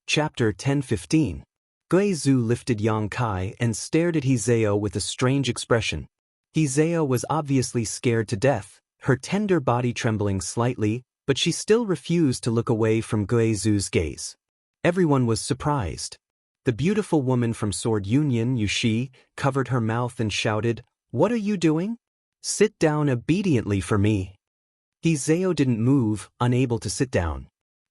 Chapter 10:15. Guizhou lifted Yang Kai and stared at Hizeo with a strange expression. Hizeo was obviously scared to death, her tender body trembling slightly, but she still refused to look away from Guizhou's gaze. Everyone was surprised. The beautiful woman from Sword Union, Yushi, covered her mouth and shouted, "What are you doing? Sit down obediently for me." Hizeo didn't move, unable to sit down.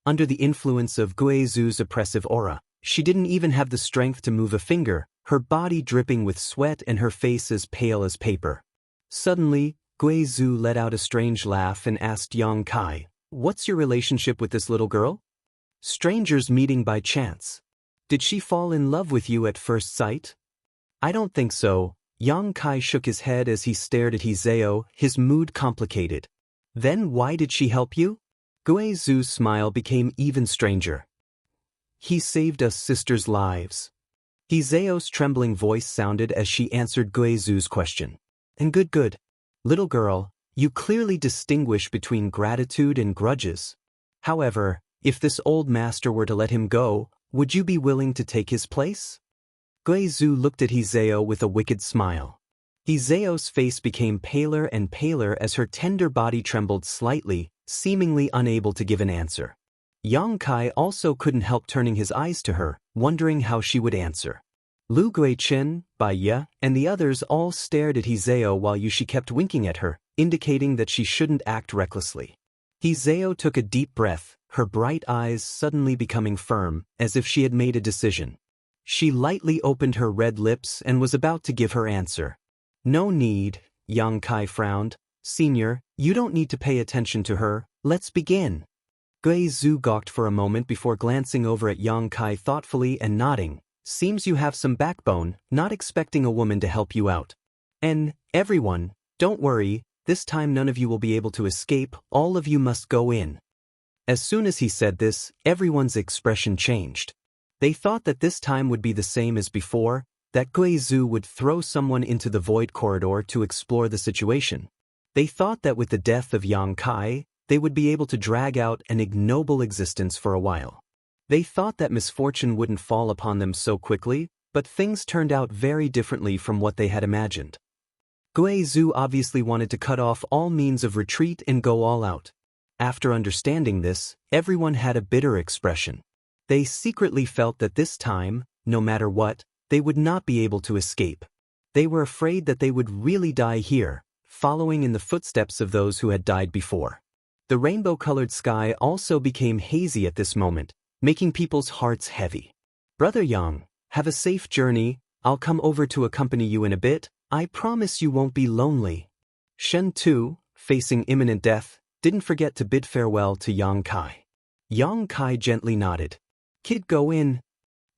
Under the influence of Guizhou's oppressive aura, she didn't even have the strength to move a finger, her body dripping with sweat and her face as pale as paper. Suddenly, Guizhou let out a strange laugh and asked Yang Kai, "What's your relationship with this little girl? Strangers meeting by chance. Did she fall in love with you at first sight?" "I don't think so." Yang Kai shook his head as he stared at Hizeo, his mood complicated. "Then why did she help you?" Guizhou's smile became even stranger. "He saved us sisters' lives." Hizeo's trembling voice sounded as she answered Guizhou's question. "And good. Little girl, you clearly distinguish between gratitude and grudges. However, if this old master were to let him go, would you be willing to take his place?" Guizhou looked at Hizeo with a wicked smile. Hizeo's face became paler and paler as her tender body trembled slightly, seemingly unable to give an answer. Yang Kai also couldn't help turning his eyes to her, wondering how she would answer. Lu Guichen, Bai Ye, and the others all stared at Hizeo while Yushi kept winking at her, indicating that she shouldn't act recklessly. Hizeo took a deep breath, her bright eyes suddenly becoming firm, as if she had made a decision. She lightly opened her red lips and was about to give her answer. "No need," Yang Kai frowned. "Senior, you don't need to pay attention to her, let's begin." Guizhou gawked for a moment before glancing over at Yang Kai thoughtfully and nodding. "Seems you have some backbone, not expecting a woman to help you out. And, everyone, don't worry, this time none of you will be able to escape, all of you must go in." As soon as he said this, everyone's expression changed. They thought that this time would be the same as before, that Guizhou would throw someone into the void corridor to explore the situation. They thought that with the death of Yang Kai, they would be able to drag out an ignoble existence for a while. They thought that misfortune wouldn't fall upon them so quickly, but things turned out very differently from what they had imagined. Guizhou obviously wanted to cut off all means of retreat and go all out. After understanding this, everyone had a bitter expression. They secretly felt that this time, no matter what, they would not be able to escape. They were afraid that they would really die here, following in the footsteps of those who had died before. The rainbow-colored sky also became hazy at this moment, making people's hearts heavy. "Brother Yang, have a safe journey, I'll come over to accompany you in a bit, I promise you won't be lonely." Shen Tu, facing imminent death, didn't forget to bid farewell to Yang Kai. Yang Kai gently nodded. "Kid, go in."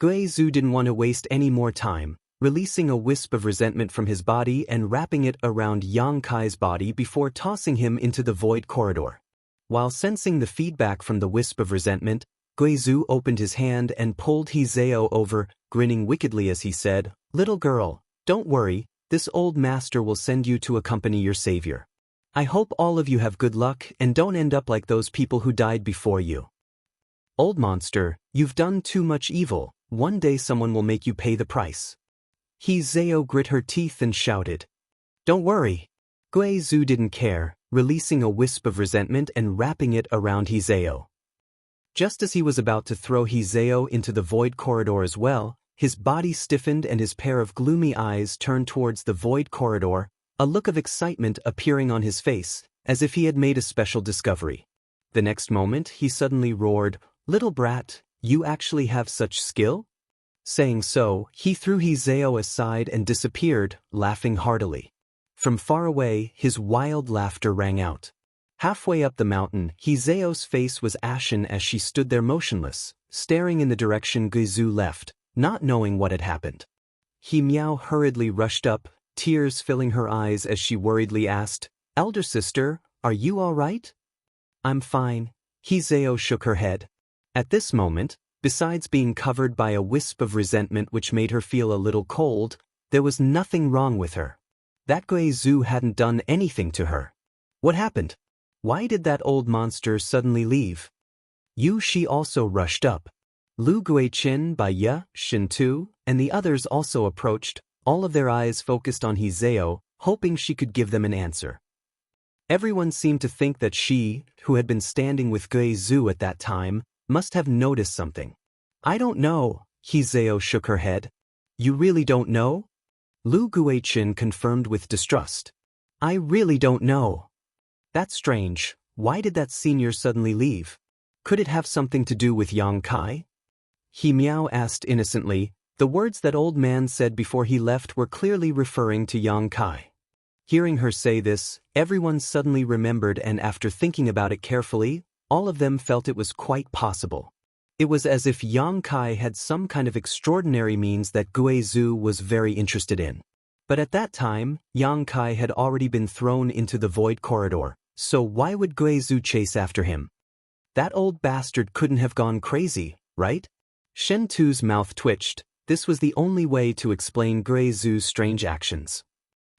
Guizhou didn't want to waste any more time, releasing a wisp of resentment from his body and wrapping it around Yang Kai's body before tossing him into the void corridor. While sensing the feedback from the wisp of resentment, Guizhou opened his hand and pulled Hizeo over, grinning wickedly as he said, "Little girl, don't worry, this old master will send you to accompany your savior. I hope all of you have good luck and don't end up like those people who died before you. Old monster, you've done too much evil, one day someone will make you pay the price." Hizeo grit her teeth and shouted. "Don't worry." Guizhou didn't care, releasing a wisp of resentment and wrapping it around Hizeo. Just as he was about to throw Hizeo into the void corridor as well, his body stiffened and his pair of gloomy eyes turned towards the void corridor, a look of excitement appearing on his face, as if he had made a special discovery. The next moment, he suddenly roared, "Little brat, you actually have such skill?" Saying so, he threw Hizeo aside and disappeared, laughing heartily. From far away, his wild laughter rang out. Halfway up the mountain, Hizeo's face was ashen as she stood there motionless, staring in the direction Guizhou left, not knowing what had happened. Miao hurriedly rushed up, tears filling her eyes as she worriedly asked, "Elder sister, are you all right?" "I'm fine." Hizeo shook her head. At this moment, besides being covered by a wisp of resentment which made her feel a little cold, there was nothing wrong with her. That Guizhou hadn't done anything to her. What happened? Why did that old monster suddenly leave? She also rushed up. Lu Guichin by Ye, Shintu, and the others also approached, all of their eyes focused on Hizeo, hoping she could give them an answer. Everyone seemed to think that she, who had been standing with Guizhu at that time, must have noticed something. I don't know, Hizeo shook her head. You really don't know? Lu Guichin confirmed with distrust. I really don't know. That's strange. Why did that senior suddenly leave? Could it have something to do with Yang Kai? He Miao asked innocently. The words that old man said before he left were clearly referring to Yang Kai. Hearing her say this, everyone suddenly remembered, and after thinking about it carefully, all of them felt it was quite possible. It was as if Yang Kai had some kind of extraordinary means that Guizhu was very interested in. But at that time, Yang Kai had already been thrown into the void corridor, so why would Guizhu chase after him? That old bastard couldn't have gone crazy, right? Shen Tu's mouth twitched. This was the only way to explain Guizhu's strange actions.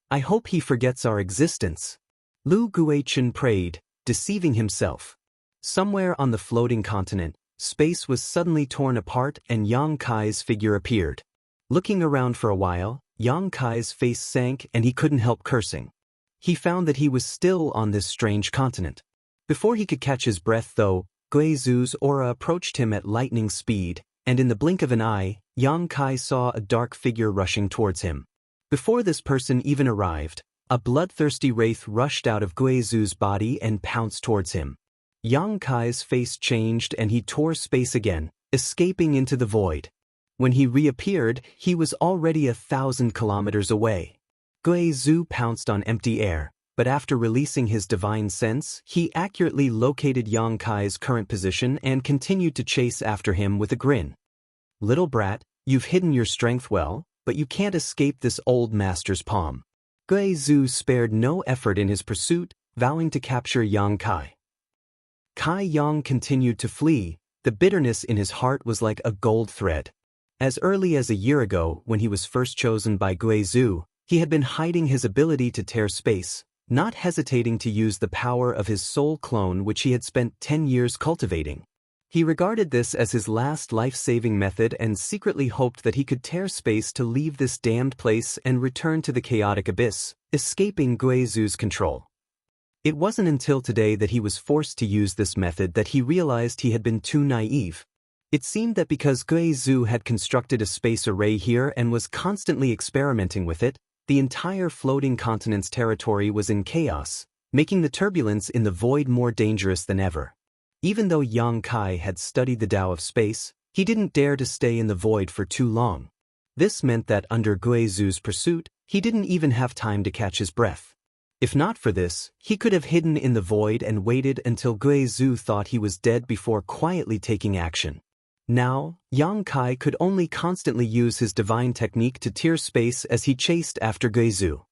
I hope he forgets our existence. Lu Guichin prayed, deceiving himself. Somewhere on the floating continent, space was suddenly torn apart and Yang Kai's figure appeared. Looking around for a while, Yang Kai's face sank and he couldn't help cursing. He found that he was still on this strange continent. Before he could catch his breath though, Guizhu's aura approached him at lightning speed, and in the blink of an eye, Yang Kai saw a dark figure rushing towards him. Before this person even arrived, a bloodthirsty wraith rushed out of Guizhu's body and pounced towards him. Yang Kai's face changed and he tore space again, escaping into the void. When he reappeared, he was already 1,000 kilometers away. Guizhu pounced on empty air, but after releasing his divine sense, he accurately located Yang Kai's current position and continued to chase after him with a grin. Little brat, you've hidden your strength well, but you can't escape this old master's palm. Guizhu spared no effort in his pursuit, vowing to capture Yang Kai. Kai Yang continued to flee. The bitterness in his heart was like a gold thread. As early as a year ago, when he was first chosen by Guizhu, he had been hiding his ability to tear space, not hesitating to use the power of his soul clone which he had spent 10 years cultivating. He regarded this as his last life-saving method and secretly hoped that he could tear space to leave this damned place and return to the chaotic abyss, escaping Guizhu's control. It wasn't until today that he was forced to use this method that he realized he had been too naive. It seemed that because Guizhu had constructed a space array here and was constantly experimenting with it, the entire floating continent's territory was in chaos, making the turbulence in the void more dangerous than ever. Even though Yang Kai had studied the Tao of space, he didn't dare to stay in the void for too long. This meant that under Guizhu's pursuit, he didn't even have time to catch his breath. If not for this, he could have hidden in the void and waited until Guizhu thought he was dead before quietly taking action. Now, Yang Kai could only constantly use his divine technique to tear space as he chased after Guizhu.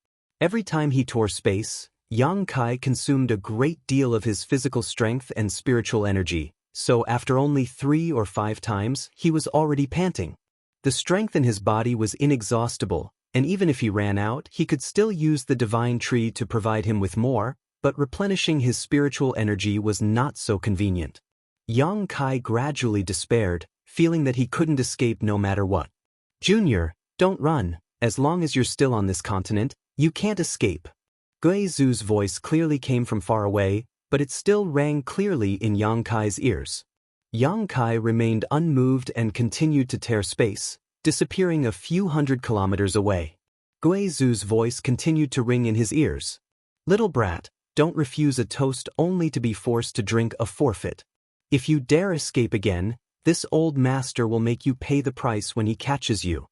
Every time he tore space, Yang Kai consumed a great deal of his physical strength and spiritual energy, so after only 3 or 5 times, he was already panting. The strength in his body was inexhaustible, and even if he ran out, he could still use the divine tree to provide him with more, but replenishing his spiritual energy was not so convenient. Yang Kai gradually despaired, feeling that he couldn't escape no matter what. Junior, don't run. As long as you're still on this continent, you can't escape. Guizhu's voice clearly came from far away, but it still rang clearly in Yang Kai's ears. Yang Kai remained unmoved and continued to tear space, disappearing a few hundred kilometers away. Guizhu's voice continued to ring in his ears. Little brat, don't refuse a toast only to be forced to drink a forfeit. If you dare escape again, this old master will make you pay the price when he catches you.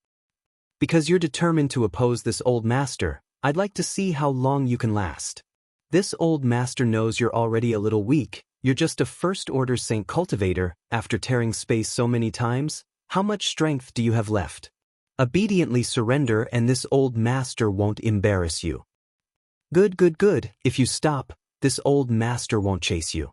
Because you're determined to oppose this old master, I'd like to see how long you can last. This old master knows you're already a little weak. You're just a first-order saint cultivator. After tearing space so many times, how much strength do you have left? Obediently surrender and this old master won't embarrass you. Good. If you stop, this old master won't chase you.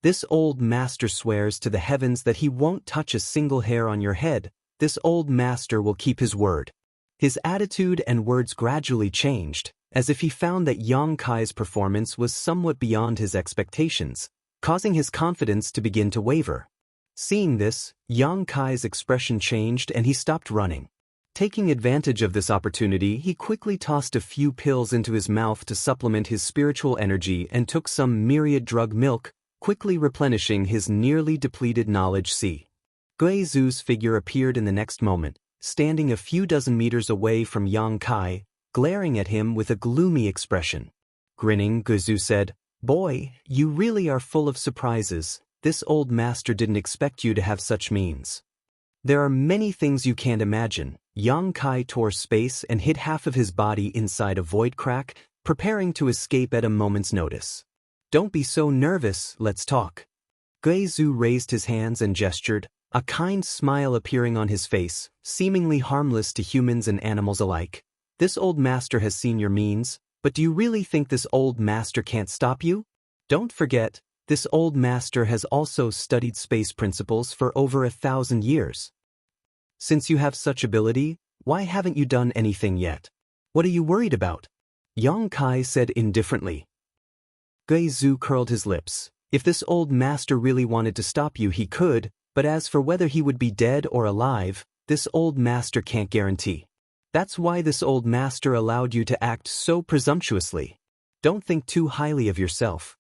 This old master swears to the heavens that he won't touch a single hair on your head. This old master will keep his word. His attitude and words gradually changed, as if he found that Yang Kai's performance was somewhat beyond his expectations, causing his confidence to begin to waver. Seeing this, Yang Kai's expression changed and he stopped running. Taking advantage of this opportunity, he quickly tossed a few pills into his mouth to supplement his spiritual energy and took some myriad drug milk, quickly replenishing his nearly depleted knowledge sea. Guizu's figure appeared in the next moment, standing a few dozen meters away from Yang Kai, glaring at him with a gloomy expression. Grinning, Guizu said, "Boy, you really are full of surprises. This old master didn't expect you to have such means." "There are many things you can't imagine." Yang Kai tore space and hid half of his body inside a void crack, preparing to escape at a moment's notice. "Don't be so nervous, let's talk." Guizu raised his hands and gestured, a kind smile appearing on his face, seemingly harmless to humans and animals alike. "This old master has seen your means, but do you really think this old master can't stop you? Don't forget, this old master has also studied space principles for over 1,000 years. Since you have such ability, why haven't you done anything yet? What are you worried about?" Yang Kai said indifferently. Guizu curled his lips. If this old master really wanted to stop you, he could, but as for whether he would be dead or alive, this old master can't guarantee. That's why this old master allowed you to act so presumptuously. Don't think too highly of yourself.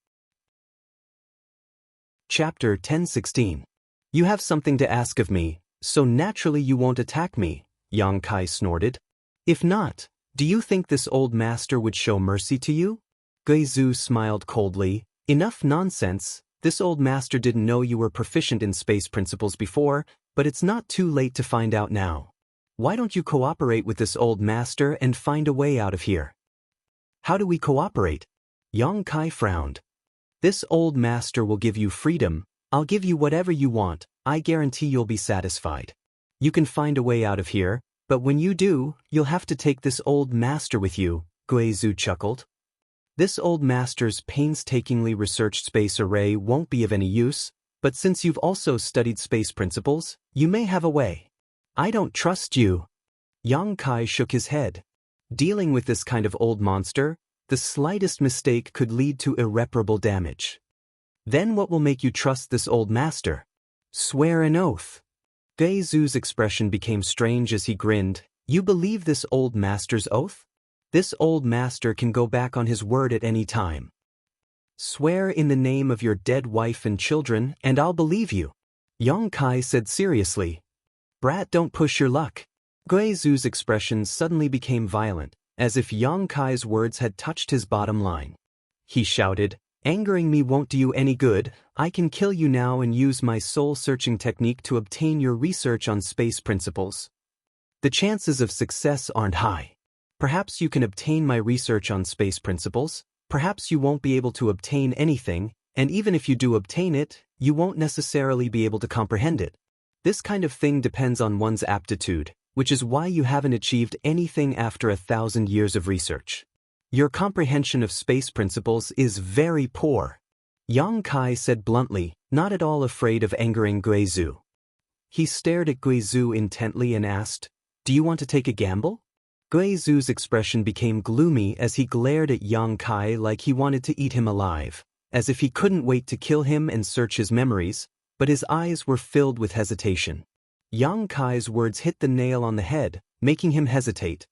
Chapter 10:16. You have something to ask of me, so naturally you won't attack me, Yang Kai snorted. If not, do you think this old master would show mercy to you? Guizu smiled coldly. Enough nonsense. This old master didn't know you were proficient in space principles before, but it's not too late to find out now. Why don't you cooperate with this old master and find a way out of here? How do we cooperate? Yang Kai frowned. This old master will give you freedom. I'll give you whatever you want. I guarantee you'll be satisfied. You can find a way out of here, but when you do, you'll have to take this old master with you, Guizu chuckled. This old master's painstakingly researched space array won't be of any use, but since you've also studied space principles, you may have a way. I don't trust you. Yang Kai shook his head. Dealing with this kind of old monster, the slightest mistake could lead to irreparable damage. Then what will make you trust this old master? Swear an oath. Guizu's expression became strange as he grinned. You believe this old master's oath? This old master can go back on his word at any time. Swear in the name of your dead wife and children, and I'll believe you. Yang Kai said seriously. Brat, don't push your luck. Guizu's expression suddenly became violent, as if Yang Kai's words had touched his bottom line. He shouted, angering me won't do you any good. I can kill you now and use my soul-searching technique to obtain your research on space principles. The chances of success aren't high. Perhaps you can obtain my research on space principles, perhaps you won't be able to obtain anything, and even if you do obtain it, you won't necessarily be able to comprehend it. This kind of thing depends on one's aptitude, which is why you haven't achieved anything after 1,000 years of research. Your comprehension of space principles is very poor. Yang Kai said bluntly, not at all afraid of angering Guizu. He stared at Guizu intently and asked, Do you want to take a gamble? Guizu's expression became gloomy as he glared at Yang Kai like he wanted to eat him alive, as if he couldn't wait to kill him and search his memories, but his eyes were filled with hesitation. Yang Kai's words hit the nail on the head, making him hesitate.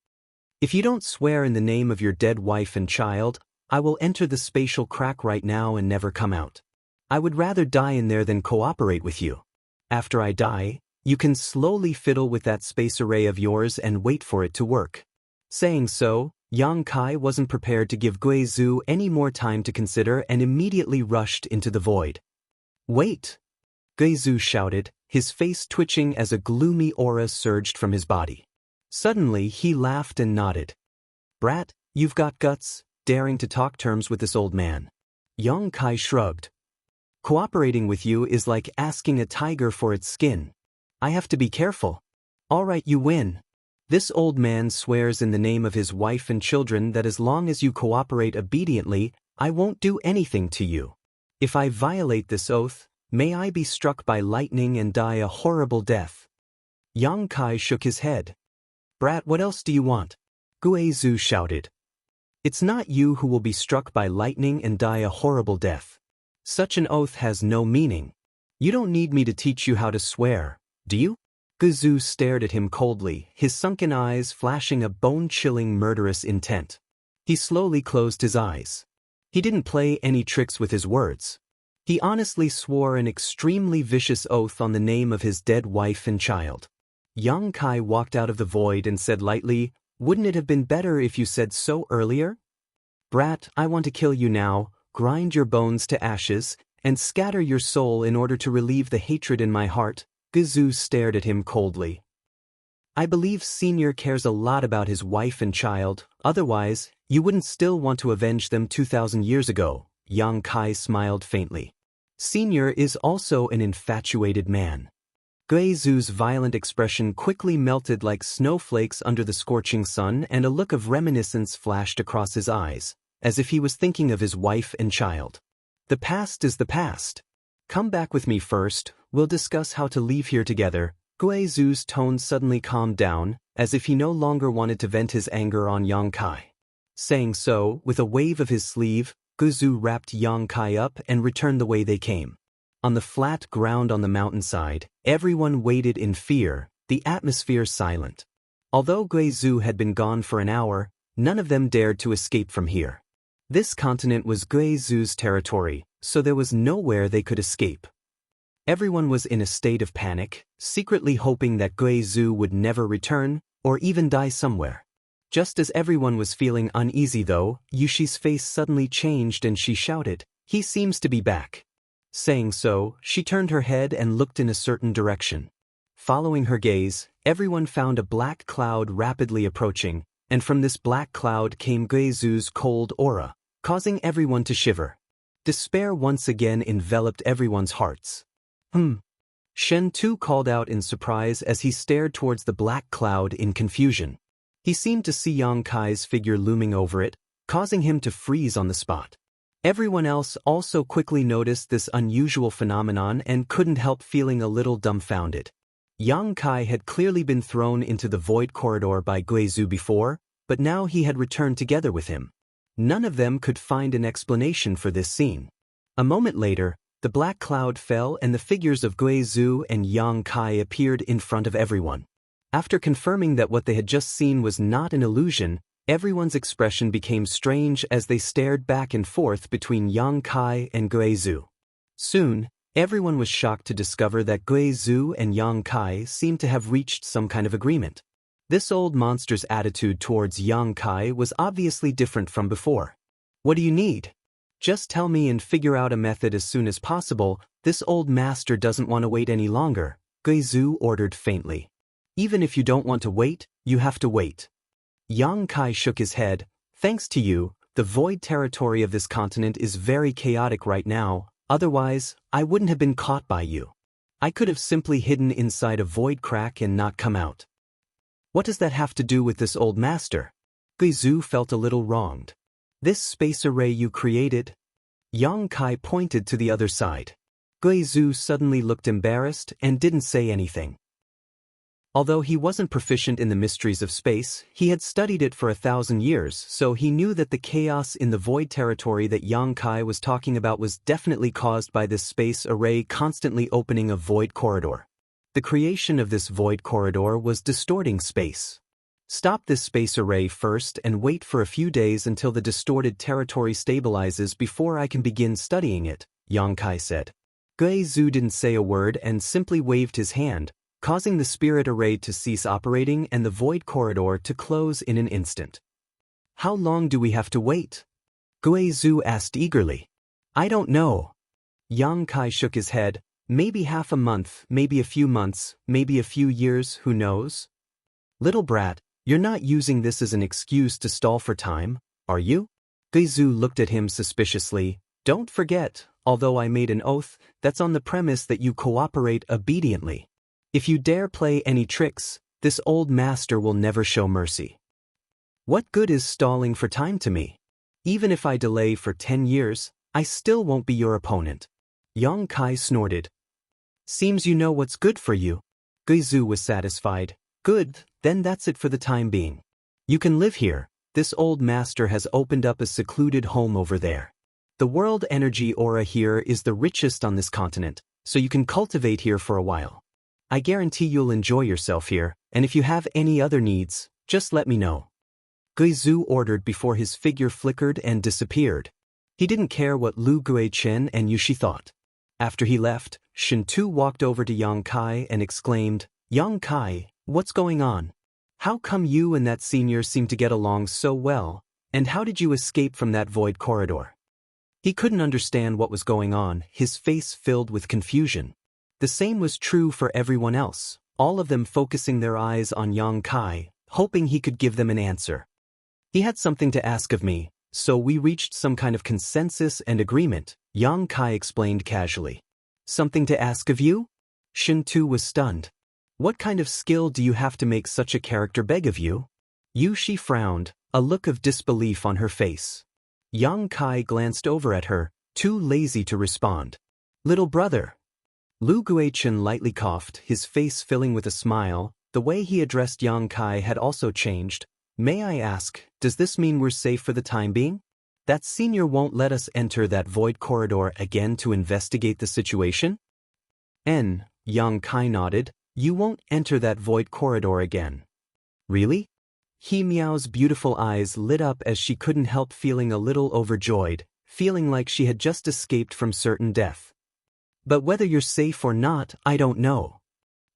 If you don't swear in the name of your dead wife and child, I will enter the spatial crack right now and never come out. I would rather die in there than cooperate with you. After I die, you can slowly fiddle with that space array of yours and wait for it to work. Saying so, Yang Kai wasn't prepared to give Guizu any more time to consider and immediately rushed into the void. Wait! Guizu shouted, his face twitching as a gloomy aura surged from his body. Suddenly he laughed and nodded. Brat, you've got guts, daring to talk terms with this old man. Yang Kai shrugged. Cooperating with you is like asking a tiger for its skin. I have to be careful. All right, you win. This old man swears in the name of his wife and children that as long as you cooperate obediently, I won't do anything to you. If I violate this oath, may I be struck by lightning and die a horrible death. Yang Kai shook his head. Brat, what else do you want? Guizu shouted. It's not you who will be struck by lightning and die a horrible death. Such an oath has no meaning. You don't need me to teach you how to swear, do you? Guizhou stared at him coldly, his sunken eyes flashing a bone-chilling murderous intent. He slowly closed his eyes. He didn't play any tricks with his words. He honestly swore an extremely vicious oath on the name of his dead wife and child. Yang Kai walked out of the void and said lightly, "Wouldn't it have been better if you said so earlier? Brat, I want to kill you now, grind your bones to ashes, and scatter your soul in order to relieve the hatred in my heart." Guizhou stared at him coldly. "I believe Senior cares a lot about his wife and child, otherwise, you wouldn't still want to avenge them 2,000 years ago." Yang Kai smiled faintly. "Senior is also an infatuated man." Guizhou's violent expression quickly melted like snowflakes under the scorching sun, and a look of reminiscence flashed across his eyes, as if he was thinking of his wife and child. "The past is the past. Come back with me first, we'll discuss how to leave here together." Guizhou's tone suddenly calmed down, as if he no longer wanted to vent his anger on Yang Kai. Saying so, with a wave of his sleeve, Guizhou wrapped Yang Kai up and returned the way they came. On the flat ground on the mountainside, everyone waited in fear, the atmosphere silent. Although Guizhou had been gone for an hour, none of them dared to escape from here. This continent was Guizhou's territory, so there was nowhere they could escape. Everyone was in a state of panic, secretly hoping that Guizhou would never return, or even die somewhere. Just as everyone was feeling uneasy though, Yushi's face suddenly changed and she shouted, "He seems to be back." Saying so, she turned her head and looked in a certain direction. Following her gaze, everyone found a black cloud rapidly approaching, and from this black cloud came Guizhou's cold aura, causing everyone to shiver. Despair once again enveloped everyone's hearts. Shen Tu called out in surprise as he stared towards the black cloud in confusion. He seemed to see Yang Kai's figure looming over it, causing him to freeze on the spot. Everyone else also quickly noticed this unusual phenomenon and couldn't help feeling a little dumbfounded. Yang Kai had clearly been thrown into the void corridor by Guizhou before, but now he had returned together with him. None of them could find an explanation for this scene. A moment later, the black cloud fell and the figures of Guizhou and Yang Kai appeared in front of everyone. After confirming that what they had just seen was not an illusion, everyone's expression became strange as they stared back and forth between Yang Kai and Guizhou. Soon, everyone was shocked to discover that Guizhou and Yang Kai seemed to have reached some kind of agreement. This old monster's attitude towards Yang Kai was obviously different from before. "What do you need? Just tell me and figure out a method as soon as possible. This old master doesn't want to wait any longer," Guizhou ordered faintly. "Even if you don't want to wait, you have to wait." Yang Kai shook his head. "Thanks to you, the void territory of this continent is very chaotic right now, otherwise, I wouldn't have been caught by you. I could have simply hidden inside a void crack and not come out." "What does that have to do with this old master?" Guizhou felt a little wronged. "This space array you created?" Yang Kai pointed to the other side. Guizhou suddenly looked embarrassed and didn't say anything. Although he wasn't proficient in the mysteries of space, he had studied it for 1,000 years, so he knew that the chaos in the void territory that Yang Kai was talking about was definitely caused by this space array constantly opening a void corridor. The creation of this void corridor was distorting space. "Stop this space array first and wait for a few days until the distorted territory stabilizes before I can begin studying it," Yang Kai said. Guizhou didn't say a word and simply waved his hand, causing the spirit array to cease operating and the void corridor to close in an instant. "How long do we have to wait?" Guizhou asked eagerly. "I don't know." Yang Kai shook his head. "Maybe half a month, maybe a few months, maybe a few years, who knows?" "Little brat, you're not using this as an excuse to stall for time, are you?" Guizhou looked at him suspiciously. "Don't forget, although I made an oath, that's on the premise that you cooperate obediently. If you dare play any tricks, this old master will never show mercy. What good is stalling for time to me? Even if I delay for 10 years, I still won't be your opponent." Yang Kai snorted. "Seems you know what's good for you." Guizhou was satisfied. "Good, then that's it for the time being. You can live here. This old master has opened up a secluded home over there. The world energy aura here is the richest on this continent, so you can cultivate here for a while. I guarantee you'll enjoy yourself here, and if you have any other needs, just let me know. Guizhu ordered before his figure flickered and disappeared. He didn't care what Lu Guichen and Yushi thought. After he left, Shintu walked over to Yang Kai and exclaimed, "Yang Kai, what's going on? How come you and that senior seem to get along so well, and how did you escape from that void corridor?" He couldn't understand what was going on, his face filled with confusion. The same was true for everyone else, all of them focusing their eyes on Yang Kai, hoping he could give them an answer. He had something to ask of me, so we reached some kind of consensus and agreement, Yang Kai explained casually. Something to ask of you? Shintu was stunned. What kind of skill do you have to make such a character beg of you? Yushi frowned, a look of disbelief on her face. Yang Kai glanced over at her, too lazy to respond. Little brother. Lu Guichen lightly coughed, his face filling with a smile. The way he addressed Yang Kai had also changed. May I ask, does this mean we're safe for the time being? That senior won't let us enter that void corridor again to investigate the situation? Yang Kai nodded. You won't enter that void corridor again. Really? He Miao's beautiful eyes lit up as she couldn't help feeling a little overjoyed, feeling like she had just escaped from certain death. But whether you're safe or not, I don't know.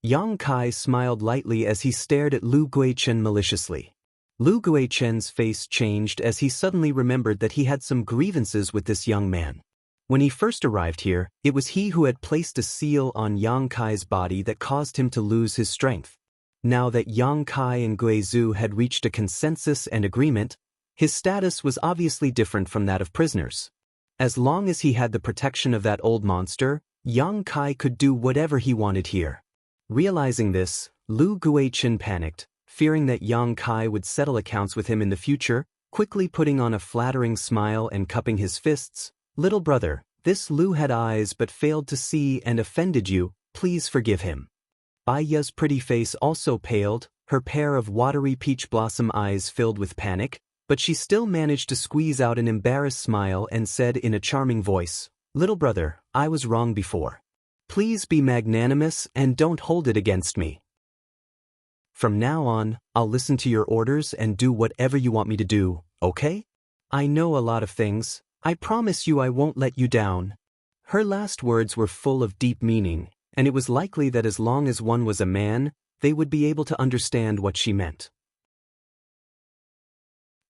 Yang Kai smiled lightly as he stared at Lu Guichen maliciously. Lu Guichen's face changed as he suddenly remembered that he had some grievances with this young man. When he first arrived here, it was he who had placed a seal on Yang Kai's body that caused him to lose his strength. Now that Yang Kai and Guizhu had reached a consensus and agreement, his status was obviously different from that of prisoners. As long as he had the protection of that old monster, Yang Kai could do whatever he wanted here. Realizing this, Lu Guichen panicked, fearing that Yang Kai would settle accounts with him in the future, quickly putting on a flattering smile and cupping his fists. Little brother, this Lu had eyes but failed to see and offended you, please forgive him. Bai Ya's pretty face also paled, her pair of watery peach blossom eyes filled with panic, but she still managed to squeeze out an embarrassed smile and said in a charming voice, "Little brother, I was wrong before. Please be magnanimous and don't hold it against me. From now on, I'll listen to your orders and do whatever you want me to do, okay? I know a lot of things. I promise you I won't let you down." Her last words were full of deep meaning, and it was likely that as long as one was a man, they would be able to understand what she meant.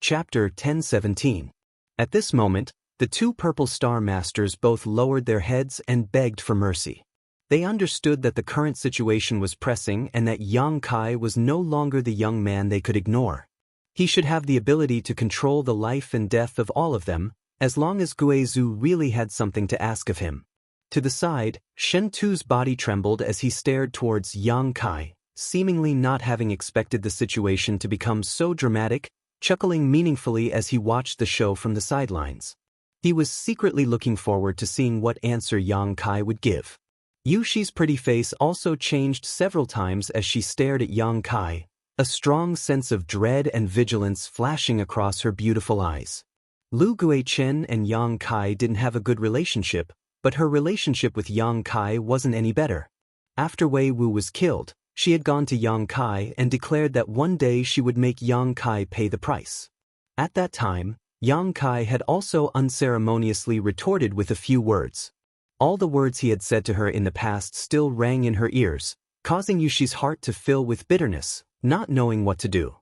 Chapter 10:17. At this moment, the two Purple Star Masters both lowered their heads and begged for mercy. They understood that the current situation was pressing and that Yang Kai was no longer the young man they could ignore. He should have the ability to control the life and death of all of them, as long as Guizhu really had something to ask of him. To the side, Shentu's body trembled as he stared towards Yang Kai, seemingly not having expected the situation to become so dramatic, chuckling meaningfully as he watched the show from the sidelines. He was secretly looking forward to seeing what answer Yang Kai would give. Yushi's pretty face also changed several times as she stared at Yang Kai, a strong sense of dread and vigilance flashing across her beautiful eyes. Lu Guichen and Yang Kai didn't have a good relationship, but her relationship with Yang Kai wasn't any better. After Wei Wu was killed, she had gone to Yang Kai and declared that one day she would make Yang Kai pay the price. At that time, Yang Kai had also unceremoniously retorted with a few words. All the words he had said to her in the past still rang in her ears, causing Yushi's heart to fill with bitterness, not knowing what to do.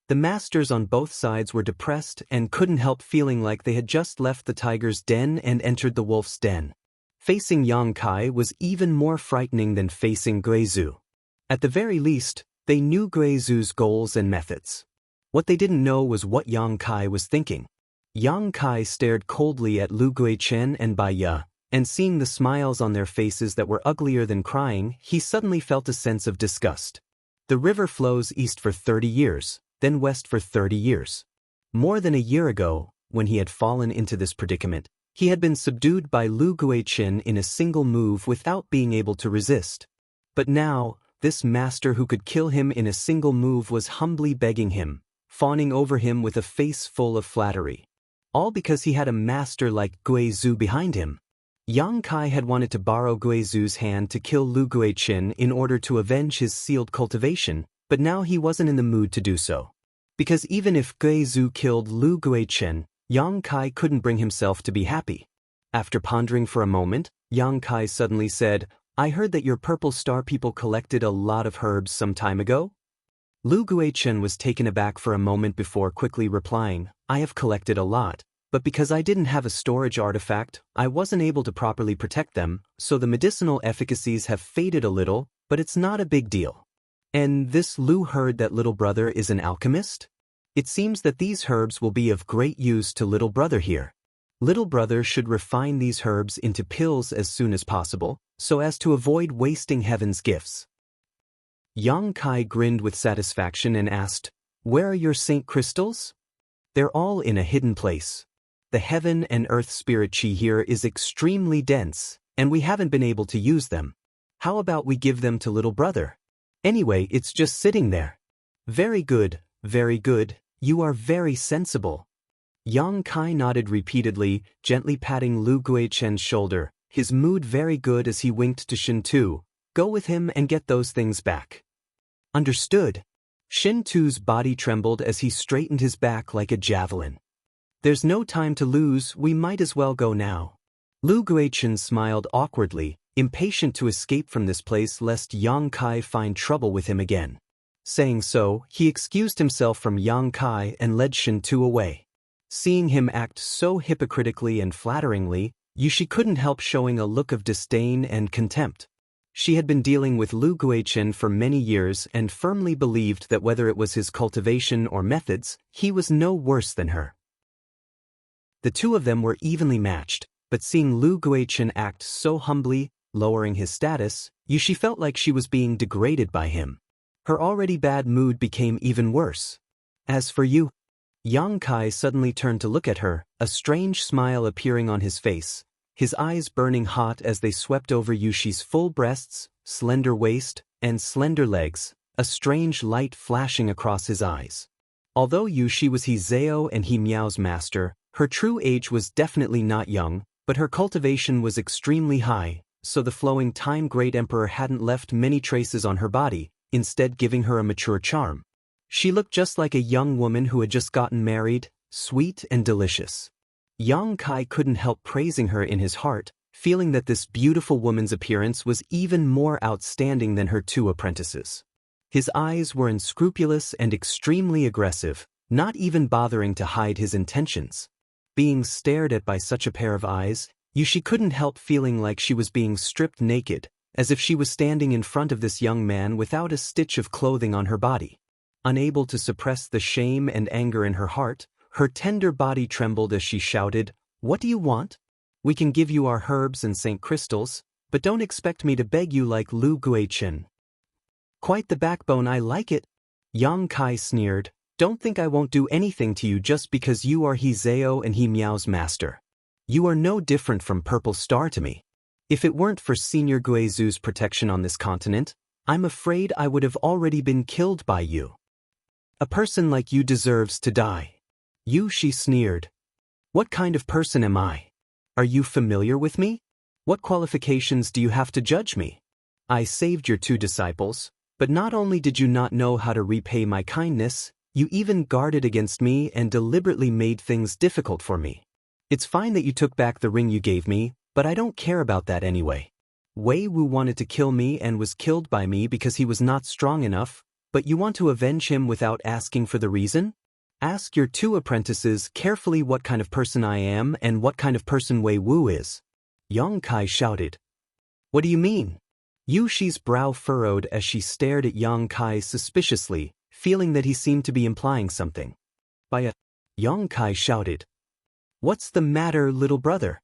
The masters on both sides were depressed and couldn't help feeling like they had just left the tiger's den and entered the wolf's den. Facing Yang Kai was even more frightening than facing Guizhu. At the very least, they knew Guizhu's goals and methods. What they didn't know was what Yang Kai was thinking. Yang Kai stared coldly at Lu Guichen and Bai Ya, and seeing the smiles on their faces that were uglier than crying, he suddenly felt a sense of disgust. The river flows east for 30 years, then west for 30 years. More than a year ago, when he had fallen into this predicament, he had been subdued by Lu Guichen in a single move without being able to resist. But now, this master who could kill him in a single move was humbly begging him, fawning over him with a face full of flattery. All because he had a master like Guizhu behind him. Yang Kai had wanted to borrow Guizu's hand to kill Lu Guiqin in order to avenge his sealed cultivation, but now he wasn't in the mood to do so. Because even if Guizu killed Lu Guiqin, Yang Kai couldn't bring himself to be happy. After pondering for a moment, Yang Kai suddenly said, "I heard that your Purple Star people collected a lot of herbs some time ago?" Lu Guiqin was taken aback for a moment before quickly replying, "I have collected a lot, but because I didn't have a storage artifact, I wasn't able to properly protect them, so the medicinal efficacies have faded a little, but it's not a big deal." "And this Lu heard that little brother is an alchemist? It seems that these herbs will be of great use to little brother here. Little brother should refine these herbs into pills as soon as possible, so as to avoid wasting heaven's gifts." Yang Kai grinned with satisfaction and asked, "Where are your saint crystals?" "They're all in a hidden place. The heaven and earth spirit chi here is extremely dense, and we haven't been able to use them. How about we give them to little brother? Anyway, it's just sitting there." Very good, you are very sensible." Yang Kai nodded repeatedly, gently patting Lu Guiqin's shoulder, his mood very good as he winked to Shin Tu, "Go with him and get those things back." "Understood." Shin Tu's body trembled as he straightened his back like a javelin. "There's no time to lose, we might as well go now." Lu Guiqin smiled awkwardly, impatient to escape from this place lest Yang Kai find trouble with him again. Saying so, he excused himself from Yang Kai and led Shin Tu away. Seeing him act so hypocritically and flatteringly, Yushi couldn't help showing a look of disdain and contempt. She had been dealing with Lu Guiqin for many years and firmly believed that whether it was his cultivation or methods, he was no worse than her. The two of them were evenly matched, but seeing Lu Guiqin act so humbly, lowering his status, Yushi felt like she was being degraded by him. Her already bad mood became even worse. "As for you," Yang Kai suddenly turned to look at her, a strange smile appearing on his face, his eyes burning hot as they swept over Yushi's full breasts, slender waist, and slender legs, a strange light flashing across his eyes. Although Yushi was Hizeo and He Miao's master, her true age was definitely not young, but her cultivation was extremely high, so the flowing time Great Emperor hadn't left many traces on her body, instead giving her a mature charm. She looked just like a young woman who had just gotten married, sweet and delicious. Yang Kai couldn't help praising her in his heart, feeling that this beautiful woman's appearance was even more outstanding than her two apprentices. His eyes were unscrupulous and extremely aggressive, not even bothering to hide his intentions. Being stared at by such a pair of eyes, Yushi couldn't help feeling like she was being stripped naked, as if she was standing in front of this young man without a stitch of clothing on her body. Unable to suppress the shame and anger in her heart, her tender body trembled as she shouted, "What do you want? We can give you our herbs and Saint crystals, but don't expect me to beg you like Lu Guiqin." "Quite the backbone, I like it." Yang Kai sneered, "Don't think I won't do anything to you just because you are Hizeo and He Miao's master. You are no different from Purple Star to me. If it weren't for Senior Guizu's protection on this continent, I'm afraid I would have already been killed by you. A person like you deserves to die." She sneered. "What kind of person am I? Are you familiar with me? What qualifications do you have to judge me? I saved your two disciples, but not only did you not know how to repay my kindness, you even guarded against me and deliberately made things difficult for me. It's fine that you took back the ring you gave me, but I don't care about that anyway. Wei Wu wanted to kill me and was killed by me because he was not strong enough, but you want to avenge him without asking for the reason? Ask your two apprentices carefully what kind of person I am and what kind of person Wei Wu is." Yang Kai shouted. "What do you mean?" Yushi's brow furrowed as she stared at Yang Kai suspiciously, feeling that he seemed to be implying something. "Baya," Yang Kai shouted. "What's the matter, little brother?"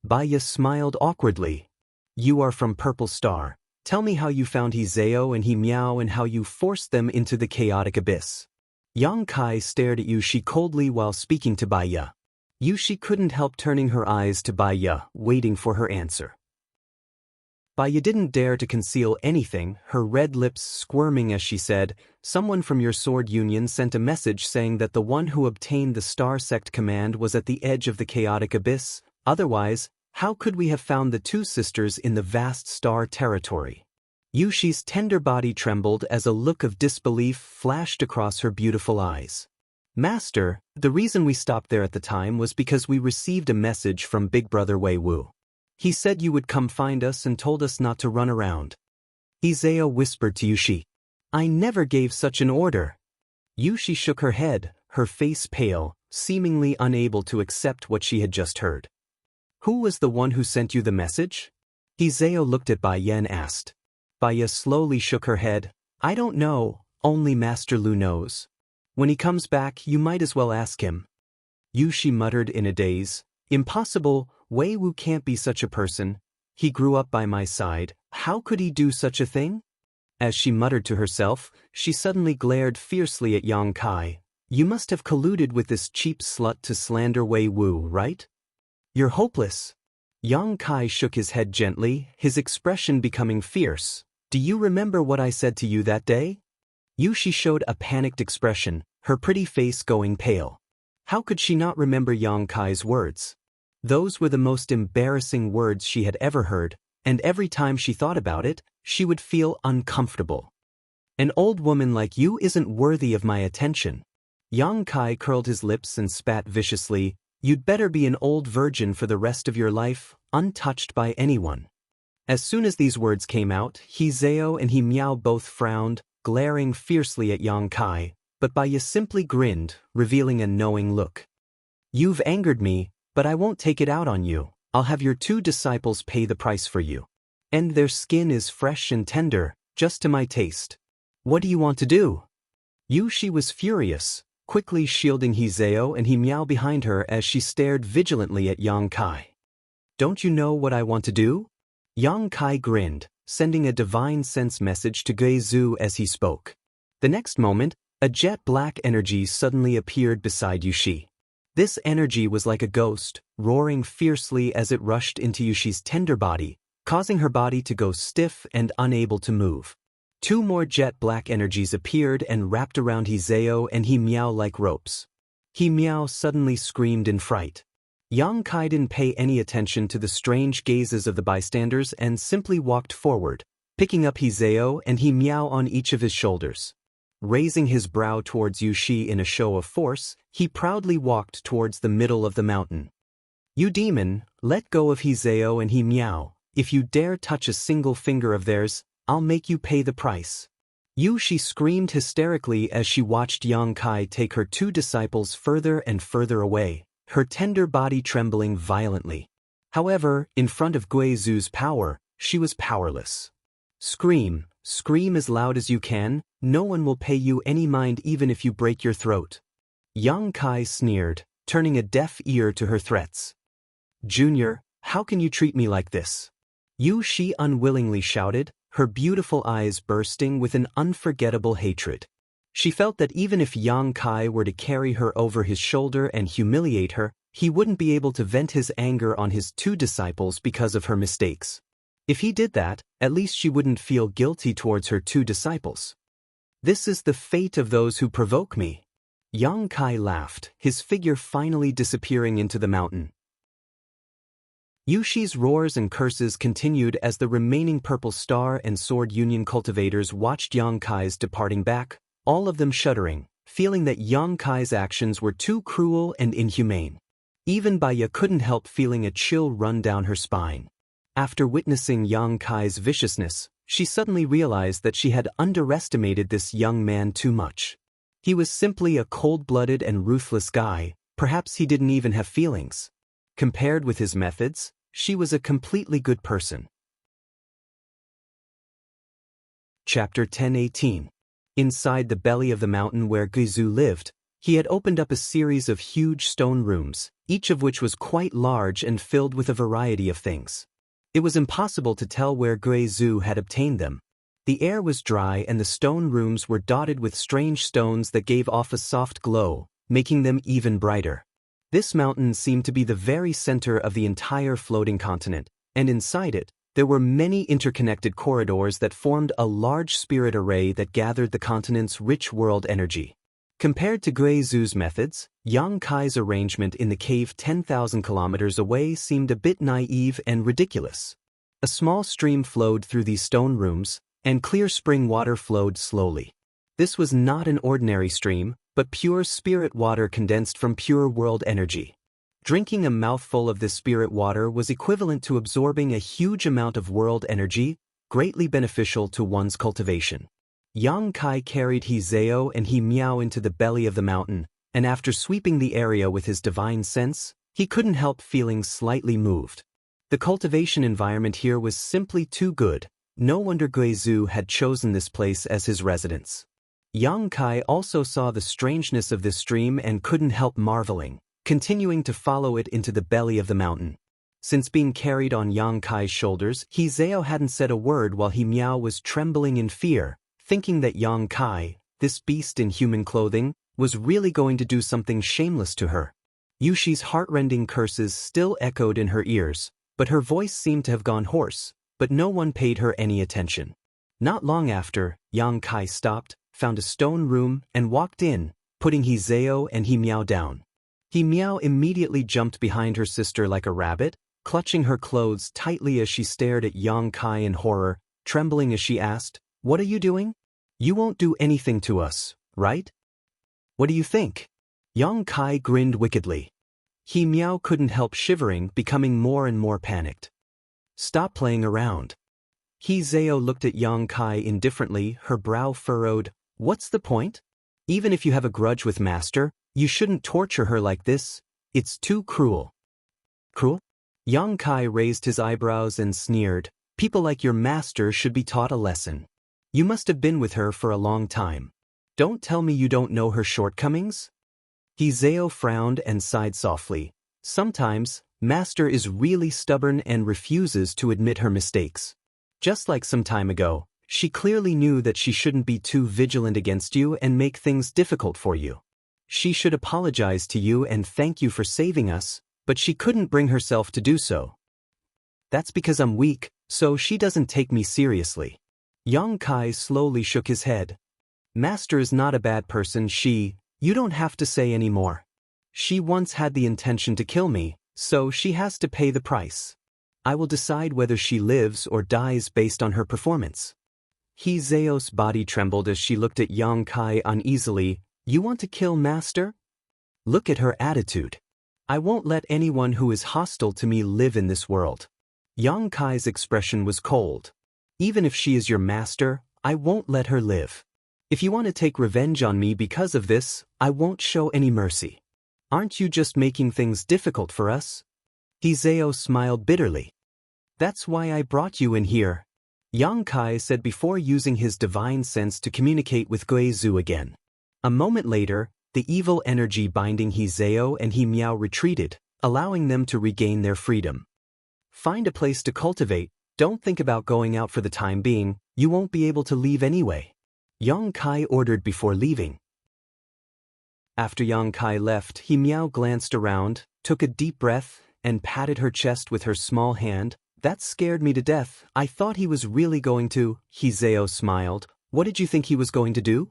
Baya smiled awkwardly. "You are from Purple Star. Tell me how you found Hizeo and He Miao and how you forced them into the chaotic abyss." Yang Kai stared at Yushi coldly while speaking to Baya. Yushi couldn't help turning her eyes to Baya, waiting for her answer. Baya didn't dare to conceal anything, her red lips squirming as she said, "Someone from your sword union sent a message saying that the one who obtained the Star Sect command was at the edge of the chaotic abyss, otherwise, How could we have found the two sisters in the vast star territory? Yushi's tender body trembled as a look of disbelief flashed across her beautiful eyes. Master, the reason we stopped there at the time was because we received a message from Big Brother Wei Wu. He said you would come find us and told us not to run around. Izao whispered to Yushi. I never gave such an order. Yushi shook her head, her face pale, seemingly unable to accept what she had just heard. Who was the one who sent you the message? Izao looked at Bai Yan and asked. Baya slowly shook her head. I don't know, only Master Lu knows. When he comes back, you might as well ask him. Yushi muttered in a daze. Impossible, Wei Wu can't be such a person. He grew up by my side, how could he do such a thing? As she muttered to herself, she suddenly glared fiercely at Yang Kai. You must have colluded with this cheap slut to slander Wei Wu, right? You're hopeless. Yang Kai shook his head gently, his expression becoming fierce. Do you remember what I said to you that day? Yushi showed a panicked expression, her pretty face going pale. How could she not remember Yang Kai's words? Those were the most embarrassing words she had ever heard, and every time she thought about it, she would feel uncomfortable. An old woman like you isn't worthy of my attention. Yang Kai curled his lips and spat viciously. You'd better be an old virgin for the rest of your life, untouched by anyone. As soon as these words came out, Zhao and Miao both frowned, glaring fiercely at Yang Kai, but Baya simply grinned, revealing a knowing look. You've angered me, but I won't take it out on you. I'll have your two disciples pay the price for you. And their skin is fresh and tender, just to my taste. What do you want to do? Yushi was furious, quickly shielding Zhao and Miao behind her as she stared vigilantly at Yang Kai. Don't you know what I want to do? Yang Kai grinned, sending a divine sense message to Guizhou as he spoke. The next moment, a jet black energy suddenly appeared beside Yushi. This energy was like a ghost, roaring fiercely as it rushed into Yushi's tender body, causing her body to go stiff and unable to move. Two more jet black energies appeared and wrapped around Zhao and Miao like ropes. Miao suddenly screamed in fright. Yang Kai didn't pay any attention to the strange gazes of the bystanders and simply walked forward, picking up Zhao and Miao on each of his shoulders. Raising his brow towards Yushi in a show of force, he proudly walked towards the middle of the mountain. You demon, let go of Zhao and Miao. If you dare touch a single finger of theirs, I'll make you pay the price. Yushi screamed hysterically as she watched Yang Kai take her two disciples further and further away, her tender body trembling violently. However, in front of Guizhou's power, she was powerless. Scream, scream as loud as you can, no one will pay you any mind even if you break your throat. Yang Kai sneered, turning a deaf ear to her threats. Junior, how can you treat me like this? Yushi unwillingly shouted, her beautiful eyes bursting with an unforgettable hatred. She felt that even if Yang Kai were to carry her over his shoulder and humiliate her, he wouldn't be able to vent his anger on his two disciples because of her mistakes. If he did that, at least she wouldn't feel guilty towards her two disciples. This is the fate of those who provoke me. Yang Kai laughed, his figure finally disappearing into the mountain. Yushi's roars and curses continued as the remaining Purple Star and Sword Union cultivators watched Yang Kai's departing back, all of them shuddering, feeling that Yang Kai's actions were too cruel and inhumane. Even Baya couldn't help feeling a chill run down her spine. After witnessing Yang Kai's viciousness, she suddenly realized that she had underestimated this young man too much. He was simply a cold-blooded and ruthless guy, perhaps he didn't even have feelings. Compared with his methods, she was a completely good person. Chapter 10:18. Inside the belly of the mountain where Guizhou lived, he had opened up a series of huge stone rooms, each of which was quite large and filled with a variety of things. It was impossible to tell where Guizhou had obtained them. The air was dry and the stone rooms were dotted with strange stones that gave off a soft glow, making them even brighter. This mountain seemed to be the very center of the entire floating continent, and inside it, there were many interconnected corridors that formed a large spirit array that gathered the continent's rich world energy. Compared to Guizhu's methods, Yang Kai's arrangement in the cave 10,000 kilometers away seemed a bit naive and ridiculous. A small stream flowed through these stone rooms, and clear spring water flowed slowly. This was not an ordinary stream, but pure spirit water condensed from pure world energy. Drinking a mouthful of this spirit water was equivalent to absorbing a huge amount of world energy, greatly beneficial to one's cultivation. Yang Kai carried He Zhao and He Miao into the belly of the mountain, and after sweeping the area with his divine sense, he couldn't help feeling slightly moved. The cultivation environment here was simply too good. No wonder Guizhu had chosen this place as his residence. Yang Kai also saw the strangeness of this stream and couldn't help marveling, continuing to follow it into the belly of the mountain. Since being carried on Yang Kai's shoulders, He Zhao hadn't said a word while He Miao was trembling in fear, thinking that Yang Kai, this beast in human clothing, was really going to do something shameless to her. Yushi's heart-rending curses still echoed in her ears, but her voice seemed to have gone hoarse, but no one paid her any attention. Not long after, Yang Kai stopped, found a stone room, and walked in, putting He Zhao and He Miao down. He Miao immediately jumped behind her sister like a rabbit, clutching her clothes tightly as she stared at Yang Kai in horror, trembling as she asked, "What are you doing? You won't do anything to us, right? What do you think?" Yang Kai grinned wickedly. He Miao couldn't help shivering, becoming more and more panicked. "Stop playing around." He Zhao looked at Yang Kai indifferently, her brow furrowed. "What's the point? Even if you have a grudge with Master, you shouldn't torture her like this. It's too cruel." "Cruel?" Yang Kai raised his eyebrows and sneered. "People like your master should be taught a lesson. You must have been with her for a long time. Don't tell me you don't know her shortcomings?" He Zhao frowned and sighed softly. "Sometimes, Master is really stubborn and refuses to admit her mistakes. Just like some time ago, she clearly knew that she shouldn't be too vigilant against you and make things difficult for you. She should apologize to you and thank you for saving us, but she couldn't bring herself to do so. That's because I'm weak, so she doesn't take me seriously." Yang Kai slowly shook his head. "Master is not a bad person. You don't have to say any more. She once had the intention to kill me, so she has to pay the price. I will decide whether she lives or dies based on her performance." He Zhao's body trembled as she looked at Yang Kai uneasily. "You want to kill Master? Look at her attitude. I won't let anyone who is hostile to me live in this world." Yang Kai's expression was cold. "Even if she is your master, I won't let her live. If you want to take revenge on me because of this, I won't show any mercy. Aren't you just making things difficult for us?" He Zhao smiled bitterly. "That's why I brought you in here," Yang Kai said before using his divine sense to communicate with Guizhu again. A moment later, the evil energy binding He Zhao and He Miao retreated, allowing them to regain their freedom. "Find a place to cultivate. Don't think about going out for the time being. You won't be able to leave anyway," Yang Kai ordered before leaving. After Yang Kai left, He Miao glanced around, took a deep breath, and patted her chest with her small hand. "That scared me to death. I thought he was really going to." He Zhao smiled. "What did you think he was going to do?"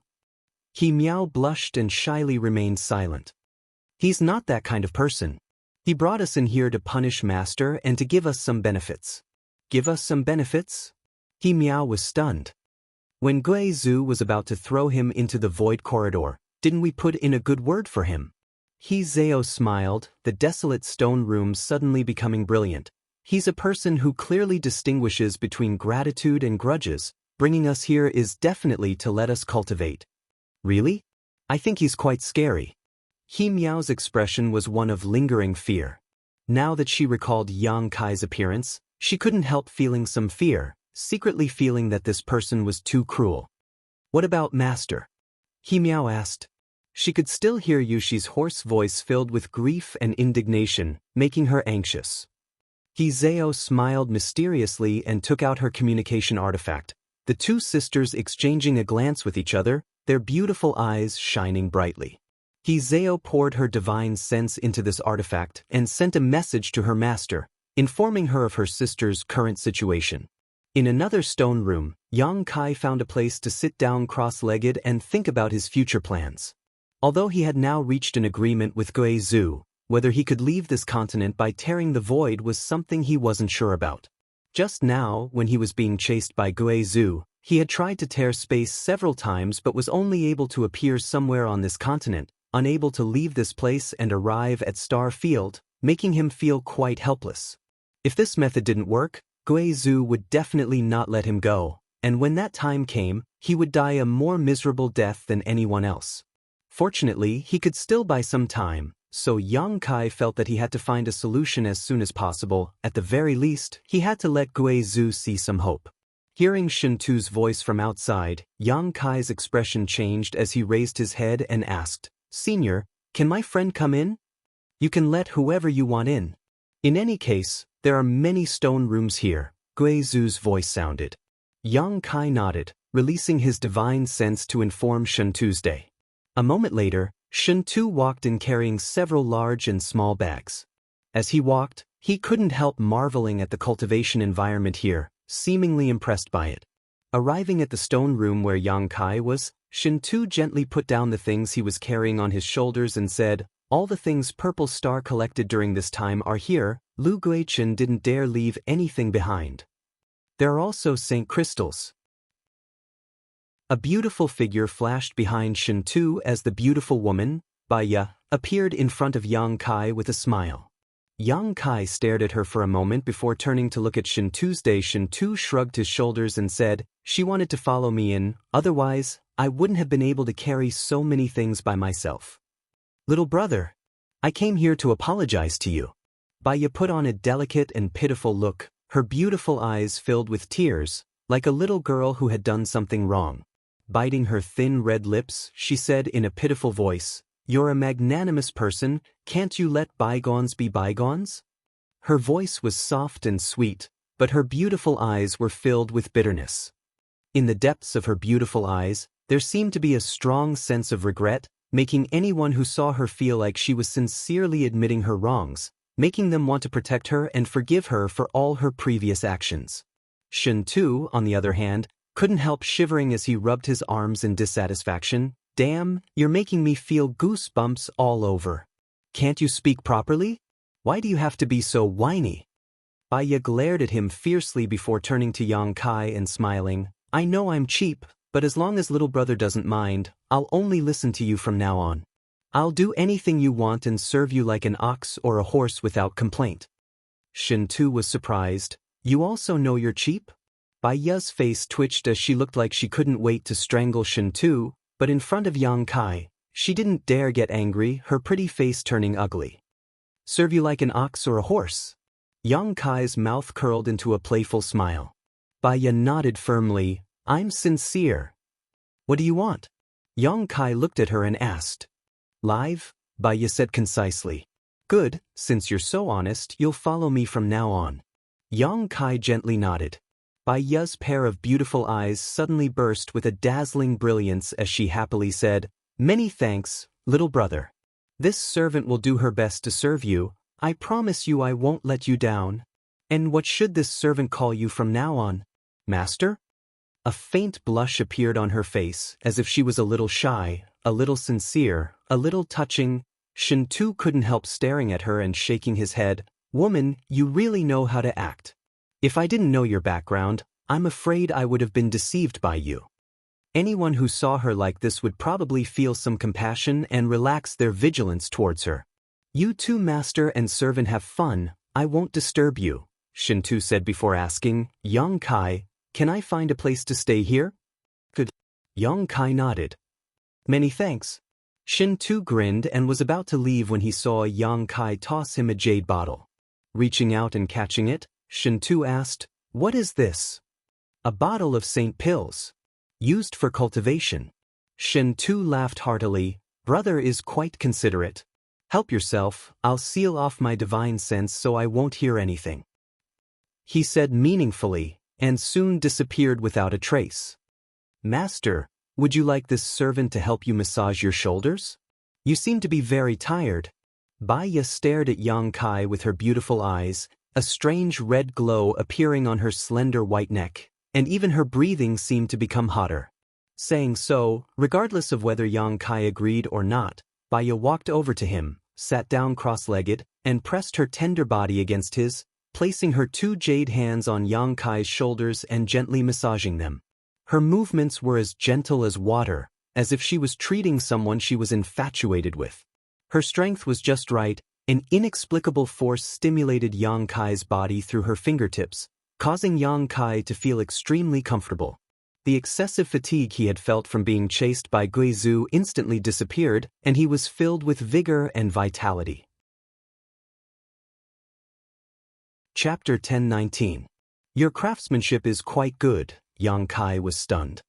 He Miao blushed and shyly remained silent. "He's not that kind of person. He brought us in here to punish Master and to give us some benefits." "Give us some benefits?" He Miao was stunned. "When Guizhu was about to throw him into the void corridor, didn't we put in a good word for him?" He Zhao smiled, the desolate stone rooms suddenly becoming brilliant. "He's a person who clearly distinguishes between gratitude and grudges. Bringing us here is definitely to let us cultivate." "Really? I think he's quite scary." He Miao's expression was one of lingering fear. Now that she recalled Yang Kai's appearance, she couldn't help feeling some fear, secretly feeling that this person was too cruel. "What about Master?" He Miao asked. She could still hear Yushi's hoarse voice filled with grief and indignation, making her anxious. He Zhao smiled mysteriously and took out her communication artifact, the two sisters exchanging a glance with each other, their beautiful eyes shining brightly. He Zhao poured her divine sense into this artifact and sent a message to her master, informing her of her sister's current situation. In another stone room, Yang Kai found a place to sit down cross-legged and think about his future plans. Although he had now reached an agreement with Guizhou, whether he could leave this continent by tearing the void was something he wasn't sure about. Just now, when he was being chased by Guizhou, he had tried to tear space several times but was only able to appear somewhere on this continent, unable to leave this place and arrive at Star Field, making him feel quite helpless. If this method didn't work, Guizhou would definitely not let him go, and when that time came, he would die a more miserable death than anyone else. Fortunately, he could still buy some time, so Yang Kai felt that he had to find a solution as soon as possible. At the very least, he had to let Guizhou see some hope. Hearing Shintu's voice from outside, Yang Kai's expression changed as he raised his head and asked, "Senior, can my friend come in?" "You can let whoever you want in. In any case, there are many stone rooms here," Guizhou's voice sounded. Yang Kai nodded, releasing his divine sense to inform Shintu's day. A moment later, Shintu walked in carrying several large and small bags. As he walked, he couldn't help marveling at the cultivation environment here, seemingly impressed by it. Arriving at the stone room where Yang Kai was, Shintu gently put down the things he was carrying on his shoulders and said, "All the things Purple Star collected during this time are here." Lu Guichen didn't dare leave anything behind. There are also Saint Crystals. A beautiful figure flashed behind Shintu as the beautiful woman, Baya, appeared in front of Yang Kai with a smile. Yang Kai stared at her for a moment before turning to look at Shintu's day. Shintu shrugged his shoulders and said, "She wanted to follow me in, otherwise, I wouldn't have been able to carry so many things by myself." "Little brother, I came here to apologize to you." Baya put on a delicate and pitiful look, her beautiful eyes filled with tears, like a little girl who had done something wrong. Biting her thin red lips, she said in a pitiful voice, "You're a magnanimous person, can't you let bygones be bygones?" Her voice was soft and sweet, but her beautiful eyes were filled with bitterness. In the depths of her beautiful eyes, there seemed to be a strong sense of regret, making anyone who saw her feel like she was sincerely admitting her wrongs, making them want to protect her and forgive her for all her previous actions. Shintu, on the other hand, couldn't help shivering as he rubbed his arms in dissatisfaction. "Damn, you're making me feel goosebumps all over. Can't you speak properly? Why do you have to be so whiny?" Baya glared at him fiercely before turning to Yang Kai and smiling, "I know I'm cheap, but as long as little brother doesn't mind, I'll only listen to you from now on. I'll do anything you want and serve you like an ox or a horse without complaint." Shintu was surprised. "You also know you're cheap?" Baya's face twitched as she looked like she couldn't wait to strangle Shintu, but in front of Yang Kai, she didn't dare get angry, her pretty face turning ugly. "Serve you like an ox or a horse?" Yang Kai's mouth curled into a playful smile. Baya nodded firmly, "I'm sincere." "What do you want?" Yang Kai looked at her and asked. "Live," Baya said concisely. "Good, since you're so honest, you'll follow me from now on." Yang Kai gently nodded. Baya's pair of beautiful eyes suddenly burst with a dazzling brilliance as she happily said, "Many thanks, little brother. This servant will do her best to serve you. I promise you I won't let you down." "And what should this servant call you from now on? Master?" A faint blush appeared on her face, as if she was a little shy, a little sincere, a little touching. Shintu couldn't help staring at her and shaking his head. "Woman, you really know how to act. If I didn't know your background, I'm afraid I would have been deceived by you." Anyone who saw her like this would probably feel some compassion and relax their vigilance towards her. "You two master and servant have fun, I won't disturb you," Shintu said before asking, "Yang Kai, can I find a place to stay here?" "Good." Yang Kai nodded. "Many thanks." Shintu grinned and was about to leave when he saw Yang Kai toss him a jade bottle. Reaching out and catching it, Shintu asked, "What is this?" "A bottle of Saint Pills. Used for cultivation." Shintu laughed heartily. "Brother is quite considerate. Help yourself, I'll seal off my divine sense so I won't hear anything," he said meaningfully, and soon disappeared without a trace. "Master, would you like this servant to help you massage your shoulders? You seem to be very tired." Baya stared at Yang Kai with her beautiful eyes, a strange red glow appearing on her slender white neck, and even her breathing seemed to become hotter. Saying so, regardless of whether Yang Kai agreed or not, Baya walked over to him, sat down cross-legged, and pressed her tender body against his, placing her two jade hands on Yang Kai's shoulders and gently massaging them. Her movements were as gentle as water, as if she was treating someone she was infatuated with. Her strength was just right. An inexplicable force stimulated Yang Kai's body through her fingertips, causing Yang Kai to feel extremely comfortable. The excessive fatigue he had felt from being chased by Guizhou instantly disappeared, and he was filled with vigor and vitality. Chapter 10:19. Your craftsmanship is quite good, Yang Kai was stunned.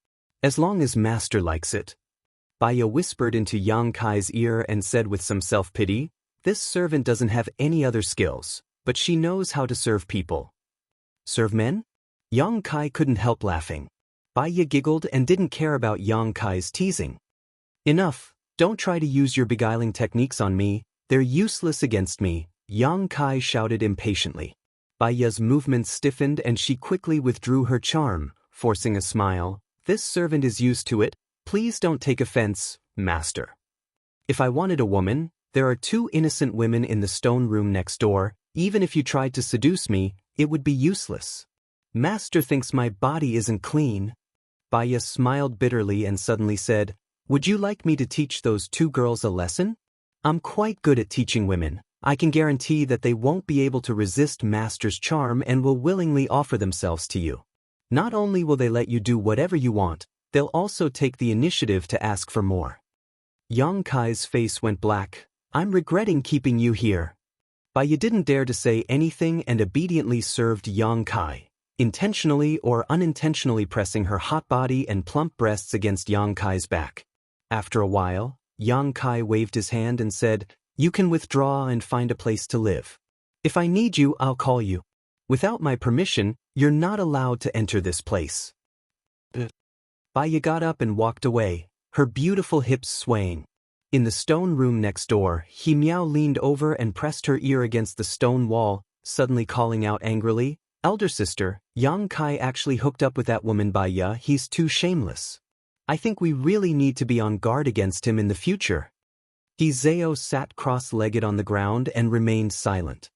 As long as master likes it. Baya whispered into Yang Kai's ear and said with some self-pity, this servant doesn't have any other skills, but she knows how to serve people. Serve men? Yang Kai couldn't help laughing. Baya giggled and didn't care about Yang Kai's teasing. Enough, don't try to use your beguiling techniques on me, they're useless against me, Yang Kai shouted impatiently. Baya's movements stiffened and she quickly withdrew her charm, forcing a smile. This servant is used to it, please don't take offense, master. If I wanted a woman, there are 2 innocent women in the stone room next door, even if you tried to seduce me, it would be useless. Master thinks my body isn't clean. Baya smiled bitterly and suddenly said, would you like me to teach those 2 girls a lesson? I'm quite good at teaching women. I can guarantee that they won't be able to resist master's charm and will willingly offer themselves to you. Not only will they let you do whatever you want, they'll also take the initiative to ask for more. Yang Kai's face went black. I'm regretting keeping you here. Baya didn't dare to say anything and obediently served Yang Kai, intentionally or unintentionally pressing her hot body and plump breasts against Yang Kai's back. After a while, Yang Kai waved his hand and said, you can withdraw and find a place to live. If I need you, I'll call you. Without my permission, you're not allowed to enter this place. Baya got up and walked away, her beautiful hips swaying. In the stone room next door, He Miao leaned over and pressed her ear against the stone wall, suddenly calling out angrily, elder sister, Yang Kai actually hooked up with that woman Baya, he's too shameless. I think we really need to be on guard against him in the future. He Zhao sat cross-legged on the ground and remained silent.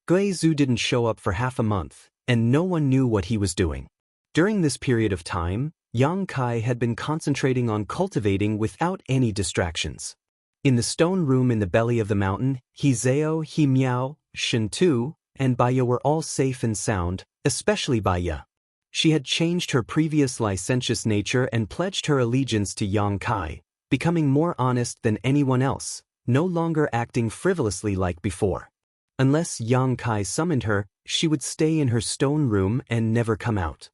Guizhou didn't show up for half a month, and no one knew what he was doing. During this period of time, Yang Kai had been concentrating on cultivating without any distractions. In the stone room in the belly of the mountain, He Zhao, He Miao, Shen Tu, and Baya were all safe and sound, especially Baya. She had changed her previous licentious nature and pledged her allegiance to Yang Kai, becoming more honest than anyone else, no longer acting frivolously like before. Unless Yang Kai summoned her, she would stay in her stone room and never come out.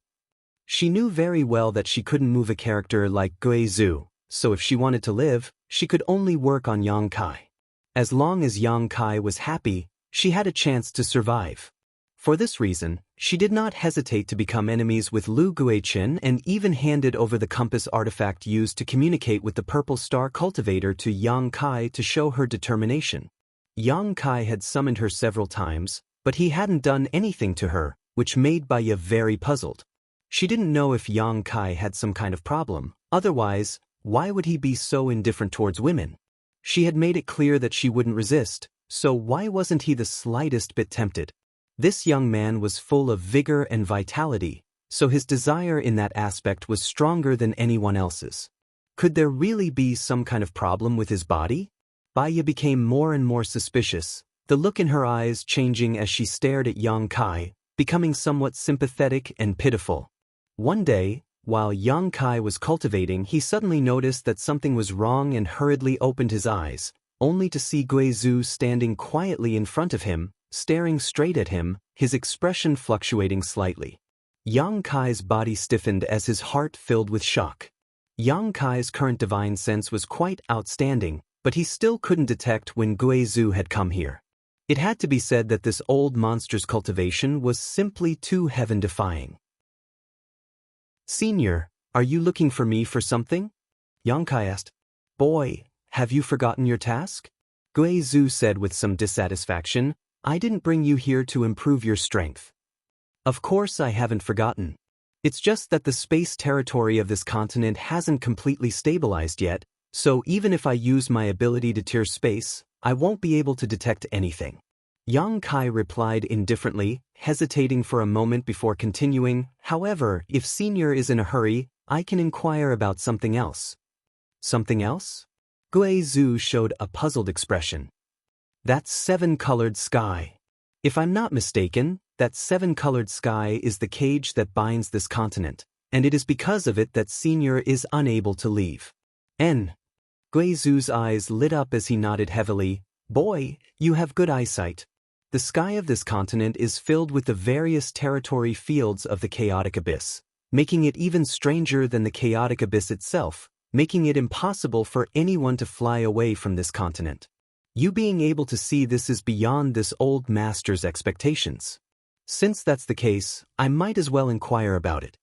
She knew very well that she couldn't move a character like Guizhou, so if she wanted to live, she could only work on Yang Kai. As long as Yang Kai was happy, she had a chance to survive. For this reason, she did not hesitate to become enemies with Lu Guichen and even handed over the compass artifact used to communicate with the Purple Star Cultivator to Yang Kai to show her determination. Yang Kai had summoned her several times, but he hadn't done anything to her, which made Baya very puzzled. She didn't know if Yang Kai had some kind of problem, otherwise, why would he be so indifferent towards women? She had made it clear that she wouldn't resist, so why wasn't he the slightest bit tempted? This young man was full of vigor and vitality, so his desire in that aspect was stronger than anyone else's. Could there really be some kind of problem with his body? Baya became more and more suspicious, the look in her eyes changing as she stared at Yang Kai, becoming somewhat sympathetic and pitiful. One day, while Yang Kai was cultivating, he suddenly noticed that something was wrong and hurriedly opened his eyes, only to see Guizhou standing quietly in front of him, staring straight at him, his expression fluctuating slightly. Yang Kai's body stiffened as his heart filled with shock. Yang Kai's current divine sense was quite outstanding, but he still couldn't detect when Guizhou had come here. It had to be said that this old monster's cultivation was simply too heaven-defying. Senior, are you looking for me for something? Yang Kai asked. Boy, have you forgotten your task? Guizhou said with some dissatisfaction, I didn't bring you here to improve your strength. Of course I haven't forgotten. It's just that the space territory of this continent hasn't completely stabilized yet, so even if I use my ability to tear space, I won't be able to detect anything. Yang Kai replied indifferently, hesitating for a moment before continuing. However, if Senior is in a hurry, I can inquire about something else. Something else? Gui Zhu showed a puzzled expression. That seven-colored sky. If I'm not mistaken, that seven-colored sky is the cage that binds this continent, and it is because of it that Senior is unable to leave. Gui Zhu's eyes lit up as he nodded heavily. Boy, you have good eyesight. The sky of this continent is filled with the various territory fields of the chaotic abyss, making it even stranger than the chaotic abyss itself, making it impossible for anyone to fly away from this continent. You being able to see this is beyond this old master's expectations. Since that's the case, I might as well inquire about it.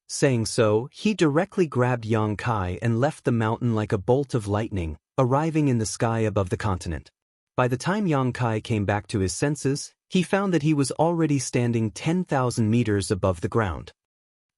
Saying so, he directly grabbed Yang Kai and left the mountain like a bolt of lightning, arriving in the sky above the continent. By the time Yang Kai came back to his senses, he found that he was already standing 10,000 meters above the ground.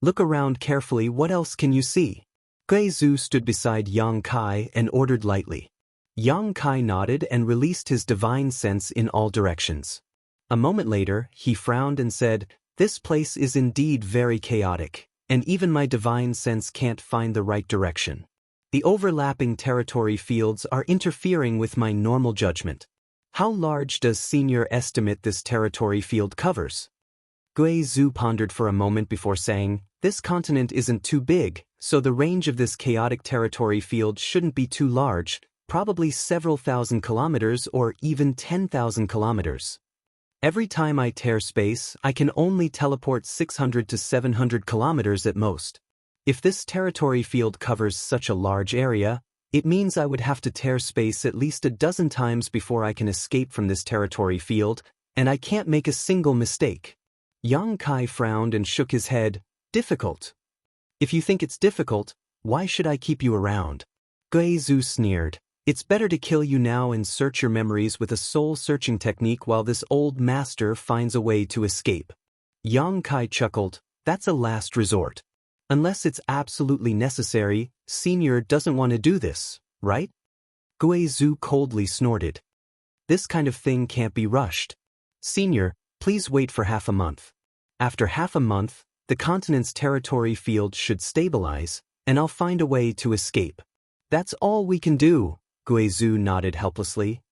Look around carefully. What else can you see? Gui Zhu stood beside Yang Kai and ordered lightly. Yang Kai nodded and released his divine sense in all directions. A moment later, he frowned and said, "This place is indeed very chaotic, and even my divine sense can't find the right direction. The overlapping territory fields are interfering with my normal judgment. How large does Senior estimate this territory field covers?" Gui Zhu pondered for a moment before saying, "This continent isn't too big, so the range of this chaotic territory field shouldn't be too large, probably several thousand kilometers or even 10,000 kilometers. Every time I tear space, I can only teleport 600 to 700 kilometers at most. If this territory field covers such a large area, it means I would have to tear space at least a dozen times before I can escape from this territory field, and I can't make a single mistake." Yang Kai frowned and shook his head. "Difficult? If you think it's difficult, why should I keep you around?" Gui Zhu sneered. "It's better to kill you now and search your memories with a soul-searching technique while this old master finds a way to escape." Yang Kai chuckled. "That's a last resort. Unless it's absolutely necessary, Senior doesn't want to do this, right?" Gui Zhu coldly snorted. "This kind of thing can't be rushed. Senior, please wait for half a month. After half a month, the continent's territory field should stabilize, and I'll find a way to escape. That's all we can do." Gui Zhu nodded helplessly.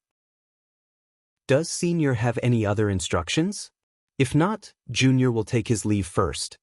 "Does Senior have any other instructions? If not, Junior will take his leave first."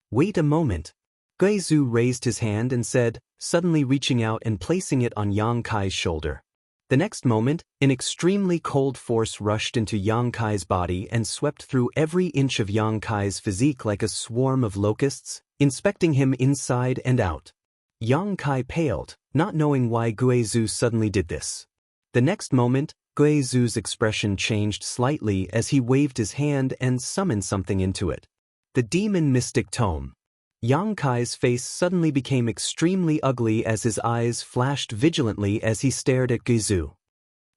"Wait a moment." Gui Zhu raised his hand and said, suddenly reaching out and placing it on Yang Kai's shoulder. The next moment, an extremely cold force rushed into Yang Kai's body and swept through every inch of Yang Kai's physique like a swarm of locusts, inspecting him inside and out. Yang Kai paled, not knowing why Gui Zhu suddenly did this. The next moment, Gui Zhu's expression changed slightly as he waved his hand and summoned something into it. The Demon Mystic Tome. Yang Kai's face suddenly became extremely ugly as his eyes flashed vigilantly as he stared at Gui Zhu.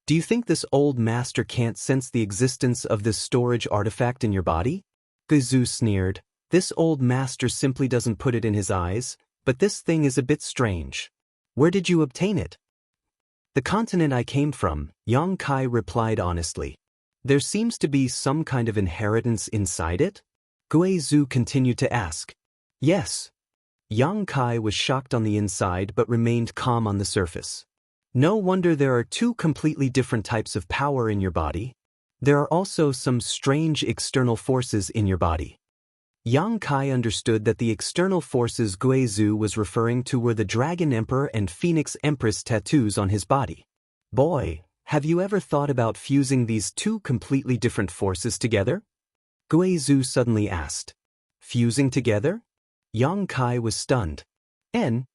"Do you think this old master can't sense the existence of this storage artifact in your body?" Gui Zhu sneered. "This old master simply doesn't put it in his eyes, but this thing is a bit strange. Where did you obtain it?" "The continent I came from," Yang Kai replied honestly. "There seems to be some kind of inheritance inside it?" Gui Zhu continued to ask. "Yes." Yang Kai was shocked on the inside but remained calm on the surface. "No wonder there are two completely different types of power in your body. There are also some strange external forces in your body." Yang Kai understood that the external forces Gui Zhu was referring to were the Dragon Emperor and Phoenix Empress tattoos on his body. "Boy, have you ever thought about fusing these two completely different forces together?" Gui Zhu suddenly asked. "Fusing together?" Yang Kai was stunned.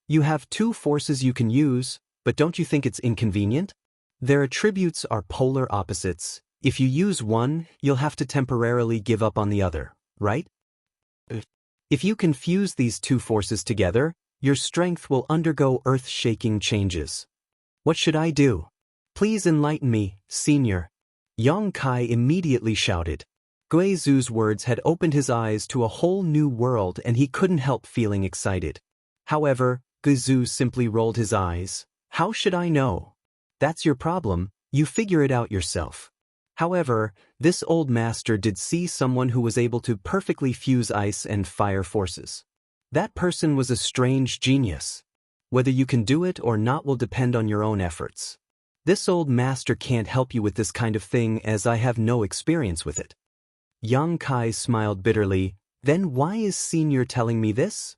You have two forces you can use, but don't you think it's inconvenient? Their attributes are polar opposites. If you use one, you'll have to temporarily give up on the other, right? If you can fuse these two forces together, your strength will undergo earth-shaking changes. What should I do? Please enlighten me, Senior." Yang Kai immediately shouted. Guizu's words had opened his eyes to a whole new world and he couldn't help feeling excited. However, Guizu simply rolled his eyes. How should I know? That's your problem, you figure it out yourself. However, this old master did see someone who was able to perfectly fuse ice and fire forces. That person was a strange genius. Whether you can do it or not will depend on your own efforts. This old master can't help you with this kind of thing as I have no experience with it. Yang Kai smiled bitterly. Then why is Senior telling me this?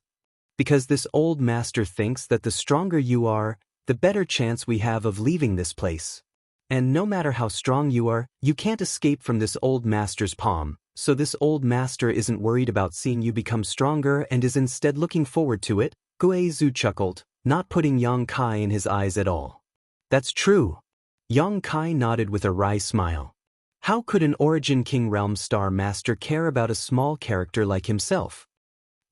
Because this old master thinks that the stronger you are, the better chance we have of leaving this place. And no matter how strong you are, you can't escape from this old master's palm, so this old master isn't worried about seeing you become stronger and is instead looking forward to it. Guizu chuckled, not putting Yang Kai in his eyes at all. That's true. Yang Kai nodded with a wry smile. How could an Origin King Realm Star Master care about a small character like himself?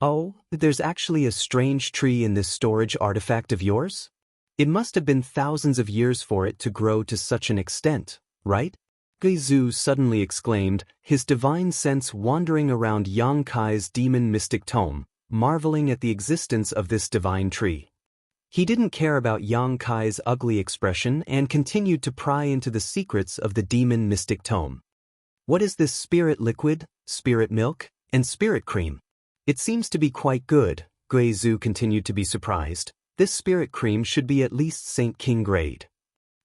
Oh, there's actually a strange tree in this storage artifact of yours? It must have been thousands of years for it to grow to such an extent, right? Guizu suddenly exclaimed, his divine sense wandering around Yang Kai's demon mystic tome, marveling at the existence of this divine tree. He didn't care about Yang Kai's ugly expression and continued to pry into the secrets of the demon mystic tome. What is this spirit liquid, spirit milk, and spirit cream? It seems to be quite good. Guizu continued to be surprised. This spirit cream should be at least Saint King grade.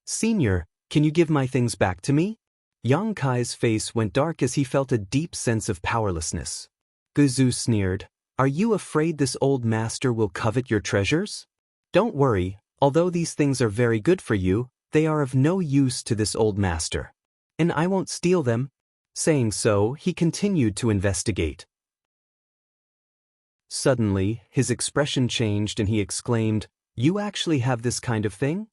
Senior, can you give my things back to me? Yang Kai's face went dark as he felt a deep sense of powerlessness. Guizu sneered, are you afraid this old master will covet your treasures? Don't worry, although these things are very good for you, they are of no use to this old master. And I won't steal them. Saying so, he continued to investigate. Suddenly, his expression changed and he exclaimed, you actually have this kind of thing?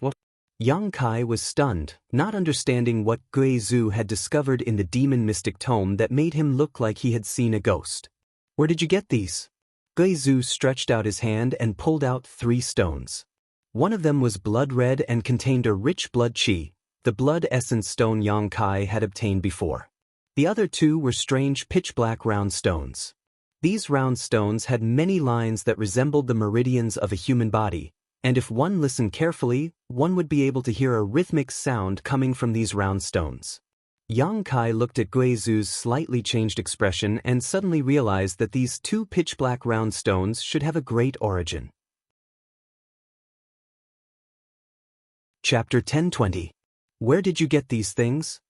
What? Yang Kai was stunned, not understanding what Guizu had discovered in the demon mystic tome that made him look like he had seen a ghost. Where did you get these? Guizu stretched out his hand and pulled out 3 stones. One of them was blood red and contained a rich blood chi, the blood essence stone Yang Kai had obtained before. The other 2 were strange pitch-black round stones. These round stones had many lines that resembled the meridians of a human body, and if one listened carefully, one would be able to hear a rhythmic sound coming from these round stones. Yang Kai looked at Guizu's slightly changed expression and suddenly realized that these 2 pitch-black round stones should have a great origin. Chapter 10:20. Where did you get these things?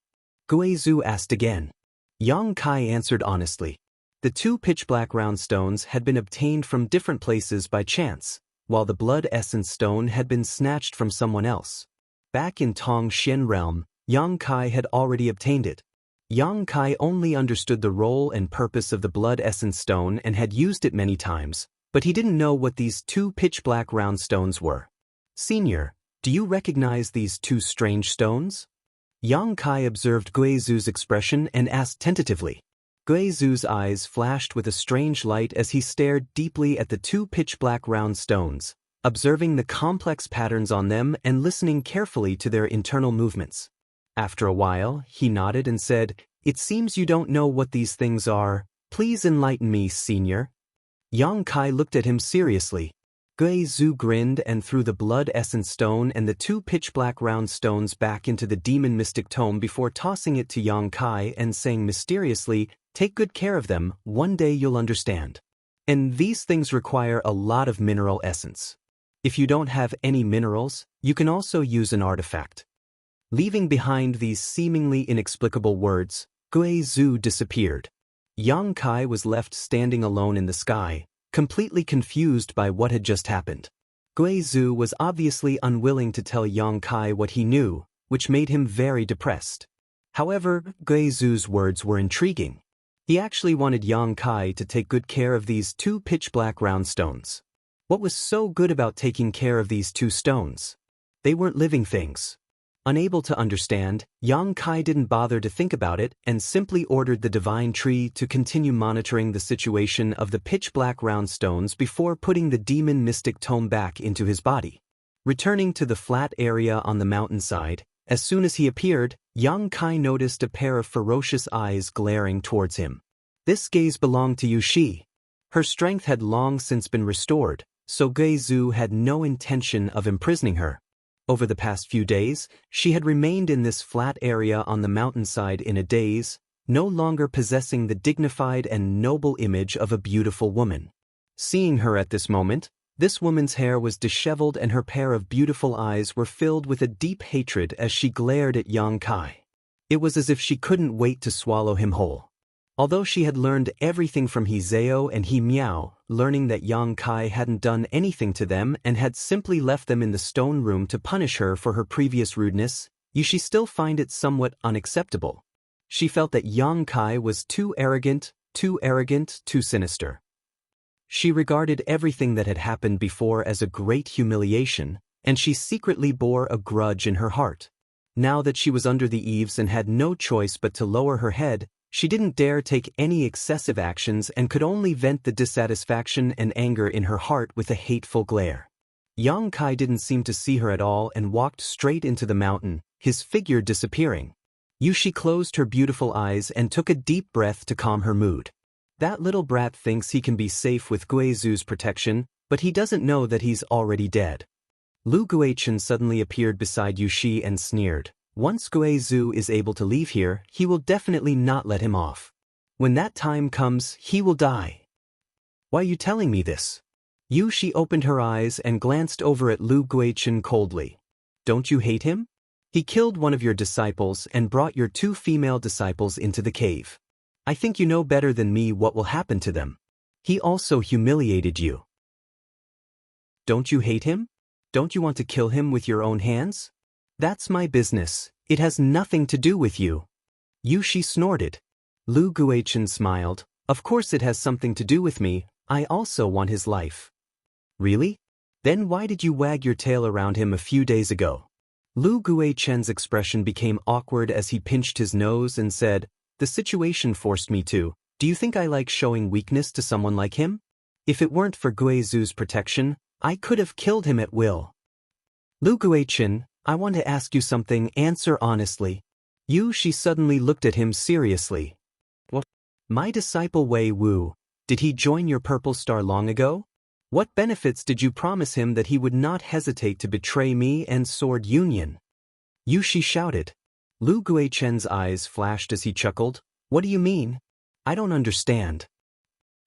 Guizu asked again. Yang Kai answered honestly. The 2 pitch-black round stones had been obtained from different places by chance, while the blood essence stone had been snatched from someone else. Back in Tong Xian realm, Yang Kai had already obtained it. Yang Kai only understood the role and purpose of the blood essence stone and had used it many times, but he didn't know what these 2 pitch-black round stones were. Senior, do you recognize these 2 strange stones? Yang Kai observed Guizu's expression and asked tentatively. Guizu's eyes flashed with a strange light as he stared deeply at the 2 pitch-black round stones, observing the complex patterns on them and listening carefully to their internal movements. After a while, he nodded and said, it seems you don't know what these things are. Please enlighten me, Senior. Yang Kai looked at him seriously. Guizu grinned and threw the blood essence stone and the 2 pitch-black round stones back into the demon mystic tome before tossing it to Yang Kai and saying mysteriously, take good care of them, one day you'll understand. And these things require a lot of mineral essence. If you don't have any minerals, you can also use an artifact. Leaving behind these seemingly inexplicable words, Guizu disappeared. Yang Kai was left standing alone in the sky, completely confused by what had just happened. Guizu was obviously unwilling to tell Yang Kai what he knew, which made him very depressed. However, Guizu's words were intriguing. He actually wanted Yang Kai to take good care of these 2 pitch-black round stones. What was so good about taking care of these 2 stones? They weren't living things. Unable to understand, Yang Kai didn't bother to think about it and simply ordered the divine tree to continue monitoring the situation of the pitch-black round stones before putting the demon mystic tome back into his body. Returning to the flat area on the mountainside, As soon as he appeared, Yang Kai noticed a pair of ferocious eyes glaring towards him. This gaze belonged to Yushi. Her strength had long since been restored, so Guizhou had no intention of imprisoning her. Over the past few days, she had remained in this flat area on the mountainside in a daze, no longer possessing the dignified and noble image of a beautiful woman. Seeing her at this moment, this woman's hair was disheveled and her pair of beautiful eyes were filled with a deep hatred as she glared at Yang Kai. It was as if she couldn't wait to swallow him whole. Although she had learned everything from He Zhao and He Miao, learning that Yang Kai hadn't done anything to them and had simply left them in the stone room to punish her for her previous rudeness, she still find it somewhat unacceptable. She felt that Yang Kai was too arrogant, too sinister. She regarded everything that had happened before as a great humiliation, and she secretly bore a grudge in her heart. Now that she was under the eaves and had no choice but to lower her head, she didn't dare take any excessive actions and could only vent the dissatisfaction and anger in her heart with a hateful glare. Yang Kai didn't seem to see her at all and walked straight into the mountain, his figure disappearing. Yushi closed her beautiful eyes and took a deep breath to calm her mood. That little brat thinks he can be safe with Guizhou's protection, but he doesn't know that he's already dead. Lu Guichen suddenly appeared beside Yushi and sneered. Once Guizhou is able to leave here, he will definitely not let him off. When that time comes, he will die. Why are you telling me this? Yushi opened her eyes and glanced over at Lu Guichen coldly. Don't you hate him? He killed one of your disciples and brought your 2 female disciples into the cave. I think you know better than me what will happen to them. He also humiliated you. Don't you hate him? Don't you want to kill him with your own hands? That's my business. It has nothing to do with you. Yushi snorted. Lu Guichen smiled. Of course it has something to do with me. I also want his life. Really? Then why did you wag your tail around him a few days ago? Lu Guichen's expression became awkward as he pinched his nose and said, The situation forced me to. Do you think I like showing weakness to someone like him? If it weren't for Guizhou's protection, I could have killed him at will. Lu Guichen, I want to ask you something, answer honestly. She suddenly looked at him seriously. What? My disciple Wei Wu, did he join your Purple Star long ago? What benefits did you promise him that he would not hesitate to betray me and Sword Union? Yushi shouted. Lu Guichen's eyes flashed as he chuckled. What do you mean? I don't understand.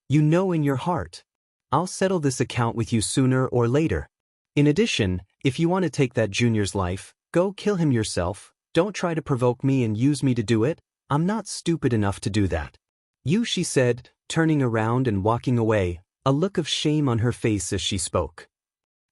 You know in your heart. I'll settle this account with you sooner or later. In addition, if you want to take that junior's life, go kill him yourself. Don't try to provoke me and use me to do it. I'm not stupid enough to do that. Yushi said, turning around and walking away, a look of shame on her face as she spoke.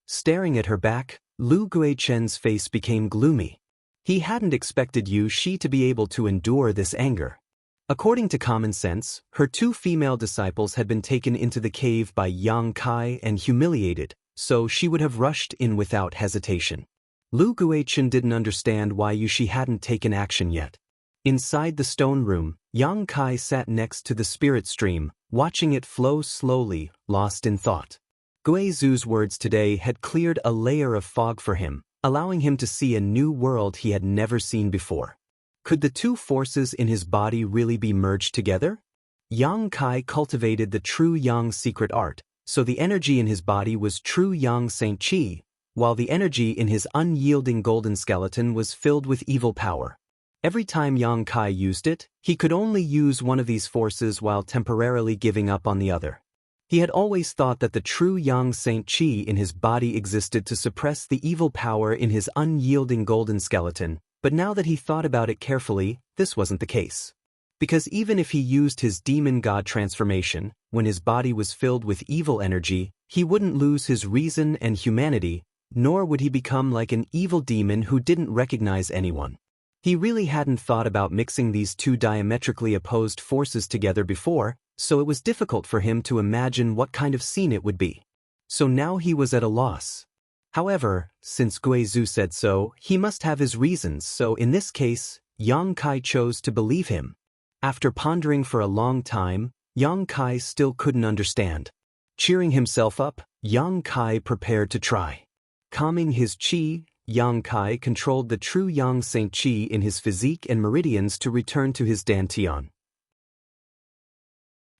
Staring at her back, Lu Guichen's face became gloomy. He hadn't expected Yushi to be able to endure this anger. According to common sense, her 2 female disciples had been taken into the cave by Yang Kai and humiliated, so she would have rushed in without hesitation. Lu Guichen didn't understand why Yushi hadn't taken action yet. Inside the stone room, Yang Kai sat next to the spirit stream, watching it flow slowly, lost in thought. Guizhou's words today had cleared a layer of fog for him, allowing him to see a new world he had never seen before. Could the 2 forces in his body really be merged together? Yang Kai cultivated the true Yang secret art, so the energy in his body was true Yang Saint Qi, while the energy in his unyielding golden skeleton was filled with evil power. Every time Yang Kai used it, he could only use one of these forces while temporarily giving up on the other. He had always thought that the true Yang Saint Qi in his body existed to suppress the evil power in his unyielding golden skeleton, but now that he thought about it carefully, this wasn't the case. Because even if he used his demon god transformation, when his body was filled with evil energy, he wouldn't lose his reason and humanity, nor would he become like an evil demon who didn't recognize anyone. He really hadn't thought about mixing these 2 diametrically opposed forces together before, so it was difficult for him to imagine what kind of scene it would be. So now he was at a loss. However, since Guizhou said so, he must have his reasons, so in this case, Yang Kai chose to believe him. After pondering for a long time, Yang Kai still couldn't understand. Cheering himself up, Yang Kai prepared to try. Calming his qi, Yang Kai controlled the true Yang Saint Qi in his physique and meridians to return to his dantian.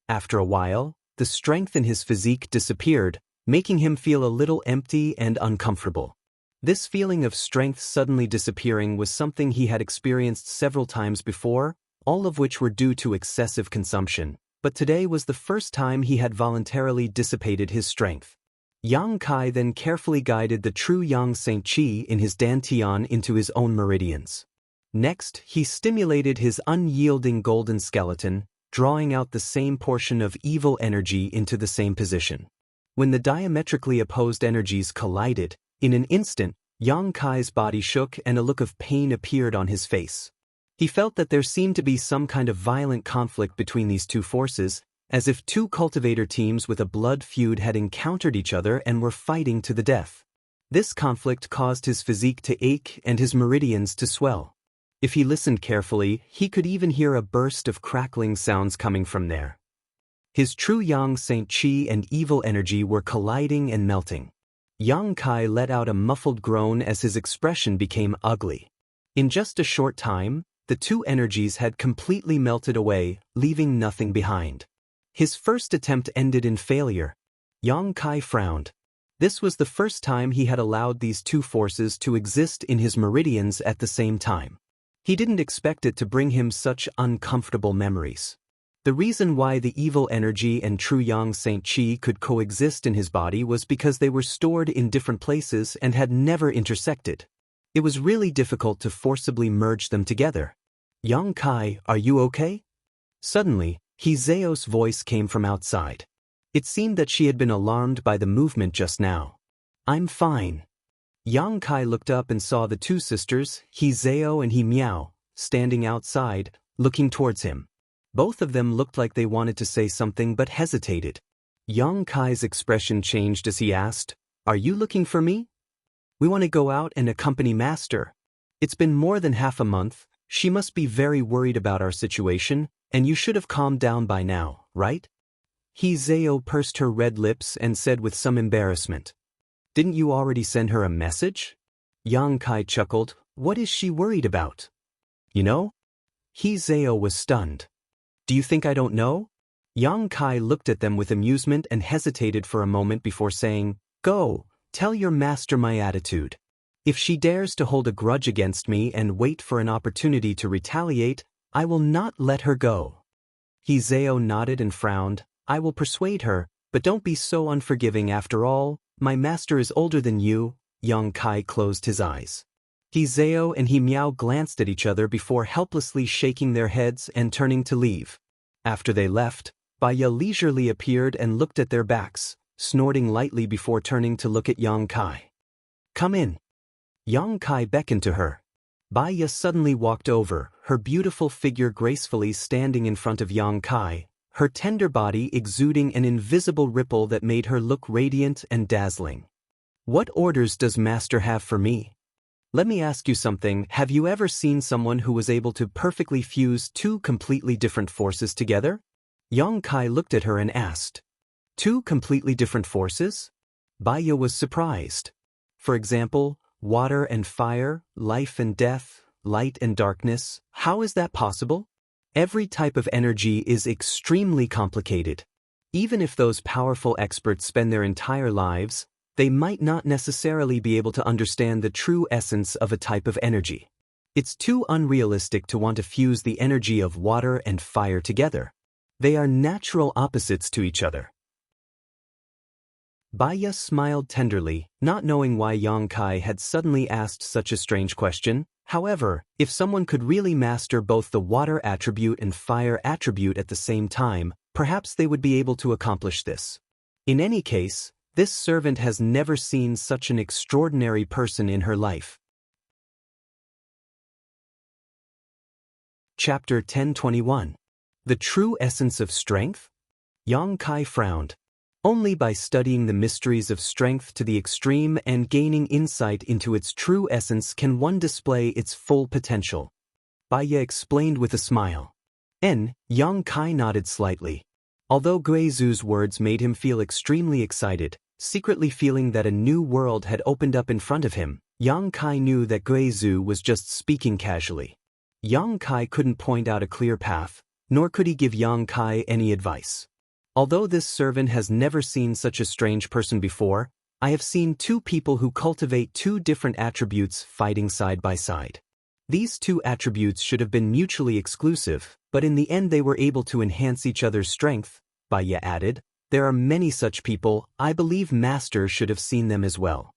After a while, the strength in his physique disappeared, making him feel a little empty and uncomfortable. This feeling of strength suddenly disappearing was something he had experienced several times before, all of which were due to excessive consumption, but today was the first time he had voluntarily dissipated his strength. Yang Kai then carefully guided the true Yang Saint Qi in his dantian into his own meridians. Next, he stimulated his unyielding golden skeleton, drawing out the same portion of evil energy into the same position. When the diametrically opposed energies collided, in an instant, Yang Kai's body shook and a look of pain appeared on his face. He felt that there seemed to be some kind of violent conflict between these two forces, as if two cultivator teams with a blood feud had encountered each other and were fighting to the death. This conflict caused his physique to ache and his meridians to swell. If he listened carefully, he could even hear a burst of crackling sounds coming from there. His true Yang Saint Qi and evil energy were colliding and melting. Yang Kai let out a muffled groan as his expression became ugly. In just a short time, the two energies had completely melted away, leaving nothing behind. His first attempt ended in failure. Yang Kai frowned. This was the first time he had allowed these two forces to exist in his meridians at the same time. He didn't expect it to bring him such uncomfortable memories. The reason why the evil energy and true Yang Saint Qi could coexist in his body was because they were stored in different places and had never intersected. It was really difficult to forcibly merge them together. Yang Kai, are you okay? Suddenly, Hizeo's voice came from outside. It seemed that she had been alarmed by the movement just now. I'm fine. Yang Kai looked up and saw the two sisters, Hizeo and Himiao, standing outside, looking towards him. Both of them looked like they wanted to say something but hesitated. Yang Kai's expression changed as he asked, Are you looking for me? We want to go out and accompany Master. It's been more than half a month, she must be very worried about our situation, and you should have calmed down by now, right? Hizeo pursed her red lips and said with some embarrassment. Didn't you already send her a message? Yang Kai chuckled, What is she worried about? You know? Hizeo was stunned. Do you think I don't know? Yang Kai looked at them with amusement and hesitated for a moment before saying, Go, tell your master my attitude. If she dares to hold a grudge against me and wait for an opportunity to retaliate, I will not let her go. Hizeo nodded and frowned. I will persuade her, but don't be so unforgiving after all. My master is older than you. Yang Kai closed his eyes. Hizeo and Himiao glanced at each other before helplessly shaking their heads and turning to leave. After they left, Baya leisurely appeared and looked at their backs, snorting lightly before turning to look at Yang Kai. Come in. Yang Kai beckoned to her. Baya suddenly walked over, her beautiful figure gracefully standing in front of Yang Kai, her tender body exuding an invisible ripple that made her look radiant and dazzling. What orders does Master have for me? Let me ask you something, have you ever seen someone who was able to perfectly fuse two completely different forces together? Yang Kai looked at her and asked. Two completely different forces? Baya was surprised. For example, water and fire, life and death, light and darkness, how is that possible? Every type of energy is extremely complicated. Even if those powerful experts spend their entire lives, they might not necessarily be able to understand the true essence of a type of energy. It's too unrealistic to want to fuse the energy of water and fire together. They are natural opposites to each other. Baya smiled tenderly, not knowing why Yang Kai had suddenly asked such a strange question. However, if someone could really master both the water attribute and fire attribute at the same time, perhaps they would be able to accomplish this. In any case, this servant has never seen such an extraordinary person in her life. Chapter 1021. The True Essence of Strength? Yang Kai frowned. Only by studying the mysteries of strength to the extreme and gaining insight into its true essence can one display its full potential. Baya explained with a smile. Yang Kai nodded slightly. Although Guizu's words made him feel extremely excited, secretly feeling that a new world had opened up in front of him, Yang Kai knew that Guizhu was just speaking casually. Yang Kai couldn't point out a clear path, nor could he give Yang Kai any advice. Although this servant has never seen such a strange person before, I have seen two people who cultivate two different attributes fighting side by side. These two attributes should have been mutually exclusive, but in the end they were able to enhance each other's strength, Baiya added. There are many such people, I believe Master should have seen them as well.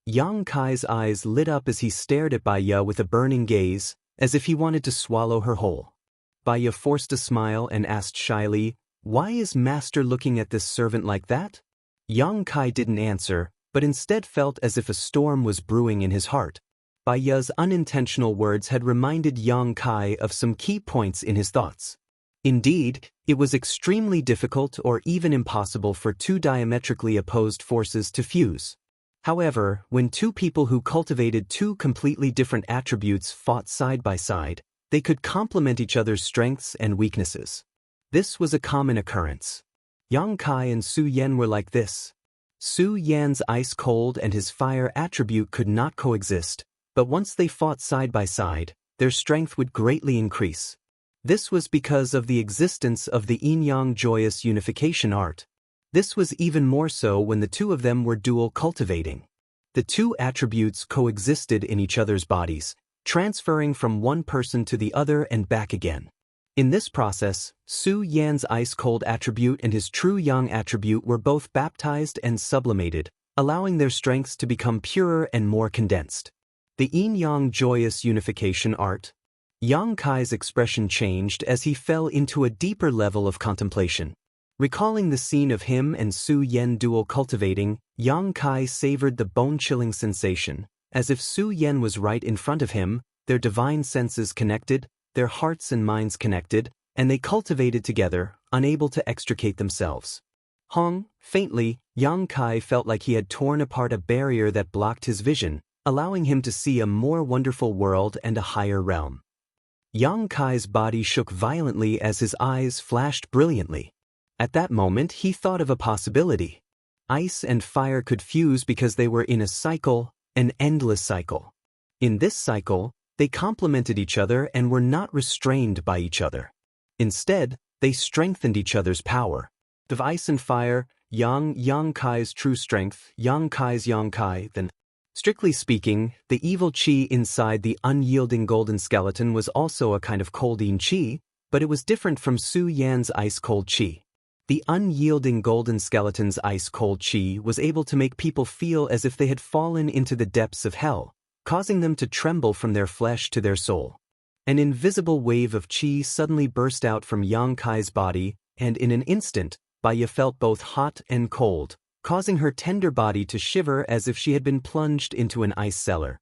Yang Kai's eyes lit up as he stared at Baiya with a burning gaze, as if he wanted to swallow her whole. Baiya forced a smile and asked shyly, "Why is Master looking at this servant like that?" Yang Kai didn't answer, but instead felt as if a storm was brewing in his heart. Baiya's unintentional words had reminded Yang Kai of some key points in his thoughts. Indeed, it was extremely difficult or even impossible for two diametrically opposed forces to fuse. However, when two people who cultivated two completely different attributes fought side by side, they could complement each other's strengths and weaknesses. This was a common occurrence. Yang Kai and Su Yan were like this. Su Yan's ice cold and his fire attribute could not coexist, but once they fought side by side, their strength would greatly increase. This was because of the existence of the yin-yang joyous unification art. This was even more so when the two of them were dual cultivating. The two attributes coexisted in each other's bodies, transferring from one person to the other and back again. In this process, Su Yan's ice-cold attribute and his true yang attribute were both baptized and sublimated, allowing their strengths to become purer and more condensed. The yin-yang joyous unification art. Yang Kai's expression changed as he fell into a deeper level of contemplation. Recalling the scene of him and Su Yan dual cultivating, Yang Kai savored the bone-chilling sensation, as if Su Yan was right in front of him, their divine senses connected, their hearts and minds connected, and they cultivated together, unable to extricate themselves. Faintly, Yang Kai felt like he had torn apart a barrier that blocked his vision, allowing him to see a more wonderful world and a higher realm. Yang Kai's body shook violently as his eyes flashed brilliantly. At that moment he thought of a possibility. Ice and fire could fuse because they were in a cycle, an endless cycle. In this cycle, they complemented each other and were not restrained by each other. Instead, they strengthened each other's power. Of ice and fire, Yang Kai's true strength, Yang Kai's Yang Kai, then. Strictly speaking, the evil qi inside the unyielding golden skeleton was also a kind of cold yin qi, but it was different from Su Yan's ice-cold qi. The unyielding golden skeleton's ice-cold qi was able to make people feel as if they had fallen into the depths of hell, causing them to tremble from their flesh to their soul. An invisible wave of qi suddenly burst out from Yang Kai's body, and in an instant, Baiya felt both hot and cold, causing her tender body to shiver as if she had been plunged into an ice cellar.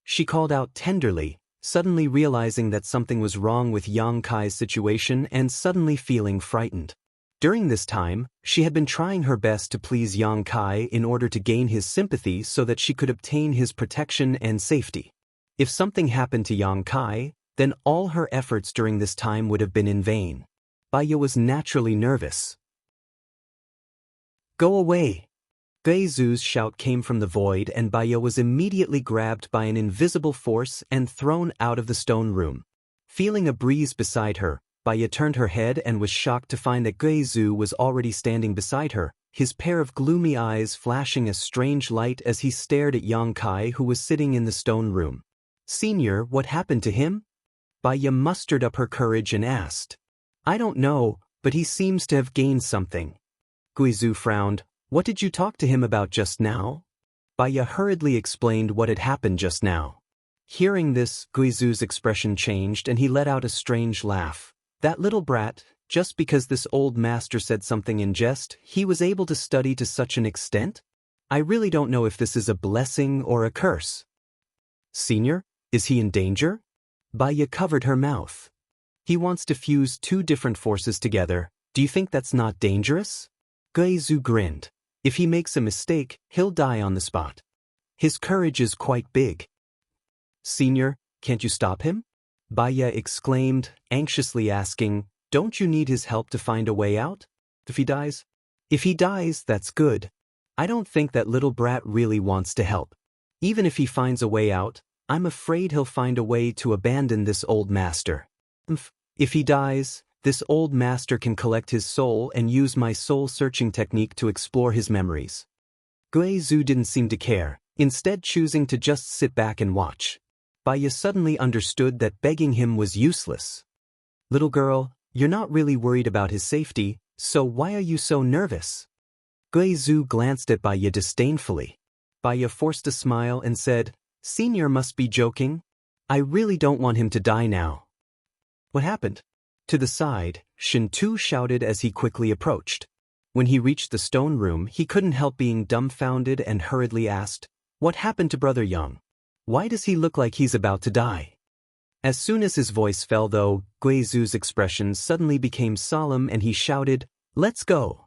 She called out tenderly, suddenly realizing that something was wrong with Yang Kai's situation and suddenly feeling frightened. During this time, she had been trying her best to please Yang Kai in order to gain his sympathy so that she could obtain his protection and safety. If something happened to Yang Kai, then all her efforts during this time would have been in vain. Baiya was naturally nervous. "Go away!" Guizhu's shout came from the void and Baiya was immediately grabbed by an invisible force and thrown out of the stone room. Feeling a breeze beside her, Baiya turned her head and was shocked to find that Guizhu was already standing beside her, his pair of gloomy eyes flashing a strange light as he stared at Yang Kai who was sitting in the stone room. "Senior, what happened to him?" Baiya mustered up her courage and asked. "I don't know, but he seems to have gained something." Guizhu frowned. "What did you talk to him about just now?" Baiya hurriedly explained what had happened just now. Hearing this, Guizhu's expression changed and he let out a strange laugh. That little brat, just because this old master said something in jest, he was able to study to such an extent? I really don't know if this is a blessing or a curse. "Senior, is he in danger?" Baiya covered her mouth. "He wants to fuse two different forces together. Do you think that's not dangerous?" Guizhu grinned. "If he makes a mistake, he'll die on the spot. His courage is quite big." "Senior, can't you stop him?" Baiya exclaimed, anxiously asking, "Don't you need his help to find a way out? If he dies?" "If he dies, that's good. I don't think that little brat really wants to help." Even if he finds a way out, I'm afraid he'll find a way to abandon this old master. If he dies, this old master can collect his soul and use my soul-searching technique to explore his memories. Guizhou didn't seem to care, instead choosing to just sit back and watch. Baiya suddenly understood that begging him was useless. Little girl, you're not really worried about his safety, so why are you so nervous? Guizhou glanced at Baiya disdainfully. Baiya forced a smile and said, Senior must be joking. I really don't want him to die now. What happened? To the side, Shintu shouted as he quickly approached. When he reached the stone room, he couldn't help being dumbfounded and hurriedly asked, What happened to Brother Young? Why does he look like he's about to die? As soon as his voice fell though, Guizhou's expression suddenly became solemn and he shouted, Let's go.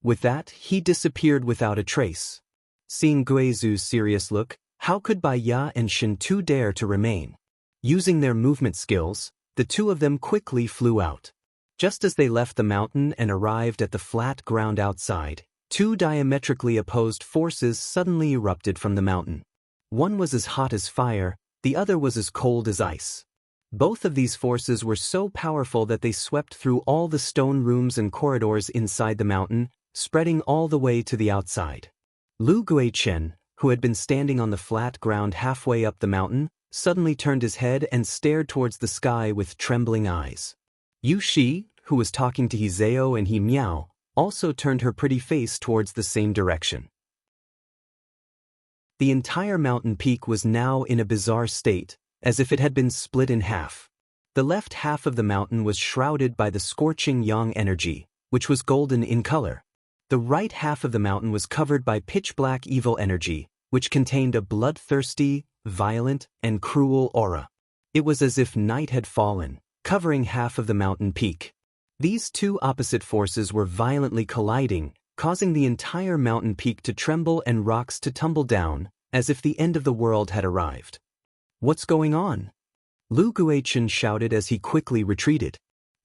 With that, he disappeared without a trace. Seeing Guizhou's serious look, how could Baiya and Shintu dare to remain? Using their movement skills, the two of them quickly flew out. Just as they left the mountain and arrived at the flat ground outside, two diametrically opposed forces suddenly erupted from the mountain. One was as hot as fire, the other was as cold as ice. Both of these forces were so powerful that they swept through all the stone rooms and corridors inside the mountain, spreading all the way to the outside. Lu Guichen, who had been standing on the flat ground halfway up the mountain, suddenly turned his head and stared towards the sky with trembling eyes. Yu Shi, who was talking to Hizeo and He Miao, also turned her pretty face towards the same direction. The entire mountain peak was now in a bizarre state, as if it had been split in half. The left half of the mountain was shrouded by the scorching yang energy, which was golden in color. The right half of the mountain was covered by pitch-black evil energy, which contained a bloodthirsty, violent, and cruel aura. It was as if night had fallen, covering half of the mountain peak. These two opposite forces were violently colliding, causing the entire mountain peak to tremble and rocks to tumble down, as if the end of the world had arrived. What's going on? Lu Guichen shouted as he quickly retreated.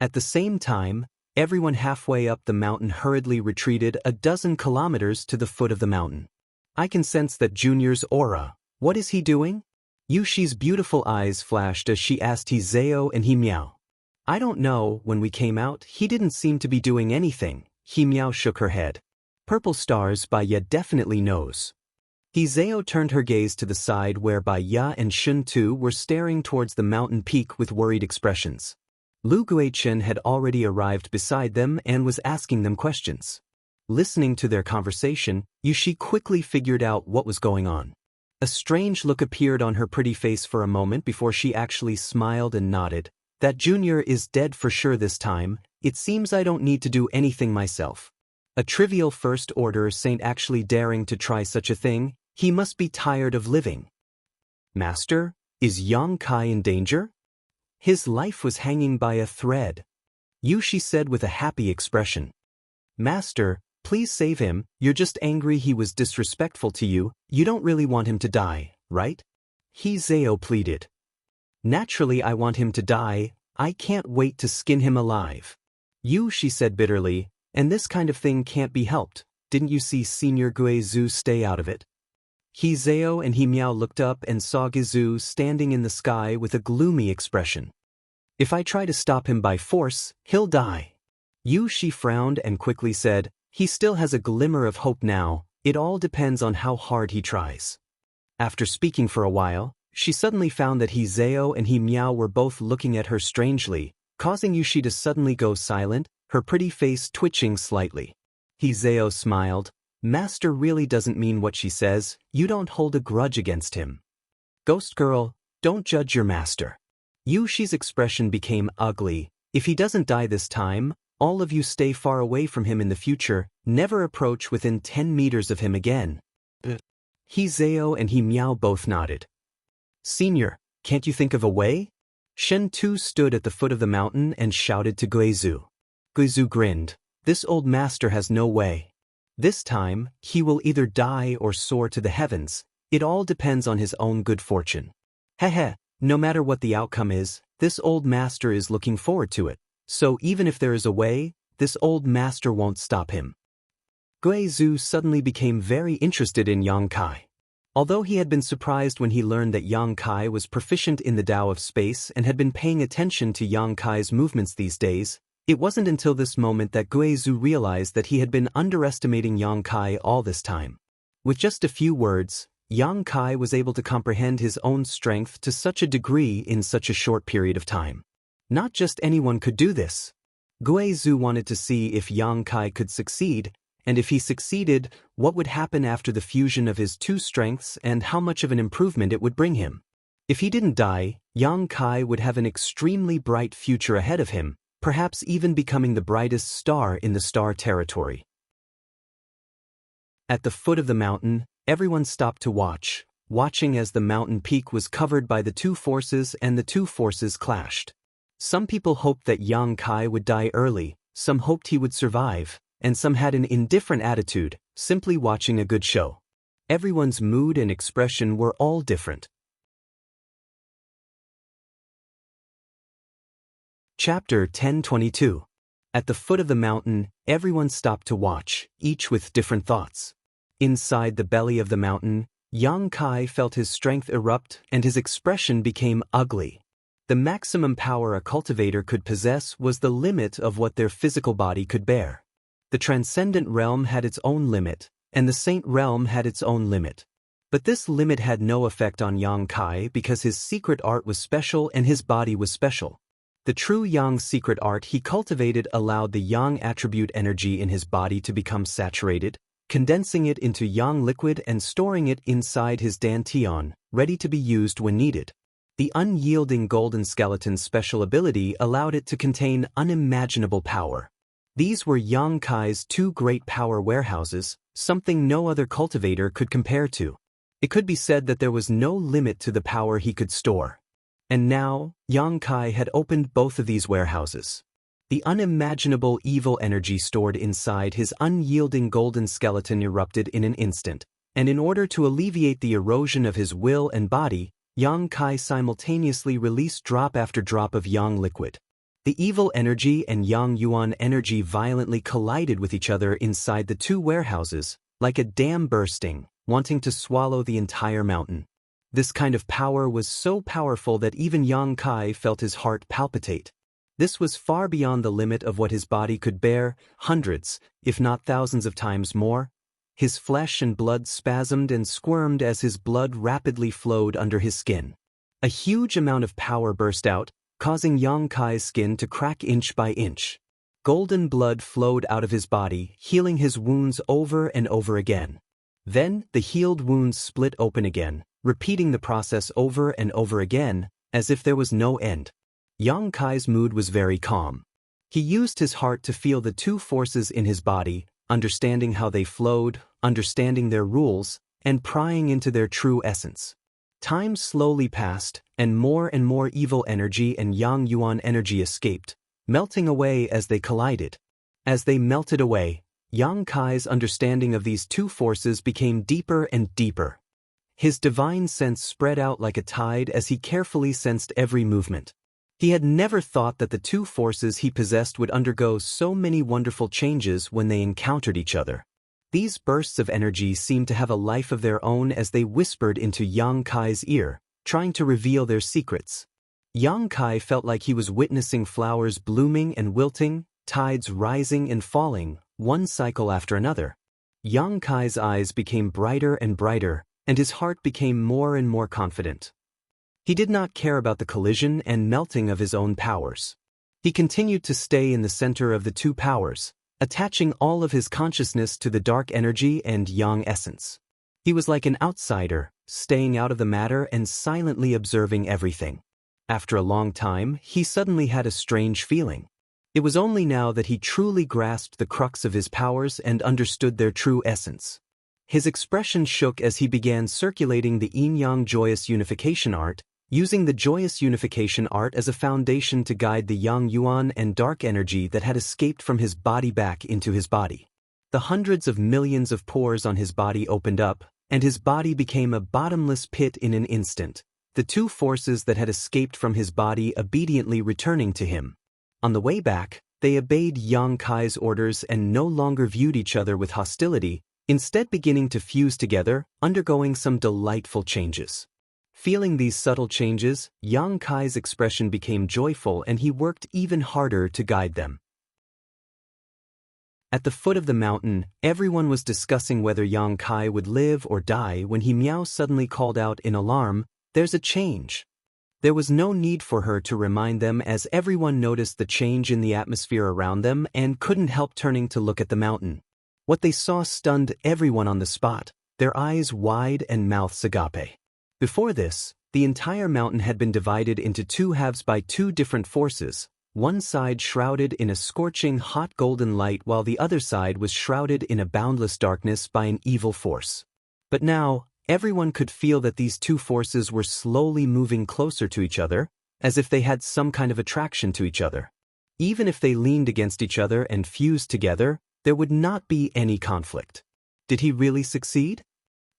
At the same time, everyone halfway up the mountain hurriedly retreated a dozen kilometers to the foot of the mountain. I can sense that Junior's aura. What is he doing? Yu Shi's beautiful eyes flashed as she asked Hizeo and He Miao. I don't know, when we came out, he didn't seem to be doing anything. He Miao shook her head. Purple stars Baiya definitely knows. Hizeo turned her gaze to the side where Baiya and Shintu were staring towards the mountain peak with worried expressions. Lu Guichen had already arrived beside them and was asking them questions. Listening to their conversation, Yu Shi quickly figured out what was going on. A strange look appeared on her pretty face for a moment before she actually smiled and nodded. That Junior is dead for sure this time. It seems I don't need to do anything myself. A trivial first order saint actually daring to try such a thing. He must be tired of living. Master, is Yang Kai in danger? His life was hanging by a thread. Yu Shi said with a happy expression. Master, please save him. You're just angry he was disrespectful to you. You don't really want him to die, right? Hizeo pleaded. Naturally I want him to die. I can't wait to skin him alive. Yu Shi said bitterly, and this kind of thing can't be helped. Didn't you see Senior Guizhou stay out of it? Hizeo and He Miao looked up and saw Guizhou standing in the sky with a gloomy expression. If I try to stop him by force, he'll die. Yu Shi frowned and quickly said, he still has a glimmer of hope now. It all depends on how hard he tries. After speaking for a while, she suddenly found that Hizeo and He Miao were both looking at her strangely, causing Yu Shi to suddenly go silent, her pretty face twitching slightly. Hizeo smiled. Master really doesn't mean what she says. You don't hold a grudge against him. Ghost girl, don't judge your master. Yu Shi's expression became ugly. If he doesn't die this time, all of you stay far away from him in the future, never approach within 10 meters of him again. Hizeo and He Miao both nodded. Senior, can't you think of a way? Shen Tu stood at the foot of the mountain and shouted to Guizhou. Guizhou grinned. This old master has no way. This time, he will either die or soar to the heavens. It all depends on his own good fortune. Heh, no matter what the outcome is, this old master is looking forward to it. So even if there is a way, this old master won't stop him. Guizhou suddenly became very interested in Yang Kai. Although he had been surprised when he learned that Yang Kai was proficient in the Tao of space and had been paying attention to Yang Kai's movements these days, it wasn't until this moment that Guizhou realized that he had been underestimating Yang Kai all this time. With just a few words, Yang Kai was able to comprehend his own strength to such a degree in such a short period of time. Not just anyone could do this. Guizhou wanted to see if Yang Kai could succeed, and if he succeeded, what would happen after the fusion of his two strengths and how much of an improvement it would bring him. If he didn't die, Yang Kai would have an extremely bright future ahead of him, perhaps even becoming the brightest star in the star territory. At the foot of the mountain, everyone stopped to watching as the mountain peak was covered by the two forces and the two forces clashed. Some people hoped that Yang Kai would die early, some hoped he would survive, and some had an indifferent attitude, simply watching a good show. Everyone's mood and expression were all different. Chapter 10:22. At the foot of the mountain, everyone stopped to watch, each with different thoughts. Inside the belly of the mountain, Yang Kai felt his strength erupt and his expression became ugly. The maximum power a cultivator could possess was the limit of what their physical body could bear. The transcendent realm had its own limit, and the saint realm had its own limit. But this limit had no effect on Yang Kai because his secret art was special and his body was special. The true Yang secret art he cultivated allowed the Yang attribute energy in his body to become saturated, condensing it into Yang liquid and storing it inside his dantian, ready to be used when needed. The unyielding golden skeleton's special ability allowed it to contain unimaginable power. These were Yang Kai's two great power warehouses, something no other cultivator could compare to. It could be said that there was no limit to the power he could store. And now, Yang Kai had opened both of these warehouses. The unimaginable evil energy stored inside his unyielding golden skeleton erupted in an instant, and in order to alleviate the erosion of his will and body, Yang Kai simultaneously released drop after drop of Yang liquid. The evil energy and Yang Yuan energy violently collided with each other inside the two warehouses, like a dam bursting, wanting to swallow the entire mountain. This kind of power was so powerful that even Yang Kai felt his heart palpitate. This was far beyond the limit of what his body could bear, hundreds, if not thousands of times more. His flesh and blood spasmed and squirmed as his blood rapidly flowed under his skin. A huge amount of power burst out, causing Yang Kai's skin to crack inch by inch. Golden blood flowed out of his body, healing his wounds over and over again. Then, the healed wounds split open again, repeating the process over and over again, as if there was no end. Yang Kai's mood was very calm. He used his heart to feel the two forces in his body, understanding how they flowed, understanding their rules, and prying into their true essence. Time slowly passed, and more evil energy and Yang Yuan energy escaped, melting away as they collided. As they melted away, Yang Kai's understanding of these two forces became deeper and deeper. His divine sense spread out like a tide as he carefully sensed every movement. He had never thought that the two forces he possessed would undergo so many wonderful changes when they encountered each other. These bursts of energy seemed to have a life of their own as they whispered into Yang Kai's ear, trying to reveal their secrets. Yang Kai felt like he was witnessing flowers blooming and wilting, tides rising and falling, one cycle after another. Yang Kai's eyes became brighter and brighter, and his heart became more and more confident. He did not care about the collision and melting of his own powers. He continued to stay in the center of the two powers, attaching all of his consciousness to the dark energy and Yang essence. He was like an outsider, staying out of the matter and silently observing everything. After a long time, he suddenly had a strange feeling. It was only now that he truly grasped the crux of his powers and understood their true essence. His expression shook as he began circulating the yin-yang joyous unification art, using the joyous unification art as a foundation to guide the Yang Yuan and dark energy that had escaped from his body back into his body. The hundreds of millions of pores on his body opened up, and his body became a bottomless pit in an instant, the two forces that had escaped from his body obediently returning to him. On the way back, they obeyed Yang Kai's orders and no longer viewed each other with hostility, instead beginning to fuse together, undergoing some delightful changes. Feeling these subtle changes, Yang Kai's expression became joyful and he worked even harder to guide them. At the foot of the mountain, everyone was discussing whether Yang Kai would live or die when he Miao suddenly called out in alarm, "There's a change." There was no need for her to remind them as everyone noticed the change in the atmosphere around them and couldn't help turning to look at the mountain. What they saw stunned everyone on the spot, their eyes wide and mouths agape. Before this, the entire mountain had been divided into two halves by two different forces, one side shrouded in a scorching hot golden light while the other side was shrouded in a boundless darkness by an evil force. But now, everyone could feel that these two forces were slowly moving closer to each other, as if they had some kind of attraction to each other. Even if they leaned against each other and fused together, there would not be any conflict. Did he really succeed?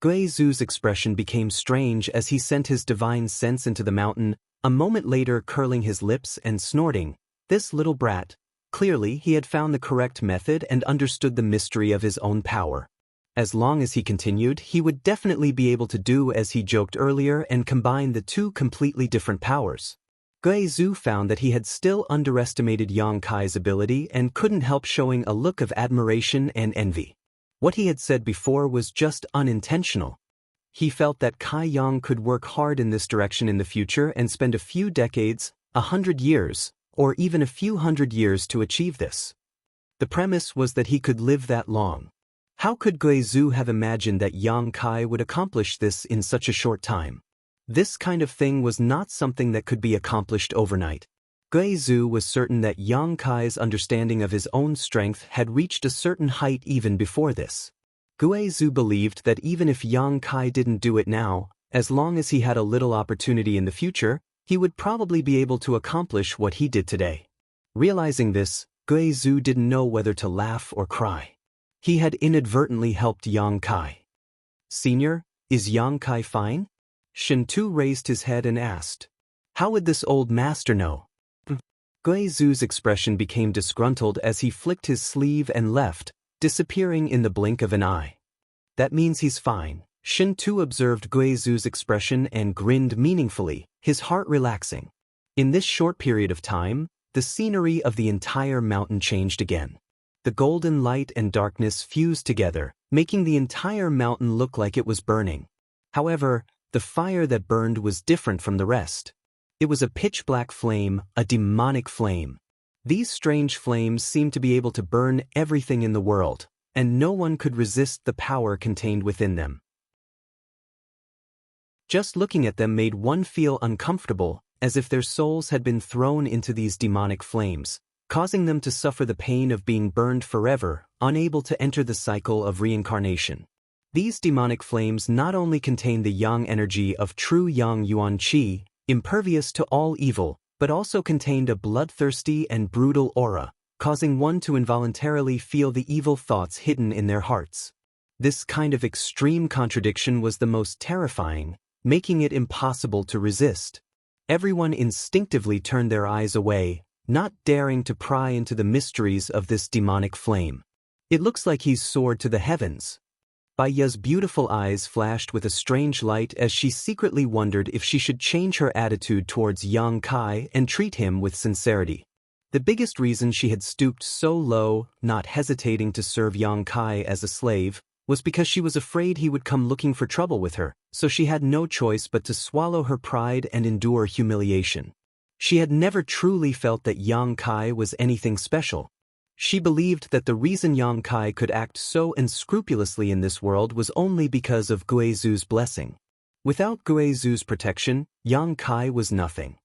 Guizu's expression became strange as he sent his divine sense into the mountain, a moment later curling his lips and snorting, "This little brat." Clearly, he had found the correct method and understood the mystery of his own power. As long as he continued, he would definitely be able to do as he joked earlier and combine the two completely different powers. Guizu found that he had still underestimated Yang Kai's ability and couldn't help showing a look of admiration and envy. What he had said before was just unintentional. He felt that Kai Yang could work hard in this direction in the future and spend a few decades, 100 years, or even a few hundred years to achieve this. The premise was that he could live that long. How could Guizu have imagined that Yang Kai would accomplish this in such a short time? This kind of thing was not something that could be accomplished overnight. Guizu was certain that Yang Kai's understanding of his own strength had reached a certain height even before this. Guizu believed that even if Yang Kai didn't do it now, as long as he had a little opportunity in the future, he would probably be able to accomplish what he did today. Realizing this, Guizu didn't know whether to laugh or cry. He had inadvertently helped Yang Kai. "Senior, is Yang Kai fine?" Shintu raised his head and asked. How would this old master know? Guizu's expression became disgruntled as he flicked his sleeve and left, disappearing in the blink of an eye. That means he's fine. Shintu observed Guizu's expression and grinned meaningfully, his heart relaxing. In this short period of time, the scenery of the entire mountain changed again. The golden light and darkness fused together, making the entire mountain look like it was burning. However, the fire that burned was different from the rest. It was a pitch-black flame, a demonic flame. These strange flames seemed to be able to burn everything in the world, and no one could resist the power contained within them. Just looking at them made one feel uncomfortable, as if their souls had been thrown into these demonic flames, causing them to suffer the pain of being burned forever, unable to enter the cycle of reincarnation. These demonic flames not only contain the yang energy of true yang yuan qi, impervious to all evil, but also contained a bloodthirsty and brutal aura, causing one to involuntarily feel the evil thoughts hidden in their hearts. This kind of extreme contradiction was the most terrifying, making it impossible to resist. Everyone instinctively turned their eyes away, not daring to pry into the mysteries of this demonic flame. It looks like he's soared to the heavens. Bai Ya's beautiful eyes flashed with a strange light as she secretly wondered if she should change her attitude towards Yang Kai and treat him with sincerity. The biggest reason she had stooped so low, not hesitating to serve Yang Kai as a slave, was because she was afraid he would come looking for trouble with her, so she had no choice but to swallow her pride and endure humiliation. She had never truly felt that Yang Kai was anything special. She believed that the reason Yang Kai could act so unscrupulously in this world was only because of Guizu's blessing. Without Guizu's protection, Yang Kai was nothing.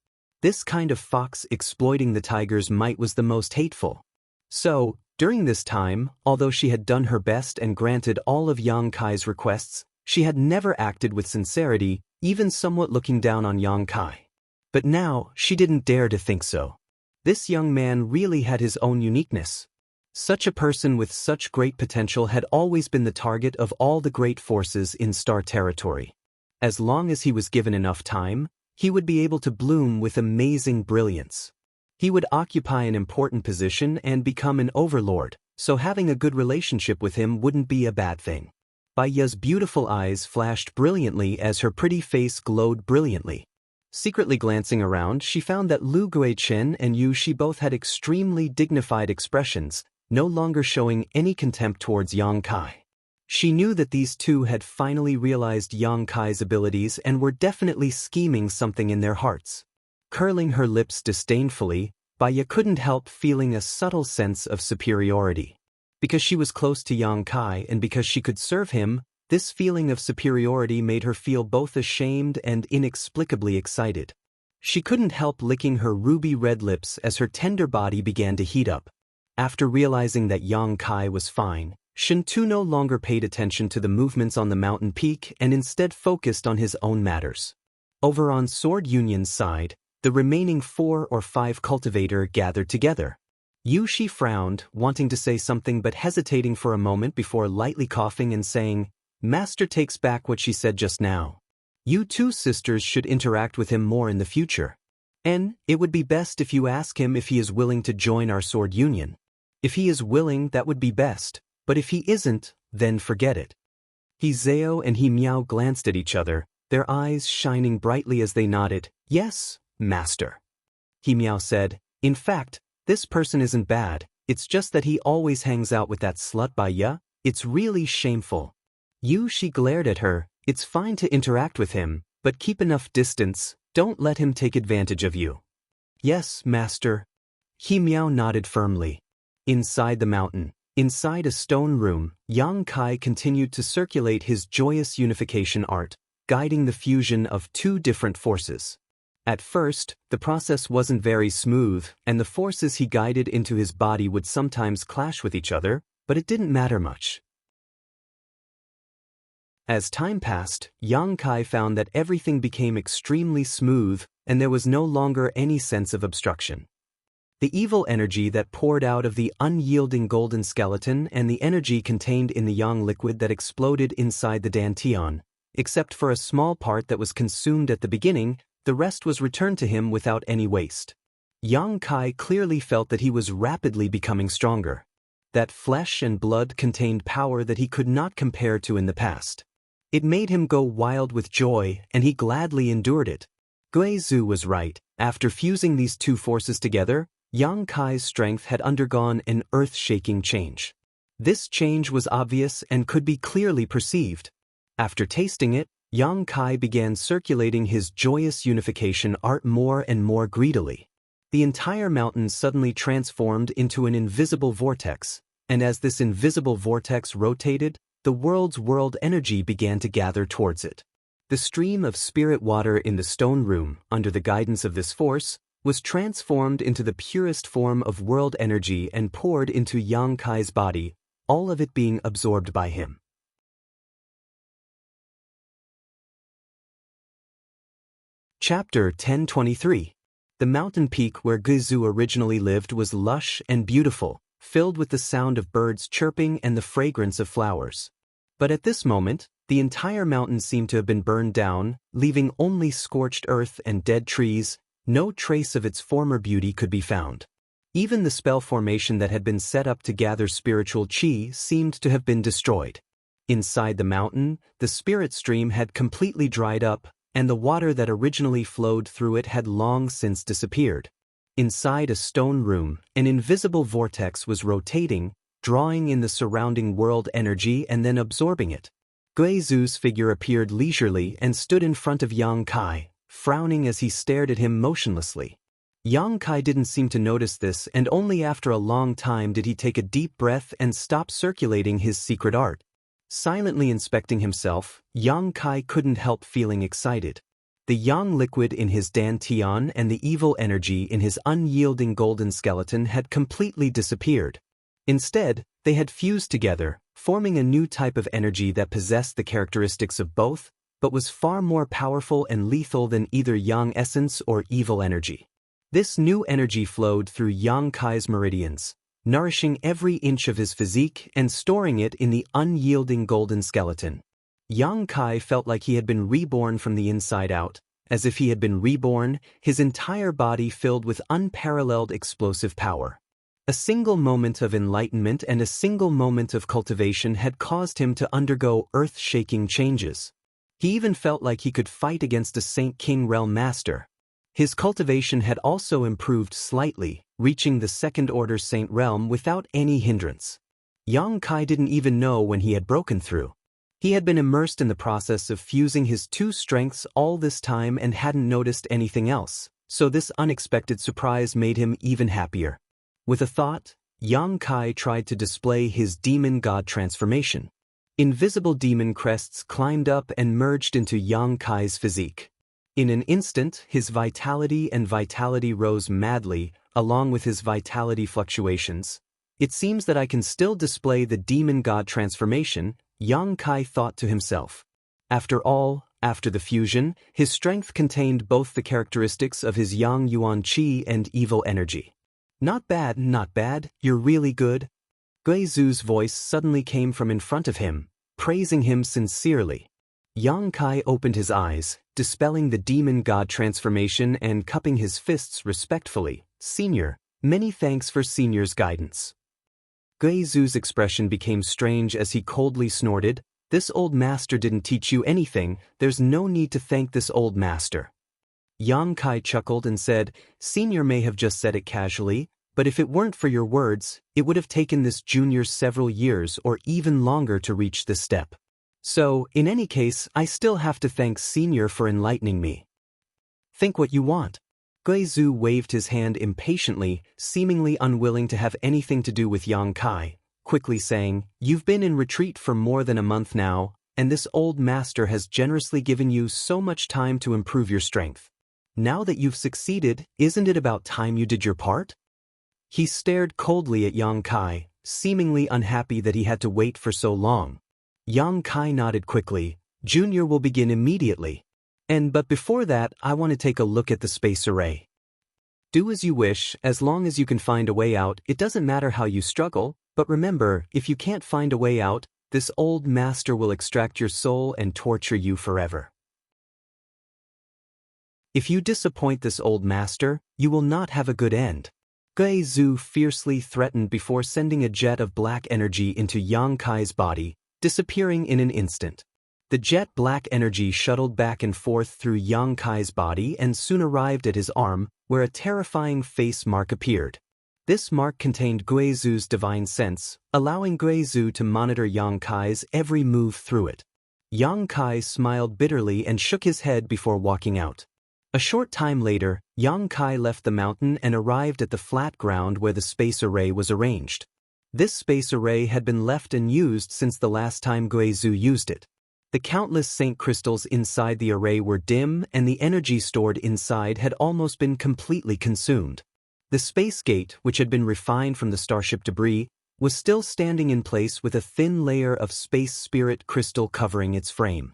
This kind of fox exploiting the tiger's might was the most hateful. So, during this time, although she had done her best and granted all of Yang Kai's requests, she had never acted with sincerity, even somewhat looking down on Yang Kai. But now, she didn't dare to think so. This young man really had his own uniqueness. Such a person with such great potential had always been the target of all the great forces in Star Territory. As long as he was given enough time, he would be able to bloom with amazing brilliance. He would occupy an important position and become an overlord, so having a good relationship with him wouldn't be a bad thing. Bai Ya's beautiful eyes flashed brilliantly as her pretty face glowed brilliantly. Secretly glancing around, she found that Lu Guichen and Yu Shi both had extremely dignified expressions, no longer showing any contempt towards Yang Kai. She knew that these two had finally realized Yang Kai's abilities and were definitely scheming something in their hearts. Curling her lips disdainfully, Bai Ya couldn't help feeling a subtle sense of superiority. Because she was close to Yang Kai and because she could serve him, this feeling of superiority made her feel both ashamed and inexplicably excited. She couldn't help licking her ruby-red lips as her tender body began to heat up. After realizing that Yang Kai was fine, Shen Tu no longer paid attention to the movements on the mountain peak and instead focused on his own matters. Over on Sword Union's side, the remaining 4 or 5 cultivator gathered together. Yu Shi frowned, wanting to say something but hesitating for a moment before lightly coughing and saying, "Master takes back what she said just now. You two sisters should interact with him more in the future. And it would be best if you ask him if he is willing to join our Sword Union. If he is willing, that would be best, but if he isn't, then forget it." He Zhao and He Miao glanced at each other, their eyes shining brightly as they nodded. "Yes, Master." He Miao said, "In fact, this person isn't bad, it's just that he always hangs out with that slut Bai Ya. It's really shameful." Yu Shi glared at her. "It's fine to interact with him, but keep enough distance, don't let him take advantage of you." "Yes, Master." He Miao nodded firmly. Inside the mountain, inside a stone room, Yang Kai continued to circulate his joyous unification art, guiding the fusion of 2 different forces. At first, the process wasn't very smooth, and the forces he guided into his body would sometimes clash with each other, but it didn't matter much. As time passed, Yang Kai found that everything became extremely smooth, and there was no longer any sense of obstruction. The evil energy that poured out of the unyielding golden skeleton and the energy contained in the yang liquid that exploded inside the dantian, except for a small part that was consumed at the beginning, the rest was returned to him without any waste. Yang Kai clearly felt that he was rapidly becoming stronger. That flesh and blood contained power that he could not compare to in the past. It made him go wild with joy, and he gladly endured it. Guizhu was right. After fusing these 2 forces together, Yang Kai's strength had undergone an earth-shaking change. This change was obvious and could be clearly perceived. After tasting it, Yang Kai began circulating his joyous unification art more and more greedily. The entire mountain suddenly transformed into an invisible vortex, and as this invisible vortex rotated, the world's world energy began to gather towards it. The stream of spirit water in the stone room, under the guidance of this force, was transformed into the purest form of world energy and poured into Yang Kai's body, all of it being absorbed by him. Chapter 1023. The mountain peak where Guizhu originally lived was lush and beautiful, filled with the sound of birds chirping and the fragrance of flowers. But at this moment, the entire mountain seemed to have been burned down, leaving only scorched earth and dead trees. No trace of its former beauty could be found. Even the spell formation that had been set up to gather spiritual qi seemed to have been destroyed. Inside the mountain, the spirit stream had completely dried up, and the water that originally flowed through it had long since disappeared. Inside a stone room, an invisible vortex was rotating, drawing in the surrounding world energy and then absorbing it. Guizhu's figure appeared leisurely and stood in front of Yang Kai, frowning as he stared at him motionlessly. Yang Kai didn't seem to notice this, and only after a long time did he take a deep breath and stop circulating his secret art. Silently inspecting himself, Yang Kai couldn't help feeling excited. The yang liquid in his dantian and the evil energy in his unyielding golden skeleton had completely disappeared. Instead, they had fused together, forming a new type of energy that possessed the characteristics of both, but was far more powerful and lethal than either yang essence or evil energy. This new energy flowed through Yang Kai's meridians, nourishing every inch of his physique and storing it in the unyielding golden skeleton. Yang Kai felt like he had been reborn from the inside out, as if he had been reborn, his entire body filled with unparalleled explosive power. A single moment of enlightenment and a single moment of cultivation had caused him to undergo earth-shaking changes. He even felt like he could fight against a Saint King Realm Master. His cultivation had also improved slightly, reaching the second-order Saint Realm without any hindrance. Yang Kai didn't even know when he had broken through. He had been immersed in the process of fusing his two strengths all this time and hadn't noticed anything else, so this unexpected surprise made him even happier. With a thought, Yang Kai tried to display his demon god transformation. Invisible demon crests climbed up and merged into Yang Kai's physique. In an instant, his vitality rose madly, along with his vitality fluctuations. It seems that I can still display the demon god transformation, Yang Kai thought to himself. After all, after the fusion, his strength contained both the characteristics of his Yang Yuan Qi and evil energy. Not bad, you're really good. Guizu's voice suddenly came from in front of him, praising him sincerely. Yang Kai opened his eyes, dispelling the demon god transformation and cupping his fists respectfully. Senior, many thanks for Senior's guidance. Guizu's expression became strange as he coldly snorted, "This old master didn't teach you anything, there's no need to thank this old master." Yang Kai chuckled and said, "Senior may have just said it casually, but if it weren't for your words, it would have taken this junior several years or even longer to reach this step. So, in any case, I still have to thank Senior for enlightening me." "Think what you want." Guizu waved his hand impatiently, seemingly unwilling to have anything to do with Yang Kai, quickly saying, "You've been in retreat for more than a month now, and this old master has generously given you so much time to improve your strength. Now that you've succeeded, isn't it about time you did your part?" He stared coldly at Yang Kai, seemingly unhappy that he had to wait for so long. Yang Kai nodded quickly. "Junior will begin immediately. But before that, I want to take a look at the space array." "Do as you wish, as long as you can find a way out. It doesn't matter how you struggle, but remember, if you can't find a way out, this old master will extract your soul and torture you forever. If you disappoint this old master, you will not have a good end." Guizu fiercely threatened before sending a jet of black energy into Yang Kai's body, disappearing in an instant. The jet black energy shuttled back and forth through Yang Kai's body and soon arrived at his arm, where a terrifying face mark appeared. This mark contained Guizu's divine sense, allowing Guizu to monitor Yang Kai's every move through it. Yang Kai smiled bitterly and shook his head before walking out. A short time later, Yang Kai left the mountain and arrived at the flat ground where the space array was arranged. This space array had been left unused since the last time Guizu used it. The countless saint crystals inside the array were dim and the energy stored inside had almost been completely consumed. The space gate, which had been refined from the starship debris, was still standing in place with a thin layer of space spirit crystal covering its frame.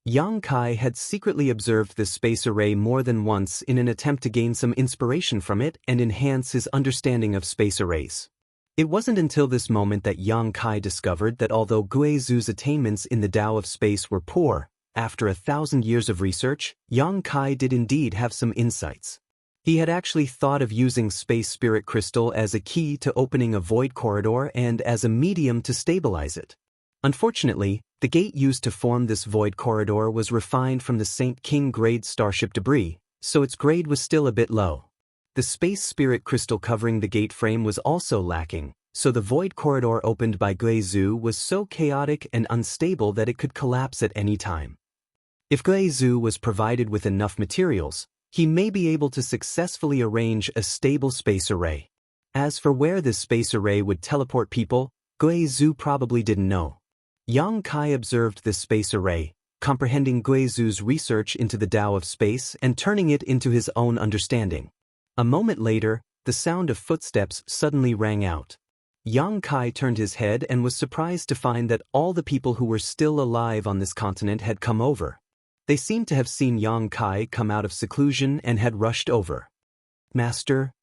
Yang Kai had secretly observed this space array more than once in an attempt to gain some inspiration from it and enhance his understanding of space arrays. It wasn't until this moment that Yang Kai discovered that although Guizu's attainments in the Tao of space were poor, after 1,000 years of research, Yang Kai did indeed have some insights. He had actually thought of using space spirit crystal as a key to opening a void corridor and as a medium to stabilize it. Unfortunately, the gate used to form this void corridor was refined from the Saint King grade starship debris, so its grade was still a bit low. The space spirit crystal covering the gate frame was also lacking, so the void corridor opened by Guizu was so chaotic and unstable that it could collapse at any time. If Guizu was provided with enough materials, he may be able to successfully arrange a stable space array. As for where this space array would teleport people, Guizu probably didn't know. Yang Kai observed this space array, comprehending Guizu's research into the Tao of space and turning it into his own understanding. A moment later, the sound of footsteps suddenly rang out. Yang Kai turned his head and was surprised to find that all the people who were still alive on this continent had come over. They seemed to have seen Yang Kai come out of seclusion and had rushed over. "Master?"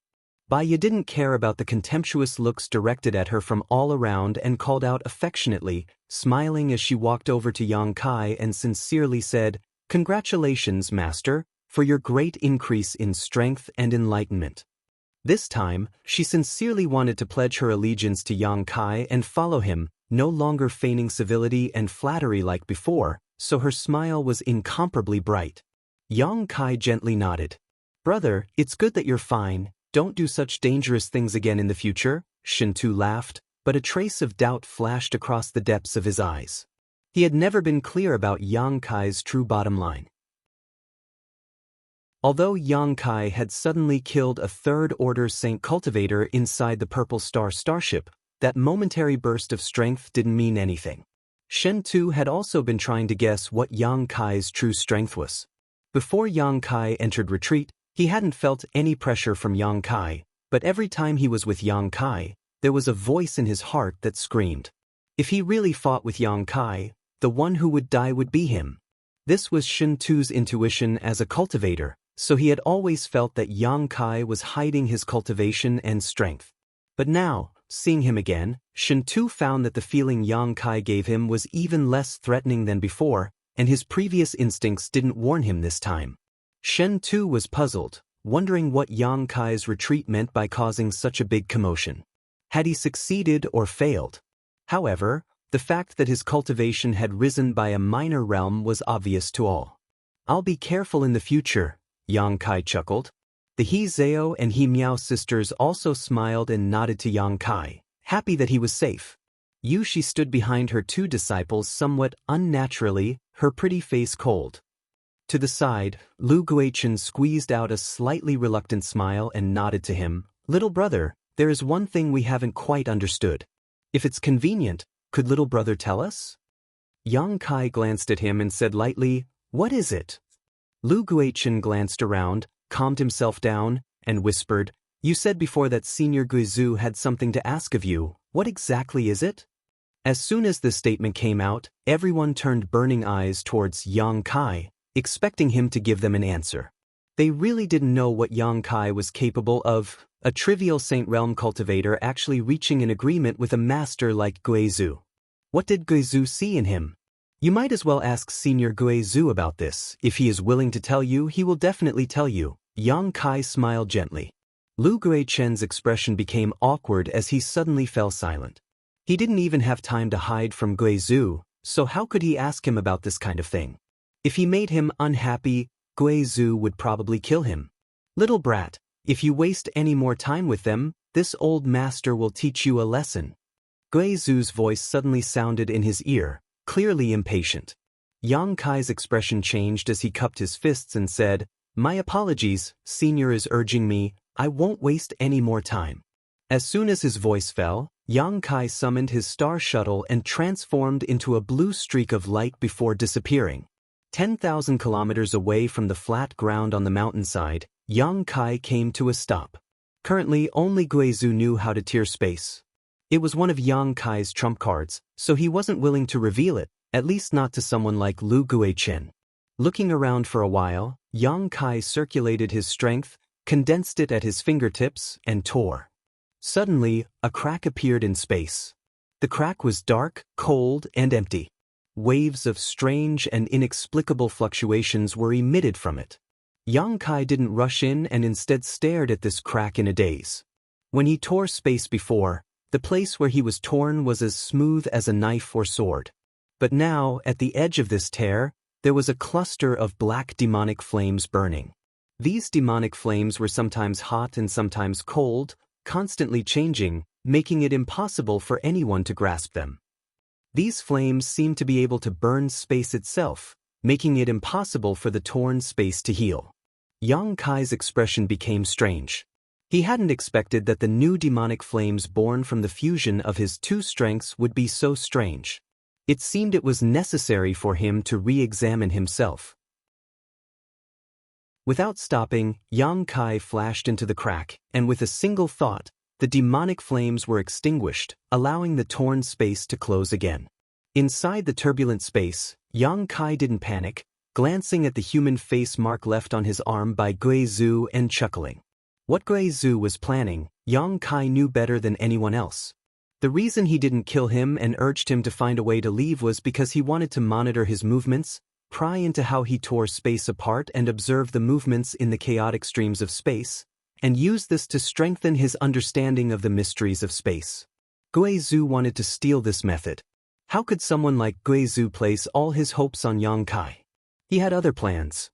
Baya didn't care about the contemptuous looks directed at her from all around and called out affectionately, smiling as she walked over to Yang Kai and sincerely said, "Congratulations, Master, for your great increase in strength and enlightenment." This time, she sincerely wanted to pledge her allegiance to Yang Kai and follow him, no longer feigning civility and flattery like before, so her smile was incomparably bright. Yang Kai gently nodded. "Brother, it's good that you're fine. Don't do such dangerous things again in the future," Shintu laughed, but a trace of doubt flashed across the depths of his eyes. He had never been clear about Yang Kai's true bottom line. Although Yang Kai had suddenly killed a third-order Saint cultivator inside the Purple Star starship, that momentary burst of strength didn't mean anything. Shen Tu had also been trying to guess what Yang Kai's true strength was. Before Yang Kai entered retreat, he hadn't felt any pressure from Yang Kai, but every time he was with Yang Kai, there was a voice in his heart that screamed. If he really fought with Yang Kai, the one who would die would be him. This was Shen Tu's intuition as a cultivator, so he had always felt that Yang Kai was hiding his cultivation and strength. But now, seeing him again, Shen Tu found that the feeling Yang Kai gave him was even less threatening than before, and his previous instincts didn't warn him this time. Shen Tu was puzzled, wondering what Yang Kai's retreat meant by causing such a big commotion. Had he succeeded or failed? However, the fact that his cultivation had risen by a minor realm was obvious to all. "I'll be careful in the future," Yang Kai chuckled. The He Zhao and He Miao sisters also smiled and nodded to Yang Kai, happy that he was safe. Yu Shi stood behind her two disciples somewhat unnaturally, her pretty face cold. To the side, Lu Guichen squeezed out a slightly reluctant smile and nodded to him. "Little brother, there is one thing we haven't quite understood. If it's convenient, could little brother tell us?" Yang Kai glanced at him and said lightly, "What is it?" Lu Guichen glanced around, calmed himself down, and whispered, "You said before that Senior Guizhu had something to ask of you. What exactly is it?" As soon as the statement came out, everyone turned burning eyes towards Yang Kai, expecting him to give them an answer. They really didn't know what Yang Kai was capable of, a trivial Saint Realm cultivator actually reaching an agreement with a master like Guizhu. What did Guizhu see in him? You might as well ask Senior Guizhu about this. If he is willing to tell you, he will definitely tell you. Yang Kai smiled gently. Lu Guichen's expression became awkward as he suddenly fell silent. He didn't even have time to hide from Guizhu, so how could he ask him about this kind of thing? If he made him unhappy, Guizhu would probably kill him. "Little brat, if you waste any more time with them, this old master will teach you a lesson." Guizhu's voice suddenly sounded in his ear, clearly impatient. Yang Kai's expression changed as he cupped his fists and said, "My apologies, Senior is urging me, I won't waste any more time." As soon as his voice fell, Yang Kai summoned his star shuttle and transformed into a blue streak of light before disappearing. 10,000 kilometers away from the flat ground on the mountainside, Yang Kai came to a stop. Currently, only Guizhu knew how to tier space. It was one of Yang Kai's trump cards, so he wasn't willing to reveal it, at least not to someone like Lu Guichen. Looking around for a while, Yang Kai circulated his strength, condensed it at his fingertips, and tore. Suddenly, a crack appeared in space. The crack was dark, cold, and empty. Waves of strange and inexplicable fluctuations were emitted from it. Yang Kai didn't rush in and instead stared at this crack in a daze. When he tore space before, the place where he was torn was as smooth as a knife or sword. But now, at the edge of this tear, there was a cluster of black demonic flames burning. These demonic flames were sometimes hot and sometimes cold, constantly changing, making it impossible for anyone to grasp them. These flames seemed to be able to burn space itself, making it impossible for the torn space to heal. Yang Kai's expression became strange. He hadn't expected that the new demonic flames born from the fusion of his two strengths would be so strange. It seemed it was necessary for him to re-examine himself. Without stopping, Yang Kai flashed into the crack, and with a single thought, the demonic flames were extinguished, allowing the torn space to close again. Inside the turbulent space, Yang Kai didn't panic, glancing at the human face mark left on his arm by Guizhu and chuckling. What Guizhu was planning, Yang Kai knew better than anyone else. The reason he didn't kill him and urged him to find a way to leave was because he wanted to monitor his movements, pry into how he tore space apart and observe the movements in the chaotic streams of space, and use this to strengthen his understanding of the mysteries of space. Guizhou wanted to steal this method. How could someone like Guizhou place all his hopes on Yang Kai? He had other plans.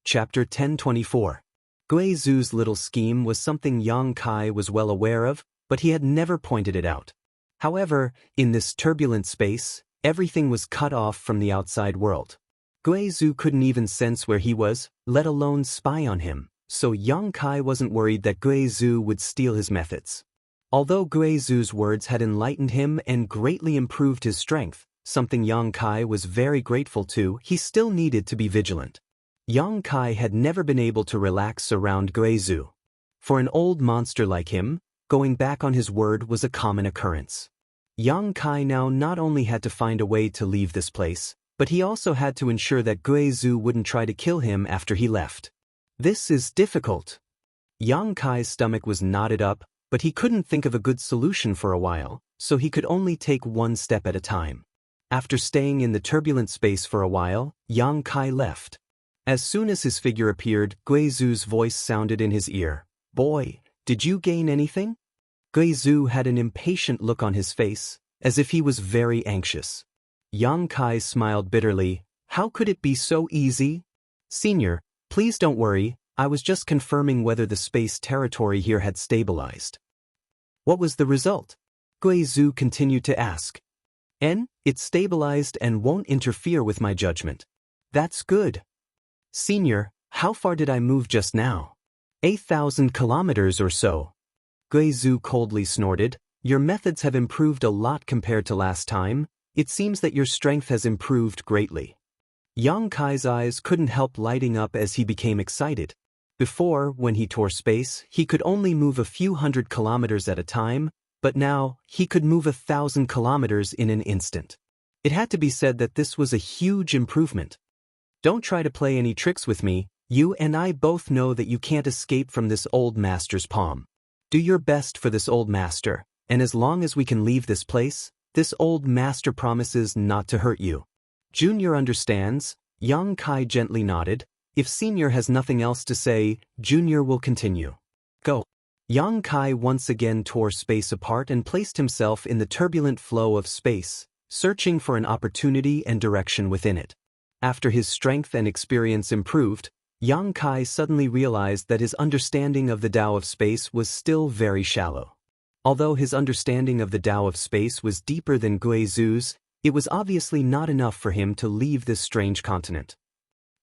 Chapter 1024. Guizhou's little scheme was something Yang Kai was well aware of, but he had never pointed it out. However, in this turbulent space, everything was cut off from the outside world. Guizhou couldn't even sense where he was, let alone spy on him, so Yang Kai wasn't worried that Guizhou would steal his methods. Although Guizhou's words had enlightened him and greatly improved his strength, something Yang Kai was very grateful to, he still needed to be vigilant. Yang Kai had never been able to relax around Guizhou. For an old monster like him, going back on his word was a common occurrence. Yang Kai now not only had to find a way to leave this place, but he also had to ensure that Guizhou wouldn't try to kill him after he left. This is difficult. Yang Kai's stomach was knotted up, but he couldn't think of a good solution for a while, so he could only take one step at a time. After staying in the turbulent space for a while, Yang Kai left. As soon as his figure appeared, Guizhou's voice sounded in his ear. "Boy, did you gain anything?" Guizhou had an impatient look on his face, as if he was very anxious. Yang Kai smiled bitterly. "How could it be so easy? Senior, please don't worry, I was just confirming whether the space territory here had stabilized." "What was the result?" Guizhou continued to ask. It stabilized and won't interfere with my judgment." "That's good." "Senior, how far did I move just now?" 8,000 kilometers or so." Guizhou coldly snorted. "Your methods have improved a lot compared to last time. It seems that your strength has improved greatly." Yang Kai's eyes couldn't help lighting up as he became excited. Before, when he tore space, he could only move a few hundred kilometers at a time, but now, he could move 1,000 kilometers in an instant. It had to be said that this was a huge improvement. "Don't try to play any tricks with me, you and I both know that you can't escape from this old master's palm. Do your best for this old master, and as long as we can leave this place, this old master promises not to hurt you." "Junior understands." Yang Kai gently nodded. "If Senior has nothing else to say, Junior will continue. Go." Yang Kai once again tore space apart and placed himself in the turbulent flow of space, searching for an opportunity and direction within it. After his strength and experience improved, Yang Kai suddenly realized that his understanding of the Tao of space was still very shallow. Although his understanding of the Tao of space was deeper than Guizhou's, it was obviously not enough for him to leave this strange continent.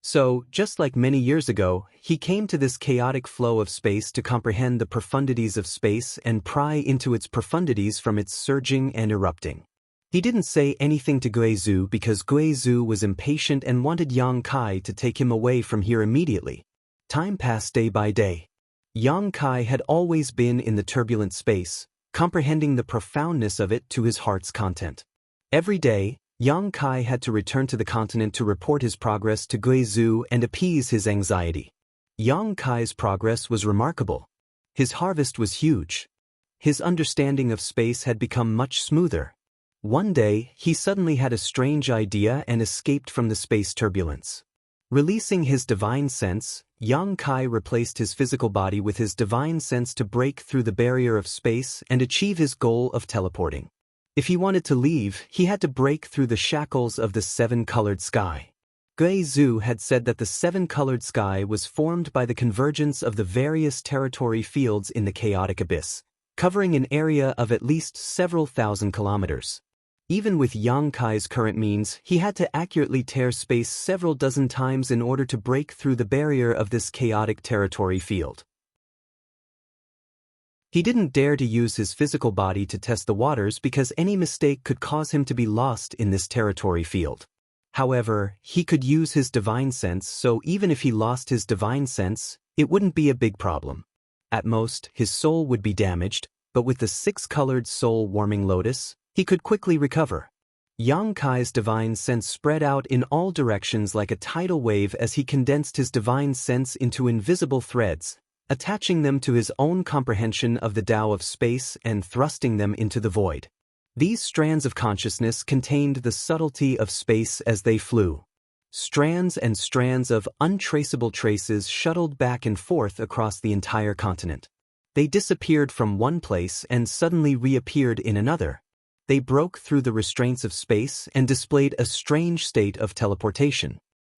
So, just like many years ago, he came to this chaotic flow of space to comprehend the profundities of space and pry into its profundities from its surging and erupting. He didn't say anything to Guizhou because Guizhou was impatient and wanted Yang Kai to take him away from here immediately. Time passed day by day. Yang Kai had always been in the turbulent space, comprehending the profoundness of it to his heart's content. Every day, Yang Kai had to return to the continent to report his progress to Guizhou and appease his anxiety. Yang Kai's progress was remarkable. His harvest was huge. His understanding of space had become much smoother. One day, he suddenly had a strange idea and escaped from the space turbulence. Releasing his divine sense, Yang Kai replaced his physical body with his divine sense to break through the barrier of space and achieve his goal of teleporting. If he wanted to leave, he had to break through the shackles of the seven-colored sky. Guizhou had said that the seven-colored sky was formed by the convergence of the various territory fields in the chaotic abyss, covering an area of at least several thousand kilometers. Even with Yang Kai's current means, he had to accurately tear space several dozen times in order to break through the barrier of this chaotic territory field. He didn't dare to use his physical body to test the waters because any mistake could cause him to be lost in this territory field. However, he could use his divine sense, so even if he lost his divine sense, it wouldn't be a big problem. At most, his soul would be damaged, but with the six-colored soul-warming lotus, he could quickly recover. Yang Kai's divine sense spread out in all directions like a tidal wave as he condensed his divine sense into invisible threads, attaching them to his own comprehension of the Tao of space and thrusting them into the void. These strands of consciousness contained the subtlety of space as they flew. Strands and strands of untraceable traces shuttled back and forth across the entire continent. They disappeared from one place and suddenly reappeared in another. They broke through the restraints of space and displayed a strange state of teleportation.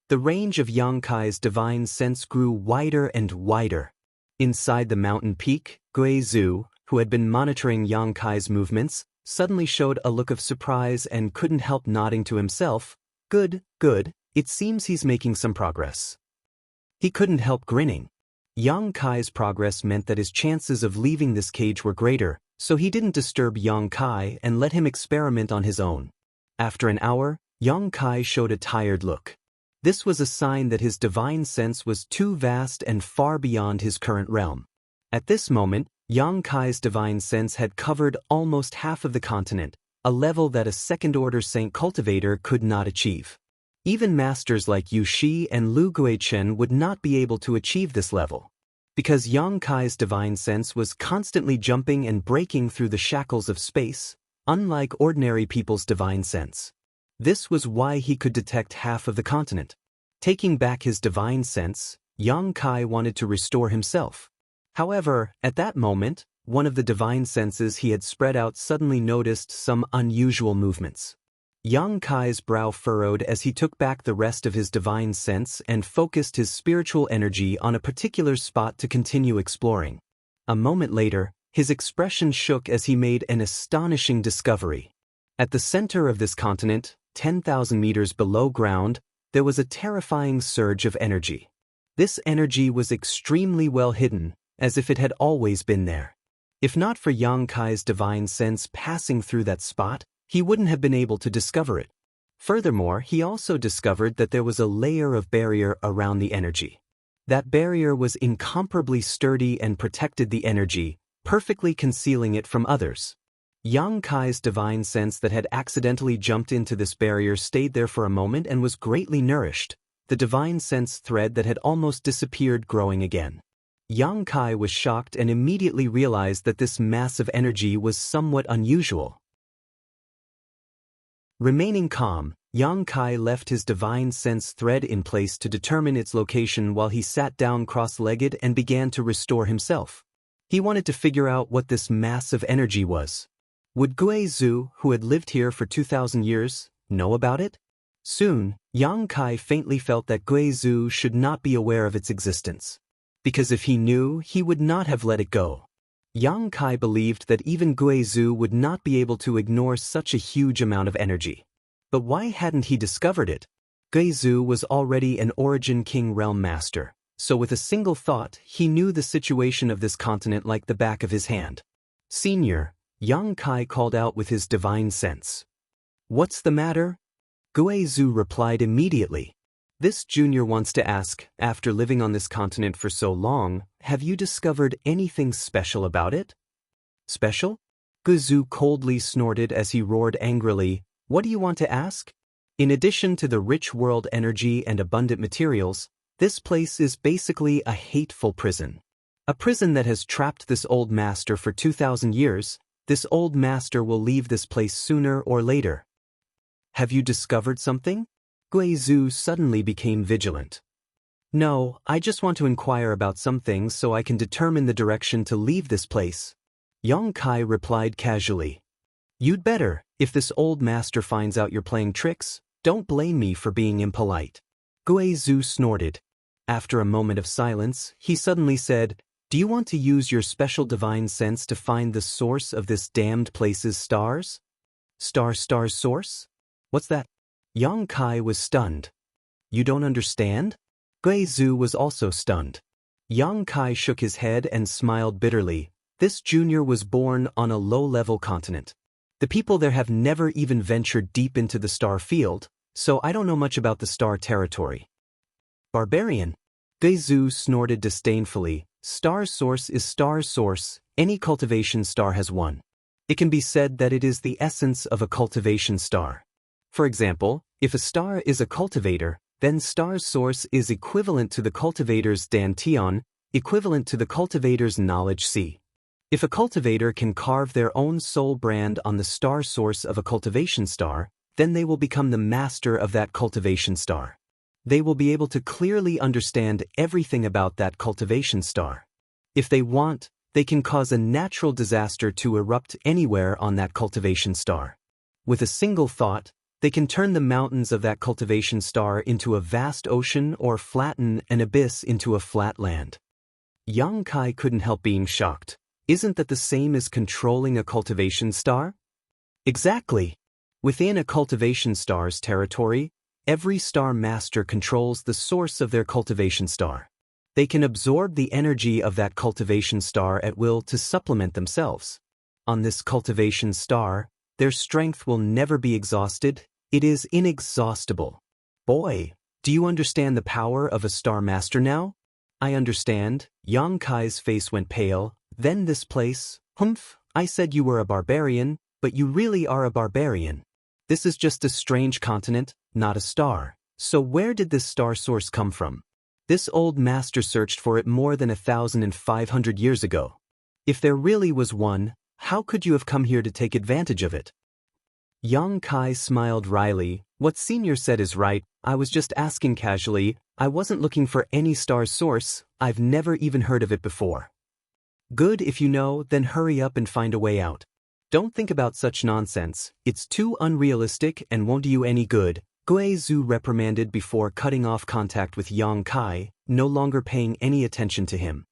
The range of Yang Kai's divine sense grew wider and wider. Inside the mountain peak, Guizhou, who had been monitoring Yang Kai's movements, suddenly showed a look of surprise and couldn't help nodding to himself. Good, good, it seems he's making some progress. He couldn't help grinning. Yang Kai's progress meant that his chances of leaving this cage were greater, so he didn't disturb Yang Kai and let him experiment on his own. After an hour, Yang Kai showed a tired look. This was a sign that his divine sense was too vast and far beyond his current realm. At this moment, Yang Kai's divine sense had covered almost half of the continent, a level that a second-order saint cultivator could not achieve. Even masters like Yu Shi and Lu Guichen would not be able to achieve this level. Because Yang Kai's divine sense was constantly jumping and breaking through the shackles of space, unlike ordinary people's divine sense. This was why he could detect half of the continent. Taking back his divine sense, Yang Kai wanted to restore himself. However, at that moment, one of the divine senses he had spread out suddenly noticed some unusual movements. Yang Kai's brow furrowed as he took back the rest of his divine sense and focused his spiritual energy on a particular spot to continue exploring. A moment later, his expression shook as he made an astonishing discovery. At the center of this continent, 10,000 meters below ground, there was a terrifying surge of energy. This energy was extremely well hidden, as if it had always been there. If not for Yang Kai's divine sense passing through that spot, he wouldn't have been able to discover it. Furthermore, he also discovered that there was a layer of barrier around the energy. That barrier was incomparably sturdy and protected the energy, perfectly concealing it from others. Yang Kai's divine sense that had accidentally jumped into this barrier stayed there for a moment and was greatly nourished, the divine sense thread that had almost disappeared growing again. Yang Kai was shocked and immediately realized that this massive energy was somewhat unusual. Remaining calm, Yang Kai left his divine sense thread in place to determine its location while he sat down cross-legged and began to restore himself. He wanted to figure out what this massive energy was. Would Guizhou, who had lived here for 2,000 years, know about it? Soon, Yang Kai faintly felt that Guizhou should not be aware of its existence. Because if he knew, he would not have let it go. Yang Kai believed that even Guizhou would not be able to ignore such a huge amount of energy. But why hadn't he discovered it? Guizhou was already an Origin King Realm Master, so with a single thought, he knew the situation of this continent like the back of his hand. Senior, Yang Kai called out with his divine sense. What's the matter? Guizhou replied immediately. This junior wants to ask, after living on this continent for so long, have you discovered anything special about it? Special? Guizhou coldly snorted as he roared angrily, what do you want to ask? In addition to the rich world energy and abundant materials, this place is basically a hateful prison. A prison that has trapped this old master for 2,000 years, this old master will leave this place sooner or later. Have you discovered something? Guizhou suddenly became vigilant. No, I just want to inquire about some things so I can determine the direction to leave this place. Yang Kai replied casually. You'd better, if this old master finds out you're playing tricks, don't blame me for being impolite. Guizhou snorted. After a moment of silence, he suddenly said, do you want to use your special divine sense to find the source of this damned place's stars? Star's source? What's that? Yang Kai was stunned. You don't understand? Guizhou was also stunned. Yang Kai shook his head and smiled bitterly. This junior was born on a low-level continent. The people there have never even ventured deep into the star field, so I don't know much about the star territory. Barbarian? Guizhou snorted disdainfully. Star's source is star's source. Any cultivation star has one. It can be said that it is the essence of a cultivation star. For example, if a star is a cultivator, then star's source is equivalent to the cultivator's dantian, equivalent to the cultivator's knowledge C. If a cultivator can carve their own soul brand on the star source of a cultivation star, then they will become the master of that cultivation star. they will be able to clearly understand everything about that cultivation star. If they want, they can cause a natural disaster to erupt anywhere on that cultivation star. With a single thought, they can turn the mountains of that cultivation star into a vast ocean or flatten an abyss into a flat land. Yang Kai couldn't help being shocked. Isn't that the same as controlling a cultivation star? Exactly. Within a cultivation star's territory, every star master controls the source of their cultivation star. They can absorb the energy of that cultivation star at will to supplement themselves. On this cultivation star, their strength will never be exhausted. It is inexhaustible. Boy, do you understand the power of a star master now? I understand. Yang Kai's face went pale. Then this place, humph, I said you were a barbarian, but you really are a barbarian. This is just a strange continent, not a star. So where did this star source come from? This old master searched for it more than 1,500 years ago. If there really was one, how could you have come here to take advantage of it? Yang Kai smiled wryly. What Senior said is right. I was just asking casually. I wasn't looking for any star's source. I've never even heard of it before. Good, if you know, then hurry up and find a way out. Don't think about such nonsense. It's too unrealistic and won't do you any good, Gui Zhu reprimanded before cutting off contact with Yang Kai, no longer paying any attention to him.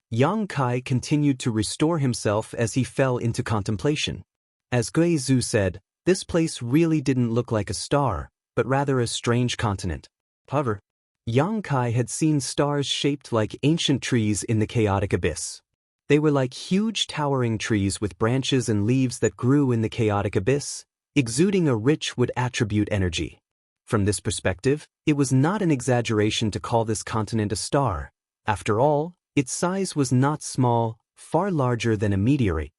Yang Kai continued to restore himself as he fell into contemplation. As Gui Zhu said, this place really didn't look like a star, but rather a strange continent. However, Yang Kai had seen stars shaped like ancient trees in the chaotic abyss. They were like huge towering trees with branches and leaves that grew in the chaotic abyss, exuding a rich wood attribute energy. From this perspective, it was not an exaggeration to call this continent a star. After all, its size was not small, far larger than a meteorite.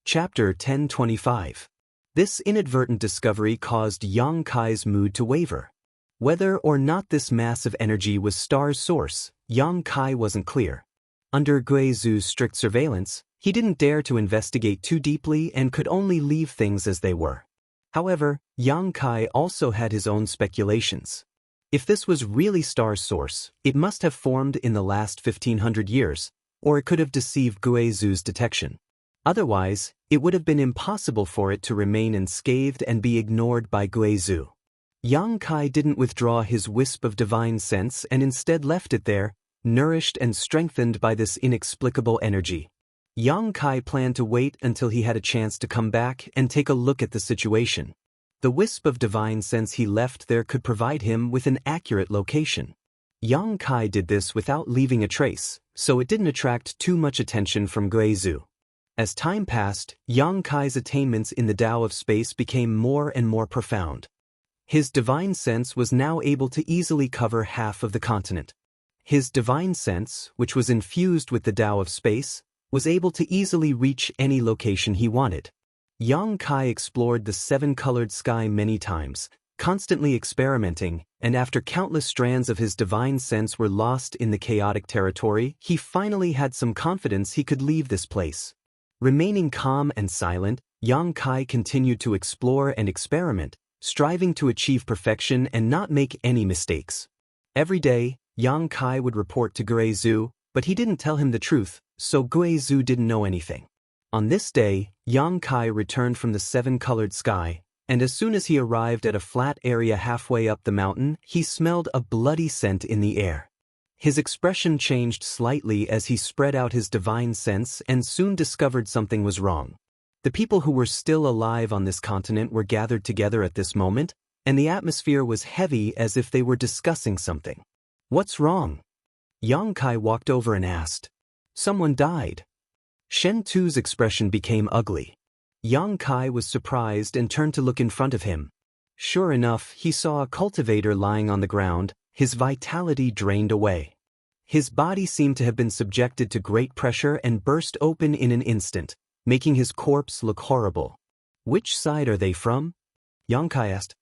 Chapter 1025. This inadvertent discovery caused Yang Kai's mood to waver. Whether or not this massive energy was star's source, Yang Kai wasn't clear. Under Gui Zhu's strict surveillance, he didn't dare to investigate too deeply and could only leave things as they were. However, Yang Kai also had his own speculations. If this was really star's source, it must have formed in the last 1,500 years, or it could have deceived Gui Zhu's detection. Otherwise, it would have been impossible for it to remain unscathed and be ignored by Gui Zhu. Yang Kai didn't withdraw his wisp of divine sense and instead left it there, nourished and strengthened by this inexplicable energy. Yang Kai planned to wait until he had a chance to come back and take a look at the situation. The wisp of divine sense he left there could provide him with an accurate location. Yang Kai did this without leaving a trace, so it didn't attract too much attention from Gui Zhu. As time passed, Yang Kai's attainments in the Tao of space became more and more profound. His divine sense was now able to easily cover half of the continent. His divine sense, which was infused with the Tao of space, was able to easily reach any location he wanted. Yang Kai explored the seven-colored sky many times, constantly experimenting, and after countless strands of his divine sense were lost in the chaotic territory, he finally had some confidence he could leave this place. Remaining calm and silent, Yang Kai continued to explore and experiment, striving to achieve perfection and not make any mistakes. Every day, Yang Kai would report to Gui Zhu, but he didn't tell him the truth, so Gui Zhu didn't know anything. On this day, Yang Kai returned from the seven-colored sky, and as soon as he arrived at a flat area halfway up the mountain, he smelled a bloody scent in the air. His expression changed slightly as he spread out his divine sense and soon discovered something was wrong. The people who were still alive on this continent were gathered together at this moment, and the atmosphere was heavy as if they were discussing something. What's wrong? Yang Kai walked over and asked. Someone died. Shen Tu's expression became ugly. Yang Kai was surprised and turned to look in front of him. Sure enough, he saw a cultivator lying on the ground, his vitality drained away. His body seemed to have been subjected to great pressure and burst open in an instant, making his corpse look horrible. Which side are they from? Yang Kai asked.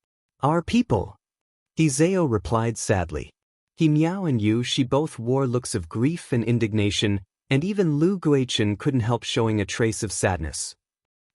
Our people. Hizeo replied sadly. He Miao and Yu Shi both wore looks of grief and indignation, and even Lu Guichen couldn't help showing a trace of sadness.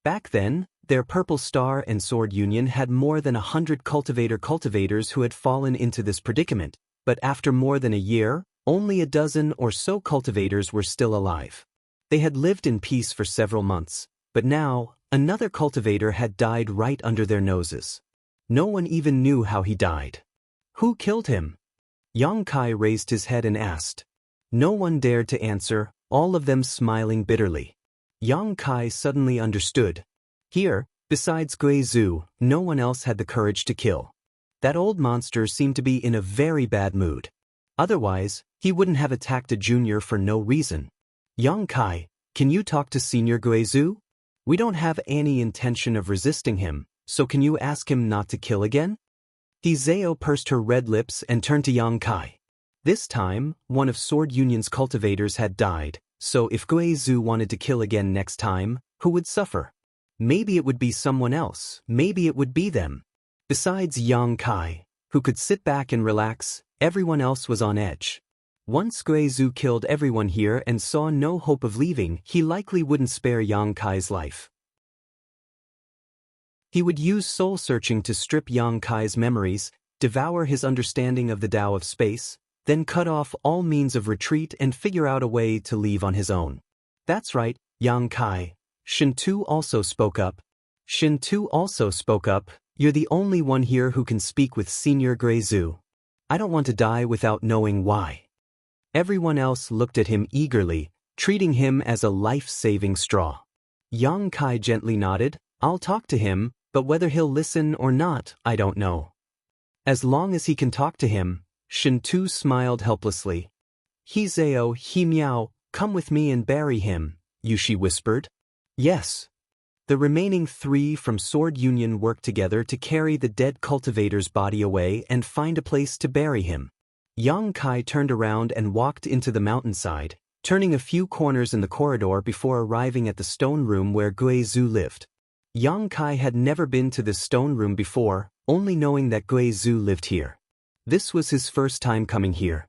Back then, their Purple Star and Sword Union had more than 100 cultivators who had fallen into this predicament, but after more than a year, only a dozen or so cultivators were still alive. They had lived in peace for several months, but now, another cultivator had died right under their noses. No one even knew how he died. Who killed him? Yang Kai raised his head and asked. No one dared to answer, all of them smiling bitterly. Yang Kai suddenly understood. Here, besides Gui Zhu, no one else had the courage to kill. That old monster seemed to be in a very bad mood. Otherwise, he wouldn't have attacked a junior for no reason. Yang Kai, can you talk to Senior Gui Zhu? We don't have any intention of resisting him, so can you ask him not to kill again? Zhao pursed her red lips and turned to Yang Kai. This time, one of Sword Union's cultivators had died, so if Gui Zhu wanted to kill again next time, who would suffer? Maybe it would be someone else, maybe it would be them. Besides Yang Kai, who could sit back and relax, everyone else was on edge. Once Gui Zhu killed everyone here and saw no hope of leaving, he likely wouldn't spare Yang Kai's life. He would use soul-searching to strip Yang Kai's memories, devour his understanding of the Tao of space, then cut off all means of retreat and figure out a way to leave on his own. That's right, Yang Kai. Shen Tu also spoke up. Shen Tu also spoke up. You're the only one here who can speak with Senior Gui Zhu. I don't want to die without knowing why. Everyone else looked at him eagerly, treating him as a life-saving straw. Yang Kai gently nodded. I'll talk to him, but whether he'll listen or not, I don't know. As long as he can talk to him, Shen Tu smiled helplessly. Zhao, He Miao, come with me and bury him, Yushi whispered. Yes. The remaining 3 from Sword Union worked together to carry the dead cultivator's body away and find a place to bury him. Yang Kai turned around and walked into the mountainside, turning a few corners in the corridor before arriving at the stone room where Gui Zhu lived. Yang Kai had never been to this stone room before, only knowing that Gui Zhu lived here. This was his first time coming here.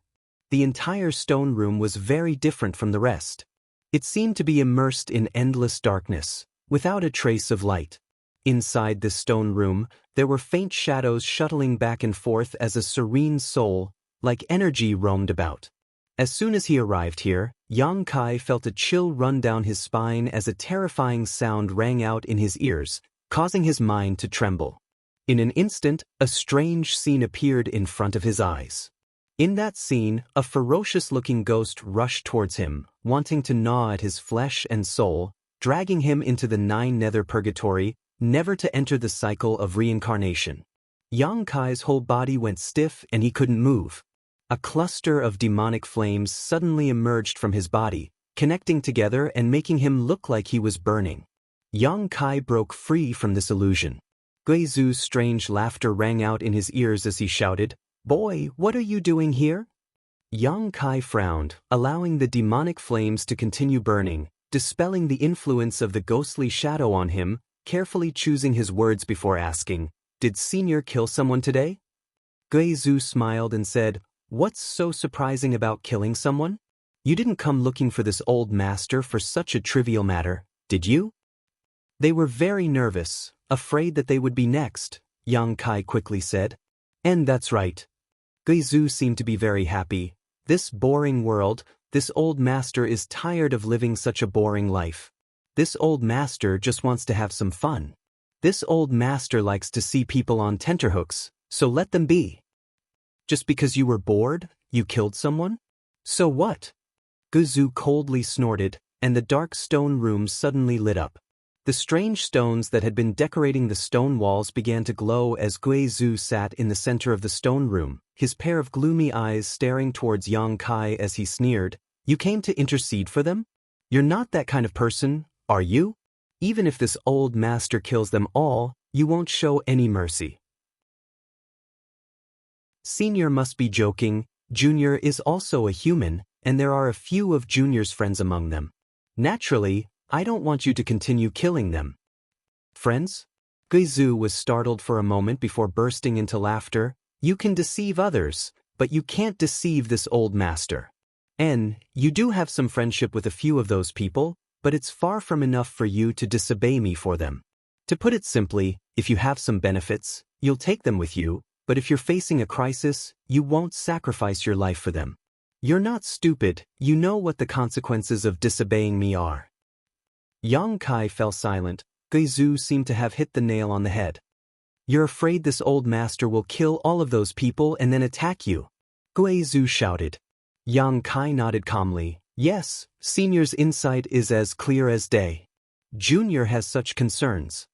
The entire stone room was very different from the rest. It seemed to be immersed in endless darkness, without a trace of light. Inside this stone room, there were faint shadows shuttling back and forth as a serene soul, like energy, roamed about. As soon as he arrived here, Yang Kai felt a chill run down his spine as a terrifying sound rang out in his ears, causing his mind to tremble. In an instant, a strange scene appeared in front of his eyes. In that scene, a ferocious-looking ghost rushed towards him, wanting to gnaw at his flesh and soul, dragging him into the 9 nether purgatory, never to enter the cycle of reincarnation. Yang Kai's whole body went stiff and he couldn't move. A cluster of demonic flames suddenly emerged from his body, connecting together and making him look like he was burning. Yang Kai broke free from this illusion. Gui Zhu's strange laughter rang out in his ears as he shouted, "Boy, what are you doing here?" Yang Kai frowned, allowing the demonic flames to continue burning, dispelling the influence of the ghostly shadow on him, carefully choosing his words before asking, "Did Senior kill someone today?" Gui Zhu smiled and said, "What's so surprising about killing someone? You didn't come looking for this old master for such a trivial matter, did you?" They were very nervous, afraid that they would be next, Yang Kai quickly said. And that's right. Gui Zhu seemed to be very happy. This boring world, this old master is tired of living such a boring life. This old master just wants to have some fun. This old master likes to see people on tenterhooks, so let them be. Just because you were bored, you killed someone? So what? Gui Zhu coldly snorted, and the dark stone room suddenly lit up. The strange stones that had been decorating the stone walls began to glow as Gui Zhu sat in the center of the stone room, his pair of gloomy eyes staring towards Yang Kai as he sneered, "You came to intercede for them? You're not that kind of person, are you? Even if this old master kills them all, you won't show any mercy." Senior must be joking. Junior is also a human, and there are a few of Junior's friends among them. Naturally, I don't want you to continue killing them. Friends? Gui Zhu was startled for a moment before bursting into laughter. You can deceive others, but you can't deceive this old master. And you do have some friendship with a few of those people, but it's far from enough for you to disobey me for them. To put it simply, if you have some benefits, you'll take them with you, but if you're facing a crisis, you won't sacrifice your life for them. You're not stupid, you know what the consequences of disobeying me are. Yang Kai fell silent. Guizhu seemed to have hit the nail on the head. You're afraid this old master will kill all of those people and then attack you? Guizhu shouted. Yang Kai nodded calmly. Yes, Senior's insight is as clear as day. Junior has such concerns.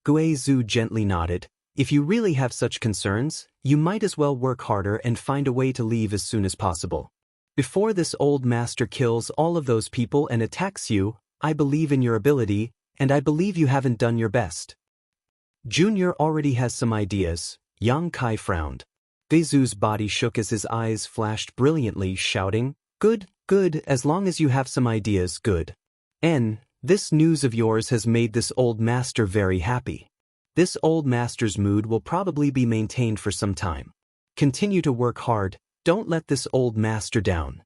Guizhu gently nodded. If you really have such concerns, you might as well work harder and find a way to leave as soon as possible. Before this old master kills all of those people and attacks you, I believe in your ability, and I believe you haven't done your best. Junior already has some ideas. Yang Kai frowned. Guizhu's body shook as his eyes flashed brilliantly, shouting, Good, good, as long as you have some ideas, good. This news of yours has made this old master very happy. This old master's mood will probably be maintained for some time. Continue to work hard, don't let this old master down.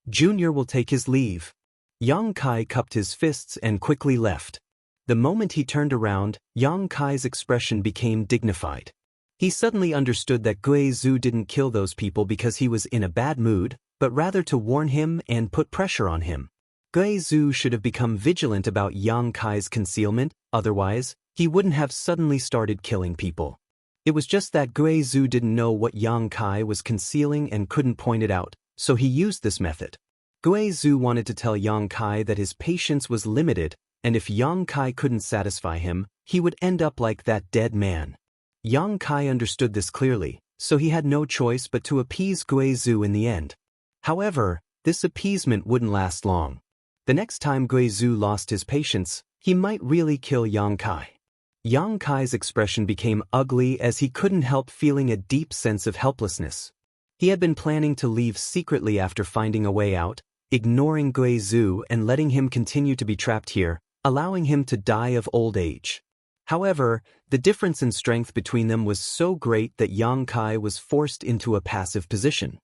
Junior will take his leave. Yang Kai cupped his fists and quickly left. The moment he turned around, Yang Kai's expression became dignified. He suddenly understood that Guizhu didn't kill those people because he was in a bad mood, but rather to warn him and put pressure on him. Guizhu should have become vigilant about Yang Kai's concealment, otherwise, he wouldn't have suddenly started killing people. It was just that Guizhu didn't know what Yang Kai was concealing and couldn't point it out, so he used this method. Guizhu wanted to tell Yang Kai that his patience was limited, and if Yang Kai couldn't satisfy him, he would end up like that dead man. Yang Kai understood this clearly, so he had no choice but to appease Guizhu in the end. However, this appeasement wouldn't last long. The next time Guizhu lost his patience, he might really kill Yang Kai. Yang Kai's expression became ugly as he couldn't help feeling a deep sense of helplessness. He had been planning to leave secretly after finding a way out, ignoring Guizhu and letting him continue to be trapped here, allowing him to die of old age. However, the difference in strength between them was so great that Yang Kai was forced into a passive position.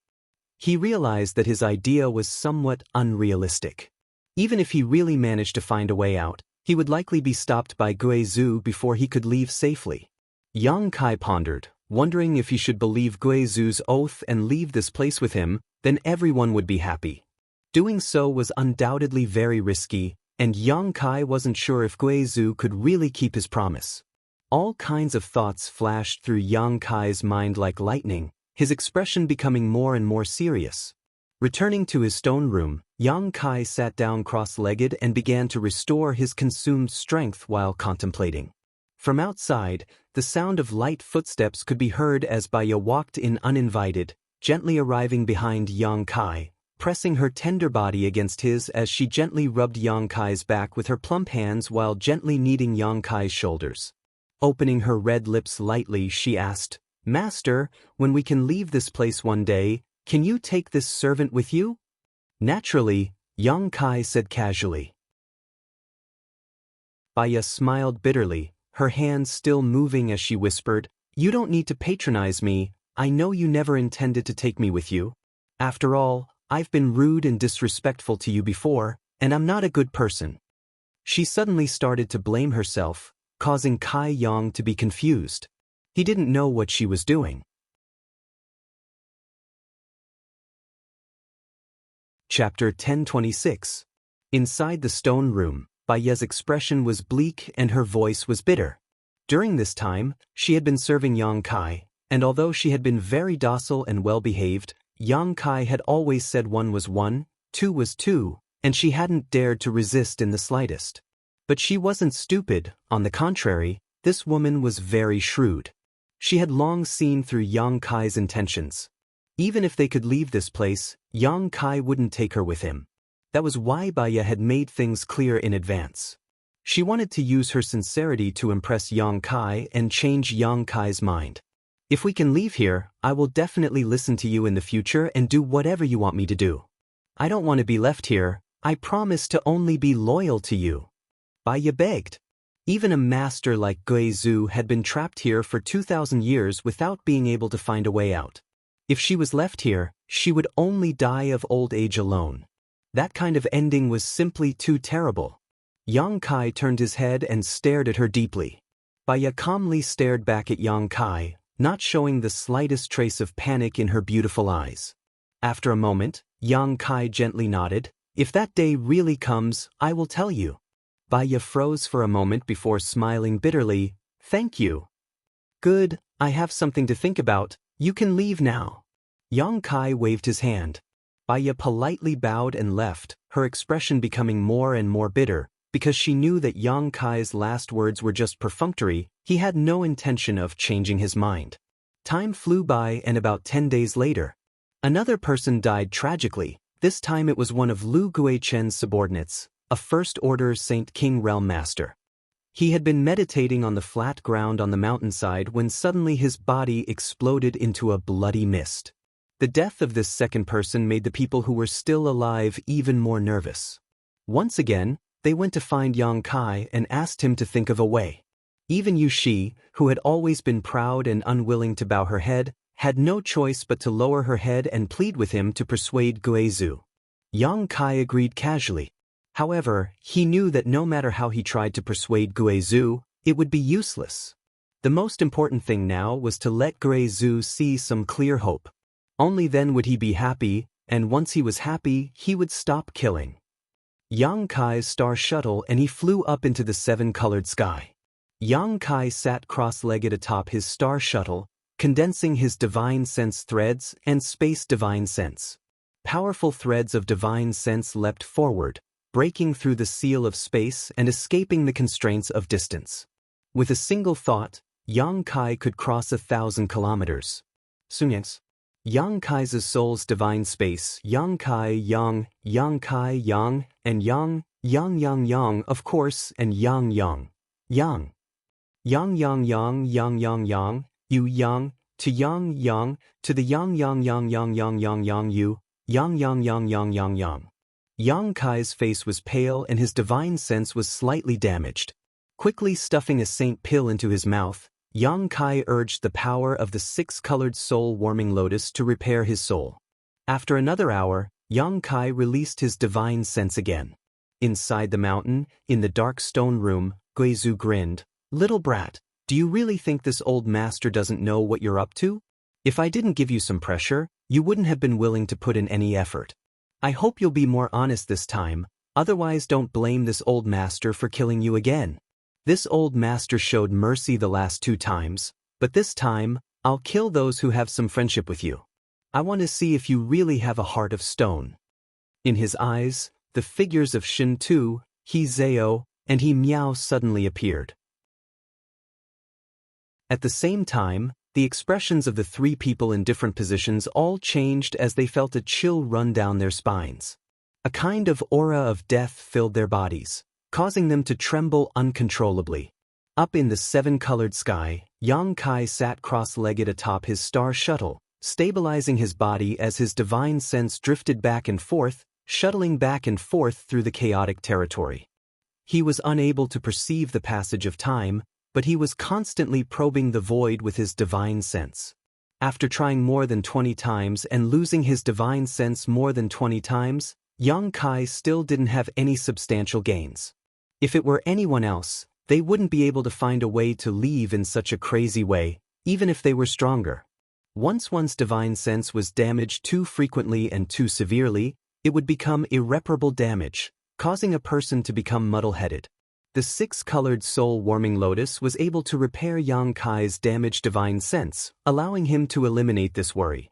He realized that his idea was somewhat unrealistic. Even if he really managed to find a way out, he would likely be stopped by Guizhu before he could leave safely. Yang Kai pondered, wondering if he should believe Guizhu's oath and leave this place with him, then everyone would be happy. Doing so was undoubtedly very risky, and Yang Kai wasn't sure if Guizhu could really keep his promise. All kinds of thoughts flashed through Yang Kai's mind like lightning, his expression becoming more and more serious. Returning to his stone room, Yang Kai sat down cross-legged and began to restore his consumed strength while contemplating. From outside, the sound of light footsteps could be heard as Baya walked in uninvited, gently arriving behind Yang Kai, pressing her tender body against his as she gently rubbed Yang Kai's back with her plump hands while gently kneading Yang Kai's shoulders. Opening her red lips lightly, she asked, Master, when we can leave this place one day, can you take this servant with you? Naturally, Yang Kai said casually. Baya smiled bitterly, her hands still moving as she whispered, You don't need to patronize me, I know you never intended to take me with you. After all, I've been rude and disrespectful to you before, and I'm not a good person. She suddenly started to blame herself, causing Kai Yang to be confused. He didn't know what she was doing. Chapter 1026. Inside the stone room, Baya's expression was bleak and her voice was bitter. During this time, she had been serving Yang Kai, and although she had been very docile and well-behaved, Yang Kai had always said 1 was 1, 2 was 2, and she hadn't dared to resist in the slightest. But she wasn't stupid, on the contrary, this woman was very shrewd. She had long seen through Yang Kai's intentions. Even if they could leave this place, Yang Kai wouldn't take her with him. That was why Baya had made things clear in advance. She wanted to use her sincerity to impress Yang Kai and change Yang Kai's mind. If we can leave here, I will definitely listen to you in the future and do whatever you want me to do. I don't want to be left here, I promise to only be loyal to you. Baya begged. Even a master like Guizhu had been trapped here for 2,000 years without being able to find a way out. If she was left here, she would only die of old age alone. That kind of ending was simply too terrible. Yang Kai turned his head and stared at her deeply. Baya calmly stared back at Yang Kai, not showing the slightest trace of panic in her beautiful eyes. After a moment, Yang Kai gently nodded. If that day really comes, I will tell you. Baya froze for a moment before smiling bitterly. Thank you. Good, I have something to think about. You can leave now. Yang Kai waved his hand. Baya politely bowed and left, her expression becoming more and more bitter, because she knew that Yang Kai's last words were just perfunctory. He had no intention of changing his mind. Time flew by, and about 10 days later, another person died tragically. This time it was one of Lu Guichen's subordinates, a First-Order Saint King Realm Master. He had been meditating on the flat ground on the mountainside when suddenly his body exploded into a bloody mist. The death of this second person made the people who were still alive even more nervous. Once again, they went to find Yang Kai and asked him to think of a way. Even Yu Shi, who had always been proud and unwilling to bow her head, had no choice but to lower her head and plead with him to persuade Guizhu. Yang Kai agreed casually. However, he knew that no matter how he tried to persuade Guizhu, it would be useless. The most important thing now was to let Guizhu see some clear hope. Only then would he be happy, and once he was happy, he would stop killing. Yang Kai's star shuttle, and he flew up into the seven-colored sky. Yang Kai sat cross-legged atop his star shuttle, condensing his divine sense threads and space divine sense. Powerful threads of divine sense leapt forward, breaking through the seal of space and escaping the constraints of distance. With a single thought, Yang Kai could cross 1,000 kilometers. Sunyangs. Yang Kai's soul's divine space, Yang Kai Yang, and Yang, of course, and Yang. Yang, Yu Yang, to Yang, to the Yang, Yu, Yang. Yang Kai's face was pale and his divine sense was slightly damaged. Quickly stuffing a saint pill into his mouth, Yang Kai urged the power of the six-colored soul-warming lotus to repair his soul. After another hour, Yang Kai released his divine sense again. Inside the mountain, in the dark stone room, Guizhu grinned. Little brat, do you really think this old master doesn't know what you're up to? If I didn't give you some pressure, you wouldn't have been willing to put in any effort. I hope you'll be more honest this time, otherwise don't blame this old master for killing you again. This old master showed mercy the last 2 times, but this time, I'll kill those who have some friendship with you. I want to see if you really have a heart of stone. In his eyes, the figures of Shin Tu, He Zhao, and He Miao suddenly appeared. At the same time, the expressions of the 3 people in different positions all changed as they felt a chill run down their spines. A kind of aura of death filled their bodies, causing them to tremble uncontrollably. Up in the 7-colored sky, Yang Kai sat cross-legged atop his star shuttle, stabilizing his body as his divine sense drifted back and forth, shuttling back and forth through the chaotic territory. He was unable to perceive the passage of time, but he was constantly probing the void with his divine sense. After trying more than 20 times and losing his divine sense more than 20 times, Yang Kai still didn't have any substantial gains. If it were anyone else, they wouldn't be able to find a way to leave in such a crazy way, even if they were stronger. Once one's divine sense was damaged too frequently and too severely, it would become irreparable damage, causing a person to become muddle-headed. The 6-colored soul-warming lotus was able to repair Yang Kai's damaged divine sense, allowing him to eliminate this worry.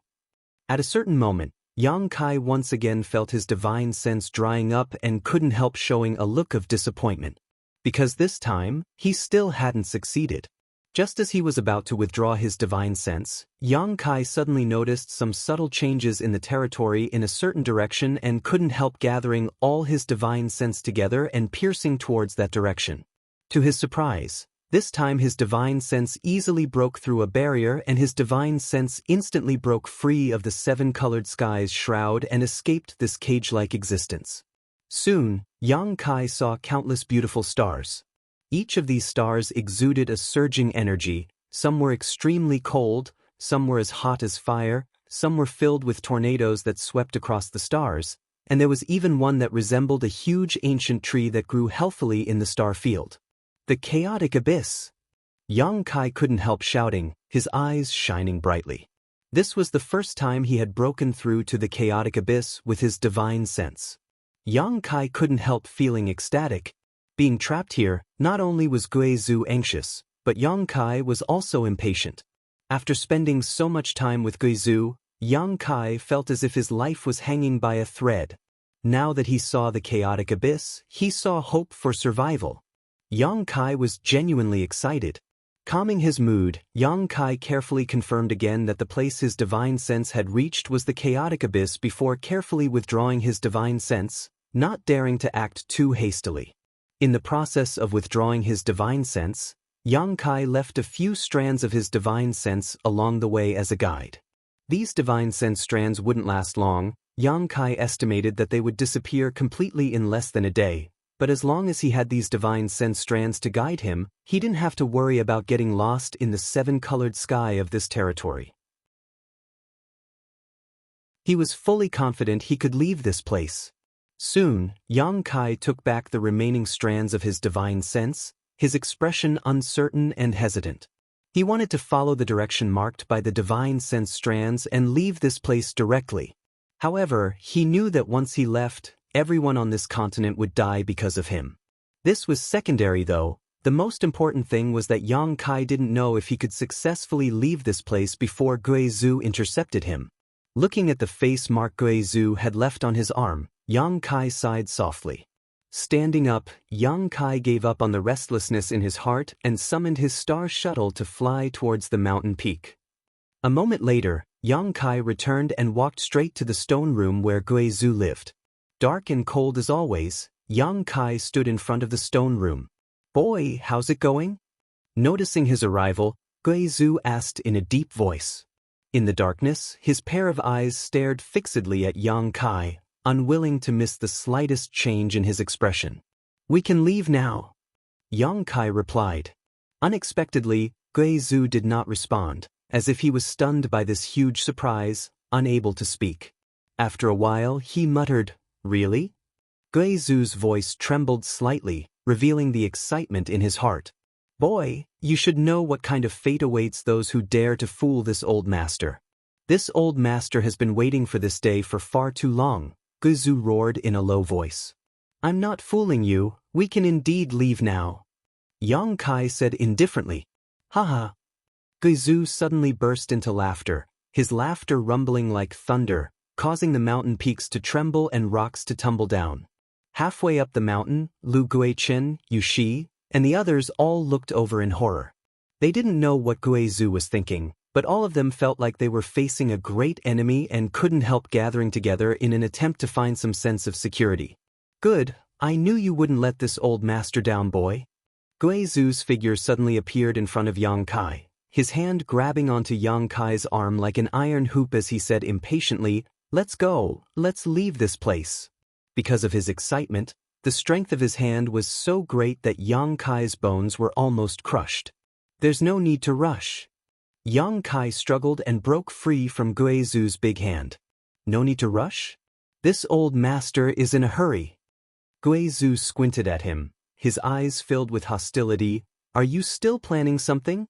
At a certain moment, Yang Kai once again felt his divine sense drying up and couldn't help showing a look of disappointment. Because this time, he still hadn't succeeded. Just as he was about to withdraw his divine sense, Yang Kai suddenly noticed some subtle changes in the territory in a certain direction and couldn't help gathering all his divine sense together and piercing towards that direction. To his surprise, this time his divine sense easily broke through a barrier and his divine sense instantly broke free of the 7-colored sky's shroud and escaped this cage-like existence. Soon, Yang Kai saw countless beautiful stars. Each of these stars exuded a surging energy. Some were extremely cold, some were as hot as fire, some were filled with tornadoes that swept across the stars, and there was even one that resembled a huge ancient tree that grew healthily in the star field. The chaotic abyss! Yang Kai couldn't help shouting, his eyes shining brightly. This was the first time he had broken through to the chaotic abyss with his divine sense. Yang Kai couldn't help feeling ecstatic. Being trapped here, not only was Guizhu anxious, but Yang Kai was also impatient. After spending so much time with Guizhu, Yang Kai felt as if his life was hanging by a thread. Now that he saw the chaotic abyss, he saw hope for survival. Yang Kai was genuinely excited. Calming his mood, Yang Kai carefully confirmed again that the place his divine sense had reached was the chaotic abyss before carefully withdrawing his divine sense, not daring to act too hastily. In the process of withdrawing his divine sense, Yang Kai left a few strands of his divine sense along the way as a guide. These divine sense strands wouldn't last long. Yang Kai estimated that they would disappear completely in less than a day, but as long as he had these divine sense strands to guide him, he didn't have to worry about getting lost in the seven-colored sky of this territory. He was fully confident he could leave this place. Soon, Yang Kai took back the remaining strands of his divine sense, his expression uncertain and hesitant. He wanted to follow the direction marked by the divine sense strands and leave this place directly. However, he knew that once he left, everyone on this continent would die because of him. This was secondary though. The most important thing was that Yang Kai didn't know if he could successfully leave this place before Guizhu intercepted him. Looking at the face mark Guizhu had left on his arm, Yang Kai sighed softly. Standing up, Yang Kai gave up on the restlessness in his heart and summoned his star shuttle to fly towards the mountain peak. A moment later, Yang Kai returned and walked straight to the stone room where Guizhu lived. Dark and cold as always, Yang Kai stood in front of the stone room. "Boy, how's it going?" Noticing his arrival, Guizhu asked in a deep voice. In the darkness, his pair of eyes stared fixedly at Yang Kai, unwilling to miss the slightest change in his expression. "We can leave now," Yang Kai replied. Unexpectedly, Guizhu did not respond, as if he was stunned by this huge surprise, unable to speak. After a while, he muttered, "Really?" Guizhu's voice trembled slightly, revealing the excitement in his heart. "Boy, you should know what kind of fate awaits those who dare to fool this old master. This old master has been waiting for this day for far too long," Guizhu roared in a low voice. "I'm not fooling you, we can indeed leave now," Yang Kai said indifferently. "Haha." Guizhu suddenly burst into laughter, his laughter rumbling like thunder, causing the mountain peaks to tremble and rocks to tumble down. Halfway up the mountain, Lu Guichen, Yu Shi, and the others all looked over in horror. They didn't know what Guizhu was thinking, but all of them felt like they were facing a great enemy and couldn't help gathering together in an attempt to find some sense of security. "Good, I knew you wouldn't let this old master down, boy." Guizhu's figure suddenly appeared in front of Yang Kai, his hand grabbing onto Yang Kai's arm like an iron hoop as he said impatiently, "Let's go, let's leave this place." Because of his excitement, the strength of his hand was so great that Yang Kai's bones were almost crushed. "There's no need to rush." Yang Kai struggled and broke free from Guizhu's big hand. "No need to rush? This old master is in a hurry." Guizhu squinted at him, his eyes filled with hostility. "Are you still planning something?"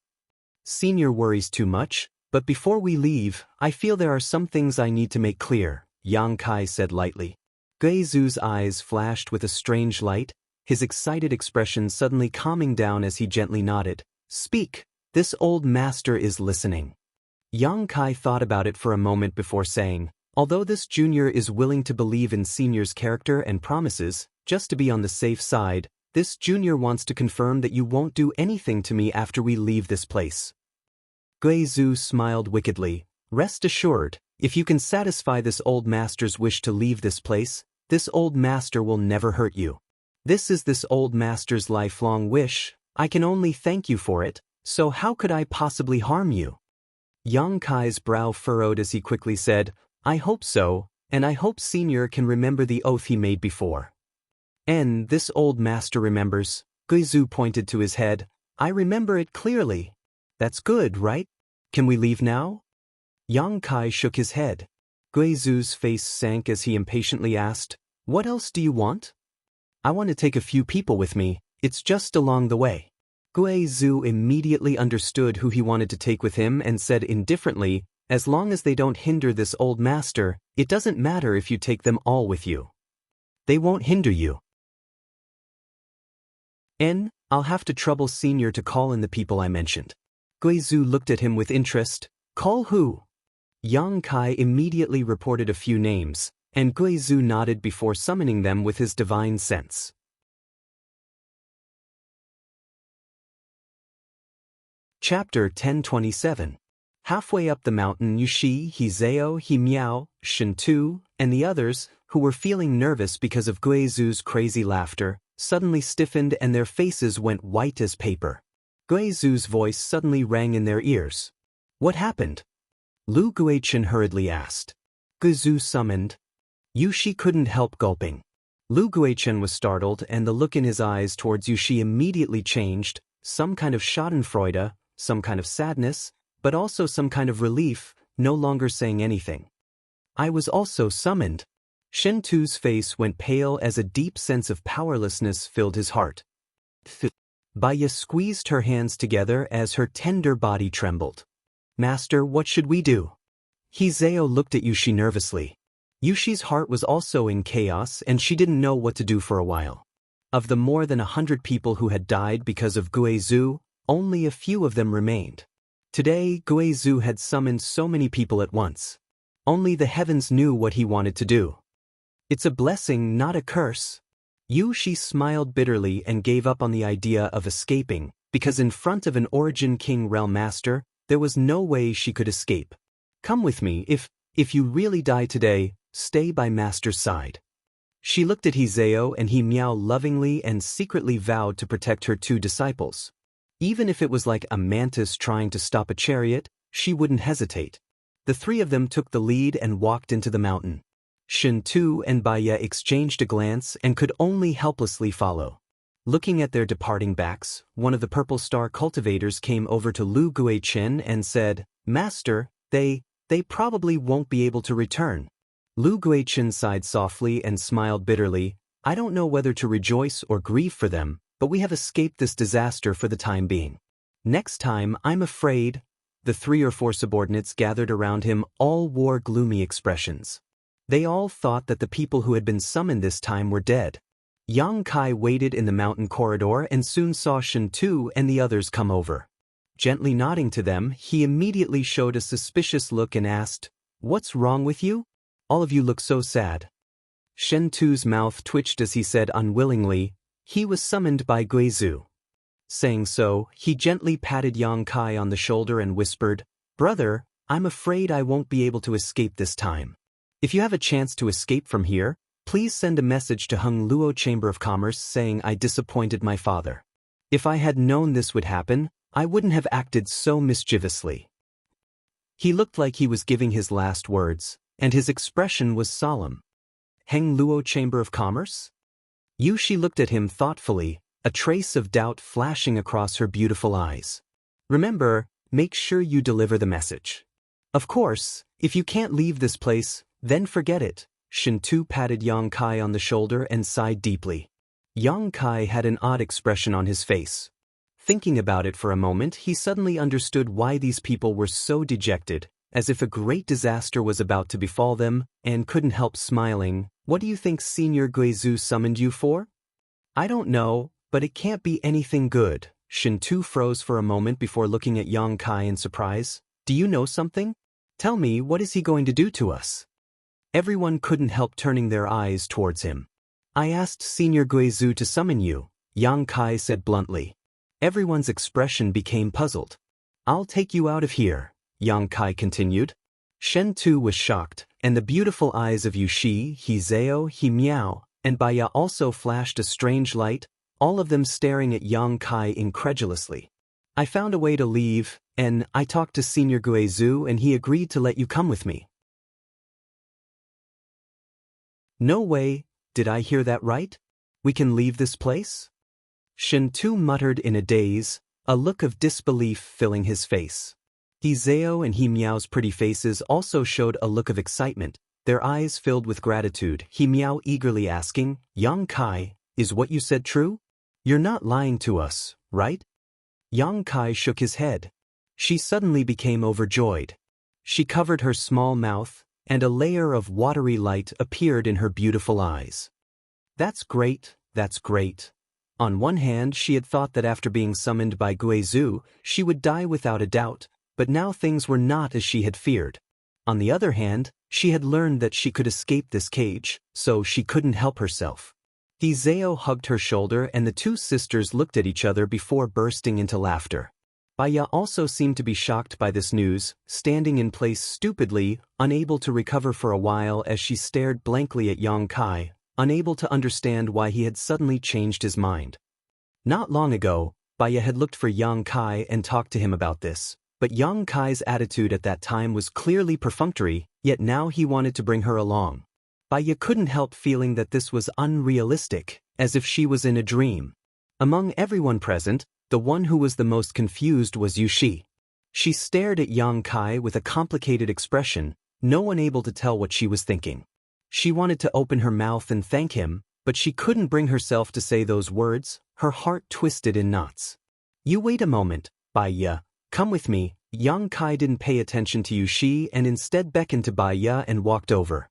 "Senior worries too much, but before we leave, I feel there are some things I need to make clear," Yang Kai said lightly. Guizhu's eyes flashed with a strange light, his excited expression suddenly calming down as he gently nodded. "Speak. This old master is listening." Yang Kai thought about it for a moment before saying, "Although this junior is willing to believe in senior's character and promises, just to be on the safe side, this junior wants to confirm that you won't do anything to me after we leave this place." Guizhu smiled wickedly. "Rest assured, if you can satisfy this old master's wish to leave this place, this old master will never hurt you. This is this old master's lifelong wish. I can only thank you for it. So how could I possibly harm you?" Yang Kai's brow furrowed as he quickly said, "I hope so, and I hope Senior can remember the oath he made before." "And this old master remembers," Guizhu pointed to his head. "I remember it clearly." "That's good, right? Can we leave now?" Yang Kai shook his head. Guizu's face sank as he impatiently asked, "What else do you want?" "I want to take a few people with me, it's just along the way." Guizu immediately understood who he wanted to take with him and said indifferently, "As long as they don't hinder this old master, it doesn't matter if you take them all with you. They won't hinder you." I'll have to trouble Senior to call in the people I mentioned." Guizu looked at him with interest. "Call who?" Yang Kai immediately reported a few names, and Guizu nodded before summoning them with his divine sense. Chapter 1027. Halfway up the mountain, Yushi, Hizeo, Miao, Shintu, and the others, who were feeling nervous because of Guizu's crazy laughter, suddenly stiffened and their faces went white as paper. Guizu's voice suddenly rang in their ears. "What happened?" Lu Guichen hurriedly asked. Guizu summoned. Yushi couldn't help gulping. Lu Guichen was startled and the look in his eyes towards Yushi immediately changed, some kind of schadenfreude, some kind of sadness, but also some kind of relief, no longer saying anything. "I was also summoned." Shintu's face went pale as a deep sense of powerlessness filled his heart. Baya squeezed her hands together as her tender body trembled. "Master, what should we do?" Hizeo looked at Yushi nervously. Yushi's heart was also in chaos and she didn't know what to do for a while. Of the more than 100 people who had died because of Guizu, only a few of them remained. Today, Guizu had summoned so many people at once. Only the heavens knew what he wanted to do. "It's a blessing, not a curse." Yushi smiled bitterly and gave up on the idea of escaping, because in front of an Origin King Realm Master, there was no way she could escape. "Come with me, if you really die today, stay by Master's side." She looked at Hizeo and Miao lovingly and secretly vowed to protect her two disciples. Even if it was like a mantis trying to stop a chariot, she wouldn't hesitate. The three of them took the lead and walked into the mountain. Shintu and Baya exchanged a glance and could only helplessly follow. Looking at their departing backs, one of the Purple Star cultivators came over to Lu Guichen and said, "Master, they probably won't be able to return." Lu Guichen sighed softly and smiled bitterly. "I don't know whether to rejoice or grieve for them, but we have escaped this disaster for the time being. Next time, I'm afraid." The 3 or 4 subordinates gathered around him all wore gloomy expressions. They all thought that the people who had been summoned this time were dead. Yang Kai waited in the mountain corridor and soon saw Shintu and the others come over. Gently nodding to them, he immediately showed a suspicious look and asked, "What's wrong with you? All of you look so sad." Shintu's mouth twitched as he said unwillingly, "He was summoned by Guizu." Saying so, he gently patted Yang Kai on the shoulder and whispered, "Brother, I'm afraid I won't be able to escape this time. If you have a chance to escape from here, please send a message to Hung Luo Chamber of Commerce saying I disappointed my father. If I had known this would happen, I wouldn't have acted so mischievously." He looked like he was giving his last words, and his expression was solemn. "Heng Luo Chamber of Commerce?" Yushi looked at him thoughtfully, a trace of doubt flashing across her beautiful eyes. "Remember, make sure you deliver the message. Of course, if you can't leave this place, then forget it." Shintu patted Yang Kai on the shoulder and sighed deeply. Yang Kai had an odd expression on his face. Thinking about it for a moment, he suddenly understood why these people were so dejected, as if a great disaster was about to befall them, and couldn't help smiling. "What do you think Senior Guizu summoned you for?" "I don't know, but it can't be anything good." Shintu froze for a moment before looking at Yang Kai in surprise. "Do you know something? Tell me, what is he going to do to us?" Everyone couldn't help turning their eyes towards him. "I asked Senior Guizu to summon you," Yang Kai said bluntly. Everyone's expression became puzzled. "I'll take you out of here," Yang Kai continued. Shintu was shocked, and the beautiful eyes of Yushi, Hizeo, Miao, and Baya also flashed a strange light, all of them staring at Yang Kai incredulously. "I found a way to leave, and I talked to Senior Guizu and he agreed to let you come with me." "No way, did I hear that right? We can leave this place?" Shintu muttered in a daze, a look of disbelief filling his face. Hizeo and He-Miao's pretty faces also showed a look of excitement, their eyes filled with gratitude. He-Miao eagerly asking, Yang Kai, is what you said true? You're not lying to us, right? Yang Kai shook his head. She suddenly became overjoyed. She covered her small mouth, and a layer of watery light appeared in her beautiful eyes. That's great, that's great. On one hand, she had thought that after being summoned by Guizhou, she would die without a doubt, but now things were not as she had feared. On the other hand, she had learned that she could escape this cage, so she couldn't help herself. Hizeo hugged her shoulder and the two sisters looked at each other before bursting into laughter. Baya also seemed to be shocked by this news, standing in place stupidly, unable to recover for a while as she stared blankly at Yang Kai, unable to understand why he had suddenly changed his mind. Not long ago, Baya had looked for Yang Kai and talked to him about this, but Yang Kai's attitude at that time was clearly perfunctory, yet now he wanted to bring her along. Baya couldn't help feeling that this was unrealistic, as if she was in a dream. Among everyone present, the one who was the most confused was Yushi. She stared at Yang Kai with a complicated expression, no one able to tell what she was thinking. She wanted to open her mouth and thank him, but she couldn't bring herself to say those words, her heart twisted in knots. You wait a moment, Baya, come with me. Yang Kai didn't pay attention to Yushi and instead beckoned to Baya and walked over.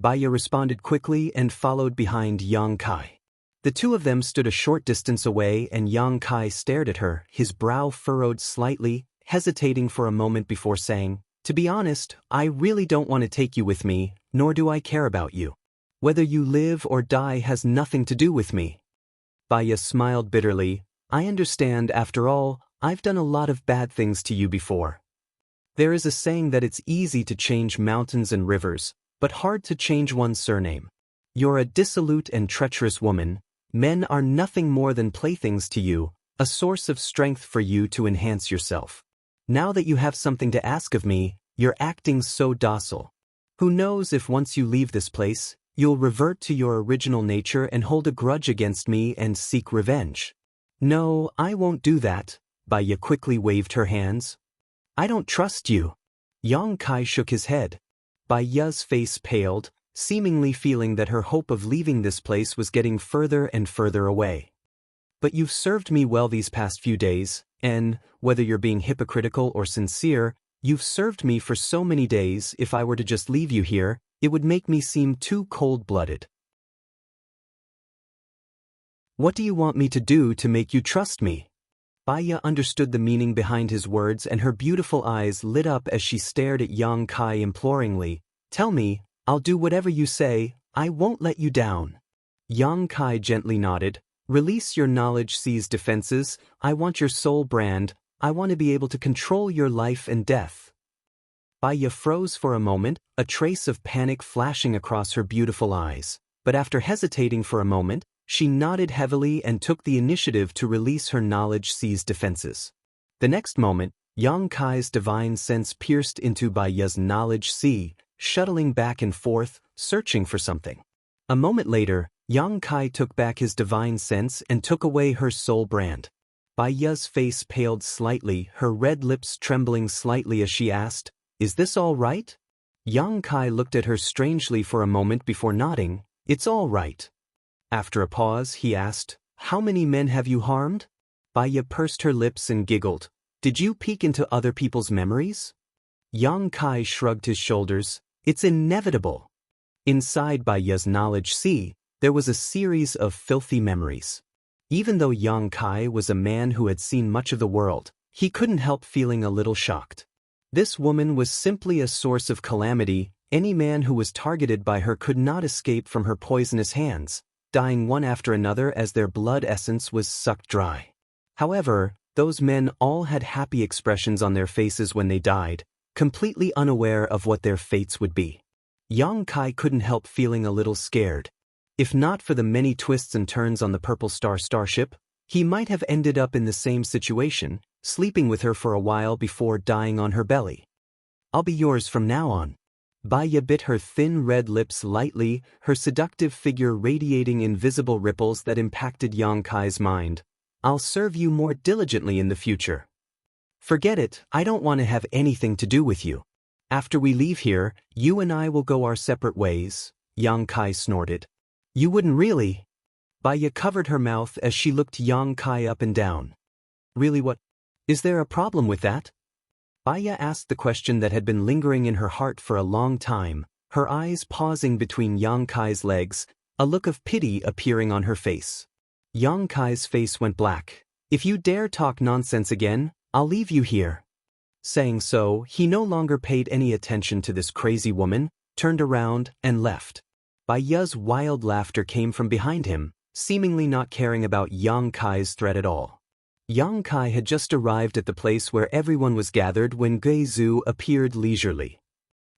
Baya responded quickly and followed behind Yang Kai. The two of them stood a short distance away and Yang Kai stared at her, his brow furrowed slightly, hesitating for a moment before saying, To be honest, I really don't want to take you with me, nor do I care about you. Whether you live or die has nothing to do with me. Baya smiled bitterly. I understand, after all, I've done a lot of bad things to you before. There is a saying that it's easy to change mountains and rivers, but hard to change one's surname. You're a dissolute and treacherous woman. Men are nothing more than playthings to you, a source of strength for you to enhance yourself. Now that you have something to ask of me, you're acting so docile. Who knows if once you leave this place, you'll revert to your original nature and hold a grudge against me and seek revenge. No, I won't do that. Baya quickly waved her hands. I don't trust you. Yang Kai shook his head. Baya's face paled, seemingly feeling that her hope of leaving this place was getting further and further away. But you've served me well these past few days, and, whether you're being hypocritical or sincere, you've served me for so many days. If I were to just leave you here, it would make me seem too cold-blooded. What do you want me to do to make you trust me? Baya understood the meaning behind his words and her beautiful eyes lit up as she stared at Yang Kai imploringly. Tell me, I'll do whatever you say, I won't let you down. Yang Kai gently nodded. Release your knowledge sees defenses, I want your soul brand, I want to be able to control your life and death. Baya froze for a moment, a trace of panic flashing across her beautiful eyes, but after hesitating for a moment, she nodded heavily and took the initiative to release her knowledge sees defenses. The next moment, Yang Kai's divine sense pierced into Baya's knowledge sea, shuttling back and forth, searching for something. A moment later, Yang Kai took back his divine sense and took away her soul brand. Baya's face paled slightly, her red lips trembling slightly as she asked, Is this all right? Yang Kai looked at her strangely for a moment before nodding, It's all right. After a pause, he asked, How many men have you harmed? Baya pursed her lips and giggled. Did you peek into other people's memories? Yang Kai shrugged his shoulders. It's inevitable. Inside Baya's knowledge sea, there was a series of filthy memories. Even though Yang Kai was a man who had seen much of the world, he couldn't help feeling a little shocked. This woman was simply a source of calamity. Any man who was targeted by her could not escape from her poisonous hands, dying one after another as their blood essence was sucked dry. However, those men all had happy expressions on their faces when they died, completely unaware of what their fates would be. Yang Kai couldn't help feeling a little scared. If not for the many twists and turns on the Purple Star starship, he might have ended up in the same situation, sleeping with her for a while before dying on her belly. I'll be yours from now on. Baya bit her thin red lips lightly, her seductive figure radiating invisible ripples that impacted Yang Kai's mind. I'll serve you more diligently in the future. Forget it, I don't want to have anything to do with you. After we leave here, you and I will go our separate ways, Yang Kai snorted. You wouldn't really? Baya covered her mouth as she looked Yang Kai up and down. Really, what? Is there a problem with that? Baya asked the question that had been lingering in her heart for a long time, her eyes pausing between Yang Kai's legs, a look of pity appearing on her face. Yang Kai's face went black. If you dare talk nonsense again, I'll leave you here. Saying so, he no longer paid any attention to this crazy woman, turned around, and left. Baya's wild laughter came from behind him, seemingly not caring about Yang Kai's threat at all. Yang Kai had just arrived at the place where everyone was gathered when Guizhou appeared leisurely.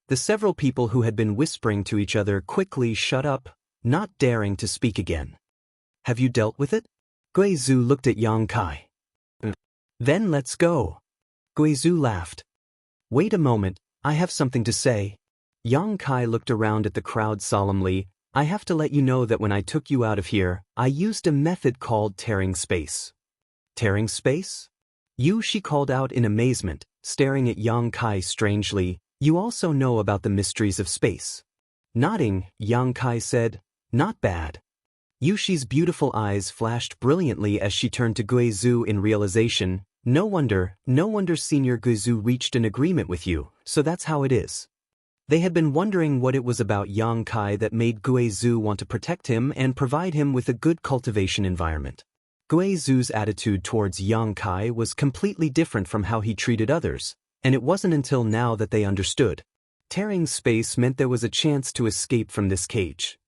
The several people who had been whispering to each other quickly shut up, not daring to speak again. Have you dealt with it? Guizhou looked at Yang Kai. Then let's go. Guizhou laughed. Wait a moment, I have something to say. Yang Kai looked around at the crowd solemnly. I have to let you know that when I took you out of here, I used a method called tearing space. Tearing space? You, she called out in amazement, staring at Yang Kai strangely. You also know about the mysteries of space. Nodding, Yang Kai said, not bad. Yushi's beautiful eyes flashed brilliantly as she turned to Guizhou in realization. No wonder Senior Guizhou reached an agreement with you, so that's how it is. They had been wondering what it was about Yang Kai that made Guizhou want to protect him and provide him with a good cultivation environment. Guizhou's attitude towards Yang Kai was completely different from how he treated others, and it wasn't until now that they understood. Tearing space meant there was a chance to escape from this cage.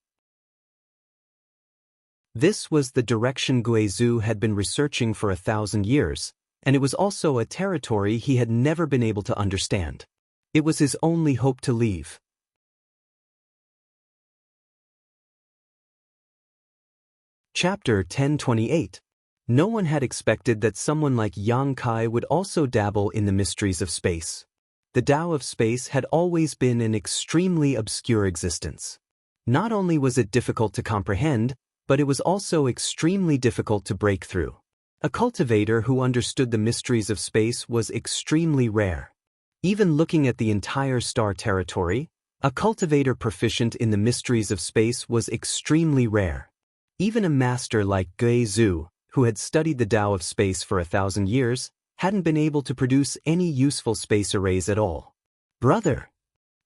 This was the direction Guizhou had been researching for 1,000 years, and it was also a territory he had never been able to understand. It was his only hope to leave. Chapter 1028. No one had expected that someone like Yang Kai would also dabble in the mysteries of space. The Tao of space had always been an extremely obscure existence. Not only was it difficult to comprehend, but it was also extremely difficult to break through. A cultivator who understood the mysteries of space was extremely rare. Even looking at the entire star territory, a cultivator proficient in the mysteries of space was extremely rare. Even a master like Guizhou, who had studied the Tao of space for 1,000 years, hadn't been able to produce any useful space arrays at all. Brother!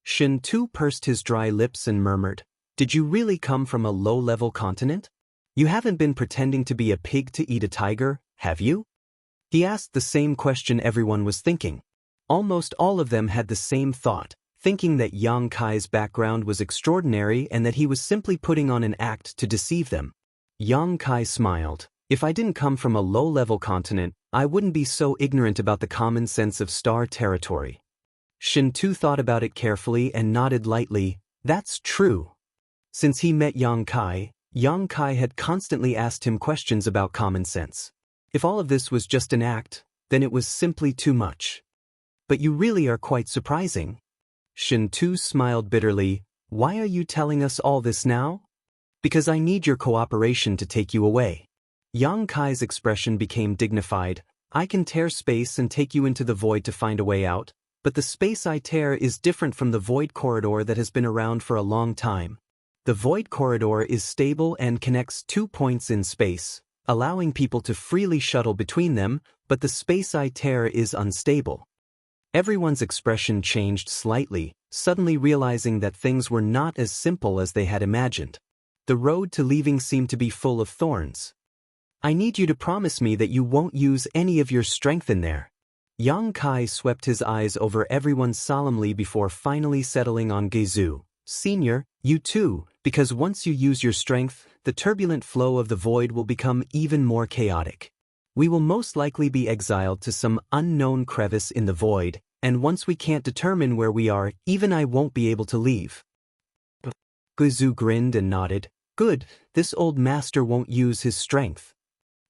Shen Tu pursed his dry lips and murmured, did you really come from a low-level continent? You haven't been pretending to be a pig to eat a tiger, have you? He asked the same question everyone was thinking. Almost all of them had the same thought, thinking that Yang Kai's background was extraordinary and that he was simply putting on an act to deceive them. Yang Kai smiled. If I didn't come from a low-level continent, I wouldn't be so ignorant about the common sense of star territory. Shen Tu thought about it carefully and nodded lightly. That's true. Since he met Yang Kai had constantly asked him questions about common sense. If all of this was just an act, then it was simply too much. But you really are quite surprising. Shen Tu smiled bitterly. Why are you telling us all this now? Because I need your cooperation to take you away. Yang Kai's expression became dignified. I can tear space and take you into the void to find a way out, but the space I tear is different from the void corridor that has been around for a long time. The void corridor is stable and connects 2 points in space, allowing people to freely shuttle between them, but the space I tear is unstable. Everyone's expression changed slightly, suddenly realizing that things were not as simple as they had imagined. The road to leaving seemed to be full of thorns. I need you to promise me that you won't use any of your strength in there. Yang Kai swept his eyes over everyone solemnly before finally settling on Guizhou. Senior, you too, because once you use your strength, the turbulent flow of the void will become even more chaotic. We will most likely be exiled to some unknown crevice in the void, and once we can't determine where we are, even I won't be able to leave. Guizhou grinned and nodded. Good, this old master won't use his strength.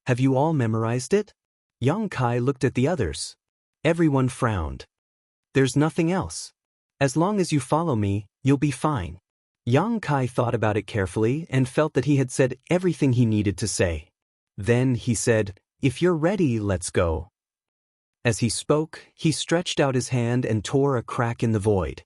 Have you all memorized it? Yang Kai looked at the others. Everyone frowned. There's nothing else. As long as you follow me, you'll be fine. Yang Kai thought about it carefully and felt that he had said everything he needed to say. Then he said, if you're ready, let's go. As he spoke, he stretched out his hand and tore a crack in the void.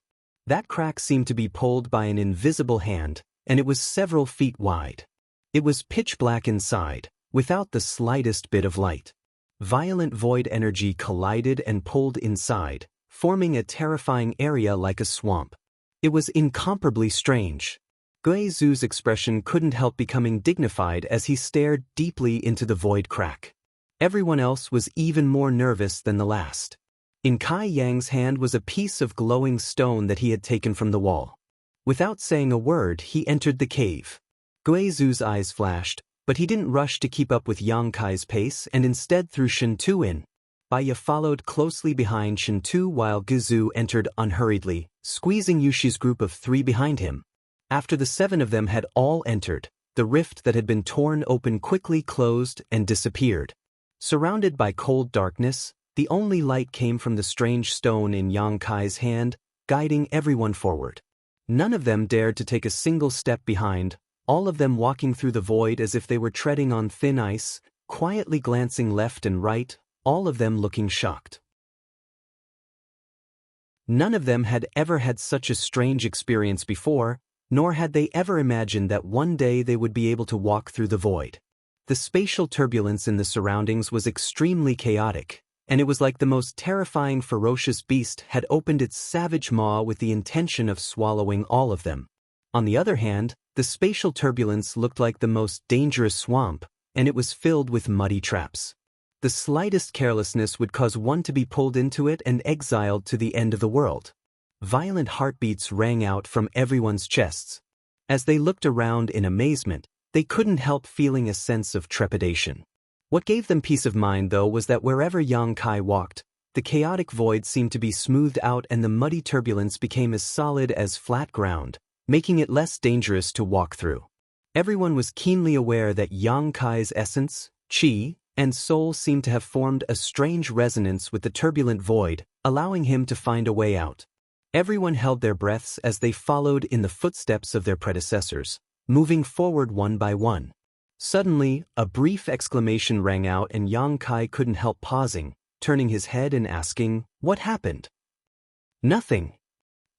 That crack seemed to be pulled by an invisible hand, and it was several feet wide. It was pitch black inside, without the slightest bit of light. Violent void energy collided and pulled inside, forming a terrifying area like a swamp. It was incomparably strange. Guizu's expression couldn't help becoming dignified as he stared deeply into the void crack. Everyone else was even more nervous than the last. In Kai Yang's hand was a piece of glowing stone that he had taken from the wall. Without saying a word, he entered the cave. Guizu's eyes flashed, but he didn't rush to keep up with Yang Kai's pace and instead threw Shintu in. Baya followed closely behind Shintu while Guizu entered unhurriedly, squeezing Yushi's group of 3 behind him. After the 7 of them had all entered, the rift that had been torn open quickly closed and disappeared. Surrounded by cold darkness, the only light came from the strange stone in Yang Kai's hand, guiding everyone forward. None of them dared to take a single step behind, all of them walking through the void as if they were treading on thin ice, quietly glancing left and right, all of them looking shocked. None of them had ever had such a strange experience before, nor had they ever imagined that one day they would be able to walk through the void. The spatial turbulence in the surroundings was extremely chaotic, and it was like the most terrifying ferocious beast had opened its savage maw with the intention of swallowing all of them. On the other hand, the spatial turbulence looked like the most dangerous swamp, and it was filled with muddy traps. The slightest carelessness would cause one to be pulled into it and exiled to the end of the world. Violent heartbeats rang out from everyone's chests. As they looked around in amazement, they couldn't help feeling a sense of trepidation. What gave them peace of mind, though, was that wherever Yang Kai walked, the chaotic void seemed to be smoothed out and the muddy turbulence became as solid as flat ground, making it less dangerous to walk through. Everyone was keenly aware that Yang Kai's essence, qi, and soul seemed to have formed a strange resonance with the turbulent void, allowing him to find a way out. Everyone held their breaths as they followed in the footsteps of their predecessors, moving forward one by one. Suddenly, a brief exclamation rang out and Yang Kai couldn't help pausing, turning his head and asking, "What happened?" "Nothing."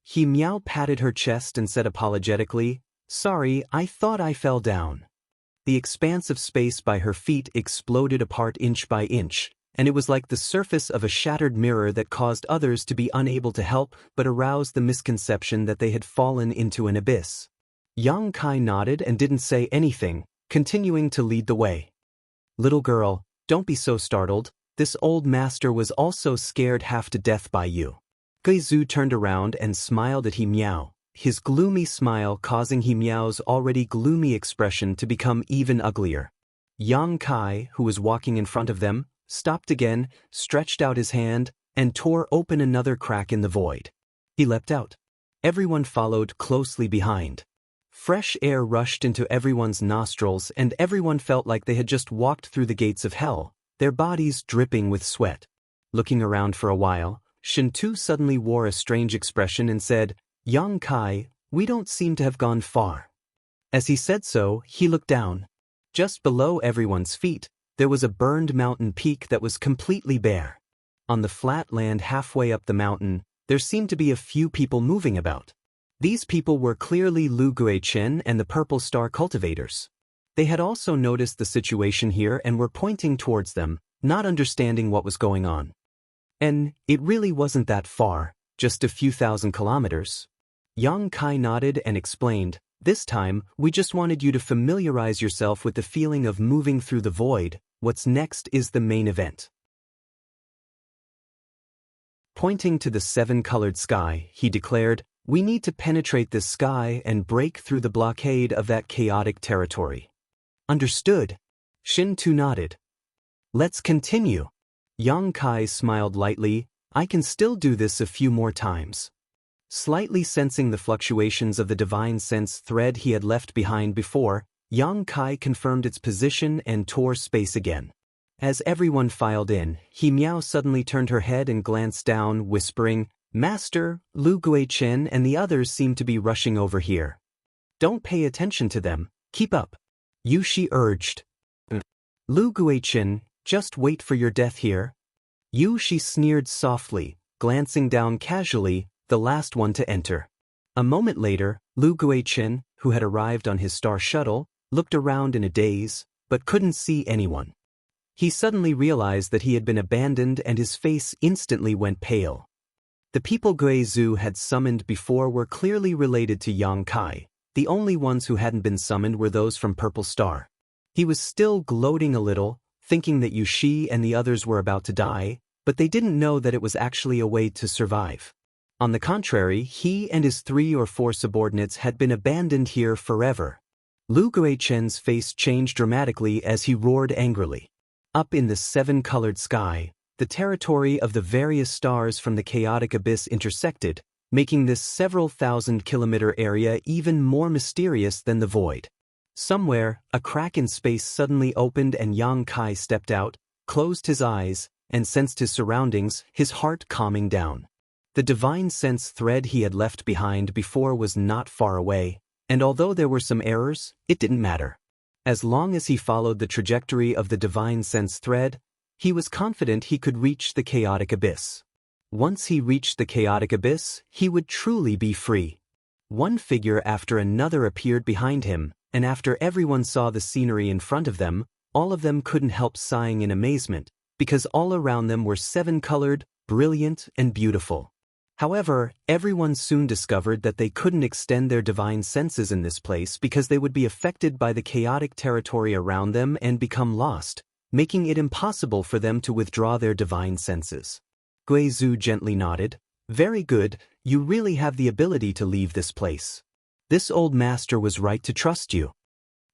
He meow patted her chest and said apologetically, "Sorry, I thought I fell down." The expanse of space by her feet exploded apart inch by inch, and it was like the surface of a shattered mirror that caused others to be unable to help but aroused the misconception that they had fallen into an abyss. Yang Kai nodded and didn't say anything, continuing to lead the way. "Little girl, don't be so startled. This old master was also scared half to death by you." Guizu turned around and smiled at He Miao, his gloomy smile causing He Miao's already gloomy expression to become even uglier. Yang Kai, who was walking in front of them, stopped again, stretched out his hand, and tore open another crack in the void. He leapt out. Everyone followed closely behind. Fresh air rushed into everyone's nostrils and everyone felt like they had just walked through the gates of hell, their bodies dripping with sweat. Looking around for a while, Shintu suddenly wore a strange expression and said, "Yang Kai, we don't seem to have gone far." As he said so, he looked down. Just below everyone's feet, there was a burned mountain peak that was completely bare. On the flat land halfway up the mountain, there seemed to be a few people moving about. These people were clearly Lu Guichen and the Purple Star cultivators. They had also noticed the situation here and were pointing towards them, not understanding what was going on. "And it really wasn't that far, just a few thousand kilometers." Yang Kai nodded and explained, "This time, we just wanted you to familiarize yourself with the feeling of moving through the void. What's next is the main event." Pointing to the 7-colored sky, he declared, "We need to penetrate this sky and break through the blockade of that chaotic territory." "Understood." Shintu nodded. "Let's continue." Yang Kai smiled lightly, "I can still do this a few more times." Slightly sensing the fluctuations of the divine sense thread he had left behind before, Yang Kai confirmed its position and tore space again. As everyone filed in, He Miao suddenly turned her head and glanced down, whispering, "Master, Lu Guichen and the others seem to be rushing over here. Don't pay attention to them, keep up." Yushi urged. "Lu Guichen, just wait for your death here." You, she sneered softly, glancing down casually, the last one to enter. A moment later, Lu Guichen, who had arrived on his star shuttle, looked around in a daze, but couldn't see anyone. He suddenly realized that he had been abandoned and his face instantly went pale. The people Guizhou had summoned before were clearly related to Yang Kai. The only ones who hadn't been summoned were those from Purple Star. He was still gloating a little, thinking that Yushi and the others were about to die, but they didn't know that it was actually a way to survive. On the contrary, he and his 3 or 4 subordinates had been abandoned here forever. Lu Guichen's face changed dramatically as he roared angrily. Up in the 7-colored sky, the territory of the various stars from the chaotic abyss intersected, making this several thousand-kilometer area even more mysterious than the void. Somewhere, a crack in space suddenly opened and Yang Kai stepped out, closed his eyes, and sensed his surroundings, his heart calming down. The divine sense thread he had left behind before was not far away, and although there were some errors, it didn't matter. As long as he followed the trajectory of the divine sense thread, he was confident he could reach the chaotic abyss. Once he reached the chaotic abyss, he would truly be free. One figure after another appeared behind him, and after everyone saw the scenery in front of them, all of them couldn't help sighing in amazement, because all around them were 7-colored, brilliant, and beautiful. However, everyone soon discovered that they couldn't extend their divine senses in this place because they would be affected by the chaotic territory around them and become lost, making it impossible for them to withdraw their divine senses. Guizhou gently nodded. Very good, you really have the ability to leave this place. This old master was right to trust you.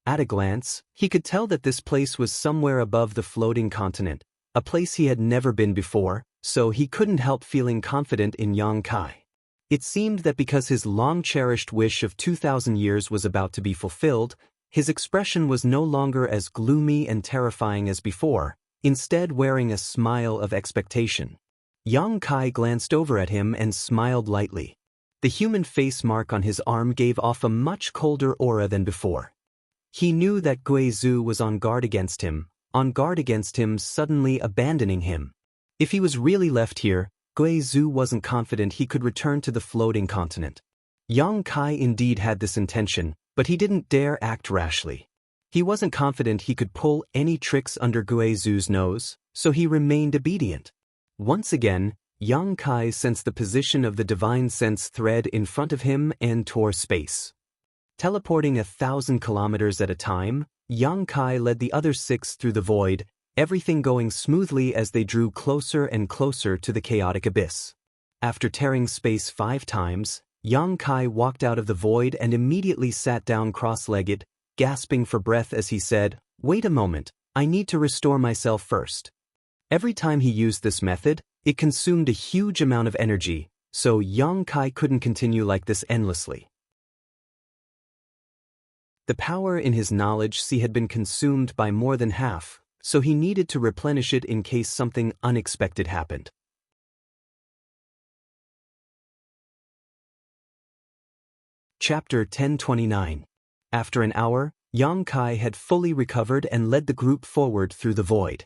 At a glance, he could tell that this place was somewhere above the floating continent, a place he had never been before, so he couldn't help feeling confident in Yang Kai. It seemed that because his long-cherished wish of 2,000 years was about to be fulfilled, his expression was no longer as gloomy and terrifying as before, instead wearing a smile of expectation. Yang Kai glanced over at him and smiled lightly. The human face mark on his arm gave off a much colder aura than before. He knew that Guizhou was on guard against him suddenly abandoning him. If he was really left here, Guizhou wasn't confident he could return to the floating continent. Yang Kai indeed had this intention, but he didn't dare act rashly. He wasn't confident he could pull any tricks under Guizhou's nose, so he remained obedient. Once again, Yang Kai sensed the position of the divine sense thread in front of him and tore space. Teleporting 1,000 kilometers at a time, Yang Kai led the other 6 through the void, everything going smoothly as they drew closer and closer to the chaotic abyss. After tearing space 5 times, Yang Kai walked out of the void and immediately sat down cross-legged, gasping for breath as he said, "Wait a moment, I need to restore myself first." Every time he used this method, it consumed a huge amount of energy, so Yang Kai couldn't continue like this endlessly. The power in his knowledge sea had been consumed by more than half, so he needed to replenish it in case something unexpected happened. Chapter 1029. After an hour, Yang Kai had fully recovered and led the group forward through the void.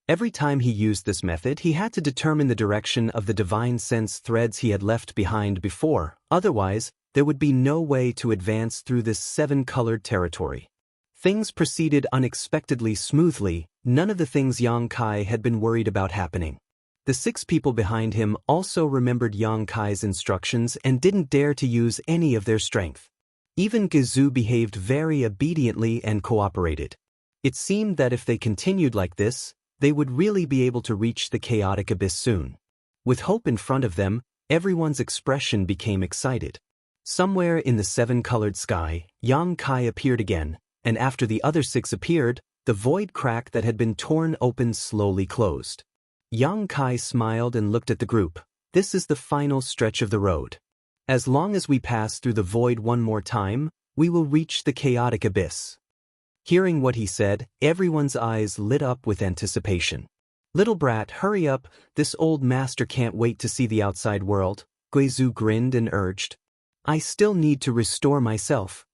Every time he used this method, he had to determine the direction of the divine sense threads he had left behind before, otherwise, there would be no way to advance through this 7-colored territory. Things proceeded unexpectedly smoothly, none of the things Yang Kai had been worried about happening. The 6 people behind him also remembered Yang Kai's instructions and didn't dare to use any of their strength. Even Guizhou behaved very obediently and cooperated. It seemed that if they continued like this, they would really be able to reach the chaotic abyss soon. With hope in front of them, everyone's expression became excited. Somewhere in the 7-colored sky, Yang Kai appeared again, and after the other 6 appeared, the void crack that had been torn open slowly closed. Yang Kai smiled and looked at the group. This is the final stretch of the road. As long as we pass through the void one more time, we will reach the chaotic abyss. Hearing what he said, everyone's eyes lit up with anticipation. Little brat, hurry up, this old master can't wait to see the outside world, Guizhou grinned and urged. I still need to restore myself.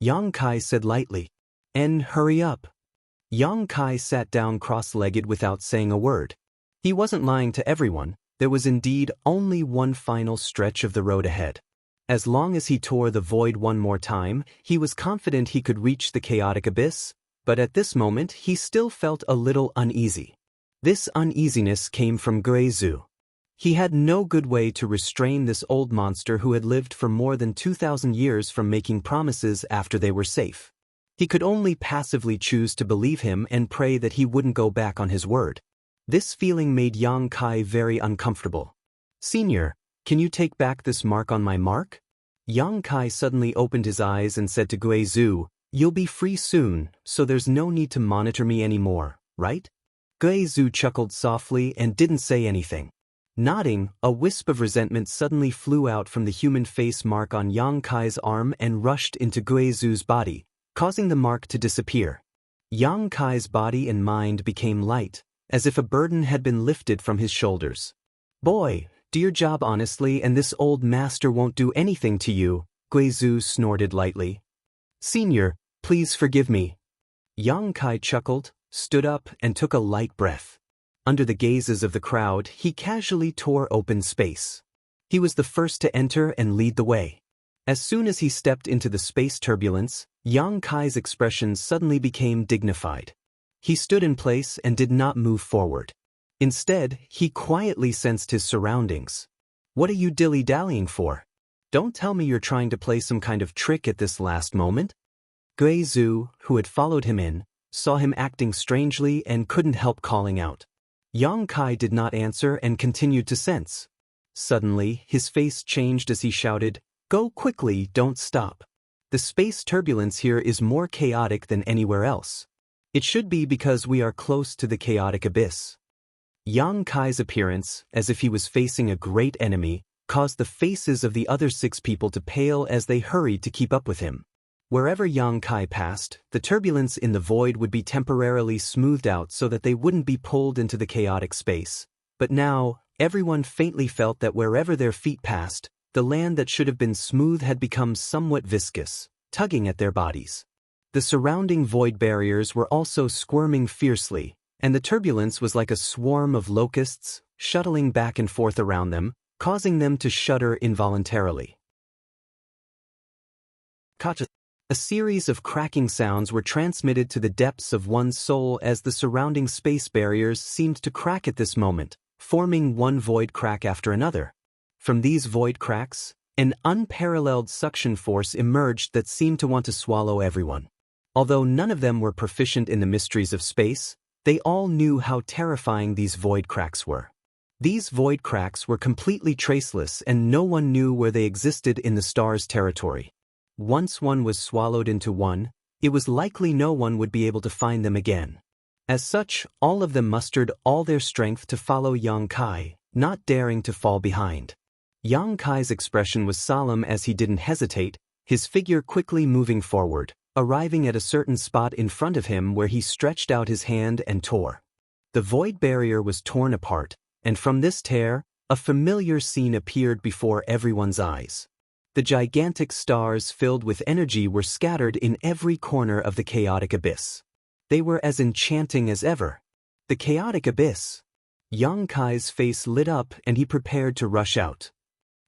Yang Kai said lightly. And hurry up. Yang Kai sat down cross-legged without saying a word. He wasn't lying to everyone, there was indeed only one final stretch of the road ahead. As long as he tore the void one more time, he was confident he could reach the chaotic abyss, but at this moment he still felt a little uneasy. This uneasiness came from Guizhou. He had no good way to restrain this old monster who had lived for more than 2,000 years from making promises after they were safe. He could only passively choose to believe him and pray that he wouldn't go back on his word. This feeling made Yang Kai very uncomfortable. "Senior, can you take back this mark on my mark?" Yang Kai suddenly opened his eyes and said to Guizhou, "You'll be free soon, so there's no need to monitor me anymore, right?" Guizhou chuckled softly and didn't say anything. Nodding, a wisp of resentment suddenly flew out from the human face mark on Yang Kai's arm and rushed into Guizhou's body, causing the mark to disappear. Yang Kai's body and mind became light, as if a burden had been lifted from his shoulders. "Boy, do your job honestly and this old master won't do anything to you," Guizhou snorted lightly. "Senior, please forgive me." Yang Kai chuckled, stood up and took a light breath. Under the gazes of the crowd, he casually tore open space. He was the first to enter and lead the way. As soon as he stepped into the space turbulence, Yang Kai's expression suddenly became dignified. He stood in place and did not move forward. Instead, he quietly sensed his surroundings. "What are you dilly-dallying for? Don't tell me you're trying to play some kind of trick at this last moment?" Guizhou, who had followed him in, saw him acting strangely and couldn't help calling out. Yang Kai did not answer and continued to sense. Suddenly, his face changed as he shouted, "Go quickly, don't stop. The space turbulence here is more chaotic than anywhere else. It should be because we are close to the chaotic abyss." Yang Kai's appearance, as if he was facing a great enemy, caused the faces of the other 6 people to pale as they hurried to keep up with him. Wherever Yang Kai passed, the turbulence in the void would be temporarily smoothed out so that they wouldn't be pulled into the chaotic space. But now, everyone faintly felt that wherever their feet passed, the land that should have been smooth had become somewhat viscous, tugging at their bodies. The surrounding void barriers were also squirming fiercely, and the turbulence was like a swarm of locusts, shuttling back and forth around them, causing them to shudder involuntarily. A series of cracking sounds were transmitted to the depths of one's soul as the surrounding space barriers seemed to crack at this moment, forming one void crack after another. From these void cracks, an unparalleled suction force emerged that seemed to want to swallow everyone. Although none of them were proficient in the mysteries of space, they all knew how terrifying these void cracks were. These void cracks were completely traceless and no one knew where they existed in the star's territory. Once one was swallowed into one, it was likely no one would be able to find them again. As such, all of them mustered all their strength to follow Yang Kai, not daring to fall behind. Yang Kai's expression was solemn as he didn't hesitate, his figure quickly moving forward, arriving at a certain spot in front of him where he stretched out his hand and tore. The void barrier was torn apart, and from this tear, a familiar scene appeared before everyone's eyes. The gigantic stars filled with energy were scattered in every corner of the chaotic abyss. They were as enchanting as ever. The chaotic abyss. Yang Kai's face lit up and he prepared to rush out.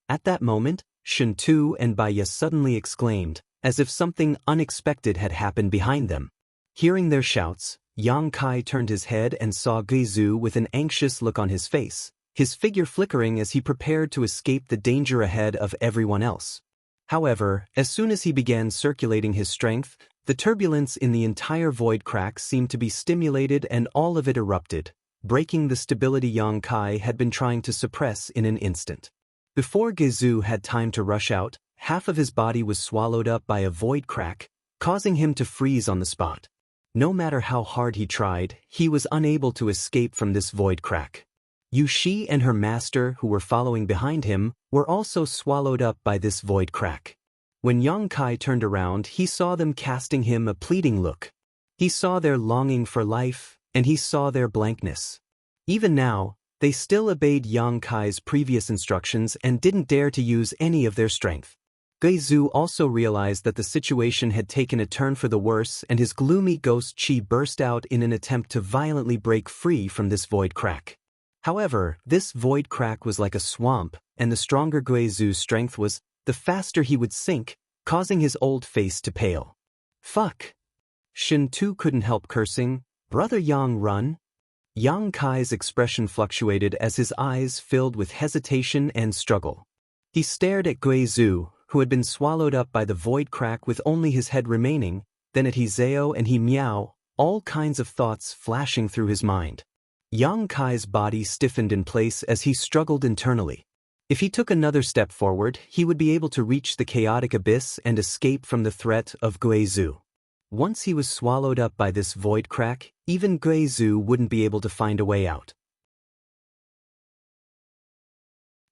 At that moment, Shen Tu and Baiya suddenly exclaimed, as if something unexpected had happened behind them. Hearing their shouts, Yang Kai turned his head and saw Guizhou with an anxious look on his face, his figure flickering as he prepared to escape the danger ahead of everyone else. However, as soon as he began circulating his strength, the turbulence in the entire void crack seemed to be stimulated and all of it erupted, breaking the stability Yang Kai had been trying to suppress in an instant. Before Guizhou had time to rush out, half of his body was swallowed up by a void crack, causing him to freeze on the spot. No matter how hard he tried, he was unable to escape from this void crack. Yu Shi and her master, who were following behind him, were also swallowed up by this void crack. When Yang Kai turned around, he saw them casting him a pleading look. He saw their longing for life, and he saw their blankness. Even now, they still obeyed Yang Kai's previous instructions and didn't dare to use any of their strength. Guizhou also realized that the situation had taken a turn for the worse and his gloomy ghost Qi burst out in an attempt to violently break free from this void crack. However, this void crack was like a swamp, and the stronger Guizu's strength was, the faster he would sink, causing his old face to pale. Fuck! Shin Tu couldn't help cursing. Brother Yang, run! Yang Kai's expression fluctuated as his eyes filled with hesitation and struggle. He stared at Guizu, who had been swallowed up by the void crack with only his head remaining, then at Hizeo and He Miao, all kinds of thoughts flashing through his mind. Yang Kai's body stiffened in place as he struggled internally. If he took another step forward, he would be able to reach the chaotic abyss and escape from the threat of Guizu. Once he was swallowed up by this void crack, even Guizu wouldn't be able to find a way out.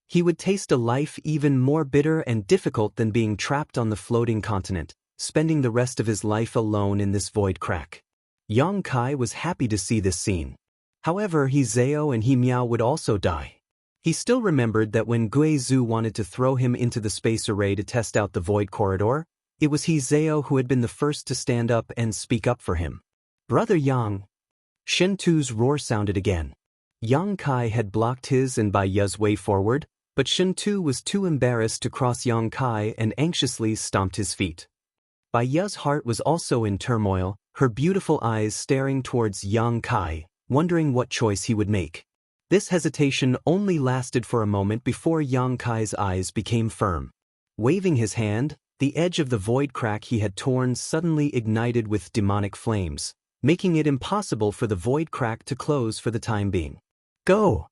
He would taste a life even more bitter and difficult than being trapped on the floating continent, spending the rest of his life alone in this void crack. Yang Kai was happy to see this scene. However, Hizeo and He Miao would also die. He still remembered that when Guizu wanted to throw him into the space array to test out the void corridor, it was Hizeo who had been the first to stand up and speak up for him. Brother Yang! Shin Tu's roar sounded again. Yang Kai had blocked his and Bai Ye's way forward, but Shin Tu was too embarrassed to cross Yang Kai and anxiously stomped his feet. Bai Ye's heart was also in turmoil, her beautiful eyes staring towards Yang Kai, wondering what choice he would make. This hesitation only lasted for a moment before Yang Kai's eyes became firm. Waving his hand, the edge of the void crack he had torn suddenly ignited with demonic flames, making it impossible for the void crack to close for the time being. Go!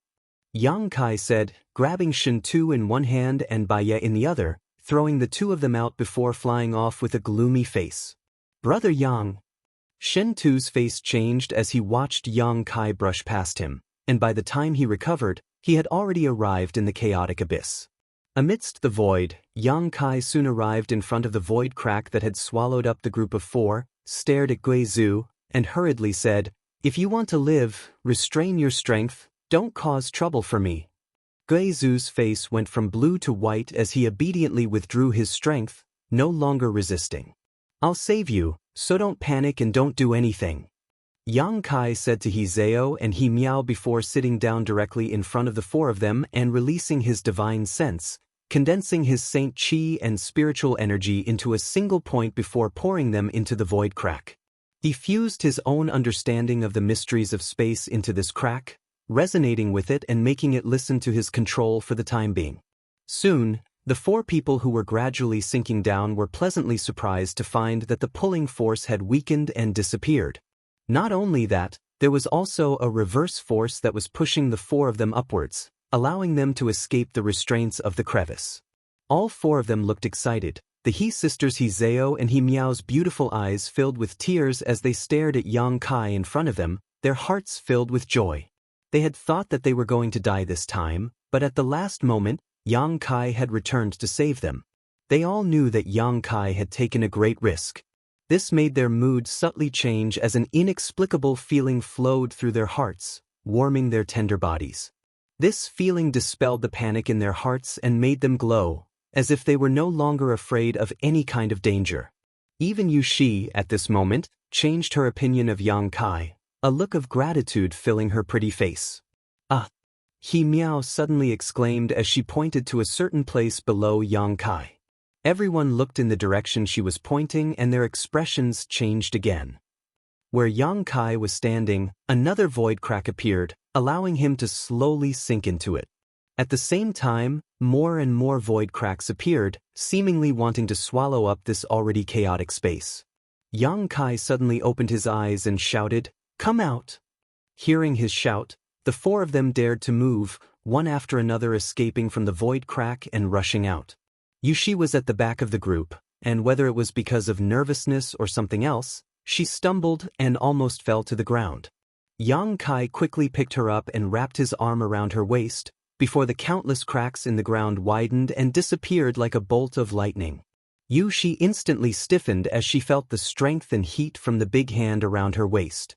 Yang Kai said, grabbing Shin Tu in one hand and Bai Ye in the other, throwing the two of them out before flying off with a gloomy face. Brother Yang! Shin Tu's face changed as he watched Yang Kai brush past him, and by the time he recovered, he had already arrived in the chaotic abyss. Amidst the void, Yang Kai soon arrived in front of the void crack that had swallowed up the group of four, stared at Guizu, and hurriedly said, "If you want to live, restrain your strength, don't cause trouble for me." Guizu's face went from blue to white as he obediently withdrew his strength, no longer resisting. "I'll save you, so don't panic and don't do anything," Yang Kai said to Hizeo and He Miao before sitting down directly in front of the four of them and releasing his divine sense, condensing his saint chi and spiritual energy into a single point before pouring them into the void crack. He fused his own understanding of the mysteries of space into this crack, resonating with it and making it listen to his control for the time being. Soon, the four people who were gradually sinking down were pleasantly surprised to find that the pulling force had weakened and disappeared. Not only that, there was also a reverse force that was pushing the four of them upwards, allowing them to escape the restraints of the crevice. All four of them looked excited, the He sisters Hizeo and He Miao's beautiful eyes filled with tears as they stared at Yang Kai in front of them, their hearts filled with joy. They had thought that they were going to die this time, but at the last moment, Yang Kai had returned to save them. They all knew that Yang Kai had taken a great risk. This made their mood subtly change as an inexplicable feeling flowed through their hearts, warming their tender bodies. This feeling dispelled the panic in their hearts and made them glow, as if they were no longer afraid of any kind of danger. Even Yu Shi, at this moment, changed her opinion of Yang Kai, a look of gratitude filling her pretty face. "Ah!" He Miao suddenly exclaimed as she pointed to a certain place below Yang Kai. Everyone looked in the direction she was pointing and their expressions changed again. Where Yang Kai was standing, another void crack appeared, allowing him to slowly sink into it. At the same time, more and more void cracks appeared, seemingly wanting to swallow up this already chaotic space. Yang Kai suddenly opened his eyes and shouted, "Come out!" Hearing his shout, the four of them dared to move, one after another escaping from the void crack and rushing out. Yushi was at the back of the group, and whether it was because of nervousness or something else, she stumbled and almost fell to the ground. Yang Kai quickly picked her up and wrapped his arm around her waist, before the countless cracks in the ground widened and disappeared like a bolt of lightning. Yushi instantly stiffened as she felt the strength and heat from the big hand around her waist.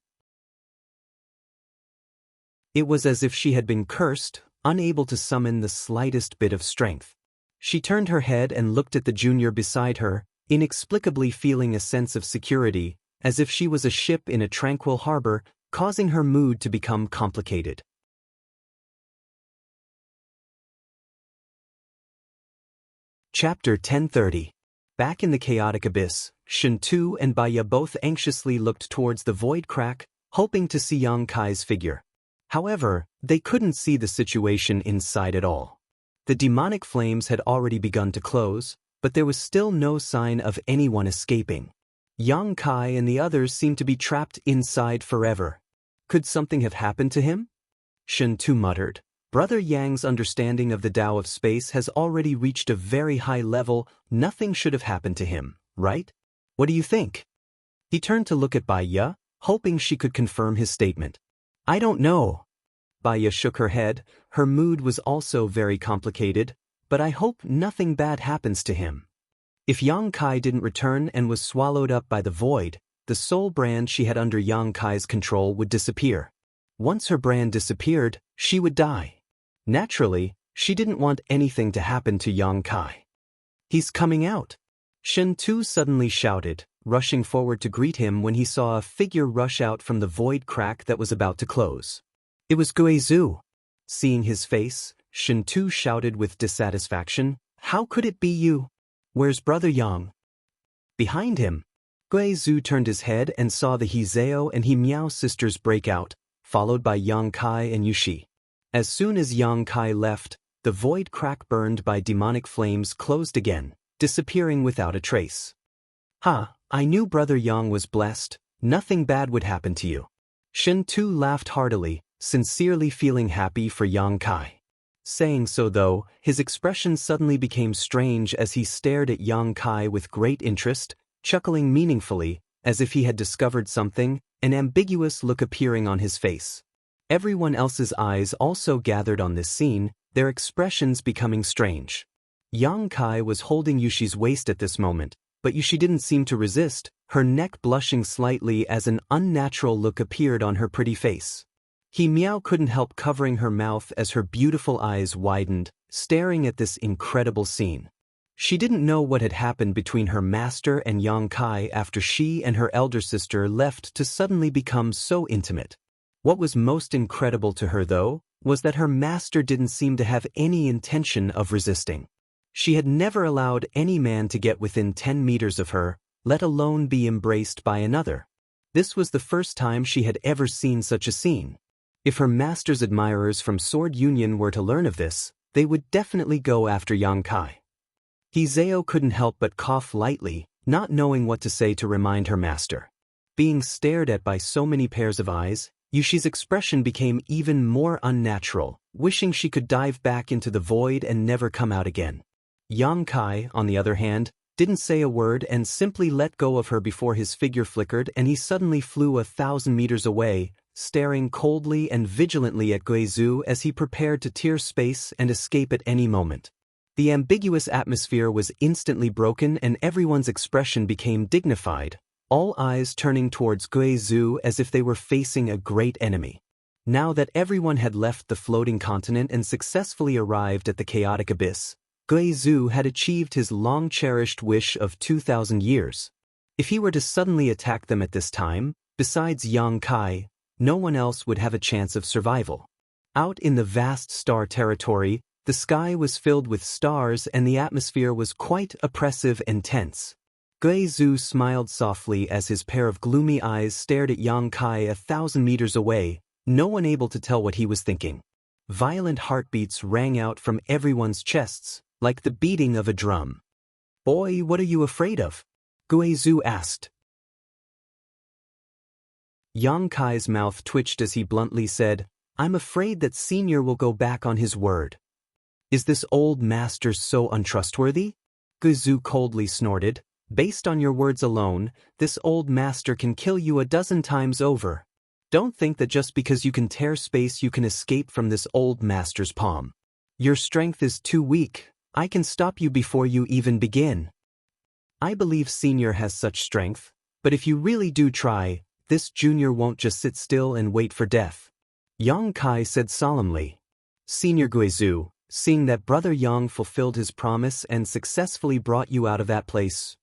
It was as if she had been cursed, unable to summon the slightest bit of strength. She turned her head and looked at the junior beside her, inexplicably feeling a sense of security, as if she was a ship in a tranquil harbor, causing her mood to become complicated. Chapter 1030. Back in the chaotic abyss, Shintu and Baya both anxiously looked towards the void crack, hoping to see Yang Kai's figure. However, they couldn't see the situation inside at all. The demonic flames had already begun to close, but there was still no sign of anyone escaping. Yang Kai and the others seemed to be trapped inside forever. Could something have happened to him? Shintu muttered. Brother Yang's understanding of the Tao of space has already reached a very high level. Nothing should have happened to him, right? What do you think? He turned to look at Baya, hoping she could confirm his statement. I don't know. Baya shook her head. Her mood was also very complicated, but I hope nothing bad happens to him. If Yang Kai didn't return and was swallowed up by the void, the soul brand she had under Yang Kai's control would disappear. Once her brand disappeared, she would die. Naturally, she didn't want anything to happen to Yang Kai. He's coming out. Shintu suddenly shouted, rushing forward to greet him when he saw a figure rush out from the void crack that was about to close. It was Guizhu. Seeing his face, Shintu shouted with dissatisfaction, How could it be you? Where's Brother Yang? Behind him. Guizhu turned his head and saw the Hizeo and Himiao sisters break out, followed by Yang Kai and Yushi. As soon as Yang Kai left, the void crack burned by demonic flames closed again, disappearing without a trace. I knew Brother Yang was blessed. Nothing bad would happen to you. Shintu laughed heartily, sincerely feeling happy for Yang Kai. Saying so though, his expression suddenly became strange as he stared at Yang Kai with great interest, chuckling meaningfully, as if he had discovered something, an ambiguous look appearing on his face. Everyone else's eyes also gathered on this scene, their expressions becoming strange. Yang Kai was holding Yushi's waist at this moment, but Yushi didn't seem to resist, her neck blushing slightly as an unnatural look appeared on her pretty face. Himiao couldn't help covering her mouth as her beautiful eyes widened, staring at this incredible scene. She didn't know what had happened between her master and Yang Kai after she and her elder sister left to suddenly become so intimate. What was most incredible to her, though, was that her master didn't seem to have any intention of resisting. She had never allowed any man to get within 10 meters of her, let alone be embraced by another. This was the first time she had ever seen such a scene. If her master's admirers from Sword Union were to learn of this, they would definitely go after Yang Kai. Hizeo couldn't help but cough lightly, not knowing what to say to remind her master. Being stared at by so many pairs of eyes, Yushi's expression became even more unnatural, wishing she could dive back into the void and never come out again. Yang Kai, on the other hand, didn't say a word and simply let go of her before his figure flickered and he suddenly flew 1,000 meters away, staring coldly and vigilantly at Guizhu as he prepared to tear space and escape at any moment. The ambiguous atmosphere was instantly broken and everyone's expression became dignified, all eyes turning towards Guizhu as if they were facing a great enemy. Now that everyone had left the floating continent and successfully arrived at the chaotic abyss, Guizhu had achieved his long-cherished wish of 2,000 years. If he were to suddenly attack them at this time, besides Yang Kai, no one else would have a chance of survival. Out in the vast star territory, the sky was filled with stars and the atmosphere was quite oppressive and tense. Guizhu smiled softly as his pair of gloomy eyes stared at Yang Kai 1,000 meters away, no one able to tell what he was thinking. Violent heartbeats rang out from everyone's chests, like the beating of a drum. Boy, what are you afraid of? Guizhu asked. Yang Kai's mouth twitched as he bluntly said, I'm afraid that Senior will go back on his word. Is this old master so untrustworthy? Guizhu coldly snorted. Based on your words alone, this old master can kill you 12 times over. Don't think that just because you can tear space you can escape from this old master's palm. Your strength is too weak. I can stop you before you even begin. I believe Senior has such strength, but if you really do try, this junior won't just sit still and wait for death. Yang Kai said solemnly. Senior Guizhu, seeing that Brother Yang fulfilled his promise and successfully brought you out of that place,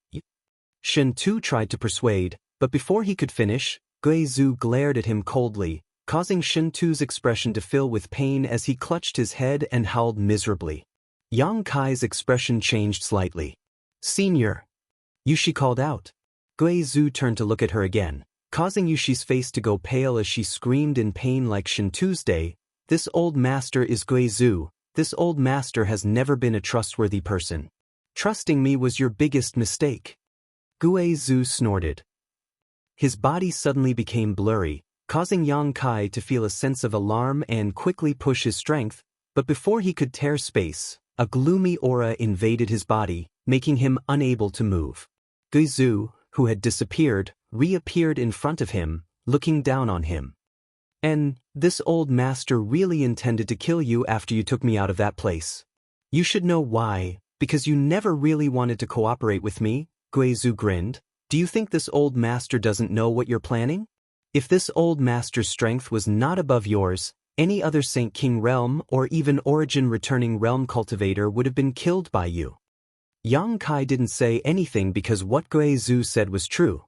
Shintu tried to persuade, but before he could finish, Guizhu glared at him coldly, causing Shintu's expression to fill with pain as he clutched his head and howled miserably. Yang Kai's expression changed slightly. Senior. Yushi called out. Gui Zhu turned to look at her again, causing Yushi's face to go pale as she screamed in pain like Shin Tuesday. This old master is Gui Zhu. This old master has never been a trustworthy person. Trusting me was your biggest mistake. Gui Zhu snorted. His body suddenly became blurry, causing Yang Kai to feel a sense of alarm and quickly push his strength, but before he could tear space, a gloomy aura invaded his body, making him unable to move. Gui Zhu, who had disappeared, reappeared in front of him, looking down on him. And this old master really intended to kill you after you took me out of that place. You should know why, because you never really wanted to cooperate with me, Gui Zhu grinned. Do you think this old master doesn't know what you're planning? If this old master's strength was not above yours, any other Saint King realm or even origin returning realm cultivator would have been killed by you. Yang Kai didn't say anything because what Gui Zhu said was true.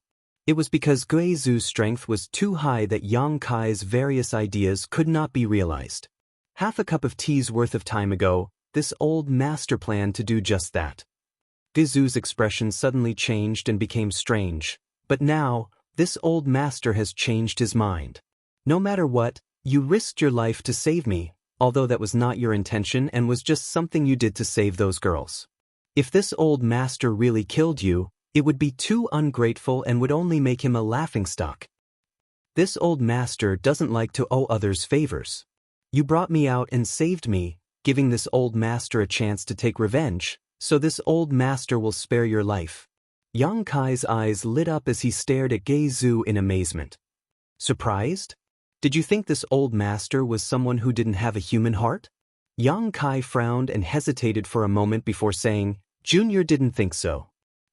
It was because Gui Zhu's strength was too high that Yang Kai's various ideas could not be realized. Half a cup of tea's worth of time ago, this old master planned to do just that. Gui Zhu's expression suddenly changed and became strange, but now, this old master has changed his mind. No matter what, you risked your life to save me, although that was not your intention and was just something you did to save those girls. If this old master really killed you, it would be too ungrateful and would only make him a laughingstock. This old master doesn't like to owe others favors. You brought me out and saved me, giving this old master a chance to take revenge, so this old master will spare your life. Yang Kai's eyes lit up as he stared at Gui Zhu in amazement. Surprised? Did you think this old master was someone who didn't have a human heart? Yang Kai frowned and hesitated for a moment before saying, Junior didn't think so.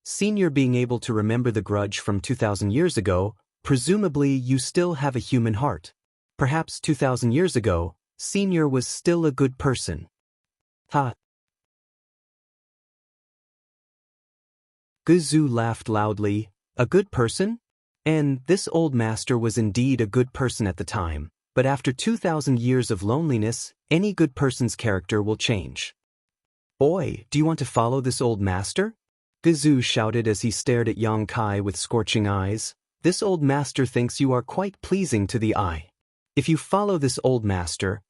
Senior being able to remember the grudge from 2,000 years ago, presumably you still have a human heart. Perhaps 2,000 years ago, Senior was still a good person. Ha! Gui Zhu laughed loudly. A good person? And this old master was indeed a good person at the time, but after 2,000 years of loneliness, any good person's character will change. Boy, do you want to follow this old master? Gui Zhu shouted as he stared at Yang Kai with scorching eyes. This old master thinks you are quite pleasing to the eye. If you follow this old master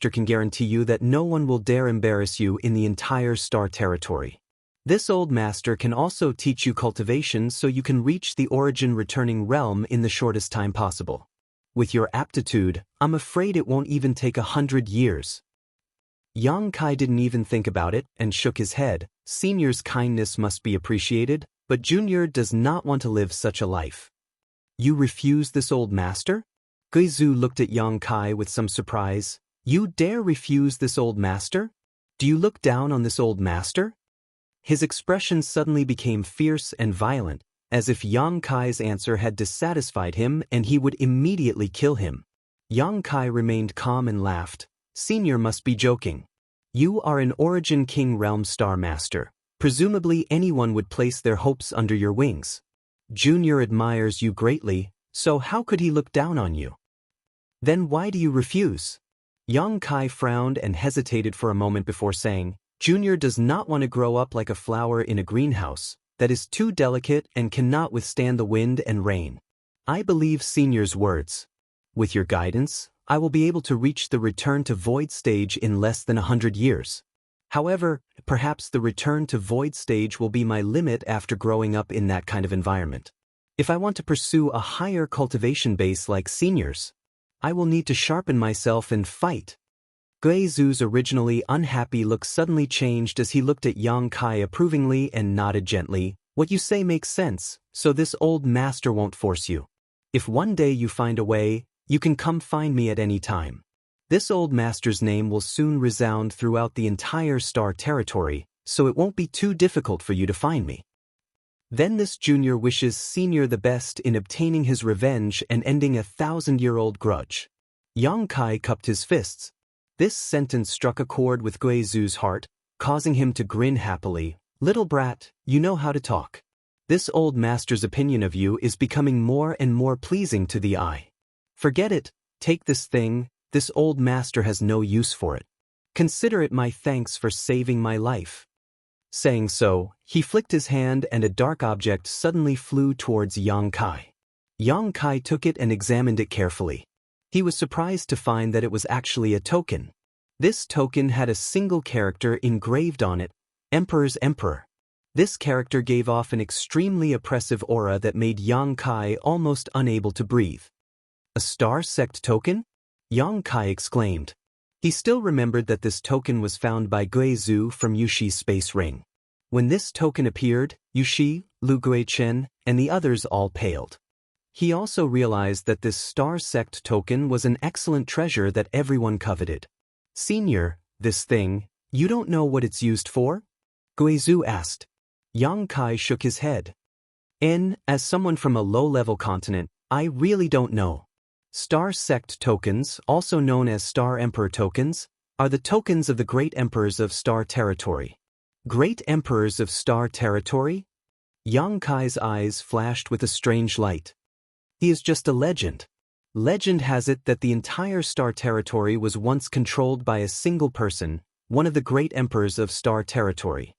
can guarantee you that no one will dare embarrass you in the entire star territory. This old master can also teach you cultivation so you can reach the origin returning realm in the shortest time possible. With your aptitude, I'm afraid it won't even take 100 years. Yang Kai didn't even think about it and shook his head. Senior's kindness must be appreciated, but Junior does not want to live such a life. You refuse this old master? Gui Zhu looked at Yang Kai with some surprise. You dare refuse this old master? Do you look down on this old master? His expression suddenly became fierce and violent, as if Yang Kai's answer had dissatisfied him and he would immediately kill him. Yang Kai remained calm and laughed. Senior must be joking. You are an Origin King Realm Star Master. Presumably anyone would place their hopes under your wings. Junior admires you greatly, so how could he look down on you? Then why do you refuse? Yang Kai frowned and hesitated for a moment before saying, Junior does not want to grow up like a flower in a greenhouse that is too delicate and cannot withstand the wind and rain. I believe Senior's words. With your guidance, I will be able to reach the return to void stage in less than 100 years. However, perhaps the return to void stage will be my limit after growing up in that kind of environment. If I want to pursue a higher cultivation base like Senior's, I will need to sharpen myself and fight. Gui Zhu's originally unhappy look suddenly changed as he looked at Yang Kai approvingly and nodded gently. What you say makes sense, so this old master won't force you. If one day you find a way, you can come find me at any time. This old master's name will soon resound throughout the entire star territory, so it won't be too difficult for you to find me. Then this junior wishes Senior the best in obtaining his revenge and ending a 1,000-year-old grudge. Yang Kai cupped his fists. This sentence struck a chord with Gui Zhu's heart, causing him to grin happily. Little brat, you know how to talk. This old master's opinion of you is becoming more and more pleasing to the eye. Forget it, take this thing, this old master has no use for it. Consider it my thanks for saving my life." Saying so, he flicked his hand and a dark object suddenly flew towards Yang Kai. Yang Kai took it and examined it carefully. He was surprised to find that it was actually a token. This token had a single character engraved on it, Emperor's Emperor. This character gave off an extremely oppressive aura that made Yang Kai almost unable to breathe. "A star sect token?" Yang Kai exclaimed. He still remembered that this token was found by Guizhou from Yushi's space ring. When this token appeared, Yushi, Lu Guichen, and the others all paled. He also realized that this star sect token was an excellent treasure that everyone coveted. "Senior, this thing, you don't know what it's used for?" Guizhou asked. Yang Kai shook his head. As someone from a low-level continent, I really don't know. Star Sect tokens, also known as Star Emperor tokens, are the tokens of the Great Emperors of Star Territory. Great Emperors of Star Territory? Yang Kai's eyes flashed with a strange light. He is just a legend. Legend has it that the entire Star Territory was once controlled by a single person, one of the Great Emperors of Star Territory.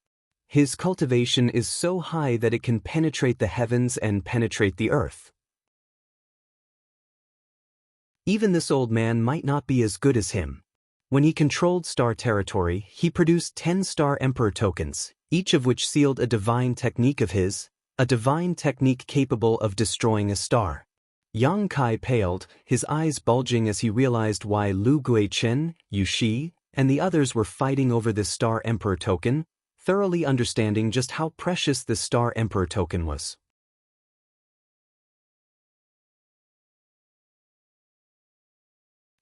His cultivation is so high that it can penetrate the heavens and penetrate the earth. Even this old man might not be as good as him. When he controlled Star Territory, he produced 10 Star Emperor tokens, each of which sealed a divine technique of his, a divine technique capable of destroying a star. Yang Kai paled, his eyes bulging as he realized why Lu Guichen, Yushi, and the others were fighting over this Star Emperor token, thoroughly understanding just how precious this Star Emperor token was.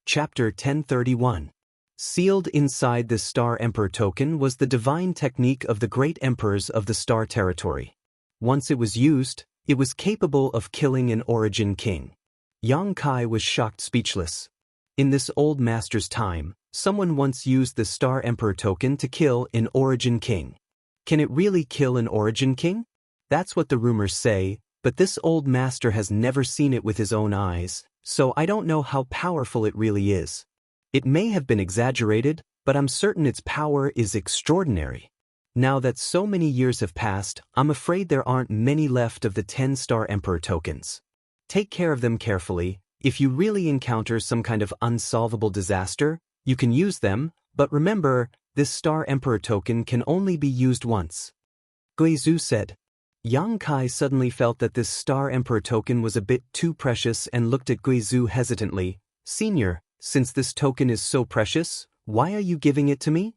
Chapter 1031. Sealed inside this Star Emperor token was the divine technique of the Great Emperors of the Star Territory. Once it was used, it was capable of killing an Origin King. Yang Kai was shocked speechless. In this old master's time, someone once used the Star Emperor token to kill an Origin King. Can it really kill an Origin King? That's what the rumors say, but this old master has never seen it with his own eyes, so I don't know how powerful it really is. It may have been exaggerated, but I'm certain its power is extraordinary. Now that so many years have passed, I'm afraid there aren't many left of the 10 Star Emperor tokens. Take care of them carefully. If you really encounter some kind of unsolvable disaster, you can use them, but remember, this Star Emperor token can only be used once. Guizhou said. Yang Kai suddenly felt that this Star Emperor token was a bit too precious and looked at Guizhou hesitantly. "Senior, since this token is so precious, why are you giving it to me?"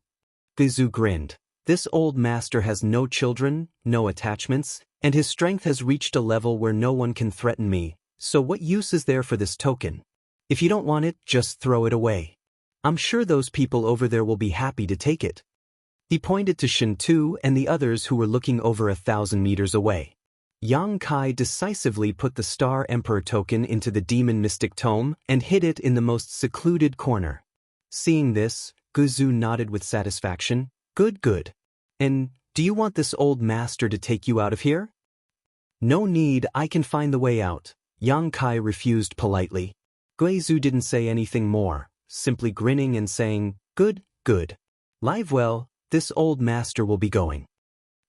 Guizhou grinned. This old master has no children, no attachments, and his strength has reached a level where no one can threaten me, so what use is there for this token? If you don't want it, just throw it away. I'm sure those people over there will be happy to take it. He pointed to Shintu and the others who were looking over 1,000 meters away. Yang Kai decisively put the Star Emperor token into the Demon Mystic Tome and hid it in the most secluded corner. Seeing this, Guizhou nodded with satisfaction. Good, good. And do you want this old master to take you out of here? No need, I can find the way out. Yang Kai refused politely. Guizhou didn't say anything more, simply grinning and saying, Good, good. Live well, this old master will be going.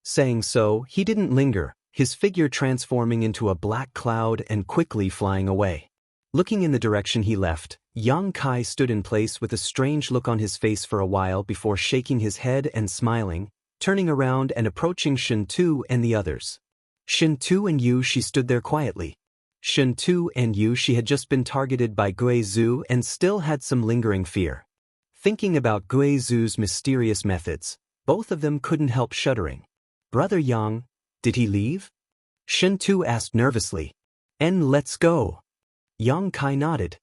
Saying so, he didn't linger, his figure transforming into a black cloud and quickly flying away. Looking in the direction he left, Yang Kai stood in place with a strange look on his face for a while before shaking his head and smiling, turning around and approaching Shintu and the others. Shintu and Yushi stood there quietly. Shintu and Yushi had just been targeted by Guizhou and still had some lingering fear. Thinking about Guizhou's mysterious methods, both of them couldn't help shuddering. Brother Yang, did he leave? Shintu asked nervously. Let's go. Yang Kai nodded.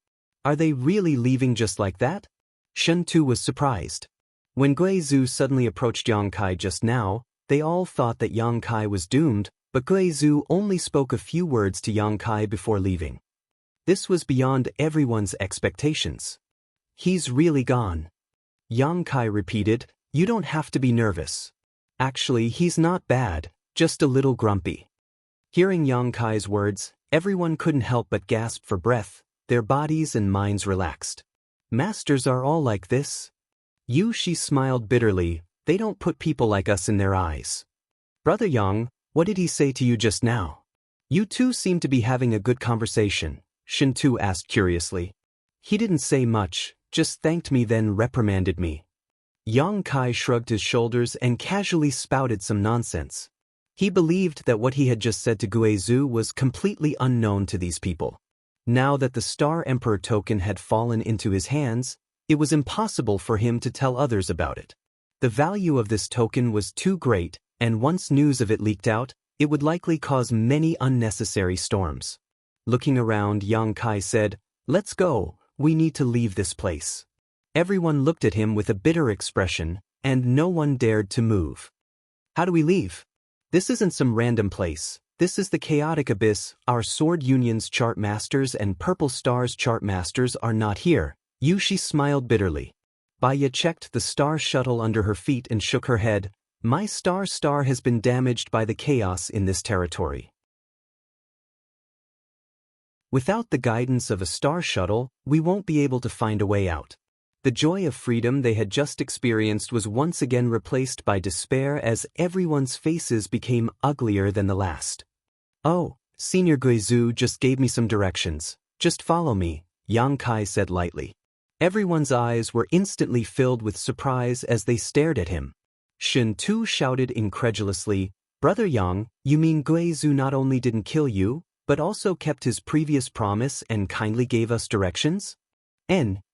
Are they really leaving just like that? Shintu was surprised. When Guizhou suddenly approached Yang Kai just now, they all thought that Yang Kai was doomed, but Guizhou only spoke a few words to Yang Kai before leaving. This was beyond everyone's expectations. He's really gone. Yang Kai repeated, You don't have to be nervous. Actually, he's not bad, just a little grumpy. Hearing Yang Kai's words, everyone couldn't help but gasp for breath, their bodies and minds relaxed. Masters are all like this. She smiled bitterly. They don't put people like us in their eyes. Brother Yang, what did he say to you just now? You two seem to be having a good conversation, Shintu asked curiously. He didn't say much, just thanked me then reprimanded me. Yang Kai shrugged his shoulders and casually spouted some nonsense. He believed that what he had just said to Guizhu was completely unknown to these people. Now that the Star Emperor token had fallen into his hands, it was impossible for him to tell others about it. The value of this token was too great, and once news of it leaked out, it would likely cause many unnecessary storms. Looking around, Yang Kai said, "Let's go, we need to leave this place." Everyone looked at him with a bitter expression, and no one dared to move. How do we leave? This isn't some random place. This is the Chaotic Abyss. Our Sword Union's chart masters and Purple Star's chart masters are not here. She smiled bitterly. Baya checked the star shuttle under her feet and shook her head. My star has been damaged by the chaos in this territory. Without the guidance of a star shuttle, we won't be able to find a way out. The joy of freedom they had just experienced was once again replaced by despair as everyone's faces became uglier than the last. Oh, Senior Guizhu just gave me some directions. Just follow me, Yang Kai said lightly. Everyone's eyes were instantly filled with surprise as they stared at him. Shin Tu shouted incredulously, Brother Yang, you mean Guizhu not only didn't kill you, but also kept his previous promise and kindly gave us directions?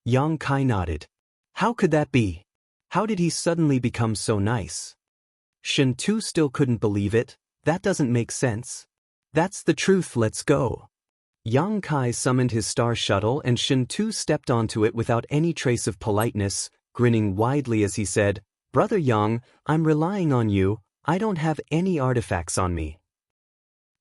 Yang Kai nodded. How could that be? How did he suddenly become so nice? Shin Tu still couldn't believe it. That doesn't make sense. That's the truth, let's go. Yang Kai summoned his star shuttle and Shin Tu stepped onto it without any trace of politeness, grinning widely as he said, Brother Yang, I'm relying on you, I don't have any artifacts on me.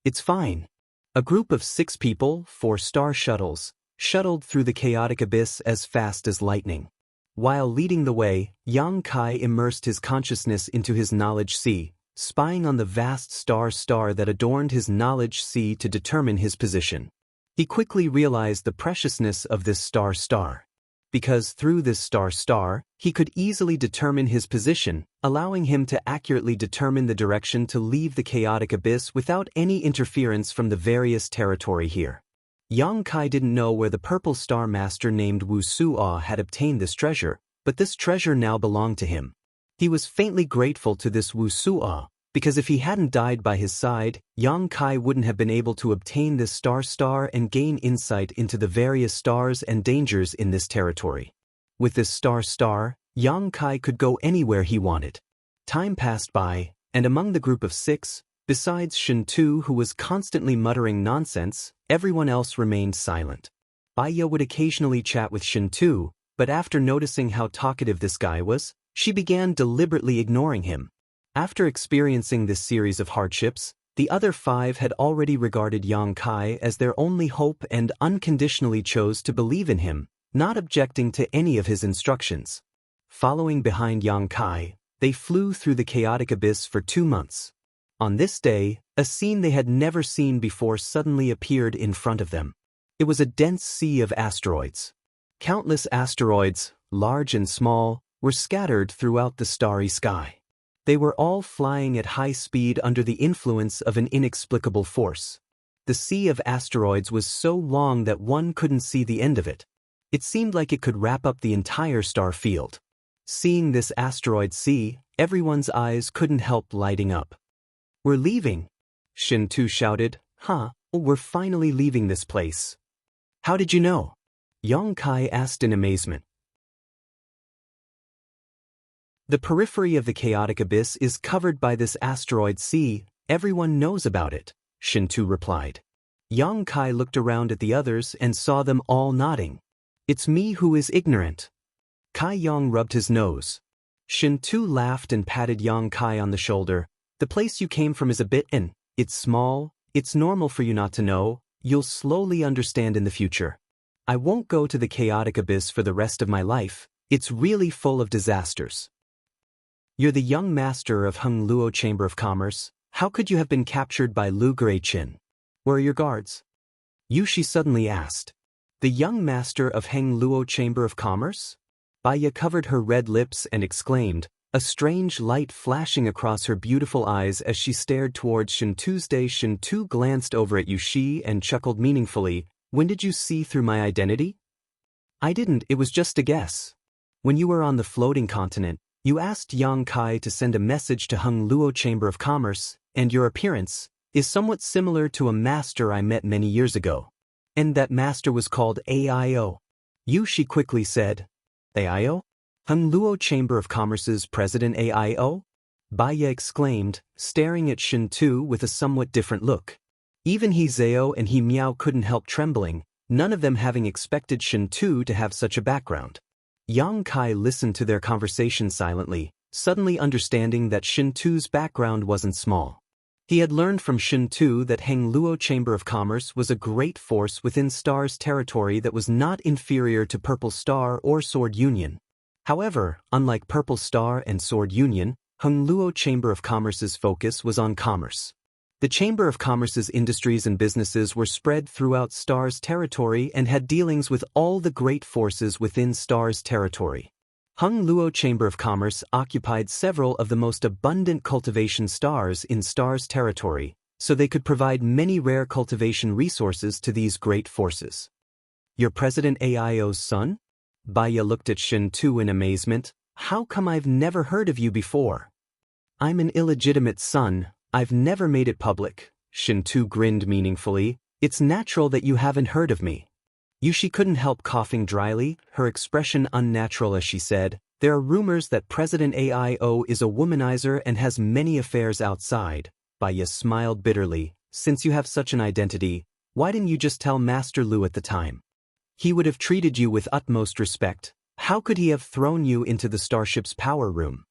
It's fine. A group of 6 people, 4 star shuttles, shuttled through the chaotic abyss as fast as lightning. While leading the way, Yang Kai immersed his consciousness into his knowledge sea, spying on the vast star that adorned his knowledge sea to determine his position. He quickly realized the preciousness of this star, because through this star, he could easily determine his position, allowing him to accurately determine the direction to leave the chaotic abyss without any interference from the various territory here. Yang Kai didn't know where the Purple Star Master named Wu Suo had obtained this treasure, but this treasure now belonged to him. He was faintly grateful to this Wu Suo, because if he hadn't died by his side, Yang Kai wouldn't have been able to obtain this star and gain insight into the various stars and dangers in this territory. With this star, Yang Kai could go anywhere he wanted. Time passed by, and among the group of 6, besides Shin Tu who was constantly muttering nonsense, everyone else remained silent. Baya would occasionally chat with Shin Tu, but after noticing how talkative this guy was, she began deliberately ignoring him. After experiencing this series of hardships, the other 5 had already regarded Yang Kai as their only hope and unconditionally chose to believe in him, not objecting to any of his instructions. Following behind Yang Kai, they flew through the chaotic abyss for 2 months. On this day, a scene they had never seen before suddenly appeared in front of them. It was a dense sea of asteroids. Countless asteroids, large and small, were scattered throughout the starry sky. They were all flying at high speed under the influence of an inexplicable force. The sea of asteroids was so long that one couldn't see the end of it. It seemed like it could wrap up the entire star field. Seeing this asteroid sea, everyone's eyes couldn't help lighting up. We're leaving, Shin Tu shouted. We're finally leaving this place. How did you know? Yang Kai asked in amazement. The periphery of the chaotic abyss is covered by this asteroid sea, everyone knows about it, Shin Tu replied. Yang Kai looked around at the others and saw them all nodding. It's me who is ignorant. Kai Yang rubbed his nose. Shin Tu laughed and patted Yang Kai on the shoulder. The place you came from is a bit it's small, it's normal for you not to know, you'll slowly understand in the future. I won't go to the chaotic abyss for the rest of my life, it's really full of disasters. You're the young master of Heng Luo Chamber of Commerce, how could you have been captured by Lu Greiqin? Where are your guards? She suddenly asked. The young master of Heng Luo Chamber of Commerce? Baya covered her red lips and exclaimed, a strange light flashing across her beautiful eyes as she stared towards Shin Tuesday. Shin Tu glanced over at Yushi and chuckled meaningfully. When did you see through my identity? I didn't, it was just a guess. When you were on the floating continent, you asked Yang Kai to send a message to Hung Luo Chamber of Commerce, and your appearance is somewhat similar to a master I met many years ago. And that master was called AIO. Yushi quickly said, AIO? Hung Luo Chamber of Commerce's president AIO? Baya exclaimed, staring at Shin Tu with a somewhat different look. Even He Zhao and He Miao couldn't help trembling, none of them having expected Shin Tu to have such a background. Yang Kai listened to their conversation silently, suddenly understanding that Shin Tu's background wasn't small. He had learned from Shin Tu that Hung Luo Chamber of Commerce was a great force within Star's territory that was not inferior to Purple Star or Sword Union. However, unlike Purple Star and Sword Union, Hung Luo Chamber of Commerce's focus was on commerce. The Chamber of Commerce's industries and businesses were spread throughout Star's territory and had dealings with all the great forces within Star's territory. Hung Luo Chamber of Commerce occupied several of the most abundant cultivation stars in Star's territory, so they could provide many rare cultivation resources to these great forces. Your President AIO's son? Baya looked at Shin Tu in amazement. How come I've never heard of you before? I'm an illegitimate son, I've never made it public. Shin Tu grinned meaningfully. It's natural that you haven't heard of me. Yushi couldn't help coughing dryly, her expression unnatural as she said, there are rumors that President AIO is a womanizer and has many affairs outside. Baya smiled bitterly. Since you have such an identity, why didn't you just tell Master Lu at the time? He would have treated you with utmost respect. How could he have thrown you into the starship's power room?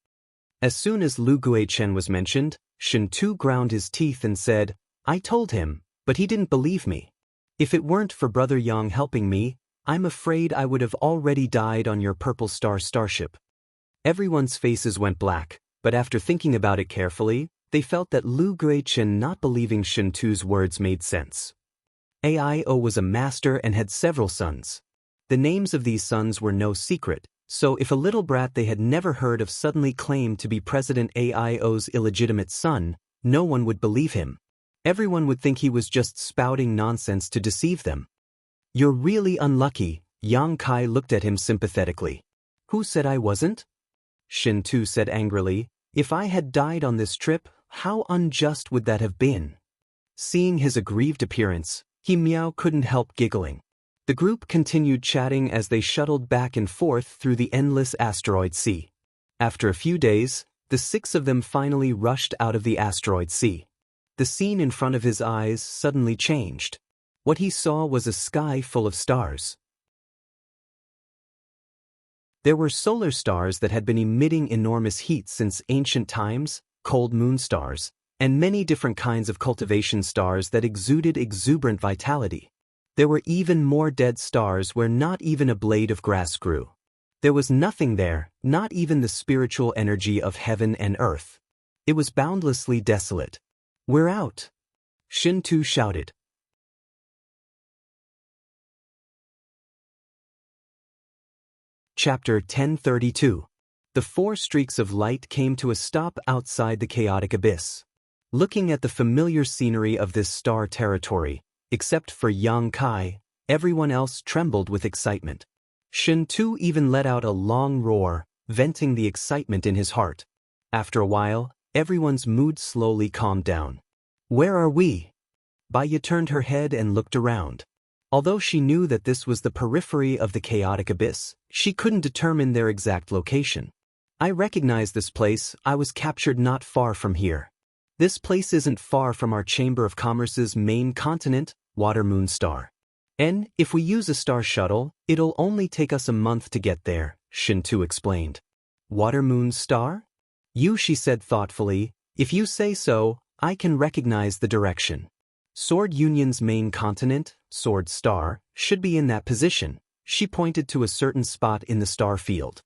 As soon as Lu Guichen was mentioned, Shin Tu ground his teeth and said, I told him, but he didn't believe me. If it weren't for Brother Yang helping me, I'm afraid I would have already died on your Purple Star starship. Everyone's faces went black, but after thinking about it carefully, they felt that Lu Guichen not believing Shin Tu's words made sense. AIO was a master and had several sons. The names of these sons were no secret, so if a little brat they had never heard of suddenly claimed to be President AIO's illegitimate son, no one would believe him. Everyone would think he was just spouting nonsense to deceive them. You're really unlucky, Yang Kai looked at him sympathetically. Who said I wasn't? Shin Tu said angrily, if I had died on this trip, how unjust would that have been? Seeing his aggrieved appearance, He Miao couldn't help giggling. The group continued chatting as they shuttled back and forth through the endless asteroid sea. After a few days, the six of them finally rushed out of the asteroid sea. The scene in front of his eyes suddenly changed. What he saw was a sky full of stars. There were solar stars that had been emitting enormous heat since ancient times, cold moon stars, and many different kinds of cultivation stars that exuded exuberant vitality. There were even more dead stars where not even a blade of grass grew. There was nothing there, not even the spiritual energy of heaven and earth. It was boundlessly desolate. We're out! Shin Tu shouted. Chapter 1032. The four streaks of light came to a stop outside the chaotic abyss. Looking at the familiar scenery of this star territory, except for Yang Kai, everyone else trembled with excitement. Shin Tu even let out a long roar, venting the excitement in his heart. After a while, everyone's mood slowly calmed down. Where are we? Baya turned her head and looked around. Although she knew that this was the periphery of the chaotic abyss, she couldn't determine their exact location. I recognize this place, I was captured not far from here. This place isn't far from our Chamber of Commerce's main continent, Water Moon Star. And if we use a star shuttle, it'll only take us a month to get there, Shin Tu explained. Water Moon Star? Yushi said thoughtfully, if you say so, I can recognize the direction. Sword Union's main continent, Sword Star, should be in that position. She pointed to a certain spot in the star field.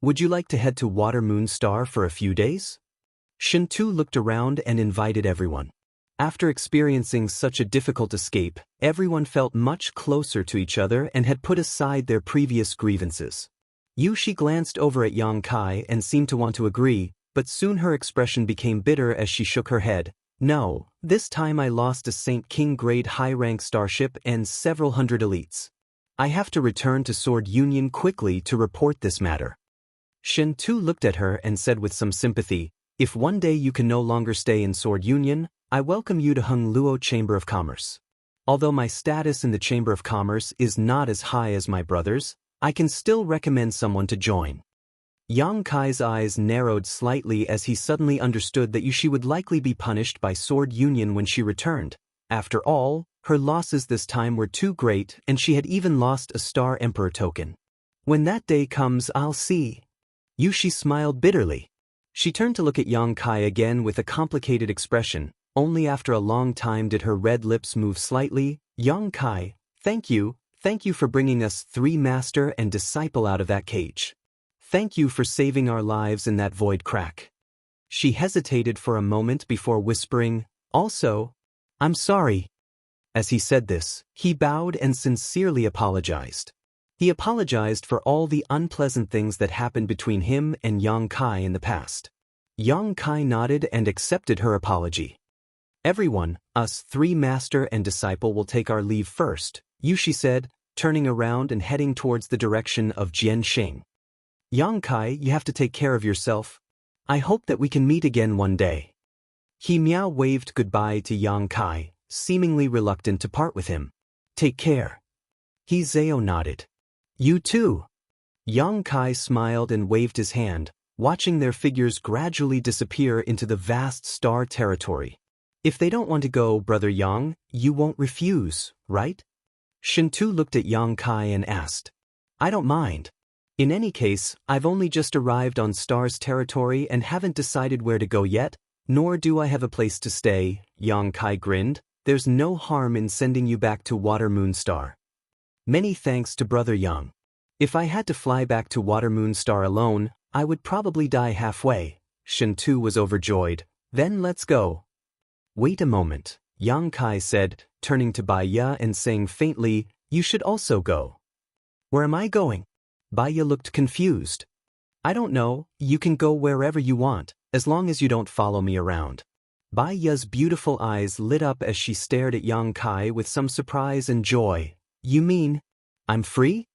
Would you like to head to Water Moon Star for a few days? Shin Tu looked around and invited everyone. After experiencing such a difficult escape, everyone felt much closer to each other and had put aside their previous grievances. She glanced over at Yang Kai and seemed to want to agree, but soon her expression became bitter as she shook her head. No, this time I lost a Saint King grade high-rank starship and several hundred elites. I have to return to Sword Union quickly to report this matter. Shen Tu looked at her and said with some sympathy, if one day you can no longer stay in Sword Union, I welcome you to Hung Luo Chamber of Commerce. Although my status in the Chamber of Commerce is not as high as my brother's, I can still recommend someone to join. Yang Kai's eyes narrowed slightly as he suddenly understood that she would likely be punished by Sword Union when she returned. After all, her losses this time were too great and she had even lost a Star Emperor token. When that day comes, I'll see. She smiled bitterly. She turned to look at Yang Kai again with a complicated expression. Only after a long time did her red lips move slightly. Yang Kai, thank you for bringing us 3 master and disciple out of that cage. Thank you for saving our lives in that void crack. She hesitated for a moment before whispering, also, I'm sorry. As he said this, he bowed and sincerely apologized. He apologized for all the unpleasant things that happened between him and Yang Kai in the past. Yang Kai nodded and accepted her apology. Everyone, us 3 master and disciple will take our leave first, she said, turning around and heading towards the direction of Jianxing. Yang Kai, you have to take care of yourself. I hope that we can meet again one day. He Miao waved goodbye to Yang Kai, seemingly reluctant to part with him. Take care. He Zhao nodded. You too. Yang Kai smiled and waved his hand, watching their figures gradually disappear into the vast star territory. If they don't want to go, Brother Yang, you won't refuse, right? Shen Tu looked at Yang Kai and asked. I don't mind. In any case, I've only just arrived on Star's territory and haven't decided where to go yet, nor do I have a place to stay. Yang Kai grinned. There's no harm in sending you back to Water Moon Star. Many thanks to Brother Yang. If I had to fly back to Water Moon Star alone, I would probably die halfway. Shen Tu was overjoyed. Then let's go. Wait a moment, Yang Kai said, turning to Bai Ye and saying faintly, you should also go. Where am I going? Bai Ye looked confused. I don't know, you can go wherever you want, as long as you don't follow me around. Bai Ye's beautiful eyes lit up as she stared at Yang Kai with some surprise and joy. You mean, I'm free?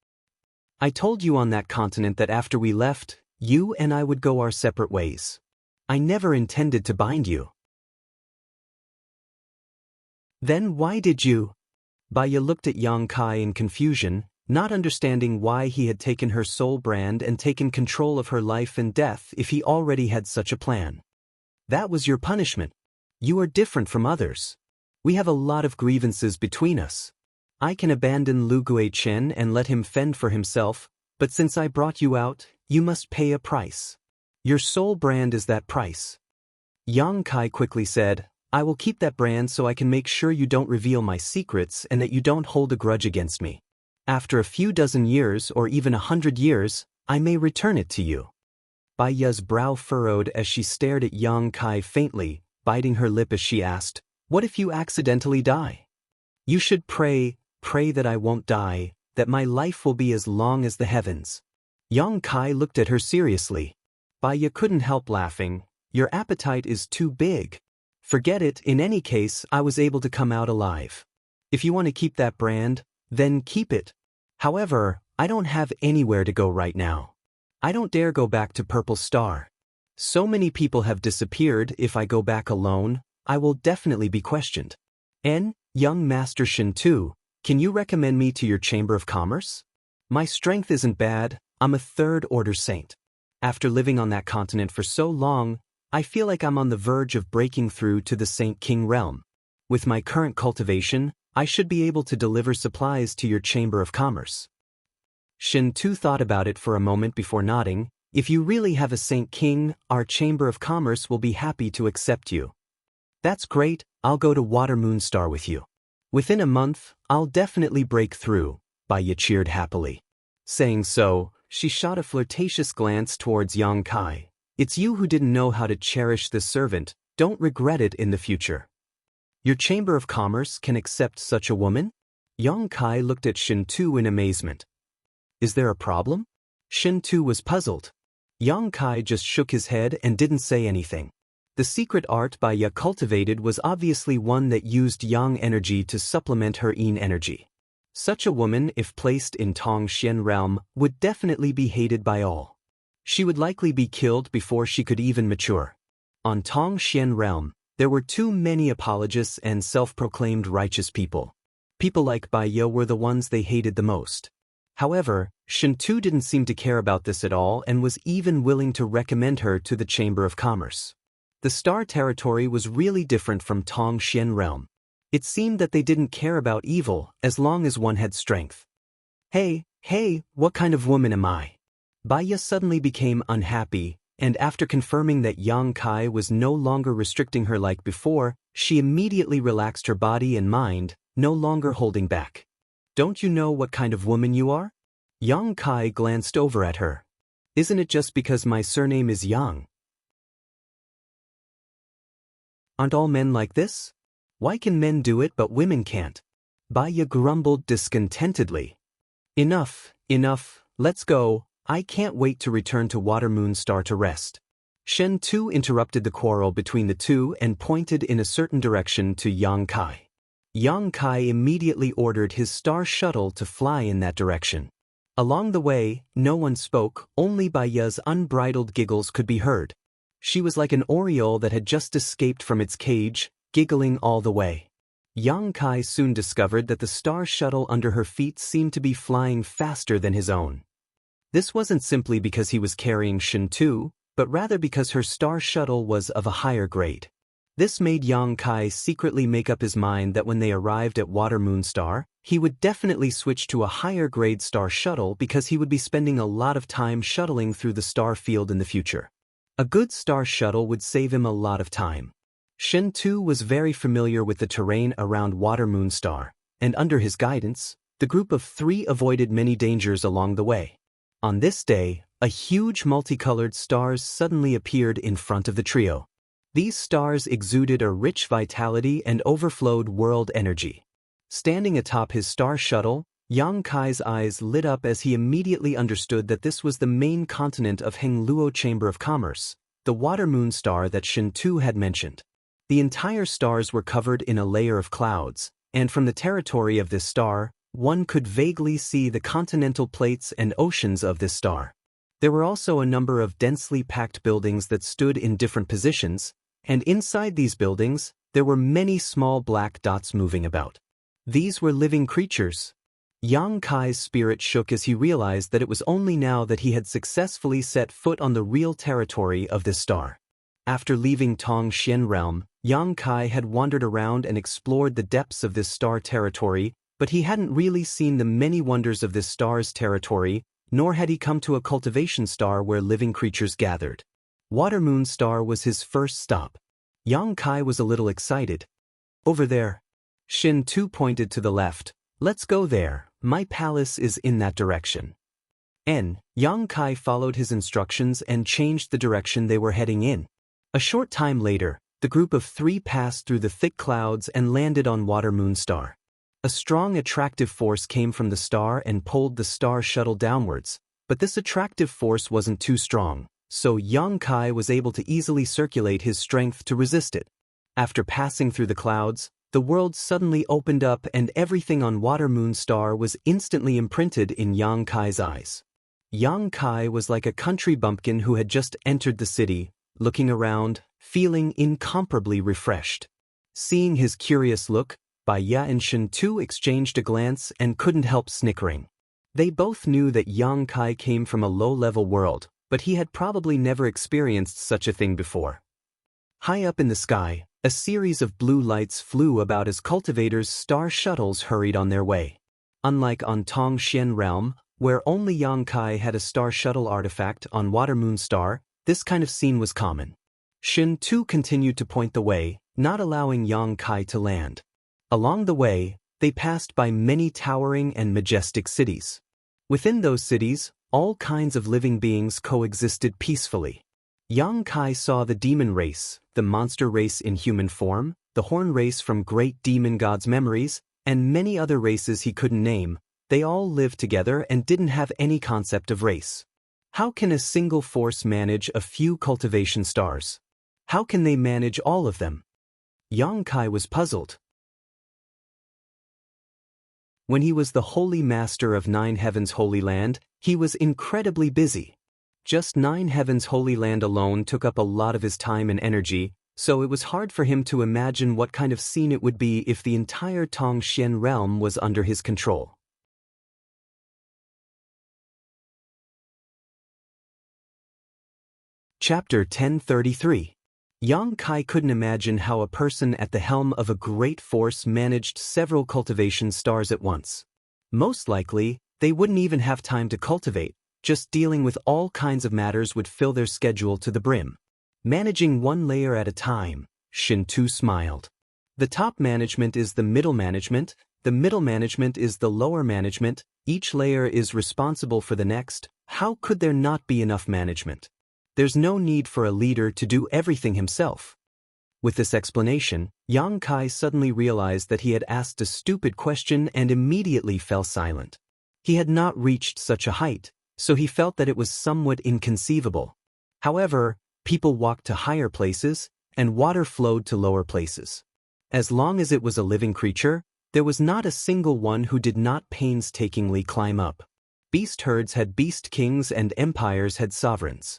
I told you on that continent that after we left, you and I would go our separate ways. I never intended to bind you. Then why did you? Bai Ye looked at Yang Kai in confusion, not understanding why he had taken her soul brand and taken control of her life and death if he already had such a plan. That was your punishment. You are different from others. We have a lot of grievances between us. I can abandon Lu Guichen and let him fend for himself, but since I brought you out, you must pay a price. Your soul brand is that price. Yang Kai quickly said, I will keep that brand so I can make sure you don't reveal my secrets and that you don't hold a grudge against me. After a few dozen years or even 100 years, I may return it to you. Bai Ye's brow furrowed as she stared at Yang Kai faintly, biting her lip as she asked, what if you accidentally die? You should pray that I won't die, that my life will be as long as the heavens. Yang Kai looked at her seriously. Bai Ye couldn't help laughing. Your appetite is too big. Forget it, in any case, I was able to come out alive. If you want to keep that brand, then keep it. However, I don't have anywhere to go right now. I don't dare go back to Purple Star. So many people have disappeared. If I go back alone, I will definitely be questioned. Young Master Shen Tu, can you recommend me to your Chamber of Commerce? My strength isn't bad, I'm a 3rd order saint. After living on that continent for so long, I feel like I'm on the verge of breaking through to the Saint King realm. With my current cultivation, I should be able to deliver supplies to your Chamber of Commerce. Shen Tu thought about it for a moment before nodding. If you really have a Saint King, our Chamber of Commerce will be happy to accept you. That's great, I'll go to Water Moon Star with you. Within a month, I'll definitely break through, Bai Ye cheered happily. Saying so, she shot a flirtatious glance towards Yang Kai. It's you who didn't know how to cherish this servant, don't regret it in the future. Your Chamber of Commerce can accept such a woman? Yang Kai looked at Shen Tu in amazement. Is there a problem? Shin Tu was puzzled. Yang Kai just shook his head and didn't say anything. The secret art Bai Ya cultivated was obviously one that used yang energy to supplement her yin energy. Such a woman, if placed in Tong Xian realm, would definitely be hated by all. She would likely be killed before she could even mature. On Tong Xian realm, there were too many apologists and self-proclaimed righteous people. People like Bai Ya were the ones they hated the most. However, Shin Tu didn't seem to care about this at all and was even willing to recommend her to the Chamber of Commerce. The Star Territory was really different from Tong Xian realm. It seemed that they didn't care about evil as long as one had strength. Hey, what kind of woman am I? Bai Ya suddenly became unhappy, and after confirming that Yang Kai was no longer restricting her like before, she immediately relaxed her body and mind, no longer holding back. Don't you know what kind of woman you are? Yang Kai glanced over at her. Isn't it just because my surname is Yang? Aren't all men like this? Why can men do it but women can't? Bai Ya grumbled discontentedly. Enough, let's go, I can't wait to return to Water Moon Star to rest. Shen Tu interrupted the quarrel between the two and pointed in a certain direction to Yang Kai. Yang Kai immediately ordered his star shuttle to fly in that direction. Along the way, no one spoke, only Bai Ya's unbridled giggles could be heard. She was like an oriole that had just escaped from its cage, giggling all the way. Yang Kai soon discovered that the star shuttle under her feet seemed to be flying faster than his own. This wasn't simply because he was carrying Shin Tu, but rather because her star shuttle was of a higher grade. This made Yang Kai secretly make up his mind that when they arrived at Water Moon Star, he would definitely switch to a higher grade star shuttle because he would be spending a lot of time shuttling through the star field in the future. A good star shuttle would save him a lot of time. Shin Tu was very familiar with the terrain around Water Moon Star, and under his guidance, the group of three avoided many dangers along the way. On this day, a huge multicolored stars suddenly appeared in front of the trio. These stars exuded a rich vitality and overflowed world energy. Standing atop his star shuttle, Yang Kai's eyes lit up as he immediately understood that this was the main continent of Hengluo Chamber of Commerce, the Water Moon Star that Shin Tu had mentioned. The entire stars were covered in a layer of clouds, and from the territory of this star, one could vaguely see the continental plates and oceans of this star. There were also a number of densely packed buildings that stood in different positions, and inside these buildings, there were many small black dots moving about. These were living creatures. Yang Kai's spirit shook as he realized that it was only now that he had successfully set foot on the real territory of this star. After leaving Tong Xian realm, Yang Kai had wandered around and explored the depths of this star territory, but he hadn't really seen the many wonders of this star's territory, nor had he come to a cultivation star where living creatures gathered. Water Moon Star was his first stop. Yang Kai was a little excited. Over there. Shin Tu pointed to the left. Let's go there, my palace is in that direction. Yang Kai followed his instructions and changed the direction they were heading in. A short time later, the group of three passed through the thick clouds and landed on Water Moon Star. A strong attractive force came from the star and pulled the star shuttle downwards, but this attractive force wasn't too strong, so Yang Kai was able to easily circulate his strength to resist it. After passing through the clouds, the world suddenly opened up and everything on Water Moon Star was instantly imprinted in Yang Kai's eyes. Yang Kai was like a country bumpkin who had just entered the city, looking around, feeling incomparably refreshed. Seeing his curious look, Bai Ya and Shin Tu exchanged a glance and couldn't help snickering. They both knew that Yang Kai came from a low-level world, but he had probably never experienced such a thing before. High up in the sky, a series of blue lights flew about as cultivators' star shuttles hurried on their way. Unlike on Tong Xian realm, where only Yang Kai had a star shuttle artifact on Water Moon Star, this kind of scene was common. Shin Tu continued to point the way, not allowing Yang Kai to land. Along the way, they passed by many towering and majestic cities. Within those cities, all kinds of living beings coexisted peacefully. Yang Kai saw the demon race, the monster race in human form, the horn race from great demon gods' memories, and many other races he couldn't name. They all lived together and didn't have any concept of race. How can a single force manage a few cultivation stars? How can they manage all of them? Yang Kai was puzzled. When he was the holy master of 9 Heavens Holy Land, he was incredibly busy. Just 9 Heavens Holy Land alone took up a lot of his time and energy, so it was hard for him to imagine what kind of scene it would be if the entire Tongxian realm was under his control. Chapter 1033. Yang Kai couldn't imagine how a person at the helm of a great force managed several cultivation stars at once. Most likely, they wouldn't even have time to cultivate, just dealing with all kinds of matters would fill their schedule to the brim. Managing one layer at a time, Shintu smiled. The top management is the middle management is the lower management, each layer is responsible for the next. How could there not be enough management? There's no need for a leader to do everything himself. With this explanation, Yang Kai suddenly realized that he had asked a stupid question and immediately fell silent. He had not reached such a height, so he felt that it was somewhat inconceivable. However, people walked to higher places, and water flowed to lower places. As long as it was a living creature, there was not a single one who did not painstakingly climb up. Beast herds had beast kings and empires had sovereigns.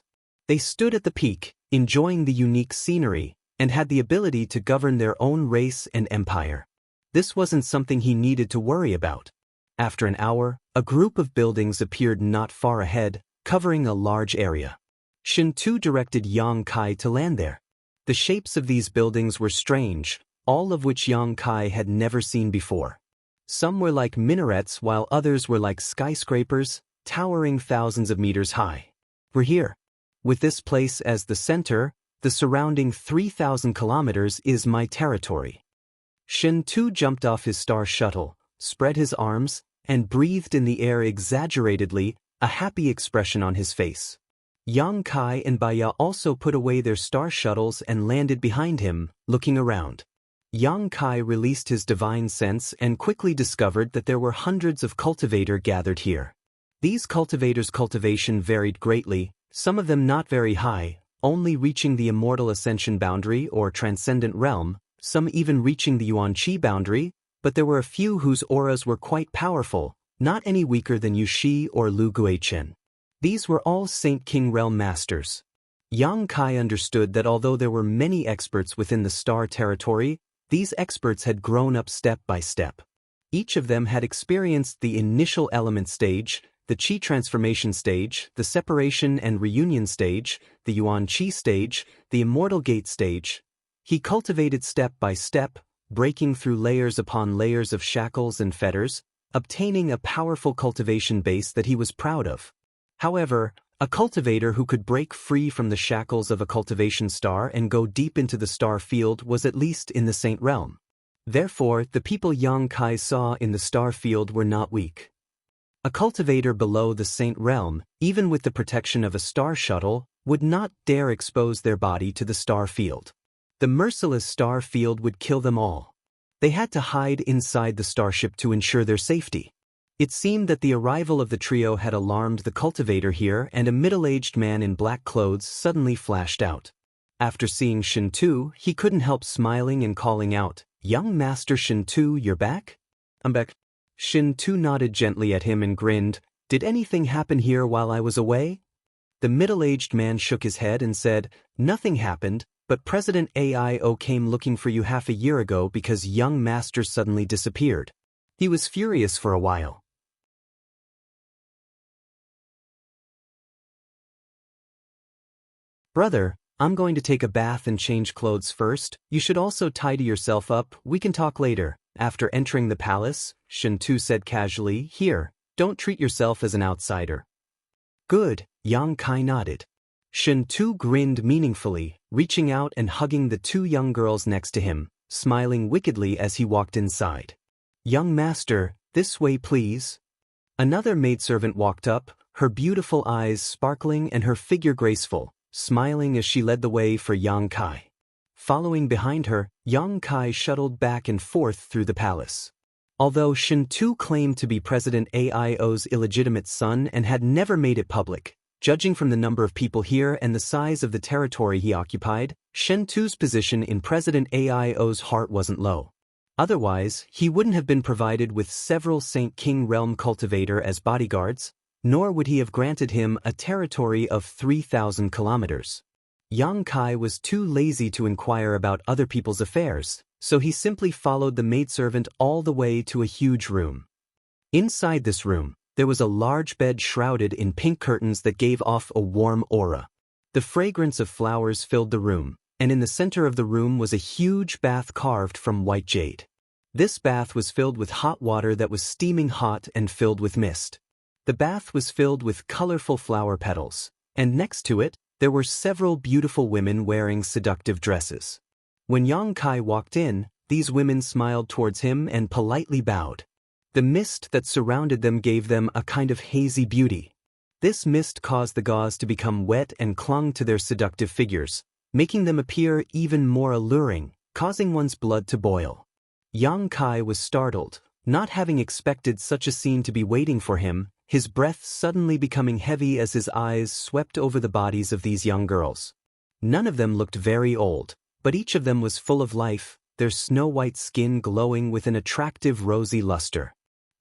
They stood at the peak, enjoying the unique scenery, and had the ability to govern their own race and empire. This wasn't something he needed to worry about. After an hour, a group of buildings appeared not far ahead, covering a large area. Shintu directed Yang Kai to land there. The shapes of these buildings were strange, all of which Yang Kai had never seen before. Some were like minarets while others were like skyscrapers, towering thousands of meters high. We're here. With this place as the center, the surrounding 3,000 kilometers is my territory. Shintu jumped off his star shuttle, spread his arms, and breathed in the air exaggeratedly, a happy expression on his face. Yang Kai and Baya also put away their star shuttles and landed behind him, looking around. Yang Kai released his divine sense and quickly discovered that there were hundreds of cultivators gathered here. These cultivators' cultivation varied greatly, some of them not very high, only reaching the immortal ascension boundary or transcendent realm, some even reaching the Yuan Qi boundary, but there were a few whose auras were quite powerful, not any weaker than Yu Shi or Lu Guichen. These were all Saint King realm masters. Yang Kai understood that although there were many experts within the star territory, these experts had grown up step by step. Each of them had experienced the initial element stage, the Qi transformation stage, the separation and reunion stage, the Yuan Qi stage, the immortal gate stage. He cultivated step by step, breaking through layers upon layers of shackles and fetters, obtaining a powerful cultivation base that he was proud of. However, a cultivator who could break free from the shackles of a cultivation star and go deep into the star field was at least in the Saint realm. Therefore, the people Yang Kai saw in the star field were not weak. A cultivator below the Saint realm, even with the protection of a star shuttle, would not dare expose their body to the star field. The merciless star field would kill them all. They had to hide inside the starship to ensure their safety. It seemed that the arrival of the trio had alarmed the cultivator here, and a middle-aged man in black clothes suddenly flashed out. After seeing Shintu, he couldn't help smiling and calling out, "Young Master Shintu, you're back?" "I'm back." Shintu nodded gently at him and grinned, "Did anything happen here while I was away?" The middle-aged man shook his head and said, "Nothing happened, but President Aio came looking for you half a year ago because young Master suddenly disappeared. He was furious for a while." "Brother, I'm going to take a bath and change clothes first. You should also tidy yourself up, we can talk later." After entering the palace, Shintu said casually, "Here, don't treat yourself as an outsider." "Good," Yang Kai nodded. Shintu grinned meaningfully, reaching out and hugging the two young girls next to him, smiling wickedly as he walked inside. "Young Master, this way please." Another maidservant walked up, her beautiful eyes sparkling and her figure graceful, smiling as she led the way for Yang Kai. Following behind her, Yang Kai shuttled back and forth through the palace. Although Shintu claimed to be President Aio's illegitimate son and had never made it public, Judging from the number of people here and the size of the territory he occupied, Shen Tu's position in President Aio's heart wasn't low. Otherwise, he wouldn't have been provided with several Saint King Realm cultivator as bodyguards, nor would he have granted him a territory of 3,000 kilometers. Yang Kai was too lazy to inquire about other people's affairs, so he simply followed the maidservant all the way to a huge room. Inside this room, there was a large bed shrouded in pink curtains that gave off a warm aura. The fragrance of flowers filled the room, and in the center of the room was a huge bath carved from white jade. This bath was filled with hot water that was steaming hot and filled with mist. The bath was filled with colorful flower petals, and next to it, there were several beautiful women wearing seductive dresses. When Yang Kai walked in, these women smiled towards him and politely bowed. The mist that surrounded them gave them a kind of hazy beauty. This mist caused the gauze to become wet and clung to their seductive figures, making them appear even more alluring, causing one's blood to boil. Yang Kai was startled, not having expected such a scene to be waiting for him, his breath suddenly becoming heavy as his eyes swept over the bodies of these young girls. None of them looked very old, but each of them was full of life, their snow-white skin glowing with an attractive rosy luster.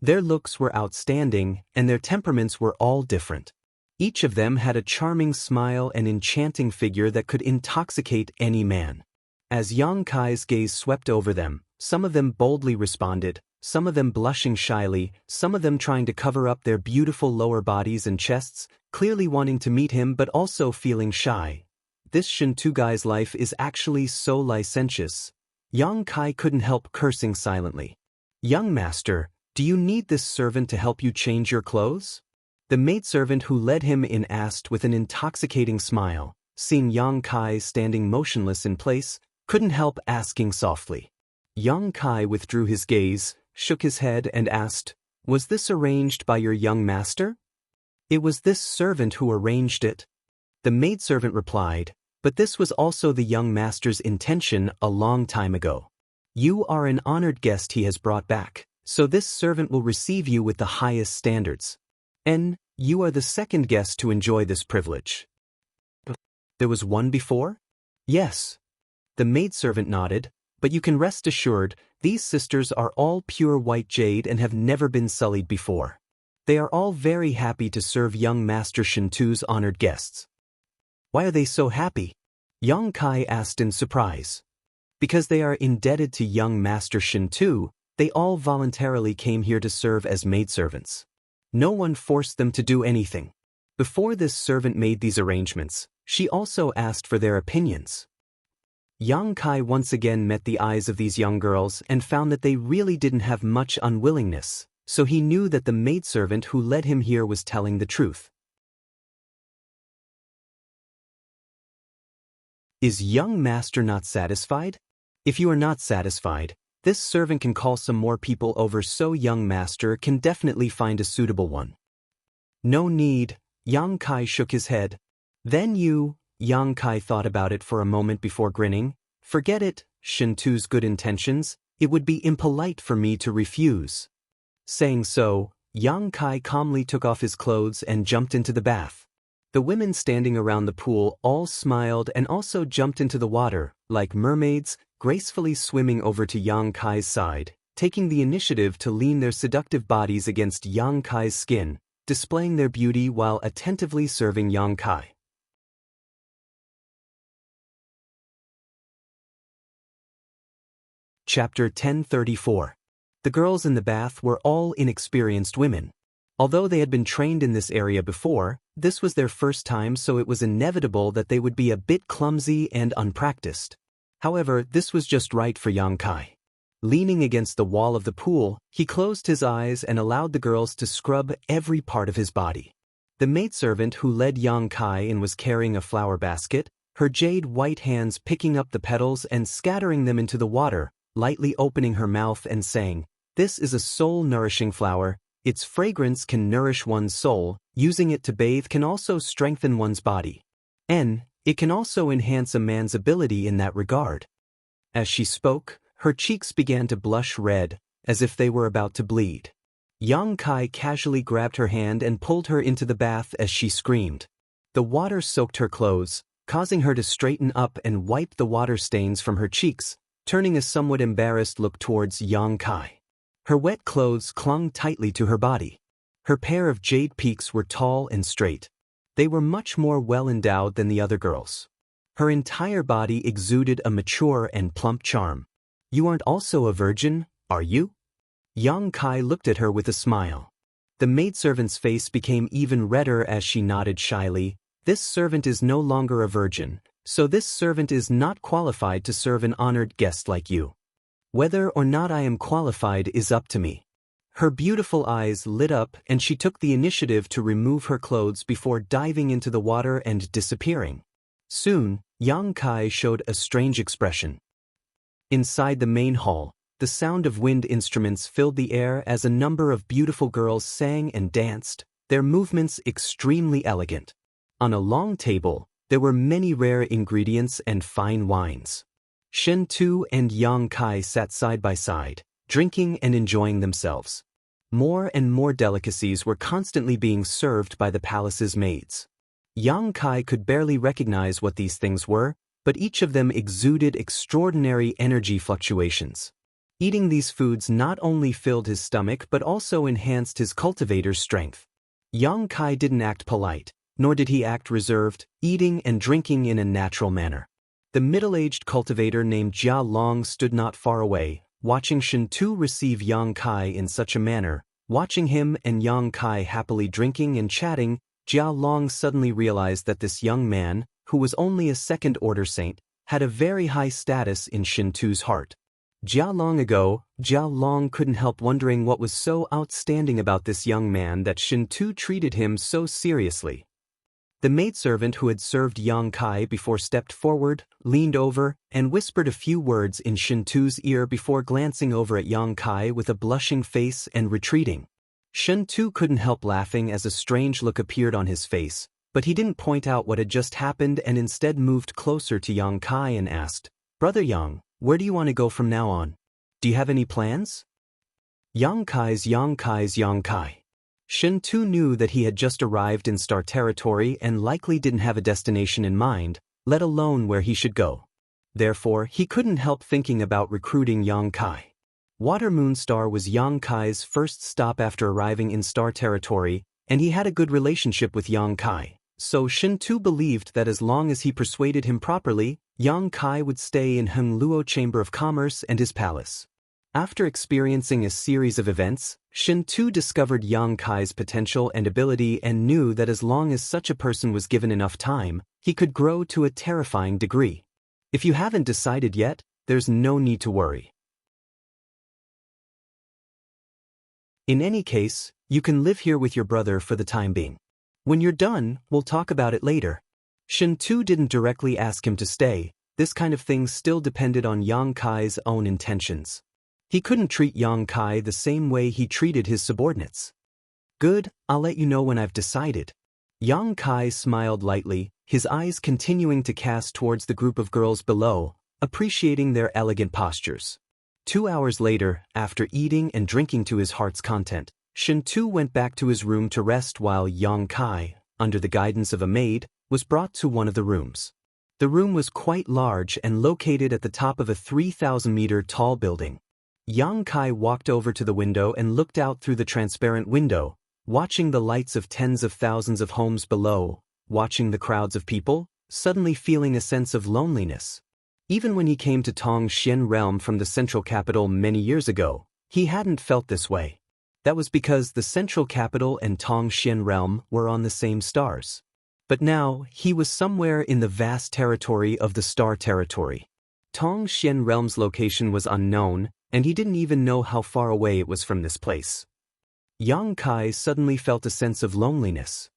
Their looks were outstanding, and their temperaments were all different. Each of them had a charming smile and enchanting figure that could intoxicate any man. As Yang Kai's gaze swept over them, some of them boldly responded, some of them blushing shyly, some of them trying to cover up their beautiful lower bodies and chests, clearly wanting to meet him but also feeling shy. This Shen Tu guy's life is actually so licentious. Yang Kai couldn't help cursing silently. "Young master, do you need this servant to help you change your clothes?" The maidservant who led him in asked with an intoxicating smile. Seeing Yang Kai standing motionless in place, couldn't help asking softly. Yang Kai withdrew his gaze, shook his head and asked, "Was this arranged by your young master?" "It was this servant who arranged it." The maidservant replied, "But this was also the young master's intention a long time ago. You are an honored guest he has brought back, so this servant will receive you with the highest standards. And you are the second guest to enjoy this privilege." "There was one before?" "Yes." The maidservant nodded, "But you can rest assured, these sisters are all pure white jade and have never been sullied before. They are all very happy to serve young Master Shen Tu's honored guests." "Why are they so happy?" Yang Kai asked in surprise. "Because they are indebted to young Master Shen Tu, they all voluntarily came here to serve as maidservants. No one forced them to do anything. Before this servant made these arrangements, she also asked for their opinions." Yang Kai once again met the eyes of these young girls and found that they really didn't have much unwillingness, so he knew that the maidservant who led him here was telling the truth. Is young master not satisfied? If you are not satisfied, this servant can call some more people over so young master can definitely find a suitable one. No need, Yang Kai shook his head. Then Yang Kai thought about it for a moment before grinning. Forget it, Shen Tu's good intentions, it would be impolite for me to refuse. Saying so, Yang Kai calmly took off his clothes and jumped into the bath. The women standing around the pool all smiled and also jumped into the water, like mermaids, gracefully swimming over to Yang Kai's side, taking the initiative to lean their seductive bodies against Yang Kai's skin, displaying their beauty while attentively serving Yang Kai. Chapter 1034. The girls in the bath were all inexperienced women. Although they had been trained in this area before, this was their first time, so it was inevitable that they would be a bit clumsy and unpracticed. However, this was just right for Yang Kai. Leaning against the wall of the pool, he closed his eyes and allowed the girls to scrub every part of his body. The maidservant who led Yang Kai in was carrying a flower basket, her jade white hands picking up the petals and scattering them into the water, lightly opening her mouth and saying, "This is a soul-nourishing flower. Its fragrance can nourish one's soul. Using it to bathe can also strengthen one's body. And it can also enhance a man's ability in that regard." As she spoke, her cheeks began to blush red, as if they were about to bleed. Yang Kai casually grabbed her hand and pulled her into the bath as she screamed, The water soaked her clothes, causing her to straighten up and wipe the water stains from her cheeks, turning a somewhat embarrassed look towards Yang Kai. Her wet clothes clung tightly to her body. Her pair of jade peaks were tall and straight. They were much more well-endowed than the other girls. Her entire body exuded a mature and plump charm. "You aren't also a virgin, are you?" Yang Kai looked at her with a smile. The maidservant's face became even redder as she nodded shyly. "This servant is no longer a virgin, so this servant is not qualified to serve an honored guest like you. Whether or not I am qualified is up to me." Her beautiful eyes lit up and she took the initiative to remove her clothes before diving into the water and disappearing. Soon, Yang Kai showed a strange expression. Inside the main hall, the sound of wind instruments filled the air as a number of beautiful girls sang and danced, their movements extremely elegant. On a long table, there were many rare ingredients and fine wines. Shen Tu and Yang Kai sat side by side, drinking and enjoying themselves. More and more delicacies were constantly being served by the palace's maids. Yang Kai could barely recognize what these things were, but each of them exuded extraordinary energy fluctuations. Eating these foods not only filled his stomach but also enhanced his cultivator's strength. Yang Kai didn't act polite, nor did he act reserved, eating and drinking in a natural manner. The middle-aged cultivator named Jia Long stood not far away, watching Shen Tu receive Yang Kai in such a manner. Watching him and Yang Kai happily drinking and chatting, Jia Long suddenly realized that this young man, who was only a second-order saint, had a very high status in Shen Tu's heart. Jia Long couldn't help wondering what was so outstanding about this young man that Shen Tu treated him so seriously. The maidservant who had served Yang Kai before stepped forward, leaned over, and whispered a few words in Shen Tu's ear before glancing over at Yang Kai with a blushing face and retreating. Shen Tu couldn't help laughing as a strange look appeared on his face, but he didn't point out what had just happened and instead moved closer to Yang Kai and asked, "Brother Yang, where do you want to go from now on? Do you have any plans?" Yang Kai. Shen Tu knew that he had just arrived in star territory and likely didn't have a destination in mind, let alone where he should go. Therefore, he couldn't help thinking about recruiting Yang Kai. Water Moon Star was Yang Kai's first stop after arriving in star territory, and he had a good relationship with Yang Kai, so Shen Tu believed that as long as he persuaded him properly, Yang Kai would stay in Heng Luo Chamber of Commerce and his palace. After experiencing a series of events, Shen Tu discovered Yang Kai's potential and ability and knew that as long as such a person was given enough time, he could grow to a terrifying degree. If you haven't decided yet, there's no need to worry. In any case, you can live here with your brother for the time being. When you're done, we'll talk about it later. Shen Tu didn't directly ask him to stay. This kind of thing still depended on Yang Kai's own intentions. He couldn't treat Yang Kai the same way he treated his subordinates. "Good, I'll let you know when I've decided." Yang Kai smiled lightly, his eyes continuing to cast towards the group of girls below, appreciating their elegant postures. 2 hours later, after eating and drinking to his heart's content, Shen Tu went back to his room to rest while Yang Kai, under the guidance of a maid, was brought to one of the rooms. The room was quite large and located at the top of a 3,000-meter tall building. Yang Kai walked over to the window and looked out through the transparent window, watching the lights of tens of thousands of homes below, watching the crowds of people, suddenly feeling a sense of loneliness. Even when he came to Tongxian Realm from the central capital many years ago, he hadn't felt this way. That was because the central capital and Tongxian Realm were on the same stars. But now, he was somewhere in the vast territory of the star territory. Tongxian Realm's location was unknown, and he didn't even know how far away it was from this place. Yang Kai suddenly felt a sense of loneliness.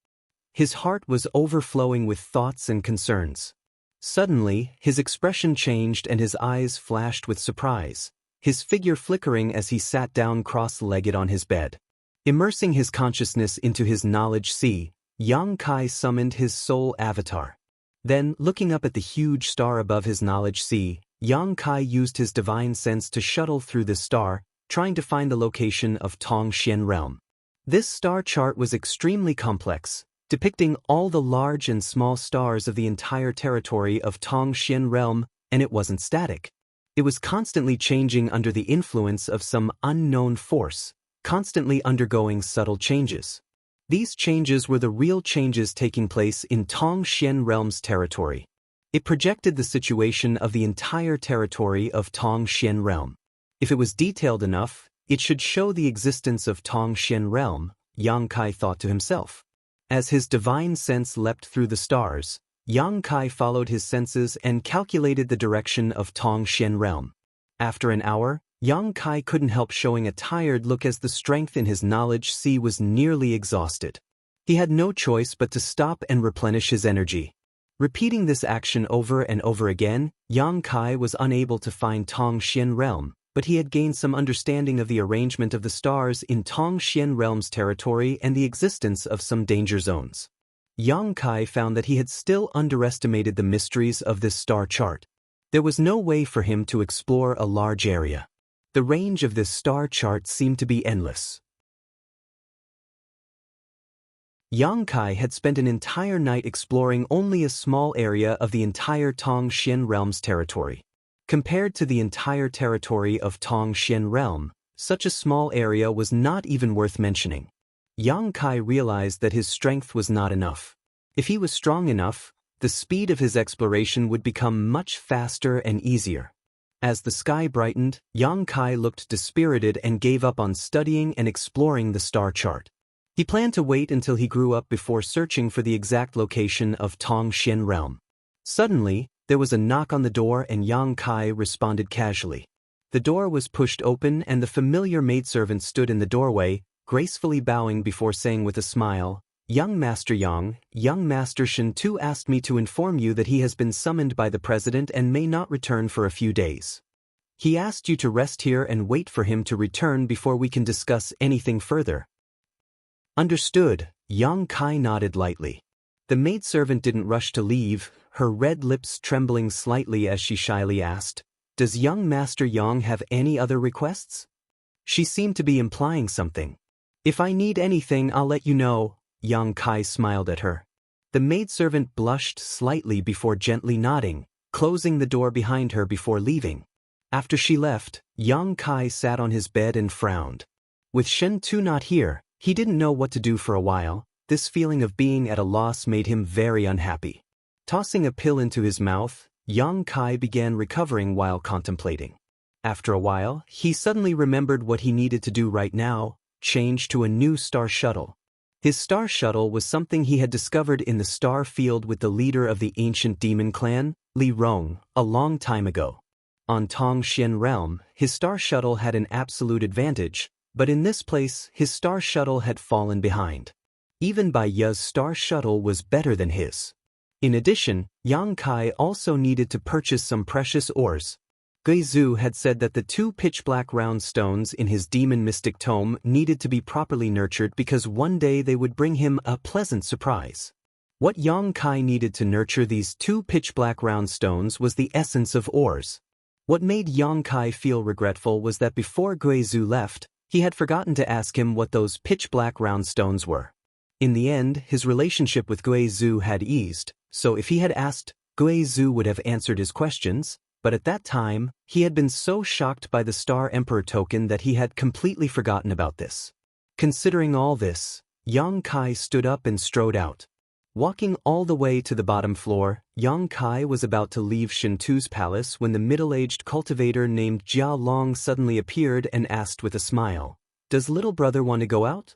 His heart was overflowing with thoughts and concerns. Suddenly, his expression changed and his eyes flashed with surprise, his figure flickering as he sat down cross-legged on his bed. Immersing his consciousness into his knowledge sea, Yang Kai summoned his soul avatar. Then, looking up at the huge star above his knowledge sea, Yang Kai used his divine sense to shuttle through the star, trying to find the location of Tongxian Realm. This star chart was extremely complex, depicting all the large and small stars of the entire territory of Tongxian realm, and it wasn't static. It was constantly changing under the influence of some unknown force, constantly undergoing subtle changes. These changes were the real changes taking place in Tongxian realm's territory. It projected the situation of the entire territory of Tongxian realm. If it was detailed enough, it should show the existence of Tongxian realm, Yang Kai thought to himself. As his divine sense leapt through the stars, Yang Kai followed his senses and calculated the direction of Tongxian realm. After an hour, Yang Kai couldn't help showing a tired look as the strength in his knowledge sea was nearly exhausted. He had no choice but to stop and replenish his energy. Repeating this action over and over again, Yang Kai was unable to find Tongxian realm, but he had gained some understanding of the arrangement of the stars in Tongxian realm's territory and the existence of some danger zones. Yang Kai found that he had still underestimated the mysteries of this star chart. There was no way for him to explore a large area. The range of this star chart seemed to be endless. Yang Kai had spent an entire night exploring only a small area of the entire Tongxian realm's territory. Compared to the entire territory of Tongxian realm, such a small area was not even worth mentioning. Yang Kai realized that his strength was not enough. If he was strong enough, the speed of his exploration would become much faster and easier. As the sky brightened, Yang Kai looked dispirited and gave up on studying and exploring the star chart. He planned to wait until he grew up before searching for the exact location of Tongxian realm. Suddenly, there was a knock on the door and Yang Kai responded casually. The door was pushed open and the familiar maidservant stood in the doorway, gracefully bowing before saying with a smile, "Young Master Yang, young Master Shen Tu asked me to inform you that he has been summoned by the president and may not return for a few days. He asked you to rest here and wait for him to return before we can discuss anything further." Understood, Yang Kai nodded lightly. The maidservant didn't rush to leave, her red lips trembling slightly as she shyly asked, "Does young Master Yang have any other requests?" She seemed to be implying something. "If I need anything, I'll let you know," Yang Kai smiled at her. The maidservant blushed slightly before gently nodding, closing the door behind her before leaving. After she left, Yang Kai sat on his bed and frowned. With Shen Tu not here, he didn't know what to do for a while. This feeling of being at a loss made him very unhappy. Tossing a pill into his mouth, Yang Kai began recovering while contemplating. After a while, he suddenly remembered what he needed to do right now: change to a new star shuttle. His star shuttle was something he had discovered in the star field with the leader of the ancient demon clan, Li Rong, a long time ago. On Tongxian realm, his star shuttle had an absolute advantage, but in this place, his star shuttle had fallen behind. Even Bai Ye's star shuttle was better than his. In addition, Yang Kai also needed to purchase some precious ores. Gui Zhu had said that the 2 pitch-black round stones in his demon mystic tome needed to be properly nurtured because one day they would bring him a pleasant surprise. What Yang Kai needed to nurture these 2 pitch-black round stones was the essence of ores. What made Yang Kai feel regretful was that before Gui Zhu left, he had forgotten to ask him what those pitch-black round stones were. In the end, his relationship with Gui Zhu had eased, so if he had asked, Gui Zhu would have answered his questions, but at that time, he had been so shocked by the Star Emperor token that he had completely forgotten about this. Considering all this, Yang Kai stood up and strode out. Walking all the way to the bottom floor, Yang Kai was about to leave Shen Tu's palace when the middle-aged cultivator named Jia Long suddenly appeared and asked with a smile, "Does little brother want to go out?"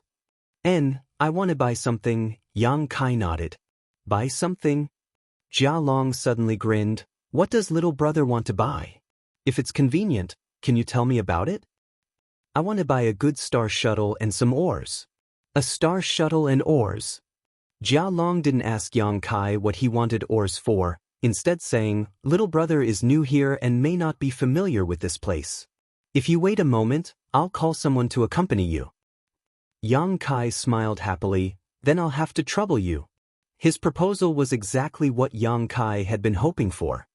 I want to buy something," Yang Kai nodded. "Buy something?" Jia Long suddenly grinned. "What does little brother want to buy? If it's convenient, can you tell me about it?" "I want to buy a good star shuttle and some ores." "A star shuttle and ores?" Jia Long didn't ask Yang Kai what he wanted ores for, instead saying, "Little brother is new here and may not be familiar with this place. If you wait a moment, I'll call someone to accompany you." Yang Kai smiled happily. "Then I'll have to trouble you." His proposal was exactly what Yang Kai had been hoping for.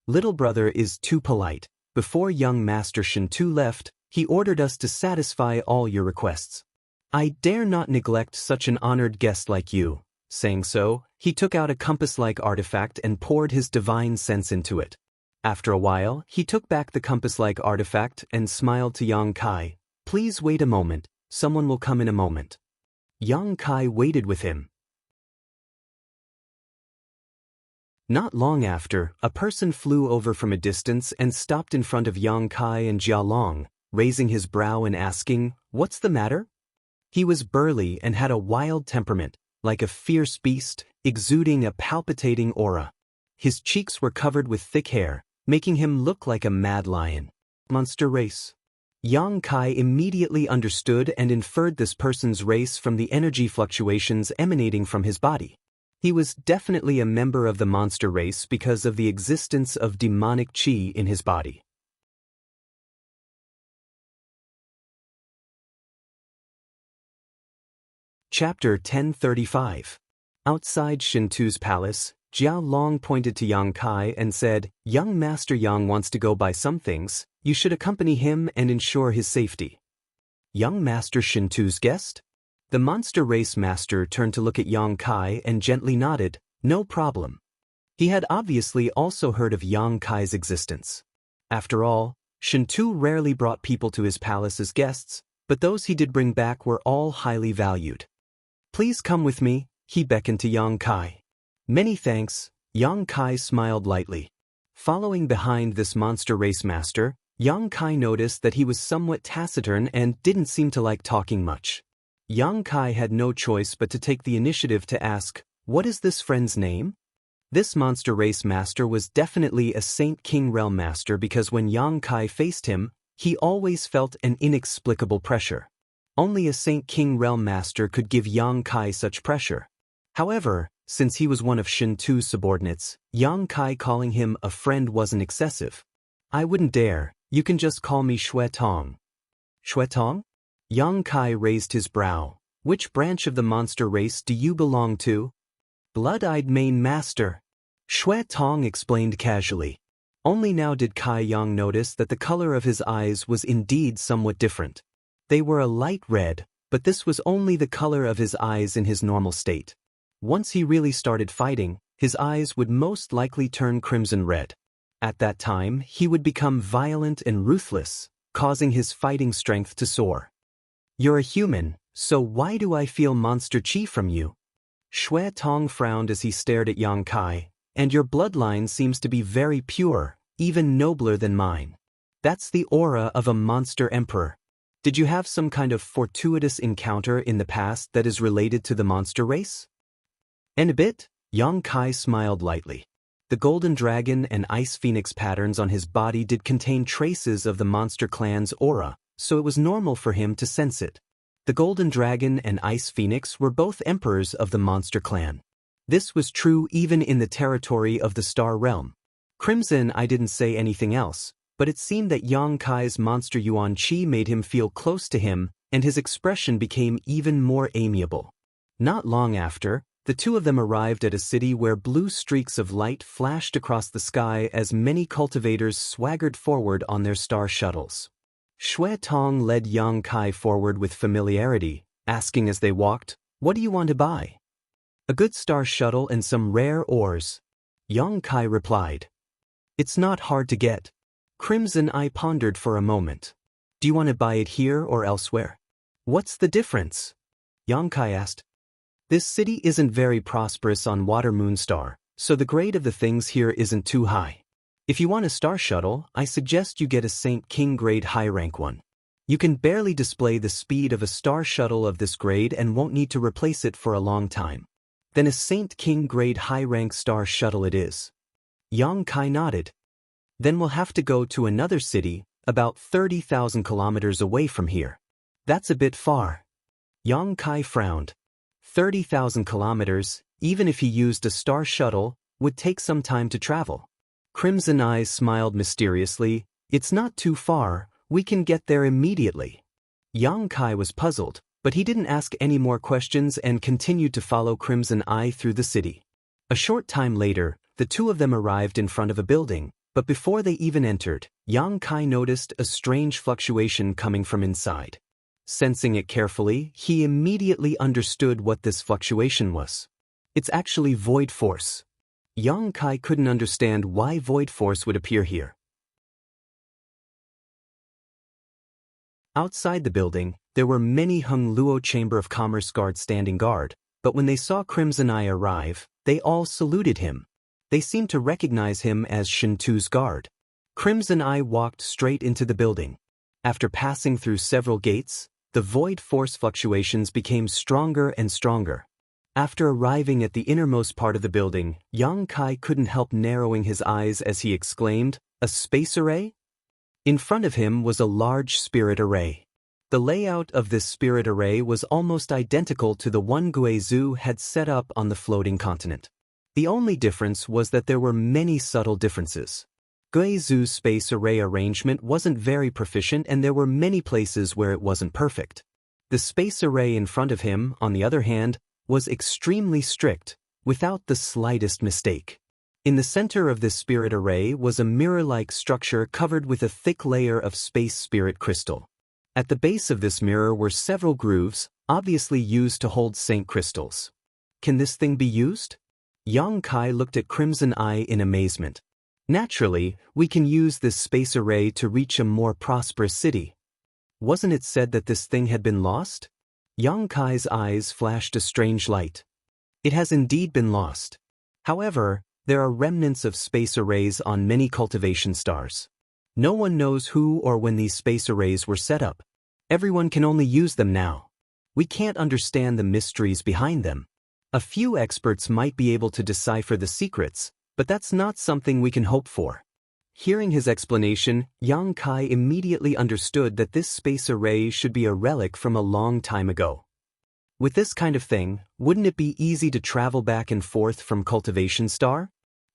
"Little brother is too polite. Before young Master Shen Tu left, he ordered us to satisfy all your requests. I dare not neglect such an honored guest like you, Saying so, he took out a compass-like artifact and poured his divine sense into it. After a while, he took back the compass-like artifact and smiled to Yang Kai. "Please wait a moment, someone will come in a moment." Yang Kai waited with him. Not long after, a person flew over from a distance and stopped in front of Yang Kai and Jia Long, raising his brow and asking, "What's the matter?" He was burly and had a wild temperament, like a fierce beast, exuding a palpitating aura. His cheeks were covered with thick hair, making him look like a mad lion. Monster race. Yang Kai immediately understood and inferred this person's race from the energy fluctuations emanating from his body. He was definitely a member of the monster race because of the existence of demonic chi in his body. Chapter 1035. Outside Shintu's palace, Jiao Long pointed to Yang Kai and said, "Young Master Yang wants to go buy some things. You should accompany him and ensure his safety." Young Master Shintu's guest? The monster race master turned to look at Yang Kai and gently nodded, "No problem." He had obviously also heard of Yang Kai's existence. After all, Shintu rarely brought people to his palace as guests, but those he did bring back were all highly valued. "Please come with me," he beckoned to Yang Kai. "Many thanks," Yang Kai smiled lightly. Following behind this monster race master, Yang Kai noticed that he was somewhat taciturn and didn't seem to like talking much. Yang Kai had no choice but to take the initiative to ask, "What is this friend's name?" This monster race master was definitely a Saint King Realm master because when Yang Kai faced him, he always felt an inexplicable pressure. Only a Saint King Realm master could give Yang Kai such pressure. However, since he was one of Shintu's subordinates, Yang Kai calling him a friend wasn't excessive. "I wouldn't dare, you can just call me Shui Tong." Shui Tong? Yang Kai raised his brow. "Which branch of the monster race do you belong to?" "Blood-eyed main master," Shui Tong explained casually. Only now did Kai Yang notice that the color of his eyes was indeed somewhat different. They were a light red, but this was only the color of his eyes in his normal state. Once he really started fighting, his eyes would most likely turn crimson red. At that time, he would become violent and ruthless, causing his fighting strength to soar. "You're a human, so why do I feel monster chi from you?" Shui Tong frowned as he stared at Yang Kai. "And your bloodline seems to be very pure, even nobler than mine. That's the aura of a monster emperor. Did you have some kind of fortuitous encounter in the past that is related to the monster race?" "In a bit," Yang Kai smiled lightly. The golden dragon and ice phoenix patterns on his body did contain traces of the monster clan's aura, so it was normal for him to sense it. The golden dragon and ice phoenix were both emperors of the monster clan. This was true even in the territory of the Star Realm. Crimson I didn't say anything else, but it seemed that Yang Kai's monster Yuan Qi made him feel close to him, and his expression became even more amiable. Not long after, the two of them arrived at a city where blue streaks of light flashed across the sky as many cultivators swaggered forward on their star shuttles. Shui Tong led Yang Kai forward with familiarity, asking as they walked, "What do you want to buy?" "A good star shuttle and some rare ores," Yang Kai replied. "It's not hard to get." Crimson Eye pondered for a moment. "Do you want to buy it here or elsewhere?" "What's the difference?" Yang Kai asked. "This city isn't very prosperous on Water Moonstar, so the grade of the things here isn't too high. If you want a star shuttle, I suggest you get a Saint King grade high-rank one. You can barely display the speed of a star shuttle of this grade and won't need to replace it for a long time. Then a Saint King grade high-rank star shuttle it is." Yang Kai nodded. "Then we'll have to go to another city, about 30,000 kilometers away from here." "That's a bit far." Yang Kai frowned. 30,000 kilometers, even if he used a star shuttle, would take some time to travel. Crimson Eyes smiled mysteriously. "It's not too far, we can get there immediately." Yang Kai was puzzled, but he didn't ask any more questions and continued to follow Crimson Eye through the city. A short time later, the two of them arrived in front of a building, but before they even entered, Yang Kai noticed a strange fluctuation coming from inside. Sensing it carefully, he immediately understood what this fluctuation was. It's actually void force. Yang Kai couldn't understand why void force would appear here. Outside the building, there were many Hung Luo Chamber of Commerce guards standing guard, but when they saw Crimson Eye arrive, they all saluted him. They seemed to recognize him as Shintu's guard. Crimson Eye walked straight into the building. After passing through several gates, the void force fluctuations became stronger and stronger. After arriving at the innermost part of the building, Yang Kai couldn't help narrowing his eyes as he exclaimed, "A space array?" In front of him was a large spirit array. The layout of this spirit array was almost identical to the one Guizhou had set up on the floating continent. The only difference was that there were many subtle differences. Guizhou's space array arrangement wasn't very proficient and there were many places where it wasn't perfect. The space array in front of him, on the other hand, was extremely strict, without the slightest mistake. In the center of this spirit array was a mirror-like structure covered with a thick layer of space spirit crystal. At the base of this mirror were several grooves, obviously used to hold Saint crystals. Can this thing be used? Yang Kai looked at Crimson Eye in amazement. Naturally, we can use this space array to reach a more prosperous city. Wasn't it said that this thing had been lost? Yang Kai's eyes flashed a strange light. It has indeed been lost. However, there are remnants of space arrays on many cultivation stars. No one knows who or when these space arrays were set up. Everyone can only use them now. We can't understand the mysteries behind them. A few experts might be able to decipher the secrets, but that's not something we can hope for. Hearing his explanation, Yang Kai immediately understood that this space array should be a relic from a long time ago. With this kind of thing, wouldn't it be easy to travel back and forth from Cultivation Star?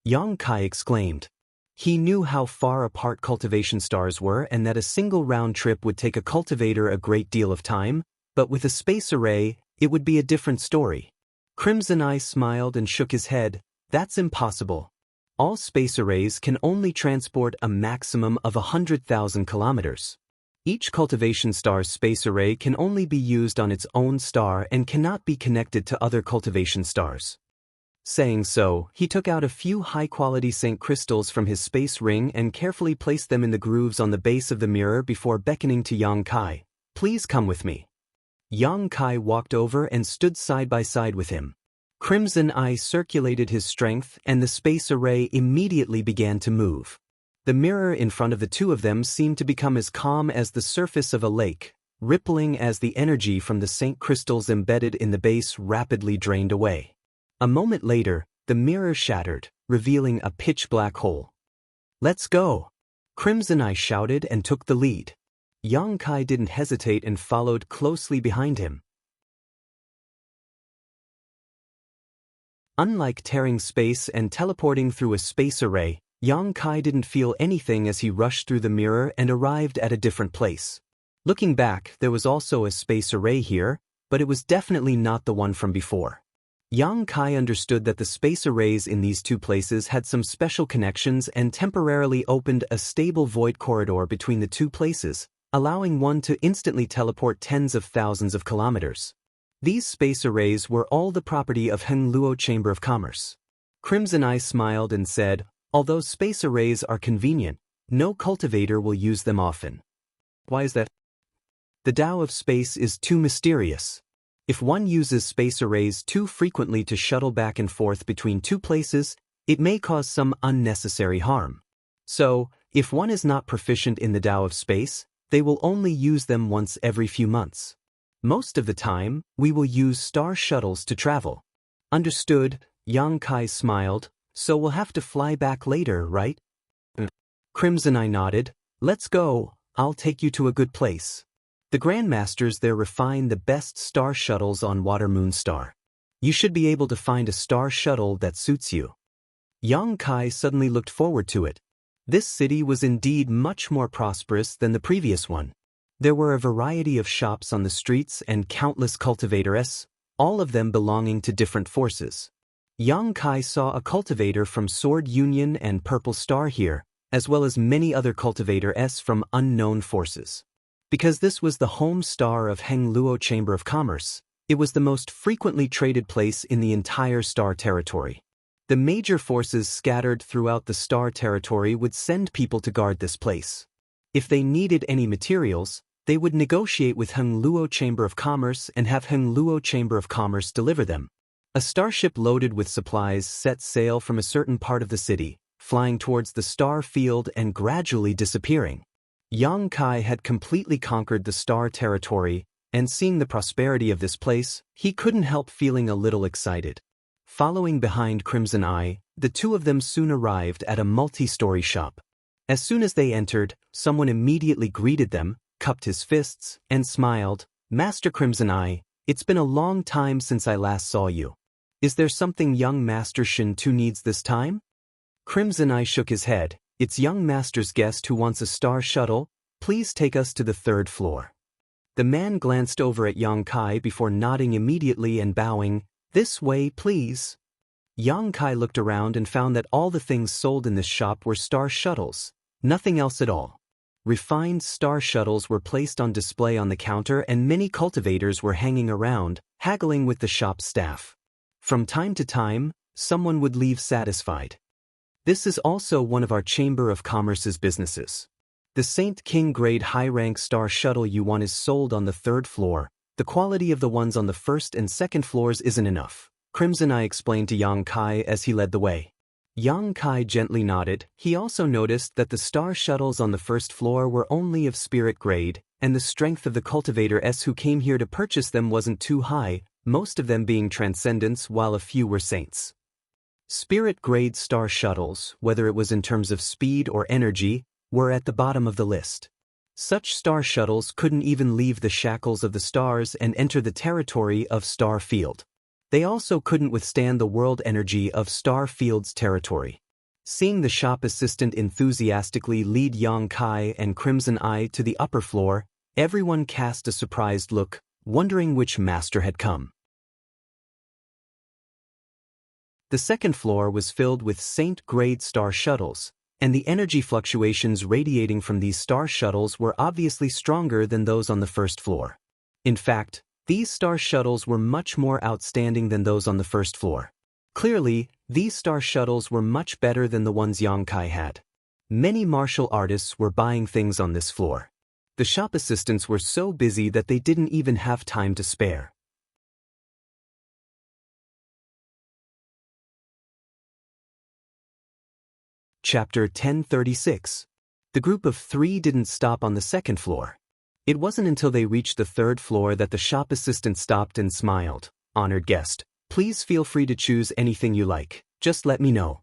Yang Kai exclaimed. He knew how far apart cultivation stars were and that a single round trip would take a cultivator a great deal of time, but with a space array, it would be a different story. Crimson Eye smiled and shook his head. That's impossible. All space arrays can only transport a maximum of 100,000 kilometers. Each cultivation star's space array can only be used on its own star and cannot be connected to other cultivation stars. Saying so, he took out a few high-quality Saint crystals from his space ring and carefully placed them in the grooves on the base of the mirror before beckoning to Yang Kai. "Please come with me." Yang Kai walked over and stood side by side with him. Crimson Eye circulated his strength and the space array immediately began to move. The mirror in front of the two of them seemed to become as calm as the surface of a lake, rippling as the energy from the Saint crystals embedded in the base rapidly drained away. A moment later, the mirror shattered, revealing a pitch-black hole. "Let's go!" Crimson Eye shouted and took the lead. Yang Kai didn't hesitate and followed closely behind him. Unlike tearing space and teleporting through a space array, Yang Kai didn't feel anything as he rushed through the mirror and arrived at a different place. Looking back, there was also a space array here, but it was definitely not the one from before. Yang Kai understood that the space arrays in these two places had some special connections and temporarily opened a stable void corridor between the two places, allowing one to instantly teleport tens of thousands of kilometers. These space arrays were all the property of Hung Luo Chamber of Commerce. Crimson Eye smiled and said, "Although space arrays are convenient, no cultivator will use them often." "Why is that?" "The Tao of space is too mysterious. If one uses space arrays too frequently to shuttle back and forth between two places, it may cause some unnecessary harm. So, if one is not proficient in the Tao of space, they will only use them once every few months. Most of the time, we will use star shuttles to travel." "Understood," Yang Kai smiled, "so we'll have to fly back later, right?" Crimson Eye nodded. "Let's go, I'll take you to a good place. The Grandmasters there refine the best star shuttles on Water Moon Star. You should be able to find a star shuttle that suits you." Yang Kai suddenly looked forward to it. This city was indeed much more prosperous than the previous one. There were a variety of shops on the streets and countless cultivators, all of them belonging to different forces. Yang Kai saw a cultivator from Sword Union and Purple Star here, as well as many other cultivators from unknown forces. Because this was the home star of Hung Luo Chamber of Commerce, It was the most frequently traded place in the entire star territory. The major forces scattered throughout the star territory would send people to guard this place. If they needed any materials, they would negotiate with Hengluo Chamber of Commerce and have Hengluo Chamber of Commerce deliver them. A starship loaded with supplies set sail from a certain part of the city, flying towards the star field and gradually disappearing. Yang Kai had completely conquered the star territory, and seeing the prosperity of this place, he couldn't help feeling a little excited. Following behind Crimson Eye, the two of them soon arrived at a multi-story shop. As soon as they entered, someone immediately greeted them, cupped his fists, and smiled. "Master Crimson Eye, it's been a long time since I last saw you. Is there something young Master Shin Tu needs this time?" Crimson Eye shook his head. "It's young Master's guest who wants a star shuttle. Please take us to the 3rd floor." The man glanced over at Yang Kai before nodding immediately and bowing. "This way, please." Yang Kai looked around and found that all the things sold in this shop were star shuttles. Nothing else at all. Refined star shuttles were placed on display on the counter and many cultivators were hanging around, haggling with the shop staff. From time to time, someone would leave satisfied. This is also one of our Chamber of Commerce's businesses. The Saint King grade high-rank star shuttle you want is sold on the 3rd floor. The quality of the ones on the 1st and 2nd floors isn't enough, Crimson Eye explained to Yang Kai as he led the way. Yang Kai gently nodded. He also noticed that the star shuttles on the 1st floor were only of spirit grade, and the strength of the cultivators who came here to purchase them wasn't too high, most of them being transcendents while a few were saints. Spirit grade star shuttles, whether it was in terms of speed or energy, were at the bottom of the list. Such star shuttles couldn't even leave the shackles of the stars and enter the territory of Star Field. They also couldn't withstand the world energy of Star Field's territory. Seeing the shop assistant enthusiastically lead Yang Kai and Crimson Eye to the upper floor, everyone cast a surprised look, wondering which master had come. The 2nd floor was filled with Saint-grade star shuttles, and the energy fluctuations radiating from these star shuttles were obviously stronger than those on the 1st floor. In fact, these star shuttles were much more outstanding than those on the 1st floor. Clearly, these star shuttles were much better than the ones Yang Kai had. Many martial artists were buying things on this floor. The shop assistants were so busy that they didn't even have time to spare. Chapter 1036. The group of 3 didn't stop on the 2nd floor. It wasn't until they reached the 3rd floor that the shop assistant stopped and smiled. "Honored guest, please feel free to choose anything you like. Just let me know."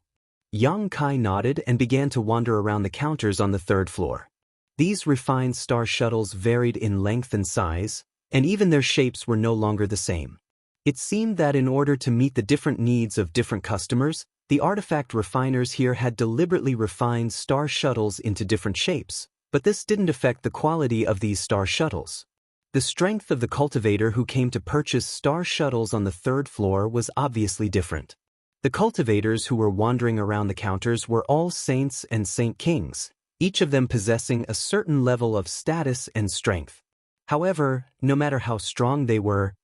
Yang Kai nodded and began to wander around the counters on the 3rd floor. These refined star shuttles varied in length and size, and even their shapes were no longer the same. It seemed that in order to meet the different needs of different customers, the artifact refiners here had deliberately refined star shuttles into different shapes, but this didn't affect the quality of these star shuttles. The strength of the cultivator who came to purchase star shuttles on the 3rd floor was obviously different. The cultivators who were wandering around the counters were all saints and saint kings, each of them possessing a certain level of status and strength. However, no matter how strong they were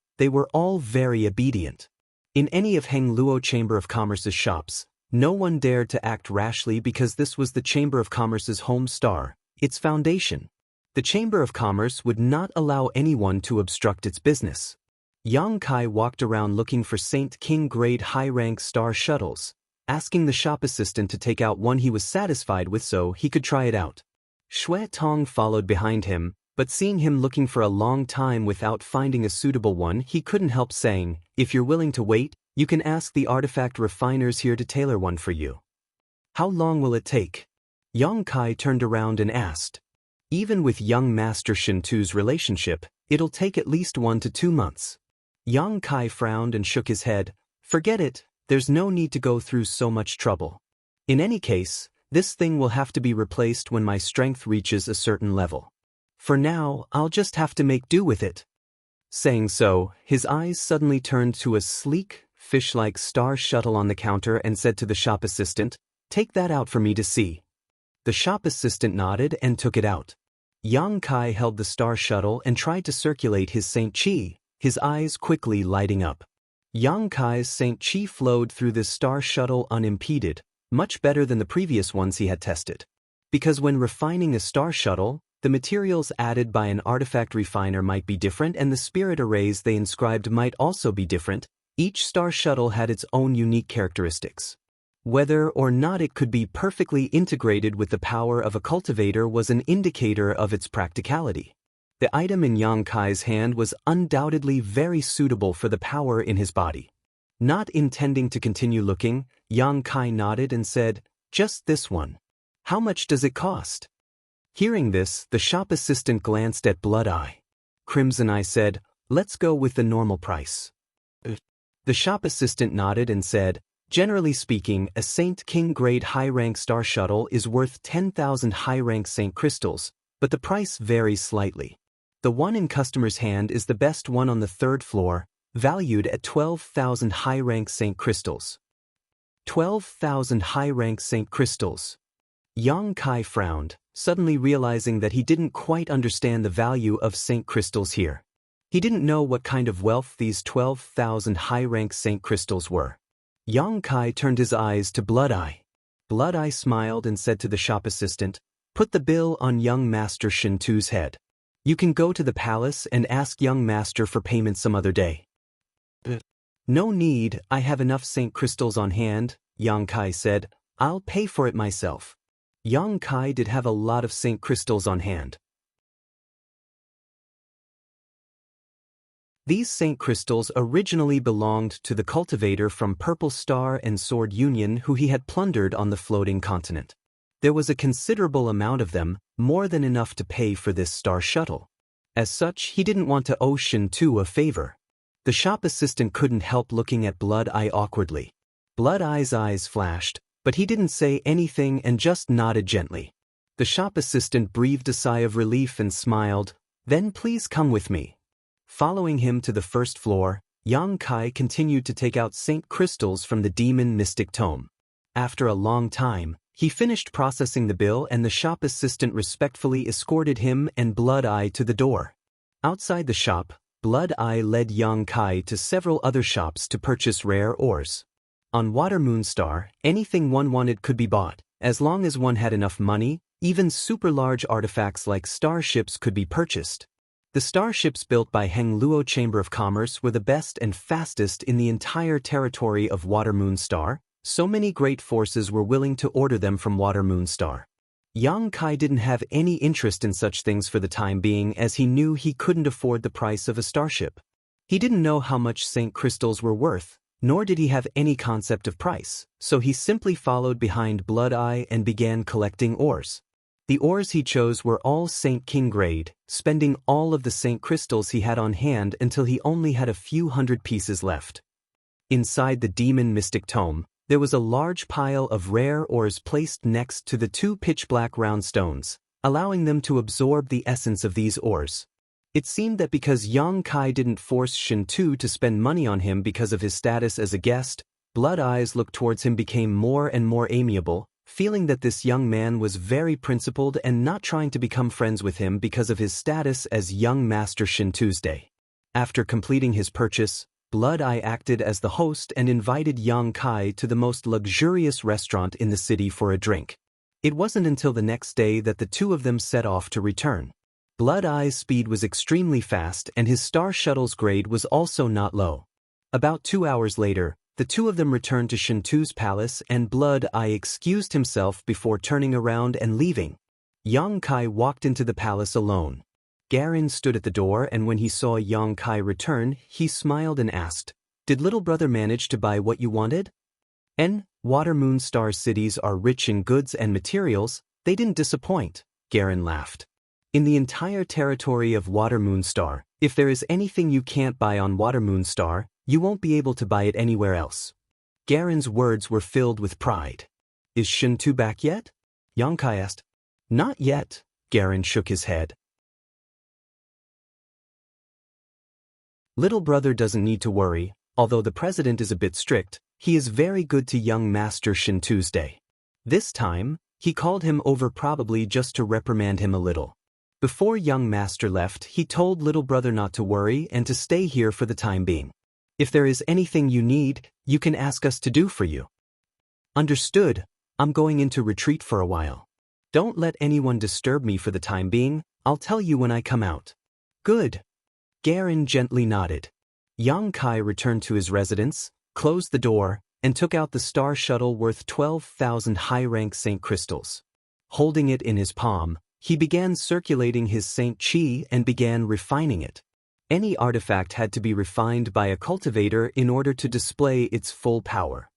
all very obedient. In any of Hengluo Chamber of Commerce's shops, no one dared to act rashly because this was the Chamber of Commerce's home star, its foundation. The Chamber of Commerce would not allow anyone to obstruct its business. Yang Kai walked around looking for Saint King grade high-rank star shuttles, asking the shop assistant to take out one he was satisfied with so he could try it out. Shui Tong followed behind him, but seeing him looking for a long time without finding a suitable one, he couldn't help saying, "If you're willing to wait, you can ask the artifact refiners here to tailor one for you." "How long will it take?" Yang Kai turned around and asked. Even with young Master Shin Tu's relationship, it'll take at least 1 to 2 months. Yang Kai frowned and shook his head. "Forget it, there's no need to go through so much trouble. In any case, this thing will have to be replaced when my strength reaches a certain level. For now, I'll just have to make do with it." Saying so, his eyes suddenly turned to a sleek, fish-like star shuttle on the counter and said to the shop assistant, "Take that out for me to see." The shop assistant nodded and took it out. Yang Kai held the star shuttle and tried to circulate his Saint Chi, his eyes quickly lighting up. Yang Kai's St. Chi flowed through this star shuttle unimpeded, much better than the previous ones he had tested. Because when refining a star shuttle, the materials added by an artifact refiner might be different and the spirit arrays they inscribed might also be different. Each star shuttle had its own unique characteristics. Whether or not it could be perfectly integrated with the power of a cultivator was an indicator of its practicality. The item in Yang Kai's hand was undoubtedly very suitable for the power in his body. Not intending to continue looking, Yang Kai nodded and said, "Just this one. How much does it cost?" Hearing this, the shop assistant glanced at Blood Eye. Crimson Eye said, "Let's go with the normal price." The shop assistant nodded and said, "Generally speaking, a Saint King grade high-rank star shuttle is worth 10,000 high-rank Saint crystals, but the price varies slightly. The one in customer's hand is the best one on the third floor, valued at 12,000 high-rank Saint crystals." 12,000 high-rank Saint crystals. Yang Kai frowned, suddenly realizing that he didn't quite understand the value of Saint crystals here. He didn't know what kind of wealth these 12,000 high-rank Saint crystals were. Yang Kai turned his eyes to Blood Eye. Blood Eye smiled and said to the shop assistant, "Put the bill on young Master Shintu's head. You can go to the palace and ask young Master for payment some other day." "No need, I have enough Saint crystals on hand," Yang Kai said. "I'll pay for it myself." Yang Kai did have a lot of Saint crystals on hand. These Saint crystals originally belonged to the cultivator from Purple Star and Sword Union who he had plundered on the floating continent. There was a considerable amount of them, more than enough to pay for this star shuttle. As such, he didn't want to owe Shintu a favor. The shop assistant couldn't help looking at Blood Eye awkwardly. Blood Eye's eyes flashed, but he didn't say anything and just nodded gently. The shop assistant breathed a sigh of relief and smiled, "Then please come with me." Following him to the first floor, Yang Kai continued to take out Saint crystals from the Demon Mystic Tome. After a long time, he finished processing the bill and the shop assistant respectfully escorted him and Blood Eye to the door. Outside the shop, Blood Eye led Yang Kai to several other shops to purchase rare ores. On Water Moonstar, anything one wanted could be bought, as long as one had enough money. Even super large artifacts like starships could be purchased. The starships built by Heng Luo Chamber of Commerce were the best and fastest in the entire territory of Water Moonstar. So many great forces were willing to order them from Water Moonstar. Yang Kai didn't have any interest in such things for the time being as he knew he couldn't afford the price of a starship. He didn't know how much Saint crystals were worth, nor did he have any concept of price, so he simply followed behind Blood Eye and began collecting ores. The ores he chose were all Saint King grade, spending all of the Saint crystals he had on hand until he only had a few hundred pieces left. Inside the Demon Mystic Tome, there was a large pile of rare ores placed next to the two pitch-black round stones, allowing them to absorb the essence of these ores. It seemed that because Yang Kai didn't force Shintu to spend money on him because of his status as a guest, Blood Eye's look towards him became more and more amiable, feeling that this young man was very principled and not trying to become friends with him because of his status as young Master Shintu's day. After completing his purchase, Blood Eye acted as the host and invited Yang Kai to the most luxurious restaurant in the city for a drink. It wasn't until the next day that the two of them set off to return. Blood Eye's speed was extremely fast and his star shuttle's grade was also not low. About 2 hours later, the two of them returned to Shintu's palace and Blood Eye excused himself before turning around and leaving. Yang Kai walked into the palace alone. Garin stood at the door and when he saw Yang Kai return, he smiled and asked, "Did little brother manage to buy what you wanted?" Water Moonstar cities are rich in goods and materials, they didn't disappoint, Garin laughed. In the entire territory of Water Moonstar, if there is anything you can't buy on Water Moonstar, you won't be able to buy it anywhere else. Garin's words were filled with pride. "Is Shintu back yet?" Yang Kai asked. "Not yet," Garin shook his head. Little brother doesn't need to worry, although the president is a bit strict, he is very good to young Master Shintu's day. This time, he called him over probably just to reprimand him a little. Before young master left, he told little brother not to worry and to stay here for the time being. If there is anything you need, you can ask us to do for you. Understood. I'm going into retreat for a while. Don't let anyone disturb me for the time being. I'll tell you when I come out. Good. Garen gently nodded. Yang Kai returned to his residence, closed the door, and took out the star shuttle worth 12,000 high-rank Saint crystals. Holding it in his palm, he began circulating his Saint Qi and began refining it. Any artifact had to be refined by a cultivator in order to display its full power.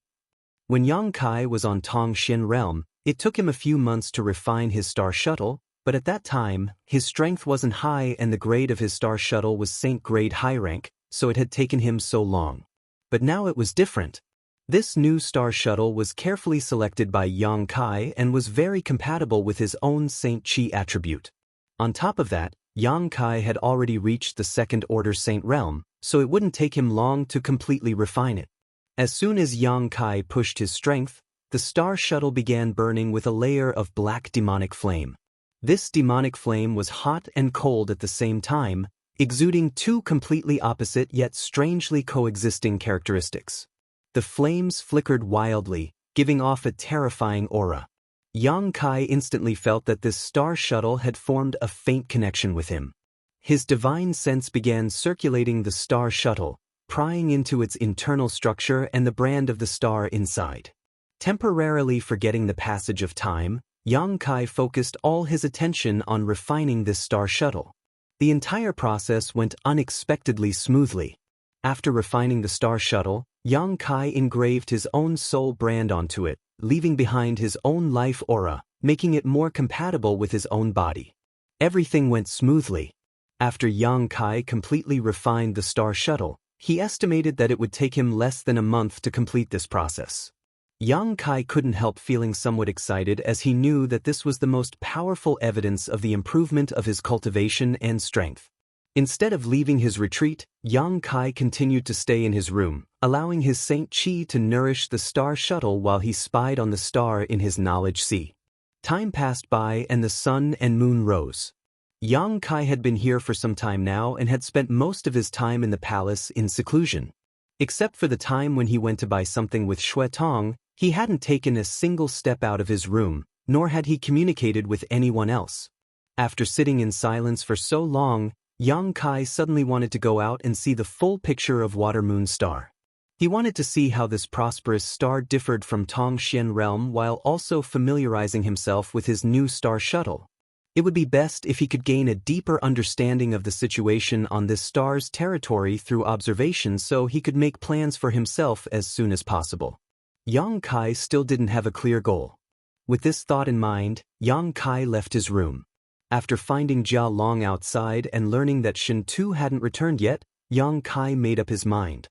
When Yang Kai was on Tongxian realm, it took him a few months to refine his star shuttle, but at that time, his strength wasn't high and the grade of his star shuttle was Saint grade high rank, so it had taken him so long. But now it was different. This new star shuttle was carefully selected by Yang Kai and was very compatible with his own Saint Qi attribute. On top of that, Yang Kai had already reached the second order Saint realm, so it wouldn't take him long to completely refine it. As soon as Yang Kai pushed his strength, the star shuttle began burning with a layer of black demonic flame. This demonic flame was hot and cold at the same time, exuding two completely opposite yet strangely coexisting characteristics. The flames flickered wildly, giving off a terrifying aura. Yang Kai instantly felt that this star shuttle had formed a faint connection with him. His divine sense began circulating the star shuttle, prying into its internal structure and the brand of the star inside. Temporarily forgetting the passage of time, Yang Kai focused all his attention on refining this star shuttle. The entire process went unexpectedly smoothly. After refining the star shuttle, Yang Kai engraved his own soul brand onto it, leaving behind his own life aura, making it more compatible with his own body. Everything went smoothly. After Yang Kai completely refined the star shuttle, he estimated that it would take him less than a month to complete this process. Yang Kai couldn't help feeling somewhat excited as he knew that this was the most powerful evidence of the improvement of his cultivation and strength. Instead of leaving his retreat, Yang Kai continued to stay in his room, allowing his Saint Qi to nourish the star shuttle while he spied on the star in his knowledge sea. Time passed by and the sun and moon rose. Yang Kai had been here for some time now and had spent most of his time in the palace in seclusion. Except for the time when he went to buy something with Xue Tong, he hadn't taken a single step out of his room, nor had he communicated with anyone else. After sitting in silence for so long, Yang Kai suddenly wanted to go out and see the full picture of Water Moon Star. He wanted to see how this prosperous star differed from Tongxian realm while also familiarizing himself with his new star shuttle. It would be best if he could gain a deeper understanding of the situation on this star's territory through observation so he could make plans for himself as soon as possible. Yang Kai still didn't have a clear goal. With this thought in mind, Yang Kai left his room. After finding Jia Long outside and learning that Shen Tu hadn't returned yet, Yang Kai made up his mind.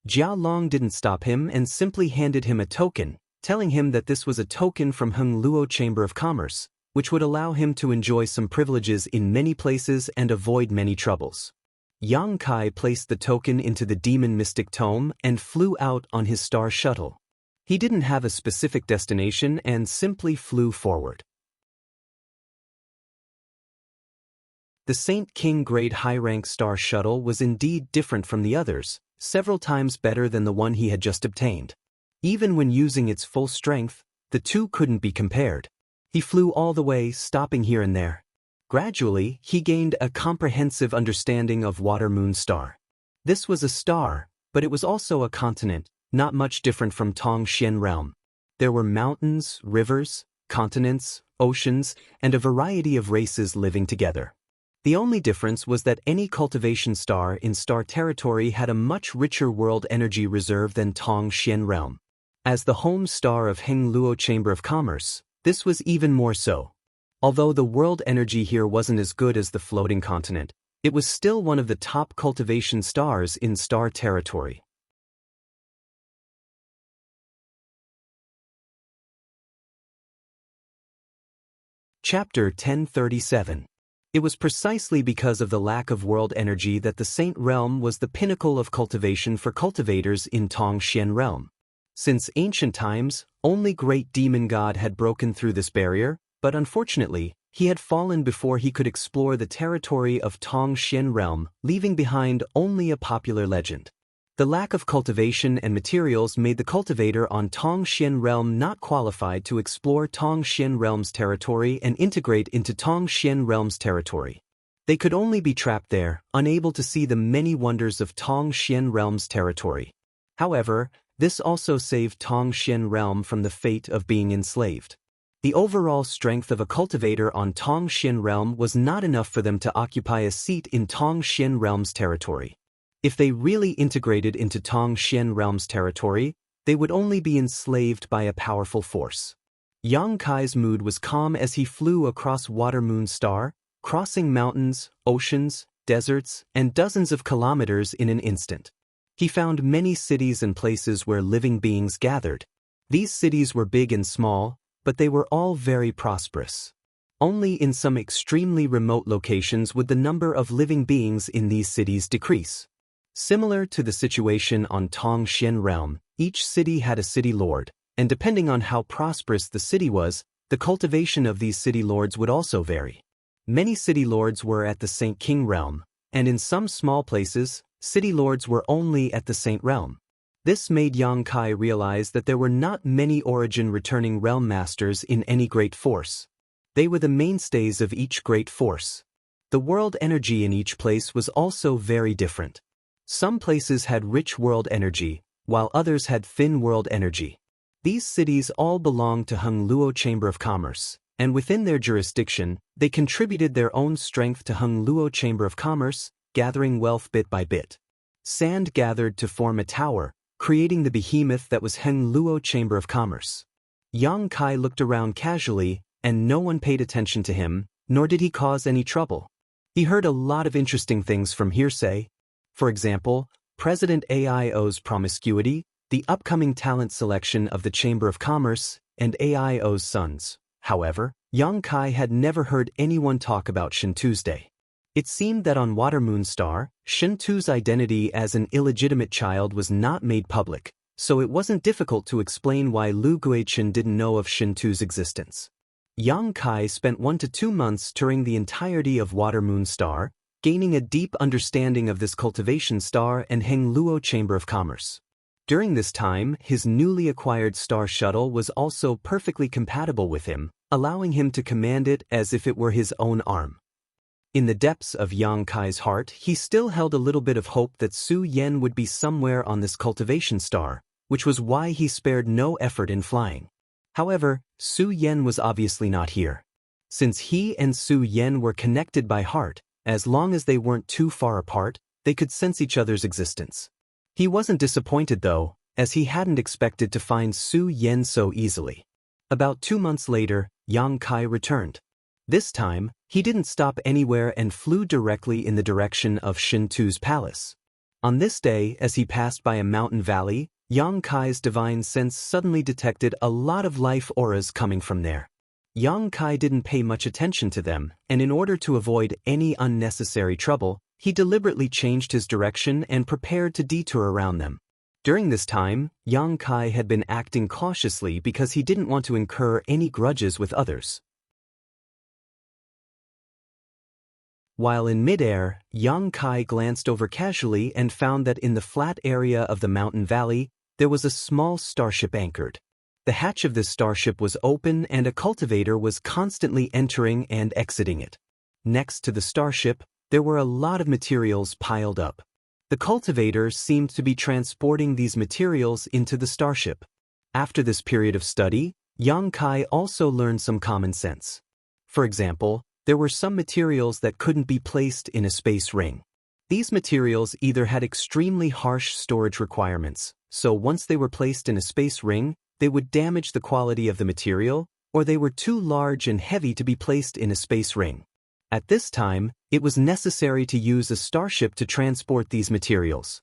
Jia Long didn't stop him and simply handed him a token, telling him that this was a token from Heng Luo Chamber of Commerce, which would allow him to enjoy some privileges in many places and avoid many troubles. Yang Kai placed the token into the Demon Mystic Tome and flew out on his star shuttle. He didn't have a specific destination and simply flew forward. The Saint King grade high-rank star shuttle was indeed different from the others, several times better than the one he had just obtained. Even when using its full strength, the two couldn't be compared. He flew all the way, stopping here and there. Gradually, he gained a comprehensive understanding of Water Moon Star. This was a star, but it was also a continent, not much different from Tongxian realm. There were mountains, rivers, continents, oceans, and a variety of races living together. The only difference was that any cultivation star in star territory had a much richer world energy reserve than Tongxian realm. As the home star of Heng Luo Chamber of Commerce, this was even more so. Although the world energy here wasn't as good as the floating continent, it was still one of the top cultivation stars in star territory. Chapter 1037. It was precisely because of the lack of world energy that the Saint Realm was the pinnacle of cultivation for cultivators in Tongxian Realm. Since ancient times, only great demon god had broken through this barrier, but unfortunately, he had fallen before he could explore the territory of Tongxian realm, leaving behind only a popular legend. The lack of cultivation and materials made the cultivator on Tongxian realm not qualified to explore Tongxian realm's territory and integrate into Tongxian realm's territory. They could only be trapped there, unable to see the many wonders of Tongxian realm's territory. However, this also saved Tongxian realm from the fate of being enslaved. The overall strength of a cultivator on Tongxian realm was not enough for them to occupy a seat in Tongxian realm's territory. If they really integrated into Tongxian realm's territory, they would only be enslaved by a powerful force. Yang Kai's mood was calm as he flew across Water Moon Star, crossing mountains, oceans, deserts, and dozens of kilometers in an instant. He found many cities and places where living beings gathered. These cities were big and small, but they were all very prosperous. Only in some extremely remote locations would the number of living beings in these cities decrease. Similar to the situation on Tongxian realm, each city had a city lord, and depending on how prosperous the city was, the cultivation of these city lords would also vary. Many city lords were at the Saint King realm, and in some small places, city lords were only at the Saint realm. This made Yang Kai realize that there were not many origin-returning realm masters in any great force. They were the mainstays of each great force. The world energy in each place was also very different. Some places had rich world energy, while others had thin world energy. These cities all belonged to Hung Luo Chamber of Commerce, and within their jurisdiction, they contributed their own strength to Hung Luo Chamber of Commerce, gathering wealth bit by bit. Sand gathered to form a tower, creating the behemoth that was Hung Luo Chamber of Commerce. Yang Kai looked around casually, and no one paid attention to him, nor did he cause any trouble. He heard a lot of interesting things from hearsay. For example, President AIO's promiscuity, the upcoming talent selection of the Chamber of Commerce, and AIO's sons. However, Yang Kai had never heard anyone talk about Shin Tuesday. It seemed that on Water Moon Star, Shin Tu's identity as an illegitimate child was not made public, so it wasn't difficult to explain why Lu Guichen didn't know of Shin Tu's existence. Yang Kai spent 1 to 2 months touring the entirety of Water Moon Star, gaining a deep understanding of this cultivation star and Heng Luo Chamber of Commerce. During this time, his newly acquired star shuttle was also perfectly compatible with him, allowing him to command it as if it were his own arm. In the depths of Yang Kai's heart, he still held a little bit of hope that Su Yen would be somewhere on this cultivation star, which was why he spared no effort in flying. However, Su Yen was obviously not here. Since he and Su Yen were connected by heart, as long as they weren't too far apart, they could sense each other's existence. He wasn't disappointed though, as he hadn't expected to find Su Yen so easily. About 2 months later, Yang Kai returned. This time, he didn't stop anywhere and flew directly in the direction of Shin Tu's palace. On this day, as he passed by a mountain valley, Yang Kai's divine sense suddenly detected a lot of life auras coming from there. Yang Kai didn't pay much attention to them, and in order to avoid any unnecessary trouble, he deliberately changed his direction and prepared to detour around them. During this time, Yang Kai had been acting cautiously because he didn't want to incur any grudges with others. While in midair, Yang Kai glanced over casually and found that in the flat area of the mountain valley, there was a small starship anchored. The hatch of this starship was open and a cultivator was constantly entering and exiting it. Next to the starship, there were a lot of materials piled up. The cultivator seemed to be transporting these materials into the starship. After this period of study, Yang Kai also learned some common sense. For example, there were some materials that couldn't be placed in a space ring. These materials either had extremely harsh storage requirements, so once they were placed in a space ring, they would damage the quality of the material, or they were too large and heavy to be placed in a space ring. At this time, it was necessary to use a starship to transport these materials.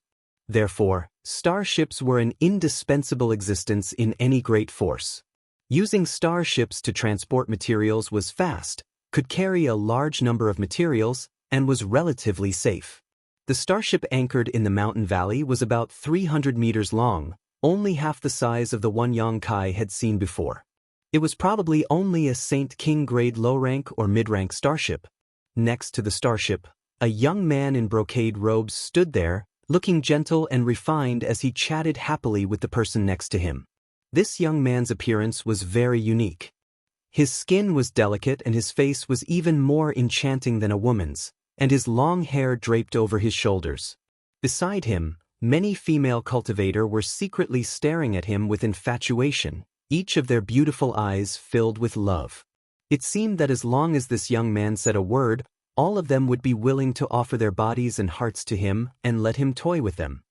Therefore, starships were an indispensable existence in any great force. Using starships to transport materials was fast, could carry a large number of materials, and was relatively safe. The starship anchored in the mountain valley was about 300 meters long, only half the size of the one Yang Kai had seen before. It was probably only a Saint King grade low-rank or mid-rank starship. Next to the starship, a young man in brocade robes stood there, looking gentle and refined as he chatted happily with the person next to him. This young man's appearance was very unique. His skin was delicate and his face was even more enchanting than a woman's, and his long hair draped over his shoulders. Beside him, many female cultivators were secretly staring at him with infatuation, each of their beautiful eyes filled with love. It seemed that as long as this young man said a word, all of them would be willing to offer their bodies and hearts to him and let him toy with them.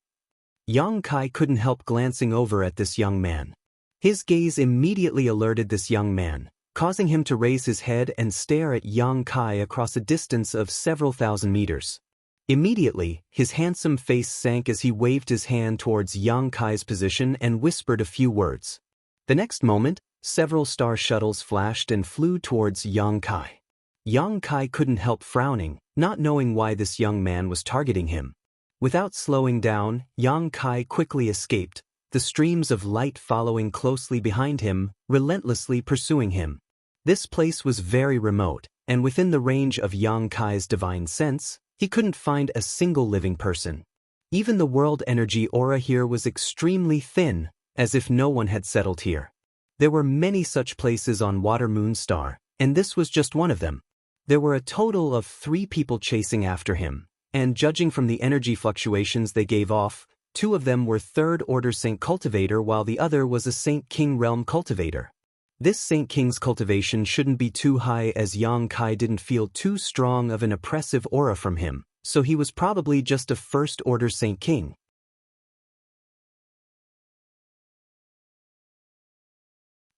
Yang Kai couldn't help glancing over at this young man. His gaze immediately alerted this young man, causing him to raise his head and stare at Yang Kai across a distance of several thousand meters. Immediately, his handsome face sank as he waved his hand towards Yang Kai's position and whispered a few words. The next moment, several star shuttles flashed and flew towards Yang Kai. Yang Kai couldn't help frowning, not knowing why this young man was targeting him. Without slowing down, Yang Kai quickly escaped, the streams of light following closely behind him, relentlessly pursuing him. This place was very remote, and within the range of Yang Kai's divine sense, he couldn't find a single living person. Even the world energy aura here was extremely thin, as if no one had settled here. There were many such places on Water Moon Star, and this was just one of them. There were a total of 3 people chasing after him, and judging from the energy fluctuations they gave off, 2 of them were Third Order Saint Cultivator while the other was a Saint King Realm Cultivator. This Saint King's cultivation shouldn't be too high as Yang Kai didn't feel too strong of an oppressive aura from him, so he was probably just a First Order Saint King.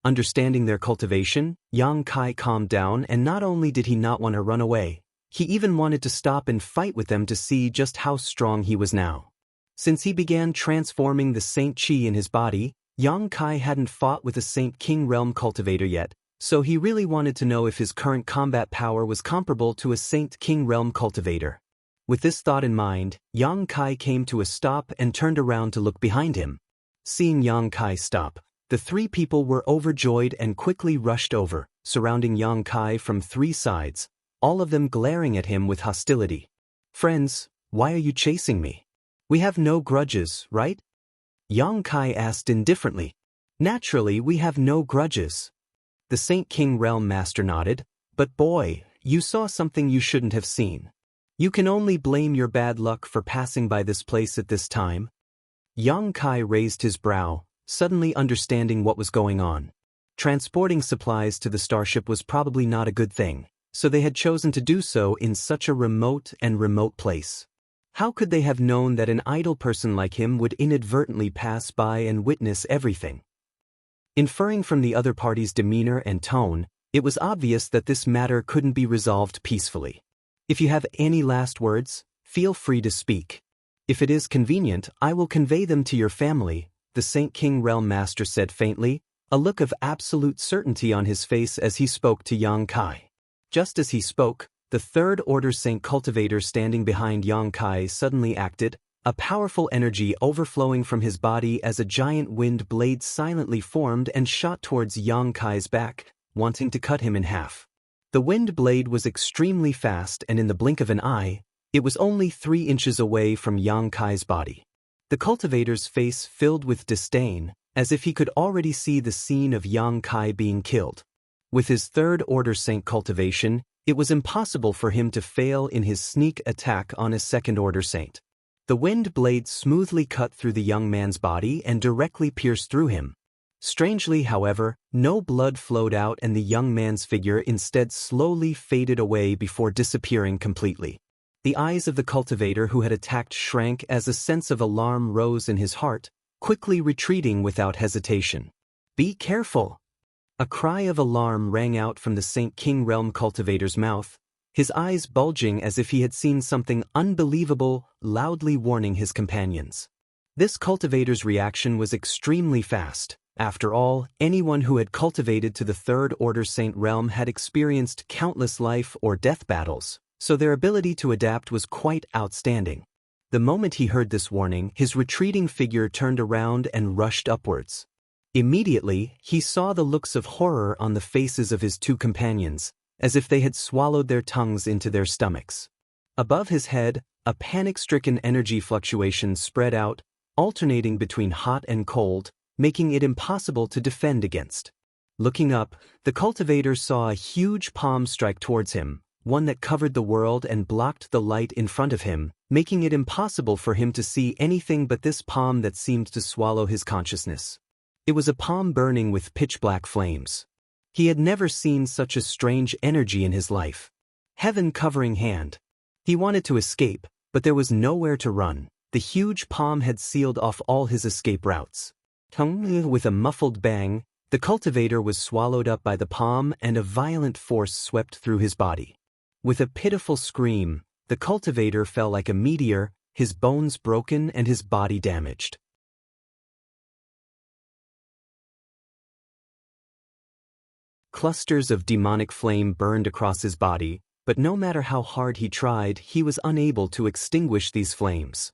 Understanding their cultivation, Yang Kai calmed down, and not only did he not want to run away, he even wanted to stop and fight with them to see just how strong he was now. Since he began transforming the Saint Chi in his body, Yang Kai hadn't fought with a Saint King Realm Cultivator yet, so he really wanted to know if his current combat power was comparable to a Saint King Realm Cultivator. With this thought in mind, Yang Kai came to a stop and turned around to look behind him. Seeing Yang Kai stop, the 3 people were overjoyed and quickly rushed over, surrounding Yang Kai from 3 sides, all of them glaring at him with hostility. "Friends, why are you chasing me? We have no grudges, right?" Yang Kai asked indifferently. "Naturally, we have no grudges." The Saint King Realm Master nodded, "But boy, you saw something you shouldn't have seen. You can only blame your bad luck for passing by this place at this time." Yang Kai raised his brow, suddenly understanding what was going on. Transporting supplies to the starship was probably not a good thing, so they had chosen to do so in such a remote place. How could they have known that an idle person like him would inadvertently pass by and witness everything? Inferring from the other party's demeanor and tone, it was obvious that this matter couldn't be resolved peacefully. "If you have any last words, feel free to speak. If it is convenient, I will convey them to your family," the Saint King Realm Master said faintly, a look of absolute certainty on his face as he spoke to Yang Kai. Just as he spoke, the Third Order Saint Cultivator standing behind Yang Kai suddenly acted, a powerful energy overflowing from his body as a giant wind blade silently formed and shot towards Yang Kai's back, wanting to cut him in half. The wind blade was extremely fast, and in the blink of an eye, it was only 3 inches away from Yang Kai's body. The cultivator's face filled with disdain, as if he could already see the scene of Yang Kai being killed. With his Third Order Saint cultivation, it was impossible for him to fail in his sneak attack on a Second Order Saint. The wind blade smoothly cut through the young man's body and directly pierced through him. Strangely, however, no blood flowed out, and the young man's figure instead slowly faded away before disappearing completely. The eyes of the cultivator who had attacked shrank as a sense of alarm rose in his heart, quickly retreating without hesitation. "Be careful!" A cry of alarm rang out from the Saint King Realm cultivator's mouth, his eyes bulging as if he had seen something unbelievable, loudly warning his companions. This cultivator's reaction was extremely fast. After all, anyone who had cultivated to the Third Order Saint realm had experienced countless life or death battles, so their ability to adapt was quite outstanding. The moment he heard this warning, his retreating figure turned around and rushed upwards. Immediately, he saw the looks of horror on the faces of his two companions, as if they had swallowed their tongues into their stomachs. Above his head, a panic-stricken energy fluctuation spread out, alternating between hot and cold, making it impossible to defend against. Looking up, the cultivator saw a huge palm strike towards him, one that covered the world and blocked the light in front of him, making it impossible for him to see anything but this palm that seemed to swallow his consciousness. It was a palm burning with pitch-black flames. He had never seen such a strange energy in his life. Heaven-covering hand. He wanted to escape, but there was nowhere to run. The huge palm had sealed off all his escape routes. With a muffled bang, the cultivator was swallowed up by the palm and a violent force swept through his body. With a pitiful scream, the cultivator fell like a meteor, his bones broken and his body damaged. Clusters of demonic flame burned across his body, but no matter how hard he tried, he was unable to extinguish these flames.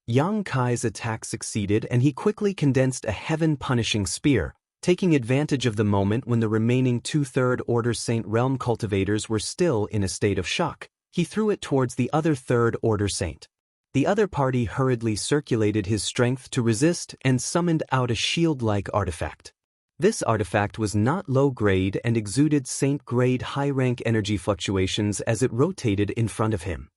Yang Kai's attack succeeded and he quickly condensed a heaven-punishing spear, taking advantage of the moment when the remaining two-third Order Saint Realm cultivators were still in a state of shock. He threw it towards the other third Order Saint. The other party hurriedly circulated his strength to resist and summoned out a shield-like artifact. This artifact was not low-grade and exuded Saint-grade high-rank energy fluctuations as it rotated in front of him.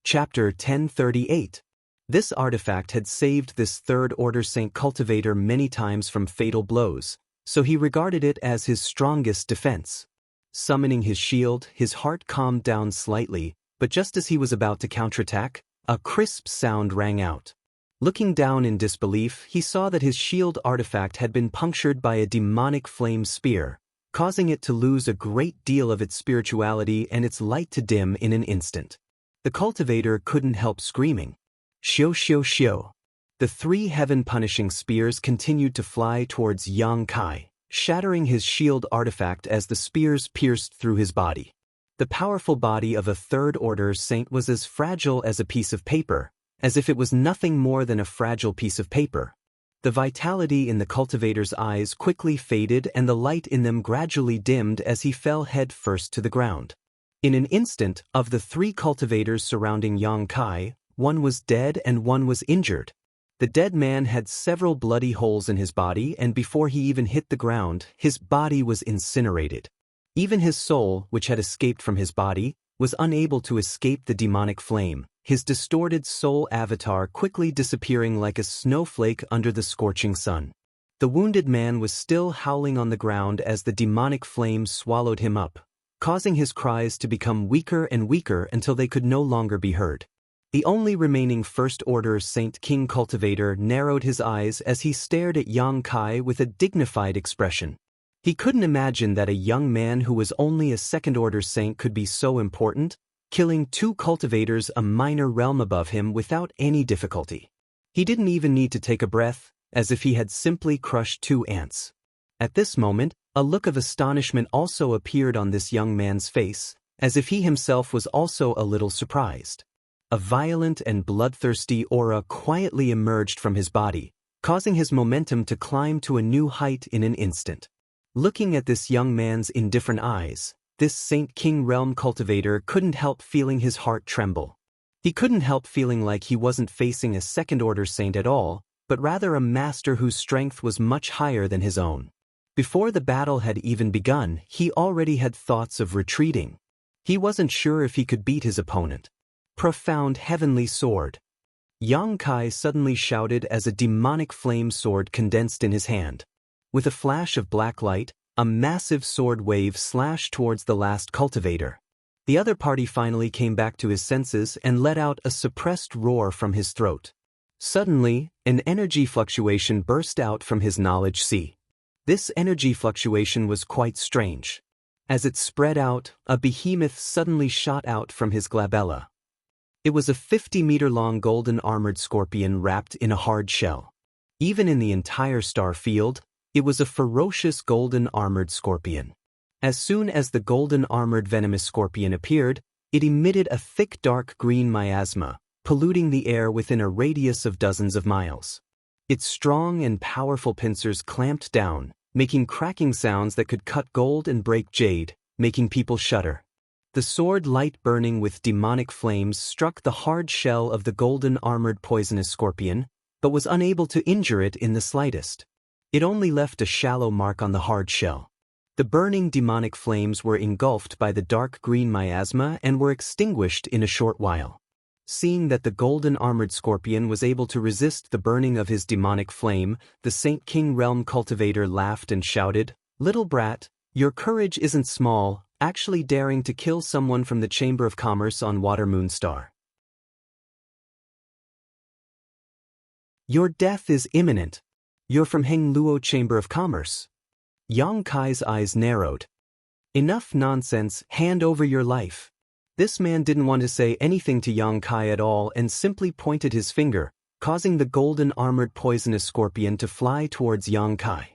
Chapter 1038. This artifact had saved this Third Order Saint cultivator many times from fatal blows, so he regarded it as his strongest defense. Summoning his shield, his heart calmed down slightly, but just as he was about to counterattack, a crisp sound rang out. Looking down in disbelief, he saw that his shield artifact had been punctured by a demonic flame spear, causing it to lose a great deal of its spirituality and its light to dim in an instant. The cultivator couldn't help screaming. Shio shio shio. The three heaven-punishing spears continued to fly towards Yang Kai, shattering his shield artifact as the spears pierced through his body. The powerful body of a Third Order Saint was as fragile as a piece of paper, as if it was nothing more than a fragile piece of paper. The vitality in the cultivator's eyes quickly faded and the light in them gradually dimmed as he fell head first to the ground. In an instant, of the three cultivators surrounding Yang Kai, one was dead and one was injured. The dead man had several bloody holes in his body and before he even hit the ground, his body was incinerated. Even his soul, which had escaped from his body, was unable to escape the demonic flame, his distorted soul avatar quickly disappearing like a snowflake under the scorching sun. The wounded man was still howling on the ground as the demonic flame swallowed him up, causing his cries to become weaker and weaker until they could no longer be heard. The only remaining First Order Saint King cultivator narrowed his eyes as he stared at Yang Kai with a dignified expression. He couldn't imagine that a young man who was only a Second Order Saint could be so important, killing two cultivators a minor realm above him without any difficulty. He didn't even need to take a breath, as if he had simply crushed two ants. At this moment, a look of astonishment also appeared on this young man's face, as if he himself was also a little surprised. A violent and bloodthirsty aura quietly emerged from his body, causing his momentum to climb to a new height in an instant. Looking at this young man's indifferent eyes, this Saint King Realm cultivator couldn't help feeling his heart tremble. He couldn't help feeling like he wasn't facing a Second Order Saint at all, but rather a master whose strength was much higher than his own. Before the battle had even begun, he already had thoughts of retreating. He wasn't sure if he could beat his opponent. Profound heavenly sword. Yang Kai suddenly shouted as a demonic flame sword condensed in his hand. With a flash of black light, a massive sword wave slashed towards the last cultivator. The other party finally came back to his senses and let out a suppressed roar from his throat. Suddenly, an energy fluctuation burst out from his knowledge sea. This energy fluctuation was quite strange. As it spread out, a behemoth suddenly shot out from his glabella. It was a 50-meter-long golden armored scorpion wrapped in a hard shell. Even in the entire star field, it was a ferocious golden armored scorpion. As soon as the golden armored venomous scorpion appeared, It emitted a thick dark green miasma, polluting the air within a radius of dozens of miles. Its strong and powerful pincers clamped down, making cracking sounds that could cut gold and break jade, making people shudder. The sword, light burning with demonic flames, struck the hard shell of the golden-armored poisonous scorpion, but was unable to injure it in the slightest. It only left a shallow mark on the hard shell. The burning demonic flames were engulfed by the dark green miasma and were extinguished in a short while. Seeing that the golden-armored scorpion was able to resist the burning of his demonic flame, the Saint King Realm cultivator laughed and shouted, "Little brat, your courage isn't small, actually daring to kill someone from the Chamber of Commerce on Water Moonstar. Your death is imminent. You're from Heng Luo Chamber of Commerce." Yang Kai's eyes narrowed. "Enough nonsense, hand over your life." This man didn't want to say anything to Yang Kai at all and simply pointed his finger, causing the golden-armored poisonous scorpion to fly towards Yang Kai.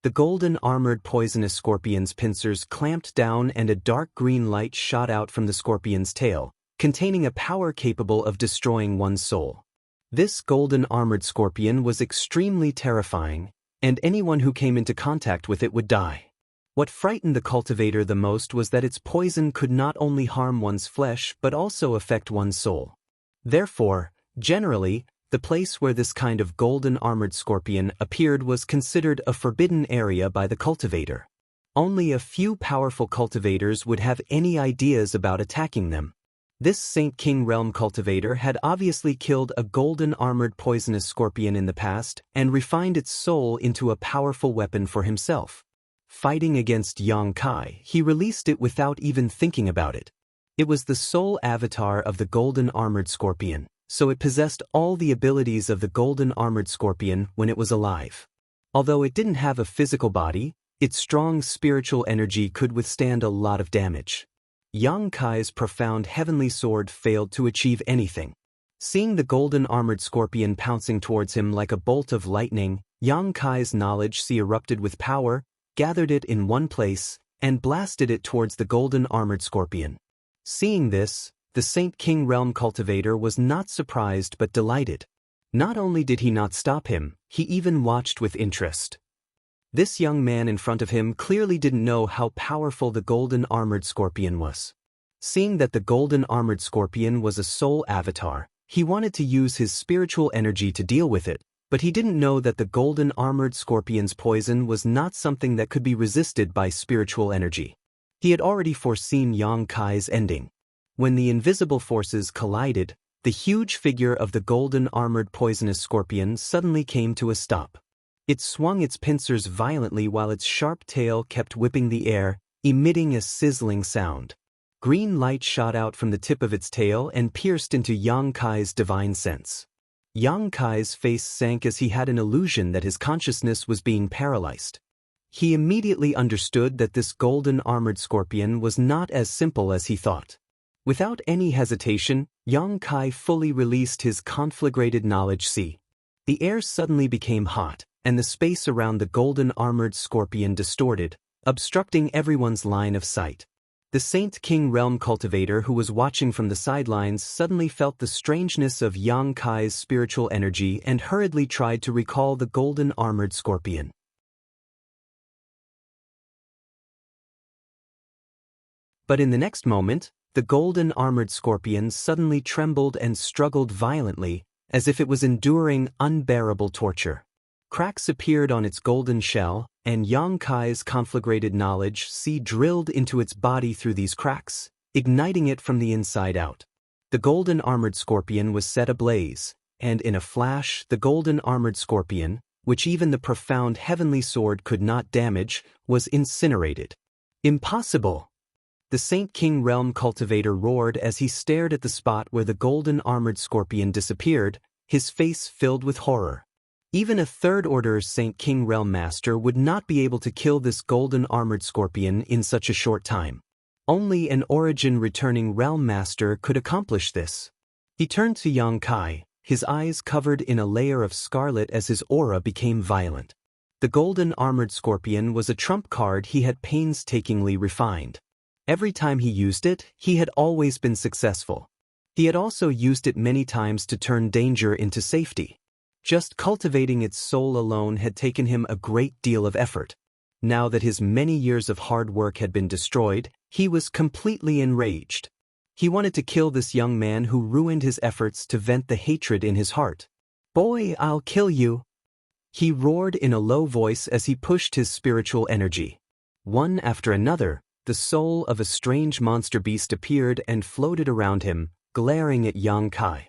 The golden-armored poisonous scorpion's pincers clamped down and a dark green light shot out from the scorpion's tail, containing a power capable of destroying one's soul. This golden-armored scorpion was extremely terrifying, and anyone who came into contact with it would die. What frightened the cultivator the most was that its poison could not only harm one's flesh but also affect one's soul. Therefore, generally, the place where this kind of golden-armored scorpion appeared was considered a forbidden area by the cultivator. Only a few powerful cultivators would have any ideas about attacking them. This Saint King Realm cultivator had obviously killed a golden-armored poisonous scorpion in the past and refined its soul into a powerful weapon for himself. Fighting against Yang Kai, he released it without even thinking about it. It was the soul avatar of the golden-armored scorpion, so it possessed all the abilities of the golden-armored scorpion when it was alive. Although it didn't have a physical body, its strong spiritual energy could withstand a lot of damage. Yang Kai's profound heavenly sword failed to achieve anything. Seeing the golden-armored scorpion pouncing towards him like a bolt of lightning, Yang Kai's knowledge sea erupted with power, gathered it in one place, and blasted it towards the golden-armored scorpion. Seeing this, the Saint King Realm cultivator was not surprised but delighted. Not only did he not stop him, he even watched with interest. This young man in front of him clearly didn't know how powerful the golden-armored scorpion was. Seeing that the golden-armored scorpion was a soul avatar, he wanted to use his spiritual energy to deal with it, but he didn't know that the golden-armored scorpion's poison was not something that could be resisted by spiritual energy. He had already foreseen Yang Kai's ending. When the invisible forces collided, the huge figure of the golden-armored poisonous scorpion suddenly came to a stop. It swung its pincers violently while its sharp tail kept whipping the air, emitting a sizzling sound. Green light shot out from the tip of its tail and pierced into Yang Kai's divine sense. Yang Kai's face sank as he had an illusion that his consciousness was being paralyzed. He immediately understood that this golden-armored scorpion was not as simple as he thought. Without any hesitation, Yang Kai fully released his conflagrated knowledge sea. The air suddenly became hot, and the space around the golden-armored scorpion distorted, obstructing everyone's line of sight. The Saint King Realm cultivator who was watching from the sidelines suddenly felt the strangeness of Yang Kai's spiritual energy and hurriedly tried to recall the golden-armored scorpion. But in the next moment, the golden-armored scorpion suddenly trembled and struggled violently, as if it was enduring unbearable torture. Cracks appeared on its golden shell, and Yang Kai's conflagrated knowledge sea drilled into its body through these cracks, igniting it from the inside out. The golden-armored scorpion was set ablaze, and in a flash the golden-armored scorpion, which even the profound heavenly sword could not damage, was incinerated. Impossible! The Saint King Realm cultivator roared as he stared at the spot where the golden-armored scorpion disappeared, his face filled with horror. Even a third-order Saint King Realm master would not be able to kill this golden-armored scorpion in such a short time. Only an origin-returning realm master could accomplish this. He turned to Yang Kai, his eyes covered in a layer of scarlet as his aura became violent. The golden-armored scorpion was a trump card he had painstakingly refined. Every time he used it, he had always been successful. He had also used it many times to turn danger into safety. Just cultivating its soul alone had taken him a great deal of effort. Now that his many years of hard work had been destroyed, he was completely enraged. He wanted to kill this young man who ruined his efforts to vent the hatred in his heart. "Boy, I'll kill you!" he roared in a low voice as he pushed his spiritual energy. One after another, the soul of a strange monster beast appeared and floated around him, glaring at Yang Kai.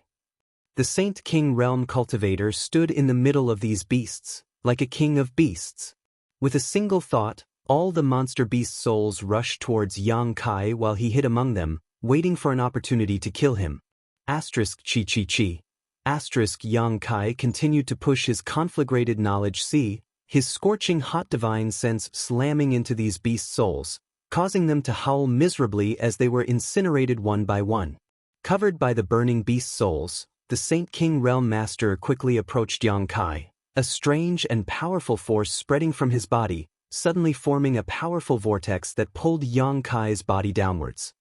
The Saint King Realm Cultivator stood in the middle of these beasts, like a king of beasts. With a single thought, all the monster beast souls rushed towards Yang Kai while he hid among them, waiting for an opportunity to kill him. Asterisk chi chi chi. Asterisk Yang Kai continued to push his conflagrated knowledge C, his scorching hot divine sense slamming into these beast souls, causing them to howl miserably as they were incinerated one by one. Covered by the burning beast souls, the Saint King Realm Master quickly approached Yang Kai, a strange and powerful force spreading from his body, suddenly forming a powerful vortex that pulled Yang Kai's body downwards.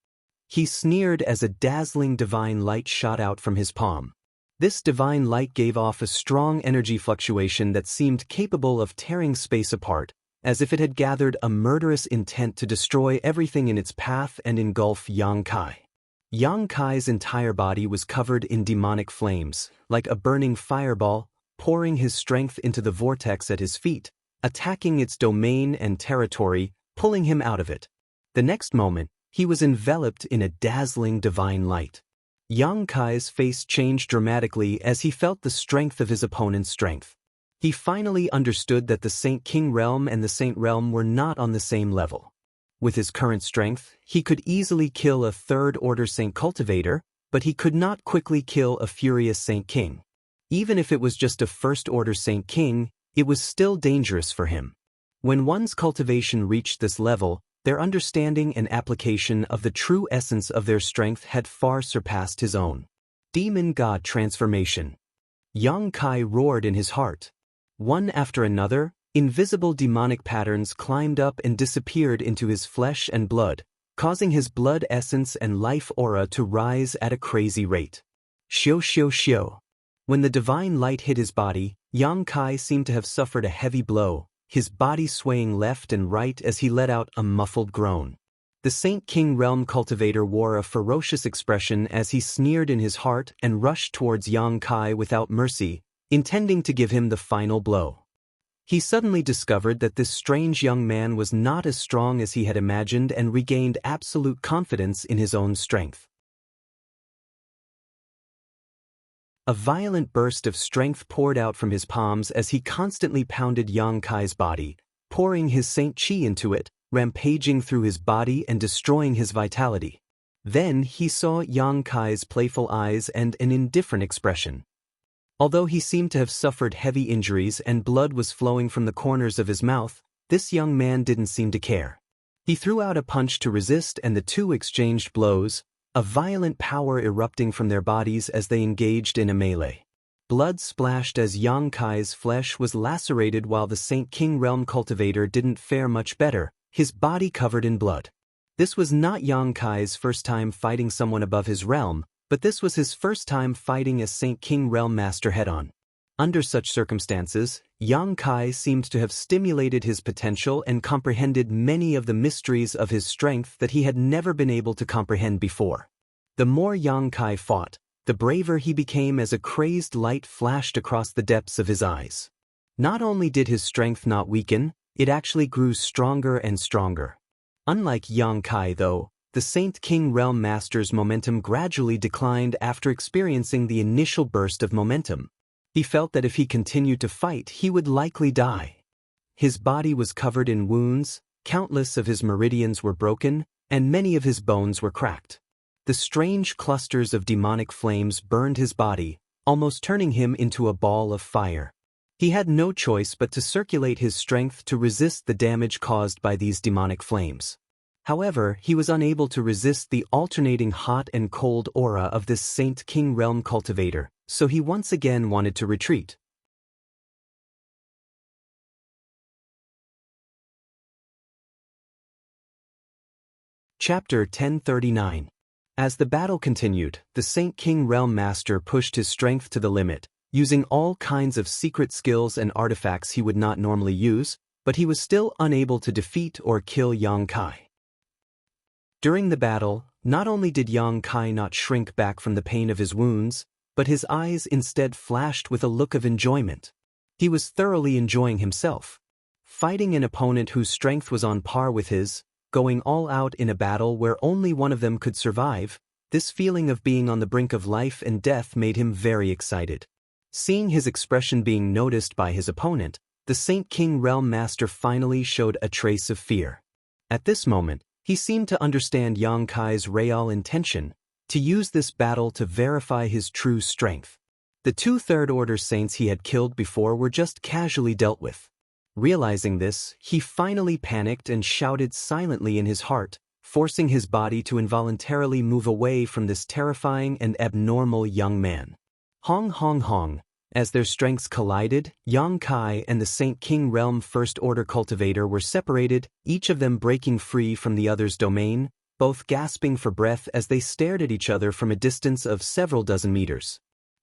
He sneered as a dazzling divine light shot out from his palm. This divine light gave off a strong energy fluctuation that seemed capable of tearing space apart, as if it had gathered a murderous intent to destroy everything in its path and engulf Yang Kai. Yang Kai's entire body was covered in demonic flames, like a burning fireball, pouring his strength into the vortex at his feet, attacking its domain and territory, pulling him out of it. The next moment, he was enveloped in a dazzling divine light. Yang Kai's face changed dramatically as he felt the strength of his opponent's strength. He finally understood that the Saint King Realm and the Saint Realm were not on the same level. With his current strength, he could easily kill a third-order Saint Cultivator, but he could not quickly kill a furious Saint King. Even if it was just a first-order Saint King, it was still dangerous for him. When one's cultivation reached this level, their understanding and application of the true essence of their strength had far surpassed his own. Demon God Transformation. Yang Kai roared in his heart. One after another, invisible demonic patterns climbed up and disappeared into his flesh and blood, causing his blood essence and life aura to rise at a crazy rate. Xiu xiu xiu. When the divine light hit his body, Yang Kai seemed to have suffered a heavy blow, his body swaying left and right as he let out a muffled groan. The Saint King Realm Cultivator wore a ferocious expression as he sneered in his heart and rushed towards Yang Kai without mercy, intending to give him the final blow. He suddenly discovered that this strange young man was not as strong as he had imagined and regained absolute confidence in his own strength. A violent burst of strength poured out from his palms as he constantly pounded Yang Kai's body, pouring his Saint Chi into it, rampaging through his body and destroying his vitality. Then he saw Yang Kai's playful eyes and an indifferent expression. Although he seemed to have suffered heavy injuries and blood was flowing from the corners of his mouth, this young man didn't seem to care. He threw out a punch to resist and the two exchanged blows, a violent power erupting from their bodies as they engaged in a melee. Blood splashed as Yang Kai's flesh was lacerated while the Saint King Realm Cultivator didn't fare much better, his body covered in blood. This was not Yang Kai's first time fighting someone above his realm, but this was his first time fighting a Saint King Realm Master head-on. Under such circumstances, Yang Kai seemed to have stimulated his potential and comprehended many of the mysteries of his strength that he had never been able to comprehend before. The more Yang Kai fought, the braver he became as a crazed light flashed across the depths of his eyes. Not only did his strength not weaken, it actually grew stronger and stronger. Unlike Yang Kai though, the Saint King Realm Master's momentum gradually declined after experiencing the initial burst of momentum. He felt that if he continued to fight, he would likely die. His body was covered in wounds, countless of his meridians were broken, and many of his bones were cracked. The strange clusters of demonic flames burned his body, almost turning him into a ball of fire. He had no choice but to circulate his strength to resist the damage caused by these demonic flames. However, he was unable to resist the alternating hot and cold aura of this Saint King Realm Cultivator, so he once again wanted to retreat. Chapter 1039. As the battle continued, the Saint King Realm Master pushed his strength to the limit, using all kinds of secret skills and artifacts he would not normally use, but he was still unable to defeat or kill Yang Kai. During the battle, not only did Yang Kai not shrink back from the pain of his wounds, but his eyes instead flashed with a look of enjoyment. He was thoroughly enjoying himself. Fighting an opponent whose strength was on par with his, going all out in a battle where only one of them could survive, this feeling of being on the brink of life and death made him very excited. Seeing his expression being noticed by his opponent, the Saint King Realm Master finally showed a trace of fear. At this moment, he seemed to understand Yang Kai's real intention, to use this battle to verify his true strength. The 2 third-order saints he had killed before were just casually dealt with. Realizing this, he finally panicked and shouted silently in his heart, forcing his body to involuntarily move away from this terrifying and abnormal young man. Hong hong hong. As their strengths collided, Yang Kai and the Saint King Realm First Order Cultivator were separated, each of them breaking free from the other's domain, both gasping for breath as they stared at each other from a distance of several dozen meters.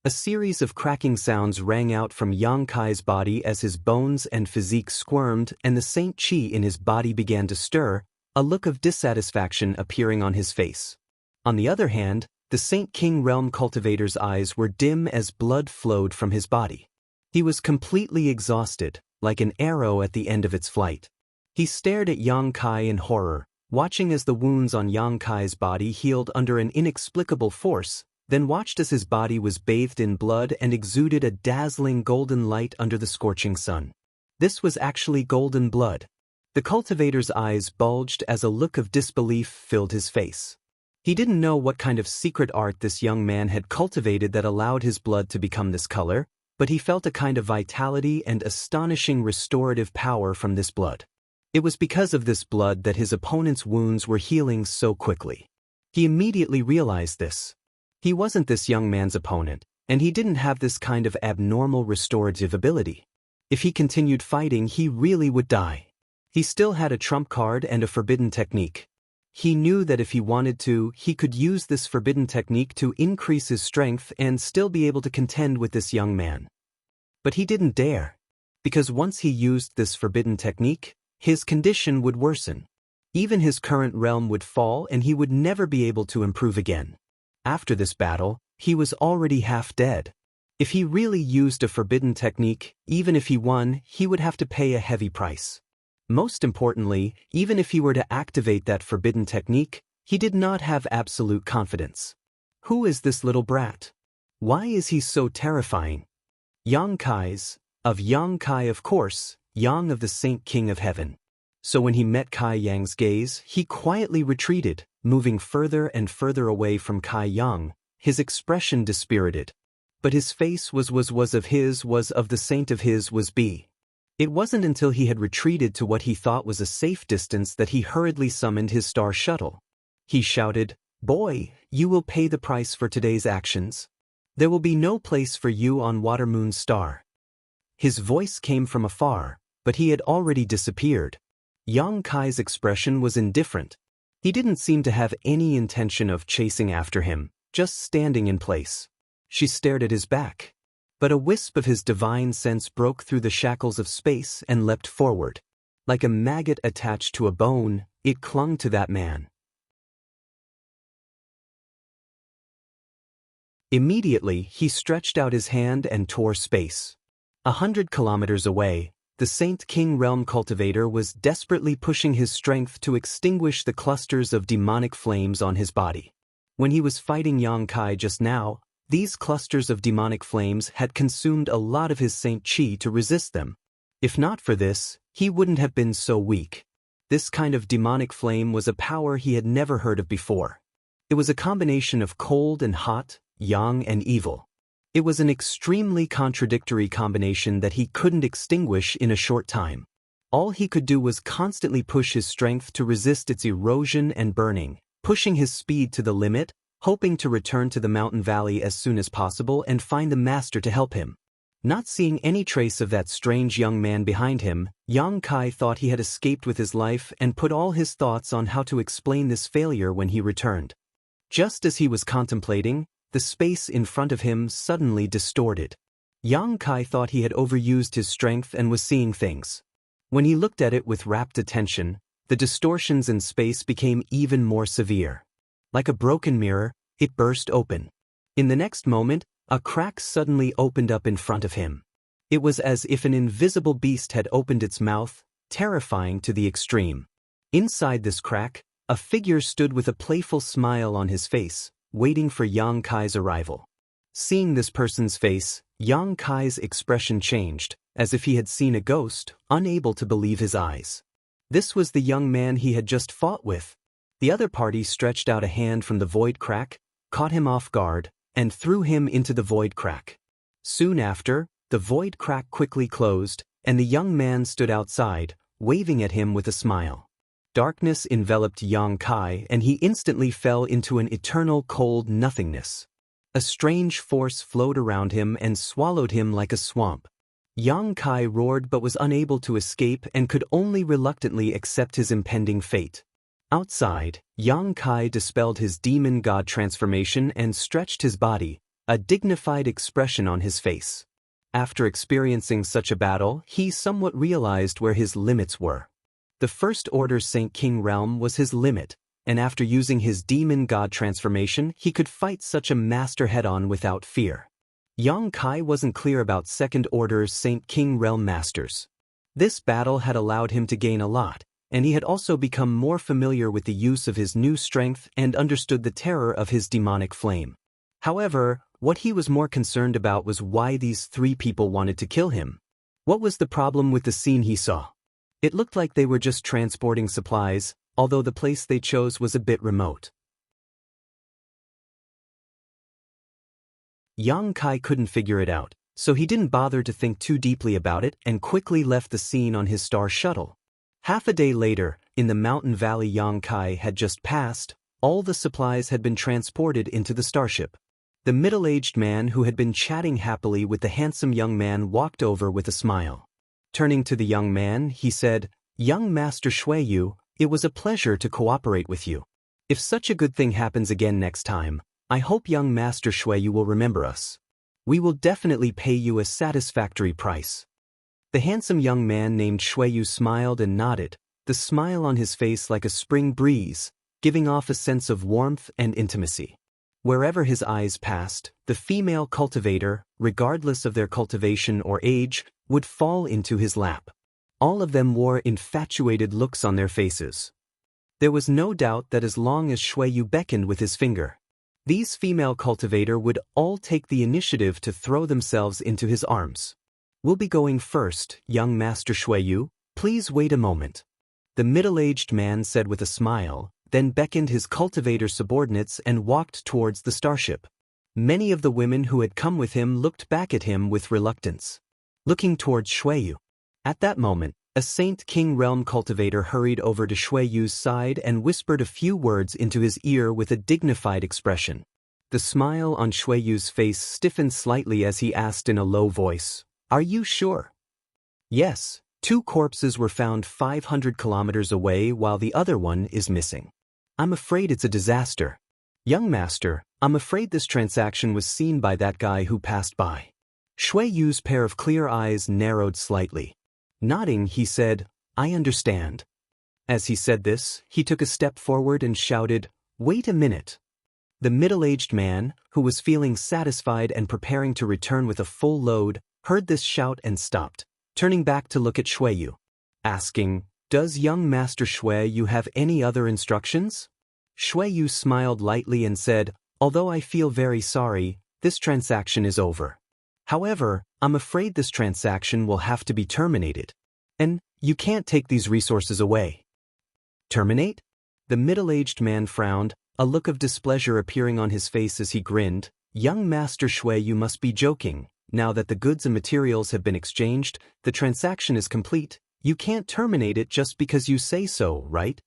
A series of cracking sounds rang out from Yang Kai's body as his bones and physique squirmed and the Saint Chi in his body began to stir, a look of dissatisfaction appearing on his face. On the other hand, the Saint King Realm Cultivator's eyes were dim as blood flowed from his body. He was completely exhausted, like an arrow at the end of its flight. He stared at Yang Kai in horror, watching as the wounds on Yang Kai's body healed under an inexplicable force, then watched as his body was bathed in blood and exuded a dazzling golden light under the scorching sun. This was actually golden blood. The cultivator's eyes bulged as a look of disbelief filled his face. He didn't know what kind of secret art this young man had cultivated that allowed his blood to become this color, but he felt a kind of vitality and astonishing restorative power from this blood. It was because of this blood that his opponent's wounds were healing so quickly. He immediately realized this. He wasn't this young man's opponent, and he didn't have this kind of abnormal restorative ability. If he continued fighting, he really would die. He still had a trump card and a forbidden technique. He knew that if he wanted to, he could use this forbidden technique to increase his strength and still be able to contend with this young man. But he didn't dare, because once he used this forbidden technique, his condition would worsen. Even his current realm would fall and he would never be able to improve again. After this battle, he was already half dead. If he really used a forbidden technique, even if he won, he would have to pay a heavy price. Most importantly, even if he were to activate that forbidden technique, he did not have absolute confidence. Who is this little brat? Why is he so terrifying? Yang Kai's, of Yang Kai of course, Yang of the Saint King of Heaven. So when he met Kai Yang's gaze, he quietly retreated, moving further and further away from Kai Yang, his expression dispirited. But his face was of the saint of his was be. It wasn't until he had retreated to what he thought was a safe distance that he hurriedly summoned his star shuttle. He shouted, "Boy, you will pay the price for today's actions. There will be no place for you on Watermoon Star." His voice came from afar, but he had already disappeared. Yang Kai's expression was indifferent. He didn't seem to have any intention of chasing after him, just standing in place. She stared at his back. But a wisp of his divine sense broke through the shackles of space and leapt forward. Like a maggot attached to a bone, it clung to that man. Immediately, he stretched out his hand and tore space. 100 kilometers away, the Saint King Realm Cultivator was desperately pushing his strength to extinguish the clusters of demonic flames on his body. When he was fighting Yang Kai just now, these clusters of demonic flames had consumed a lot of his Saint Chi to resist them. If not for this, he wouldn't have been so weak. This kind of demonic flame was a power he had never heard of before. It was a combination of cold and hot, yang and evil. It was an extremely contradictory combination that he couldn't extinguish in a short time. All he could do was constantly push his strength to resist its erosion and burning, pushing his speed to the limit, hoping to return to the mountain valley as soon as possible and find the master to help him. Not seeing any trace of that strange young man behind him, Yang Kai thought he had escaped with his life and put all his thoughts on how to explain this failure when he returned. Just as he was contemplating, the space in front of him suddenly distorted. Yang Kai thought he had overused his strength and was seeing things. When he looked at it with rapt attention, the distortions in space became even more severe. Like a broken mirror, it burst open. In the next moment, a crack suddenly opened up in front of him. It was as if an invisible beast had opened its mouth, terrifying to the extreme. Inside this crack, a figure stood with a playful smile on his face, waiting for Yang Kai's arrival. Seeing this person's face, Yang Kai's expression changed, as if he had seen a ghost, unable to believe his eyes. This was the young man he had just fought with. The other party stretched out a hand from the void crack, caught him off guard, and threw him into the void crack. Soon after, the void crack quickly closed, and the young man stood outside, waving at him with a smile. Darkness enveloped Yang Kai and he instantly fell into an eternal cold nothingness. A strange force flowed around him and swallowed him like a swamp. Yang Kai roared but was unable to escape and could only reluctantly accept his impending fate. Outside, Yang Kai dispelled his demon god transformation and stretched his body, a dignified expression on his face. After experiencing such a battle, he somewhat realized where his limits were. The First Order Saint King realm was his limit, and after using his demon god transformation, he could fight such a master head-on without fear. Yang Kai wasn't clear about Second Order's Saint King realm masters. This battle had allowed him to gain a lot, and he had also become more familiar with the use of his new strength and understood the terror of his demonic flame. However, what he was more concerned about was why these three people wanted to kill him. What was the problem with the scene he saw? It looked like they were just transporting supplies, although the place they chose was a bit remote. Yang Kai couldn't figure it out, so he didn't bother to think too deeply about it and quickly left the scene on his star shuttle. Half a day later, in the mountain valley Yang Kai had just passed, all the supplies had been transported into the starship. The middle-aged man who had been chatting happily with the handsome young man walked over with a smile. Turning to the young man, he said, "Young Master Shuiyu, it was a pleasure to cooperate with you. If such a good thing happens again next time, I hope young Master Shuiyu will remember us. We will definitely pay you a satisfactory price." The handsome young man named Shuiyu smiled and nodded, the smile on his face like a spring breeze, giving off a sense of warmth and intimacy. Wherever his eyes passed, the female cultivator, regardless of their cultivation or age, would fall into his lap. All of them wore infatuated looks on their faces. There was no doubt that as long as Shuiyu beckoned with his finger, these female cultivator would all take the initiative to throw themselves into his arms. "We'll be going first, young Master Shuiyu, please wait a moment," the middle-aged man said with a smile, then beckoned his cultivator subordinates and walked towards the starship. Many of the women who had come with him looked back at him with reluctance, looking towards Shuiyu. At that moment, a Saint King realm cultivator hurried over to Shuiyu's side and whispered a few words into his ear with a dignified expression. The smile on Shuiyu's face stiffened slightly as he asked in a low voice, "Are you sure?" "Yes, 2 corpses were found 500 kilometers away while the other one is missing. I'm afraid it's a disaster. Young master, I'm afraid this transaction was seen by that guy who passed by." Shuiyu's pair of clear eyes narrowed slightly. Nodding, he said, "I understand." As he said this, he took a step forward and shouted, "Wait a minute." The middle-aged man, who was feeling satisfied and preparing to return with a full load, heard this shout and stopped, turning back to look at Shuiyu, asking, "Does young Master Shuiyu have any other instructions?" Shuiyu smiled lightly and said, "Although I feel very sorry, this transaction is over. However, I'm afraid this transaction will have to be terminated. And you can't take these resources away." "Terminate?" The middle-aged man frowned, a look of displeasure appearing on his face as he grinned. "Young Master Shuiyu must be joking. Now that the goods and materials have been exchanged, the transaction is complete. You can't terminate it just because you say so, right?"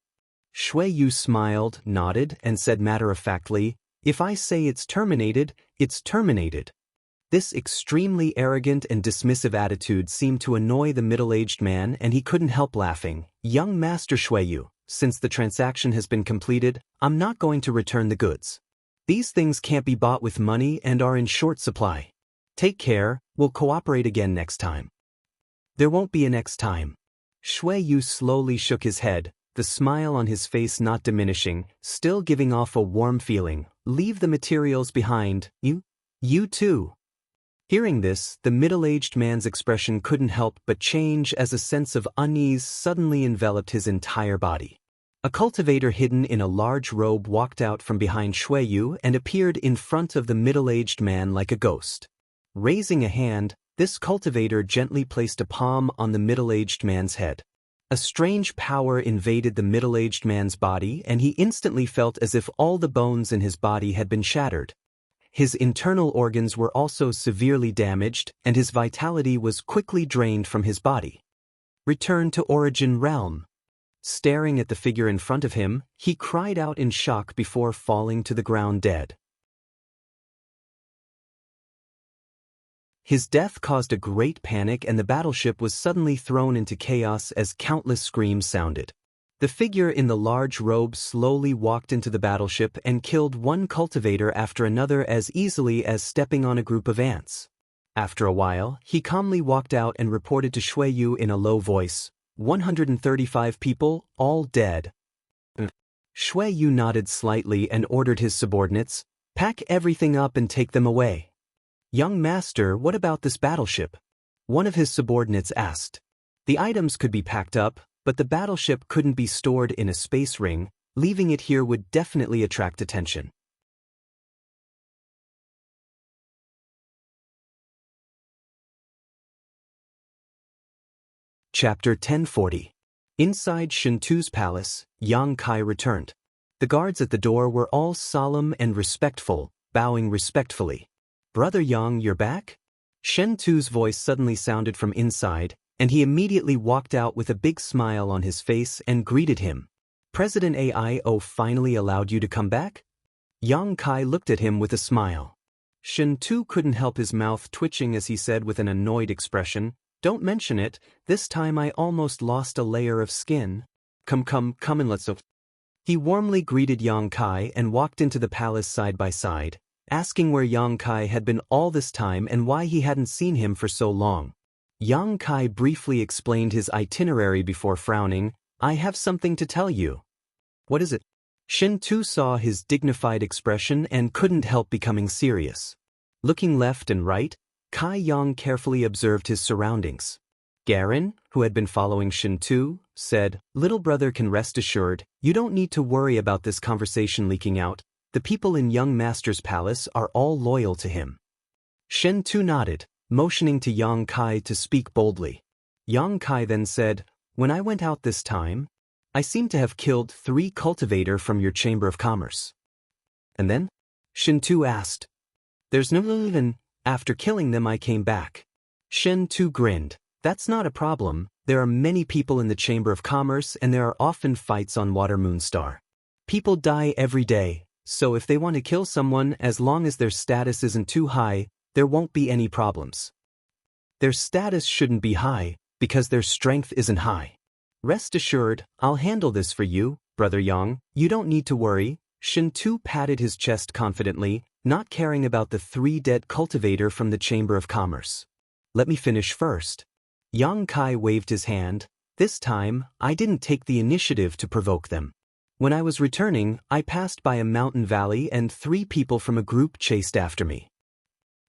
Shuiyu smiled, nodded, and said matter-of-factly, "If I say it's terminated, it's terminated." This extremely arrogant and dismissive attitude seemed to annoy the middle-aged man, and he couldn't help laughing. "Young Master Shuiyu, since the transaction has been completed, I'm not going to return the goods. These things can't be bought with money and are in short supply. Take care, we'll cooperate again next time." "There won't be a next time." Shuiyu slowly shook his head, the smile on his face not diminishing, still giving off a warm feeling. "Leave the materials behind. You too." Hearing this, the middle-aged man's expression couldn't help but change as a sense of unease suddenly enveloped his entire body. A cultivator hidden in a large robe walked out from behind Shuiyu and appeared in front of the middle-aged man like a ghost. Raising a hand, this cultivator gently placed a palm on the middle-aged man's head. A strange power invaded the middle-aged man's body, and he instantly felt as if all the bones in his body had been shattered. His internal organs were also severely damaged, and his vitality was quickly drained from his body. "Return to Origin Realm." Staring at the figure in front of him, he cried out in shock before falling to the ground dead. His death caused a great panic, and the battleship was suddenly thrown into chaos as countless screams sounded. The figure in the large robe slowly walked into the battleship and killed one cultivator after another as easily as stepping on a group of ants. After a while, he calmly walked out and reported to Shuiyu in a low voice, 135 people, all dead." Shuiyu nodded slightly and ordered his subordinates, "Pack everything up and take them away." "Young master, what about this battleship?" one of his subordinates asked. "The items could be packed up, but the battleship couldn't be stored in a space ring. Leaving it here would definitely attract attention." Chapter 1040. Inside Shintu's palace, Yang Kai returned. The guards at the door were all solemn and respectful, bowing respectfully. "Brother Yang, you're back?" Shintu's voice suddenly sounded from inside, and he immediately walked out with a big smile on his face and greeted him. "President Aio finally allowed you to come back?" Yang Kai looked at him with a smile. Shintu couldn't help his mouth twitching as he said with an annoyed expression, "Don't mention it, this time I almost lost a layer of skin. Come and let's go." He warmly greeted Yang Kai and walked into the palace side by side, asking where Yang Kai had been all this time and why he hadn't seen him for so long. Yang Kai briefly explained his itinerary before frowning. "I have something to tell you." "What is it?" Shintu saw his dignified expression and couldn't help becoming serious. Looking left and right, Kai Yang carefully observed his surroundings. Garen, who had been following Shintu, said, "Little brother can rest assured, you don't need to worry about this conversation leaking out. The people in young master's palace are all loyal to him." Shintu nodded, motioning to Yang Kai to speak boldly. Yang Kai then said, "When I went out this time, I seem to have killed 3 cultivator from your Chamber of Commerce." "And then?" Shintu asked. "There's no even. After killing them I came back." Shintu grinned. "That's not a problem. There are many people in the Chamber of Commerce and there are often fights on Water Moonstar. People die every day, so if they want to kill someone, as long as their status isn't too high, there won't be any problems. Their status shouldn't be high, because their strength isn't high. Rest assured, I'll handle this for you, Brother Yang. You don't need to worry." Shintu patted his chest confidently, not caring about the 3 dead cultivator from the Chamber of Commerce. "Let me finish first." Yang Kai waved his hand. "This time, I didn't take the initiative to provoke them. When I was returning, I passed by a mountain valley and 3 people from a group chased after me."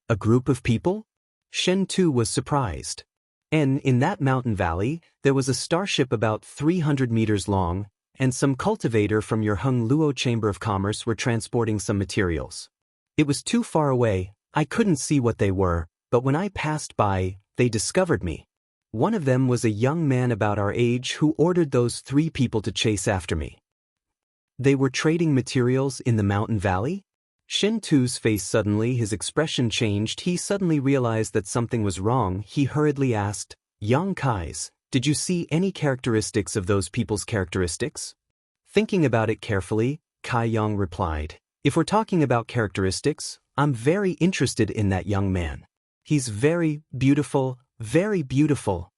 "A group of people?" Shintu was surprised. "And in that mountain valley, there was a starship about 300 meters long, and some cultivator from your Hung Luo Chamber of Commerce were transporting some materials. It was too far away, I couldn't see what they were, but when I passed by, they discovered me. One of them was a young man about our age who ordered those 3 people to chase after me." "They were trading materials in the mountain valley?" Shintu's face suddenly, his expression changed. He suddenly realized that something was wrong. He hurriedly asked, "Yang Kai's, did you see any characteristics of those people's characteristics?" Thinking about it carefully, Kai Yang replied, "If we're talking about characteristics, I'm very interested in that young man. He's very beautiful, very beautiful.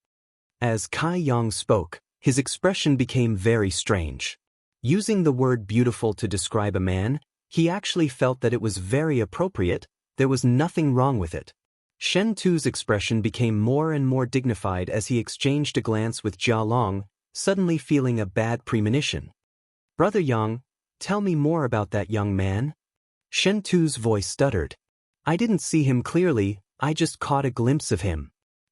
As Kai Yang spoke, his expression became very strange. Using the word beautiful to describe a man, he actually felt that it was very appropriate. There was nothing wrong with it. Shen Tu's expression became more and more dignified as he exchanged a glance with Jia Long, suddenly feeling a bad premonition. "Brother Yang, tell me more about that young man." Shen Tu's voice stuttered. "I didn't see him clearly, I just caught a glimpse of him."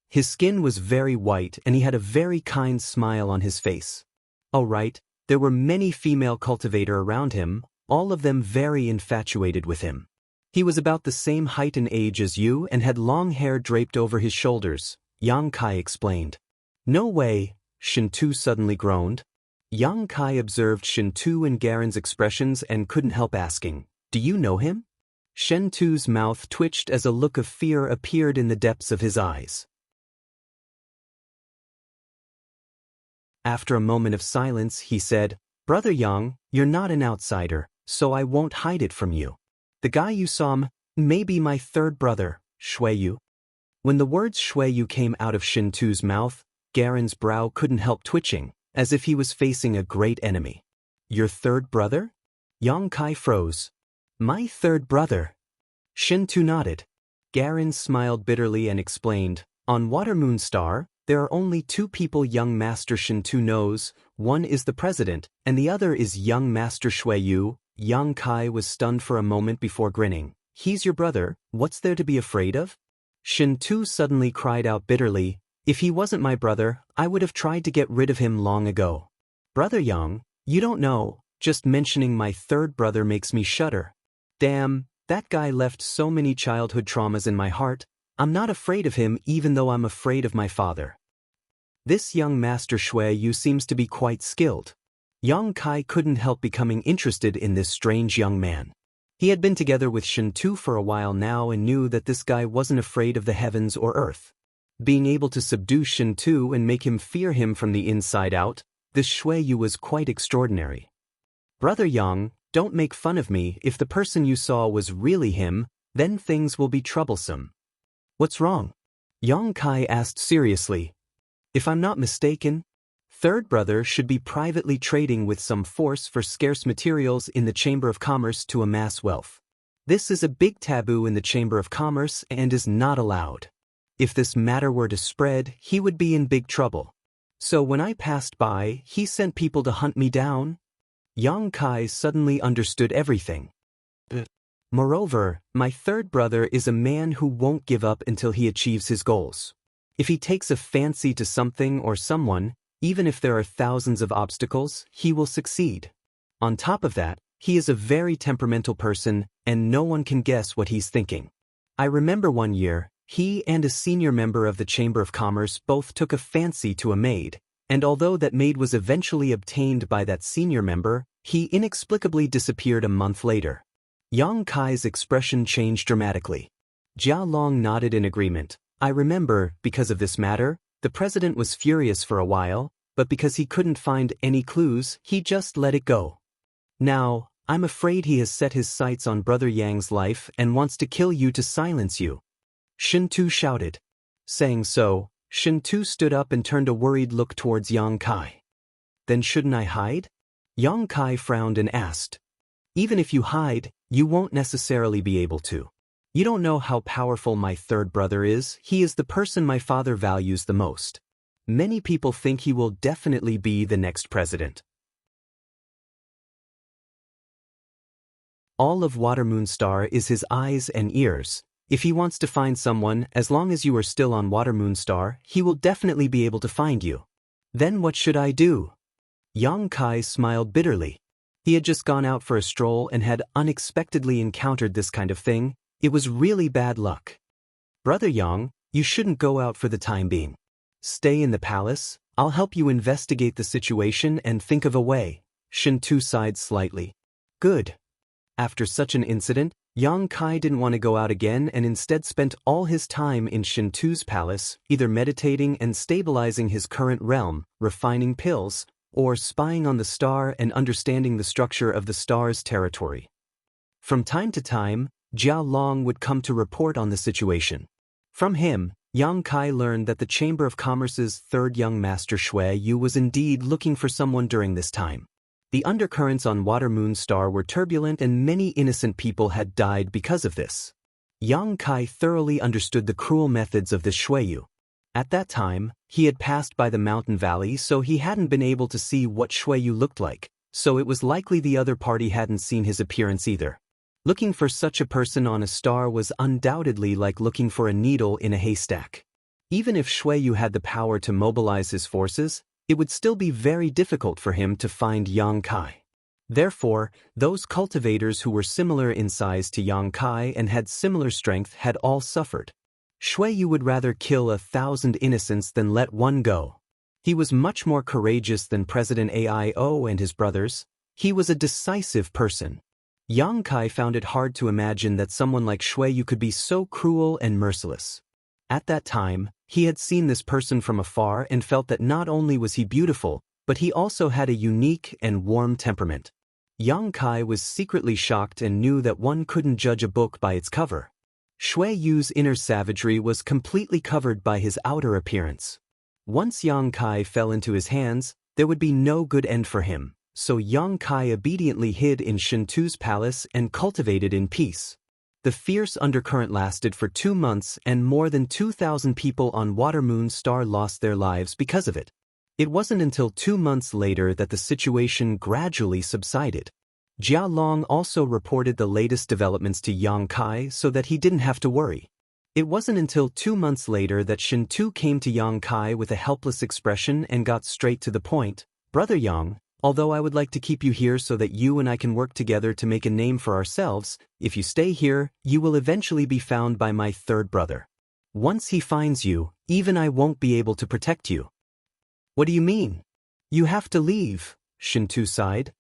His skin was very white and he had a very kind smile on his face. All right, there were many female cultivators around him, all of them very infatuated with him. He was about the same height and age as you and had long hair draped over his shoulders, Yang Kai explained. "No way," Shen Tu suddenly groaned. Yang Kai observed Shen Tu and Garen's expressions and couldn't help asking, "Do you know him?" Shen Tu's mouth twitched as a look of fear appeared in the depths of his eyes. After a moment of silence, he said, "Brother Yang, you're not an outsider, so I won't hide it from you. The guy you saw may be my third brother, Shuiyu." When the words Shuiyu came out of Shen Tu's mouth, Garen's brow couldn't help twitching, as if he was facing a great enemy. "Your third brother?" Yang Kai froze. "My third brother." Shen Tu nodded. Garen smiled bitterly and explained, "On Water Moon Star, there are only two people young Master Shen Tu knows, one is the president, and the other is young Master Shuiyu." Yang Kai was stunned for a moment before grinning. "He's your brother, what's there to be afraid of?" Shen Tu suddenly cried out bitterly, "If he wasn't my brother, I would have tried to get rid of him long ago." "Brother Yang, you don't know, just mentioning my third brother makes me shudder. Damn, that guy left so many childhood traumas in my heart. I'm not afraid of him even though I'm afraid of my father." This young Master Shuiyu seems to be quite skilled. Yang Kai couldn't help becoming interested in this strange young man. He had been together with Shen Tu for a while now and knew that this guy wasn't afraid of the heavens or earth. Being able to subdue Shen Tu and make him fear him from the inside out, this Shuiyu was quite extraordinary. "Brother Yang, don't make fun of me. If the person you saw was really him, then things will be troublesome." "What's wrong?" Yang Kai asked seriously. "If I'm not mistaken, third brother should be privately trading with some force for scarce materials in the Chamber of Commerce to amass wealth. This is a big taboo in the Chamber of Commerce and is not allowed. If this matter were to spread, he would be in big trouble. So when I passed by, he sent people to hunt me down." Yang Kai suddenly understood everything. "Moreover, my third brother is a man who won't give up until he achieves his goals. If he takes a fancy to something or someone, even if there are thousands of obstacles, he will succeed. On top of that, he is a very temperamental person and no one can guess what he's thinking. I remember one year, he and a senior member of the Chamber of Commerce both took a fancy to a maid, and although that maid was eventually obtained by that senior member, he inexplicably disappeared a month later." Yang Kai's expression changed dramatically. Jia Long nodded in agreement. "I remember, because of this matter, the president was furious for a while, but because he couldn't find any clues, he just let it go. Now, I'm afraid he has set his sights on Brother Yang's life and wants to kill you to silence you." Shen Tu shouted. Saying so, Shen Tu stood up and turned a worried look towards Yang Kai. "Then shouldn't I hide?" Yang Kai frowned and asked. "Even if you hide, you won't necessarily be able to. You don't know how powerful my third brother is. He is the person my father values the most. Many people think he will definitely be the next president." All of Water Moon Star is his eyes and ears. If he wants to find someone, as long as you are still on Water Moon Star, he will definitely be able to find you. "Then what should I do?" Yang Kai smiled bitterly. He had just gone out for a stroll and had unexpectedly encountered this kind of thing. It was really bad luck. "Brother Yang, you shouldn't go out for the time being. Stay in the palace. I'll help you investigate the situation and think of a way." Shen Tu sighed slightly. "Good." After such an incident, Yang Kai didn't want to go out again and instead spent all his time in Shen Tu's palace, either meditating and stabilizing his current realm, refining pills, or spying on the star and understanding the structure of the star's territory. From time to time, Jia Long would come to report on the situation. From him, Yang Kai learned that the Chamber of Commerce's third young master Shui Yu was indeed looking for someone during this time. The undercurrents on Water Moon Star were turbulent and many innocent people had died because of this. Yang Kai thoroughly understood the cruel methods of this Shui Yu. At that time, he had passed by the mountain valley, so he hadn't been able to see what Shui Yu looked like, so it was likely the other party hadn't seen his appearance either. Looking for such a person on a star was undoubtedly like looking for a needle in a haystack. Even if Shui Yu had the power to mobilize his forces, it would still be very difficult for him to find Yang Kai. Therefore, those cultivators who were similar in size to Yang Kai and had similar strength had all suffered. Shui Yu would rather kill 1,000 innocents than let one go. He was much more courageous than President Aio and his brothers. He was a decisive person. Yang Kai found it hard to imagine that someone like Shui Yu could be so cruel and merciless. At that time, he had seen this person from afar and felt that not only was he beautiful, but he also had a unique and warm temperament. Yang Kai was secretly shocked and knew that one couldn't judge a book by its cover. Shui Yu's inner savagery was completely covered by his outer appearance. Once Yang Kai fell into his hands, there would be no good end for him, so Yang Kai obediently hid in Shintu's palace and cultivated in peace. The fierce undercurrent lasted for 2 months and more than 2,000 people on Water Moon Star lost their lives because of it. It wasn't until 2 months later that the situation gradually subsided. Jia Long also reported the latest developments to Yang Kai so that he didn't have to worry. It wasn't until 2 months later that Shintu came to Yang Kai with a helpless expression and got straight to the point. "Brother Yang, although I would like to keep you here so that you and I can work together to make a name for ourselves, if you stay here, you will eventually be found by my third brother. Once he finds you, even I won't be able to protect you." "What do you mean?" "You have to leave," Shintu sighed.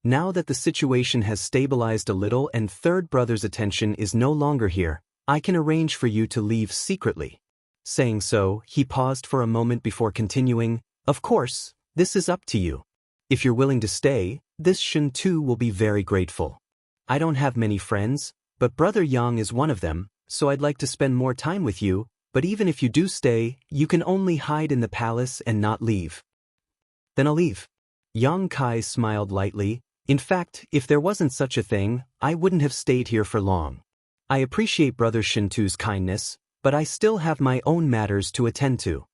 "Now that the situation has stabilized a little and third brother's attention is no longer here, I can arrange for you to leave secretly." Saying so, he paused for a moment before continuing, "Of course, this is up to you. If you're willing to stay, this Shintu will be very grateful. I don't have many friends, but Brother Yang is one of them, so I'd like to spend more time with you, but even if you do stay, you can only hide in the palace and not leave." "Then I'll leave." Yang Kai smiled lightly. "In fact, if there wasn't such a thing, I wouldn't have stayed here for long. I appreciate Brother Shintu's kindness, but I still have my own matters to attend to."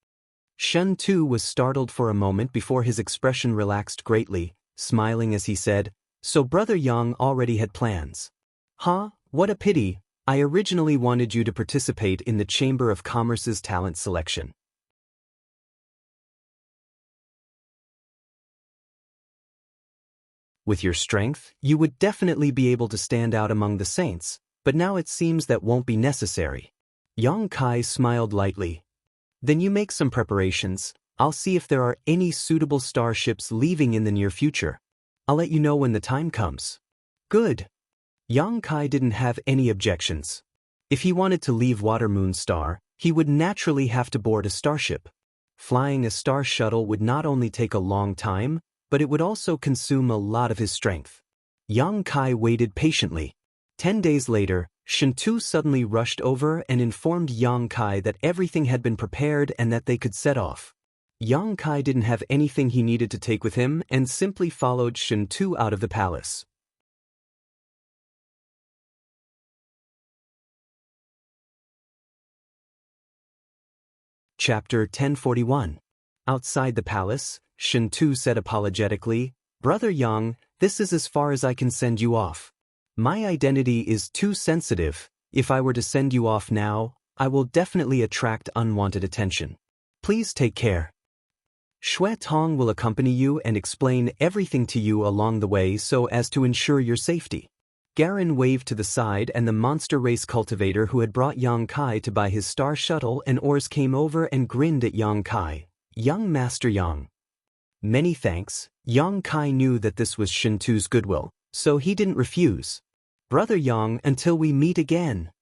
Shintu was startled for a moment before his expression relaxed greatly, smiling as he said, "So Brother Yang already had plans." "Huh, what a pity. I originally wanted you to participate in the Chamber of Commerce's talent selection." "With your strength, you would definitely be able to stand out among the saints, but now it seems that won't be necessary." Yang Kai smiled lightly. "Then you make some preparations. I'll see if there are any suitable starships leaving in the near future. I'll let you know when the time comes." "Good." Yang Kai didn't have any objections. If he wanted to leave Water Moon Star, he would naturally have to board a starship. Flying a star shuttle would not only take a long time, but it would also consume a lot of his strength. Yang Kai waited patiently. 10 days later, Shintu suddenly rushed over and informed Yang Kai that everything had been prepared and that they could set off. Yang Kai didn't have anything he needed to take with him and simply followed Shintu out of the palace. Chapter 1041. Outside the palace, Shintu said apologetically, "Brother Yang, this is as far as I can send you off. My identity is too sensitive. If I were to send you off now, I will definitely attract unwanted attention. Please take care. Shui Tong will accompany you and explain everything to you along the way so as to ensure your safety." Garen waved to the side and the monster race cultivator who had brought Yang Kai to buy his star shuttle and ores came over and grinned at Yang Kai. "Young Master Yang." "Many thanks." Yang Kai knew that this was Shintu's goodwill, so he didn't refuse. "Brother Yang, until we meet again."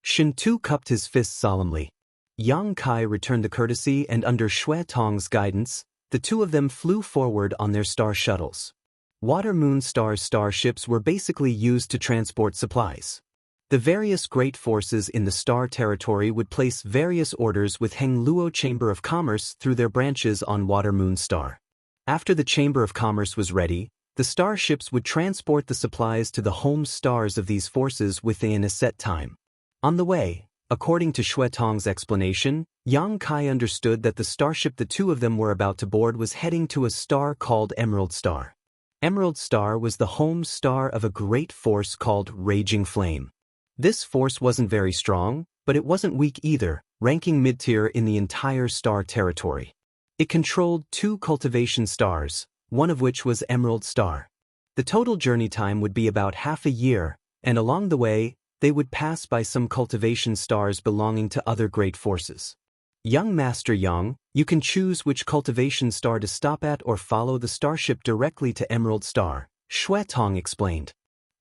Shintu cupped his fist solemnly. Yang Kai returned the courtesy and under Shui Tong's guidance, the two of them flew forward on their star shuttles. Water Moon Star's starships were basically used to transport supplies. The various great forces in the Star Territory would place various orders with Heng Luo Chamber of Commerce through their branches on Water Moon Star. After the Chamber of Commerce was ready, the star ships would transport the supplies to the home stars of these forces within a set time. On the way, according to Xue Tong's explanation, Yang Kai understood that the starship the two of them were about to board was heading to a star called Emerald Star. Emerald Star was the home star of a great force called Raging Flame. This force wasn't very strong, but it wasn't weak either, ranking mid-tier in the entire Star Territory. It controlled 2 cultivation stars, one of which was Emerald Star. The total journey time would be about half a year, and along the way, they would pass by some cultivation stars belonging to other great forces. Young Master Yang, you can choose which cultivation star to stop at or follow the starship directly to Emerald Star, Xue Tong explained.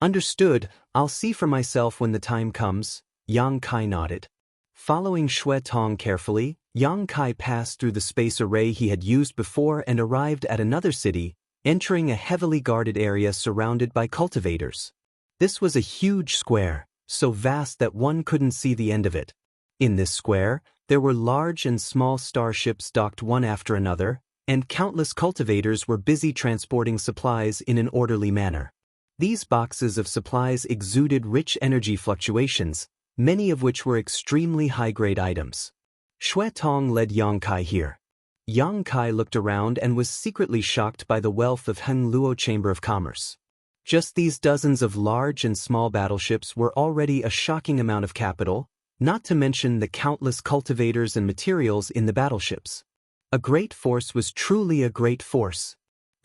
Understood, I'll see for myself when the time comes, Yang Kai nodded. Following Xue Tong carefully, Yang Kai passed through the space array he had used before and arrived at another city, entering a heavily guarded area surrounded by cultivators. This was a huge square, so vast that one couldn't see the end of it. In this square, there were large and small starships docked one after another, and countless cultivators were busy transporting supplies in an orderly manner. These boxes of supplies exuded rich energy fluctuations, many of which were extremely high-grade items. Xue Tong led Yang Kai here. Yang Kai looked around and was secretly shocked by the wealth of Heng Luo Chamber of Commerce. Just these dozens of large and small battleships were already a shocking amount of capital, not to mention the countless cultivators and materials in the battleships. A great force was truly a great force.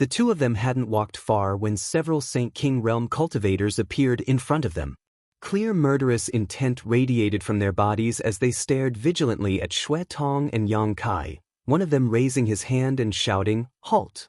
The two of them hadn't walked far when several Saint King Realm cultivators appeared in front of them. Clear murderous intent radiated from their bodies as they stared vigilantly at Xue Tong and Yang Kai, one of them raising his hand and shouting, "Halt!"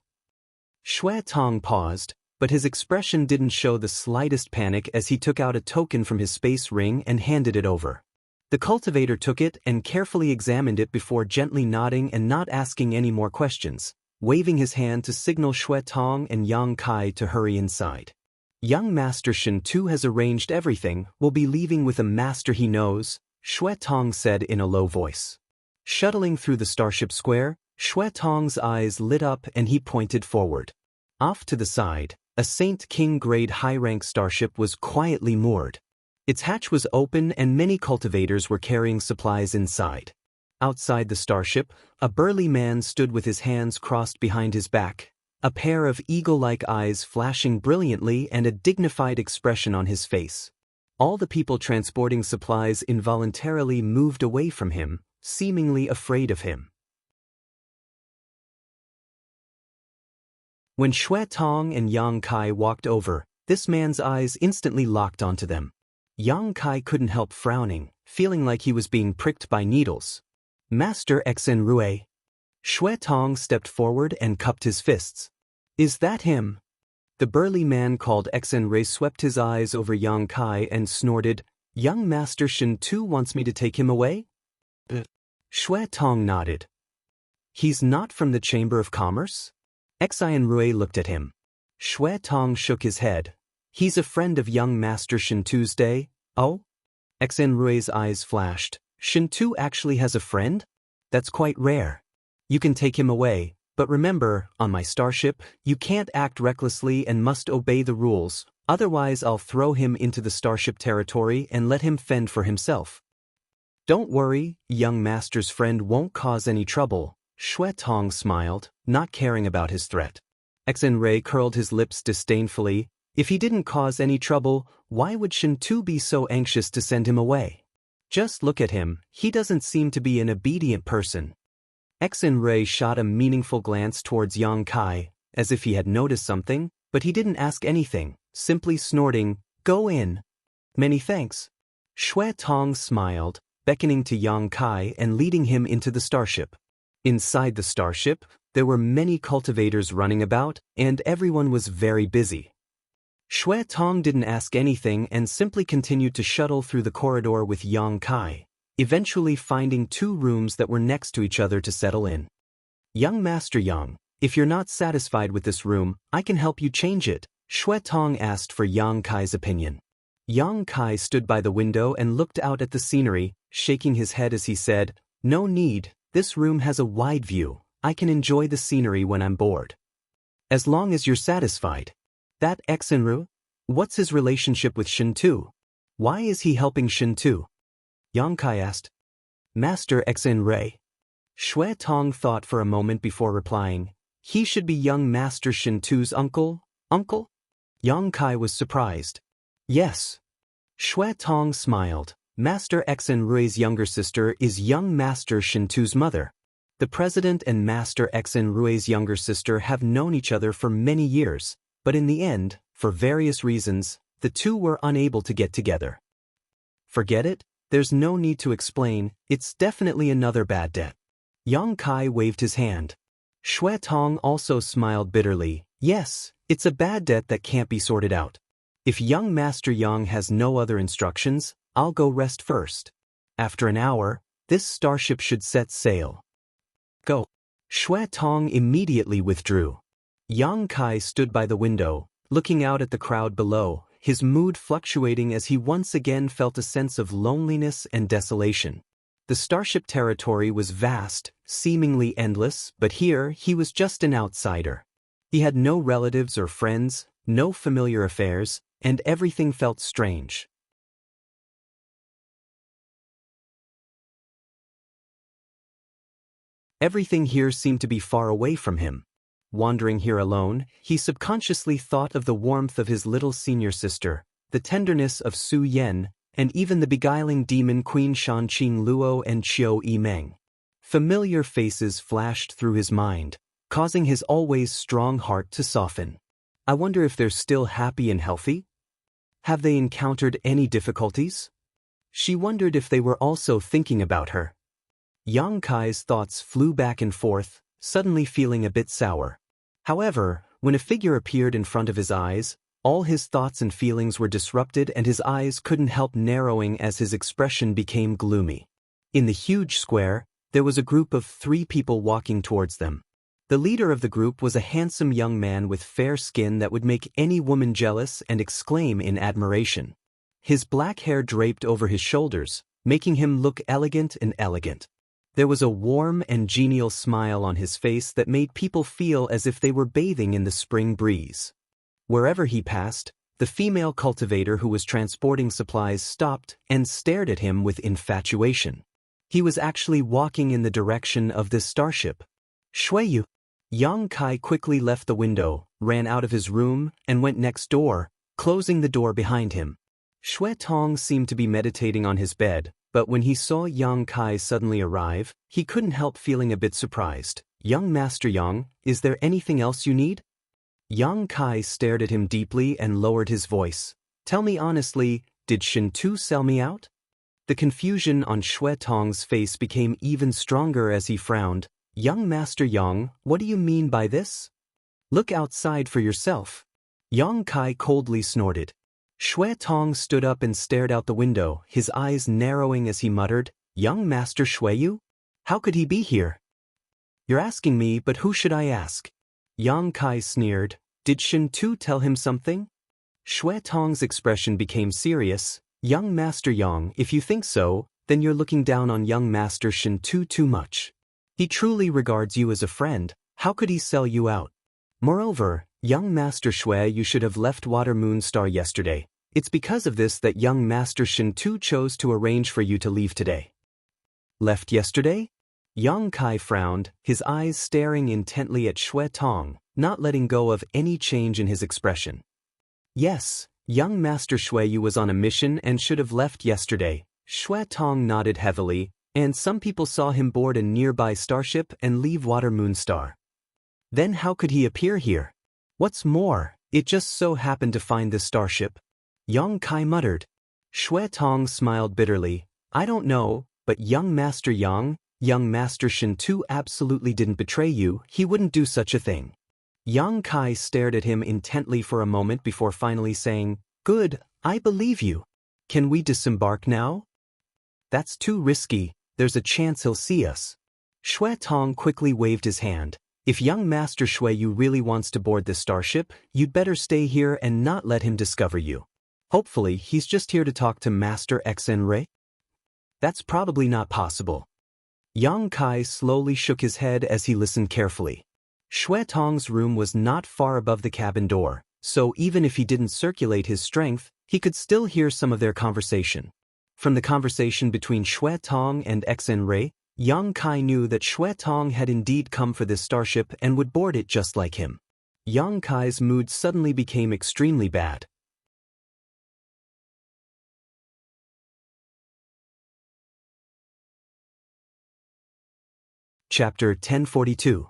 Xue Tong paused, but his expression didn't show the slightest panic as he took out a token from his space ring and handed it over. The cultivator took it and carefully examined it before gently nodding and not asking any more questions, waving his hand to signal Xue Tong and Yang Kai to hurry inside. Young Master Shen Tu has arranged everything, we'll be leaving with a master he knows, Xue Tong said in a low voice. Shuttling through the starship square, Xue Tong's eyes lit up and he pointed forward. Off to the side, a Saint King grade high-rank starship was quietly moored. Its hatch was open and many cultivators were carrying supplies inside. Outside the starship, a burly man stood with his hands crossed behind his back, a pair of eagle-like eyes flashing brilliantly and a dignified expression on his face. All the people transporting supplies involuntarily moved away from him, seemingly afraid of him. When Xue Tong and Yang Kai walked over, this man's eyes instantly locked onto them. Yang Kai couldn't help frowning, feeling like he was being pricked by needles. Master Xen Rue. Xue Tong stepped forward and cupped his fists. Is that him? The burly man called Xen Rue swept his eyes over Yang Kai and snorted, Young Master Shen Tu wants me to take him away? Xue Tong nodded. He's not from the Chamber of Commerce? Xen Rue looked at him. Xue Tong shook his head. He's a friend of young Master Shen Tu's day. Oh? Xen Rue's eyes flashed. Shen Tu actually has a friend? That's quite rare. You can take him away, but remember, on my starship, you can't act recklessly and must obey the rules, otherwise I'll throw him into the starship territory and let him fend for himself. Don't worry, young master's friend won't cause any trouble, Xue Tong smiled, not caring about his threat. Xen Rue curled his lips disdainfully. If he didn't cause any trouble, why would Shen Tu be so anxious to send him away? Just look at him, he doesn't seem to be an obedient person. Xen Rue shot a meaningful glance towards Yang Kai, as if he had noticed something, but he didn't ask anything, simply snorting, Go in. Many thanks. Xue Tong smiled, beckoning to Yang Kai and leading him into the starship. Inside the starship, there were many cultivators running about, and everyone was very busy. Xue Tong didn't ask anything and simply continued to shuttle through the corridor with Yang Kai, eventually finding 2 rooms that were next to each other to settle in. Young Master Yang, if you're not satisfied with this room, I can help you change it, Xue Tong asked for Yang Kai's opinion. Yang Kai stood by the window and looked out at the scenery, shaking his head as he said, "No need, this room has a wide view, I can enjoy the scenery when I'm bored." "As long as you're satisfied." "That Exenru? What's his relationship with Shintu? Why is he helping Shintu?" Yang Kai asked. "Master Exenru." Shui Tong thought for a moment before replying, "He should be young Master Shintu's uncle?" "Uncle?" Yang Kai was surprised. "Yes." Shui Tong smiled. Master Exenrui's younger sister is young Master Shintu's mother. The president and Master Exenrui's younger sister have known each other for many years, but in the end, for various reasons, the two were unable to get together. "Forget it, there's no need to explain, it's definitely another bad debt." Yang Kai waved his hand. Shui Tong also smiled bitterly. "Yes, it's a bad debt that can't be sorted out. If young Master Yang has no other instructions, I'll go rest first. After an hour, this starship should set sail." "Go." Shui Tong immediately withdrew. Yang Kai stood by the window, looking out at the crowd below, his mood fluctuating as he once again felt a sense of loneliness and desolation. The starship territory was vast, seemingly endless, but here he was just an outsider. He had no relatives or friends, no familiar affairs, and everything felt strange. Everything here seemed to be far away from him. Wandering here alone, he subconsciously thought of the warmth of his little senior sister, the tenderness of Su Yan, and even the beguiling demon Queen Shanqing Luo and Qiu Yimeng. Familiar faces flashed through his mind, causing his always strong heart to soften. I wonder if they're still happy and healthy? Have they encountered any difficulties? She wondered if they were also thinking about her. Yang Kai's thoughts flew back and forth, suddenly feeling a bit sour. However, when a figure appeared in front of his eyes, all his thoughts and feelings were disrupted and his eyes couldn't help narrowing as his expression became gloomy. In the huge square, there was a group of 3 people walking towards them. The leader of the group was a handsome young man with fair skin that would make any woman jealous and exclaim in admiration. His black hair draped over his shoulders, making him look elegant and elegant. There was a warm and genial smile on his face that made people feel as if they were bathing in the spring breeze. Wherever he passed, the female cultivator who was transporting supplies stopped and stared at him with infatuation. He was actually walking in the direction of this starship. "Shuiyu." Yang Kai quickly left the window, ran out of his room, and went next door, closing the door behind him. Shui Tong seemed to be meditating on his bed, but when he saw Yang Kai suddenly arrive, he couldn't help feeling a bit surprised. "Young Master Yang, is there anything else you need?" Yang Kai stared at him deeply and lowered his voice. "Tell me honestly, did Shintu sell me out?" The confusion on Shui Tong's face became even stronger as he frowned. "Young Master Yang, what do you mean by this? Look outside for yourself." Yang Kai coldly snorted. Shui Tong stood up and stared out the window, his eyes narrowing as he muttered, "Young Master Shuiyu? How could he be here?" "You're asking me, but who should I ask?" Yang Kai sneered. "Did Shintu tell him something?" Shui Tong's expression became serious. "Young Master Yang, if you think so, then you're looking down on young Master Shintu too much. He truly regards you as a friend, how could he sell you out? Moreover, young Master Shui, you should have left Water Moonstar yesterday. It's because of this that young Master Shintu chose to arrange for you to leave today." "Left yesterday?" Yang Kai frowned, his eyes staring intently at Shui Tong, not letting go of any change in his expression. "Yes, young Master Shuiyu was on a mission and should have left yesterday." Shui Tong nodded heavily, "and some people saw him board a nearby starship and leave Water Moonstar. Then how could he appear here? What's more, it just so happened to find this starship." Yang Kai muttered. Shui Tong smiled bitterly. "I don't know, but young Master Yang, young Master Shintu absolutely didn't betray you, he wouldn't do such a thing." Yang Kai stared at him intently for a moment before finally saying, "Good, I believe you. Can we disembark now?" "That's too risky, there's a chance he'll see us." Shui Tong quickly waved his hand. "If young Master Shuiyu really wants to board this starship, you'd better stay here and not let him discover you." Hopefully, he's just here to talk to Master Xenrei? That's probably not possible. Yang Kai slowly shook his head as he listened carefully. Xue Tong's room was not far above the cabin door, so even if he didn't circulate his strength, he could still hear some of their conversation. From the conversation between Xue Tong and Xenrei, Yang Kai knew that Xue Tong had indeed come for this starship and would board it just like him. Yang Kai's mood suddenly became extremely bad. Chapter 1042.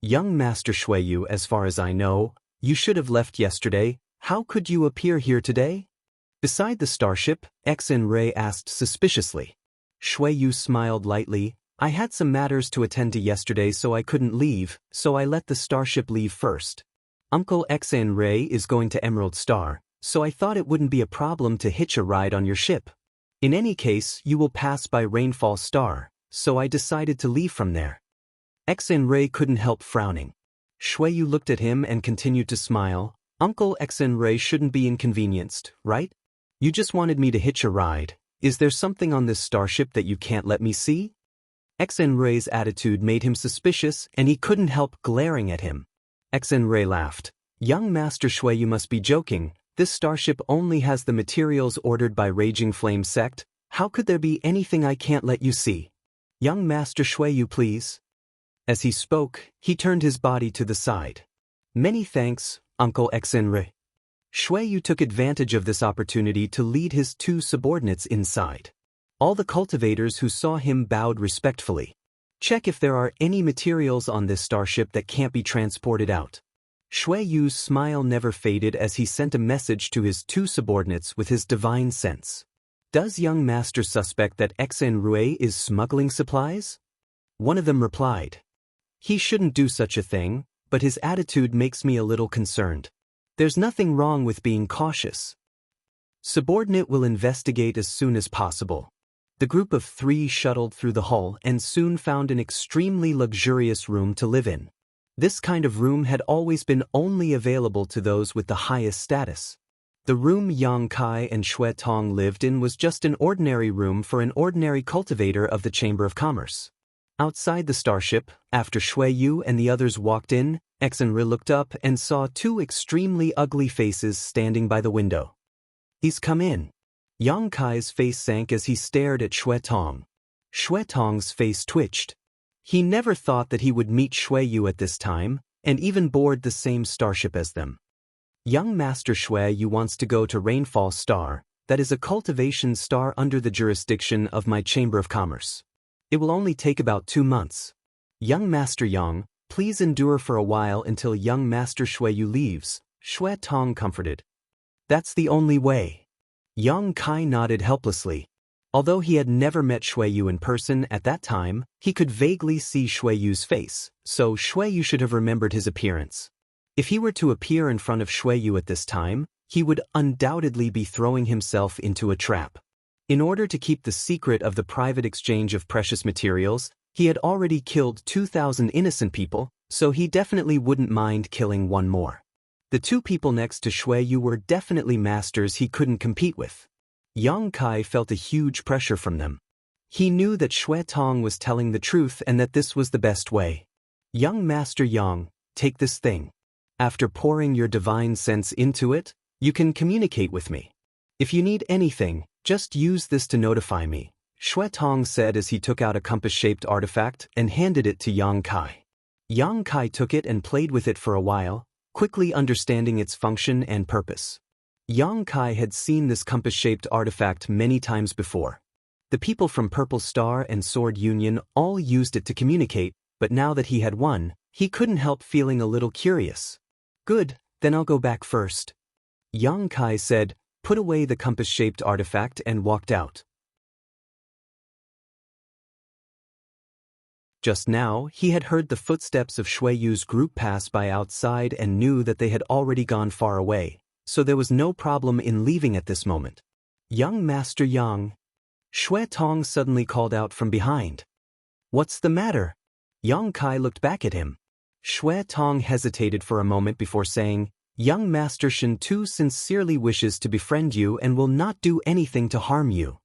Young Master Xueyu, as far as I know, you should have left yesterday. How could you appear here today? Beside the starship, Xenrei asked suspiciously. Xueyu smiled lightly. I had some matters to attend to yesterday, so I couldn't leave, so I let the starship leave first. Uncle Xenrei is going to Emerald Star, so I thought it wouldn't be a problem to hitch a ride on your ship. In any case, you will pass by Rainfall Star, so I decided to leave from there. Xenrei couldn't help frowning. Xueyu looked at him and continued to smile. Uncle Xenrei shouldn't be inconvenienced, right? You just wanted me to hitch a ride. Is there something on this starship that you can't let me see? Xenrei's attitude made him suspicious and he couldn't help glaring at him. Xenrei laughed. Young Master Xueyu must be joking. This starship only has the materials ordered by Raging Flame Sect. How could there be anything I can't let you see? Young Master Xueyu, please. As he spoke, he turned his body to the side. Many thanks, Uncle Xenrei. Xueyu took advantage of this opportunity to lead his two subordinates inside. All the cultivators who saw him bowed respectfully. Check if there are any materials on this starship that can't be transported out. Xueyu's smile never faded as he sent a message to his two subordinates with his divine sense. Does young master suspect that Xenrei is smuggling supplies? One of them replied. He shouldn't do such a thing, but his attitude makes me a little concerned. There's nothing wrong with being cautious. Subordinate will investigate as soon as possible. The group of three shuttled through the hull and soon found an extremely luxurious room to live in. This kind of room had always been only available to those with the highest status. The room Yang Kai and Xue Tong lived in was just an ordinary room for an ordinary cultivator of the Chamber of Commerce. Outside the starship, after Xueyu and the others walked in, Xenrei looked up and saw two extremely ugly faces standing by the window. He's come in. Yang Kai's face sank as he stared at Xue Tong. Xue Tong's face twitched. He never thought that he would meet Xueyu at this time, and even board the same starship as them. Young Master Xueyu wants to go to Rainfall Star, that is a cultivation star under the jurisdiction of my Chamber of Commerce. It will only take about 2 months. Young Master Yang, please endure for a while until young Master Xueyu leaves, Xue Tong comforted. That's the only way. Yang Kai nodded helplessly. Although he had never met Xueyu in person at that time, he could vaguely see Xueyu's face, so Xueyu should have remembered his appearance. If he were to appear in front of Xueyu at this time, he would undoubtedly be throwing himself into a trap. In order to keep the secret of the private exchange of precious materials, he had already killed 2,000 innocent people, so he definitely wouldn't mind killing one more. The two people next to Xueyu were definitely masters he couldn't compete with. Yang Kai felt a huge pressure from them. He knew that Xue Tong was telling the truth and that this was the best way. Young Master Yang, take this thing. After pouring your divine sense into it, you can communicate with me. If you need anything, just use this to notify me, Xue Tong said as he took out a compass-shaped artifact and handed it to Yang Kai. Yang Kai took it and played with it for a while, quickly understanding its function and purpose. Yang Kai had seen this compass-shaped artifact many times before. The people from Purple Star and Sword Union all used it to communicate, but now that he had one, he couldn't help feeling a little curious. Good, then I'll go back first. Yang Kai said, put away the compass-shaped artifact and walked out. Just now, he had heard the footsteps of Xueyu's group pass by outside and knew that they had already gone far away, so there was no problem in leaving at this moment. Young Master Yang. Xue Tong suddenly called out from behind. What's the matter? Yang Kai looked back at him. Xue Tong hesitated for a moment before saying, Young Master Shen Tu sincerely wishes to befriend you and will not do anything to harm you.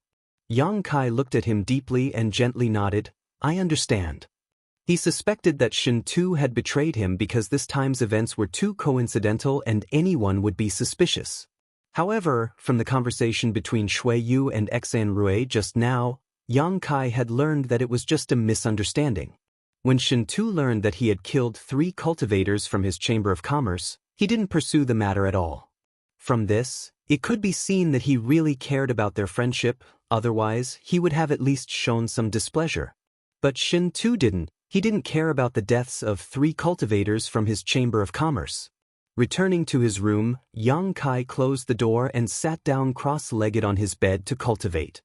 Yang Kai looked at him deeply and gently nodded. I understand. He suspected that Shen Tu had betrayed him because this time's events were too coincidental and anyone would be suspicious. However, from the conversation between Shui Yu and Xan Rui just now, Yang Kai had learned that it was just a misunderstanding. When Shen Tu learned that he had killed 3 cultivators from his Chamber of Commerce, he didn't pursue the matter at all. From this, it could be seen that he really cared about their friendship, otherwise he would have at least shown some displeasure. But Shen Tu didn't. He didn't care about the deaths of 3 cultivators from his Chamber of Commerce. Returning to his room, Yang Kai closed the door and sat down cross-legged on his bed to cultivate.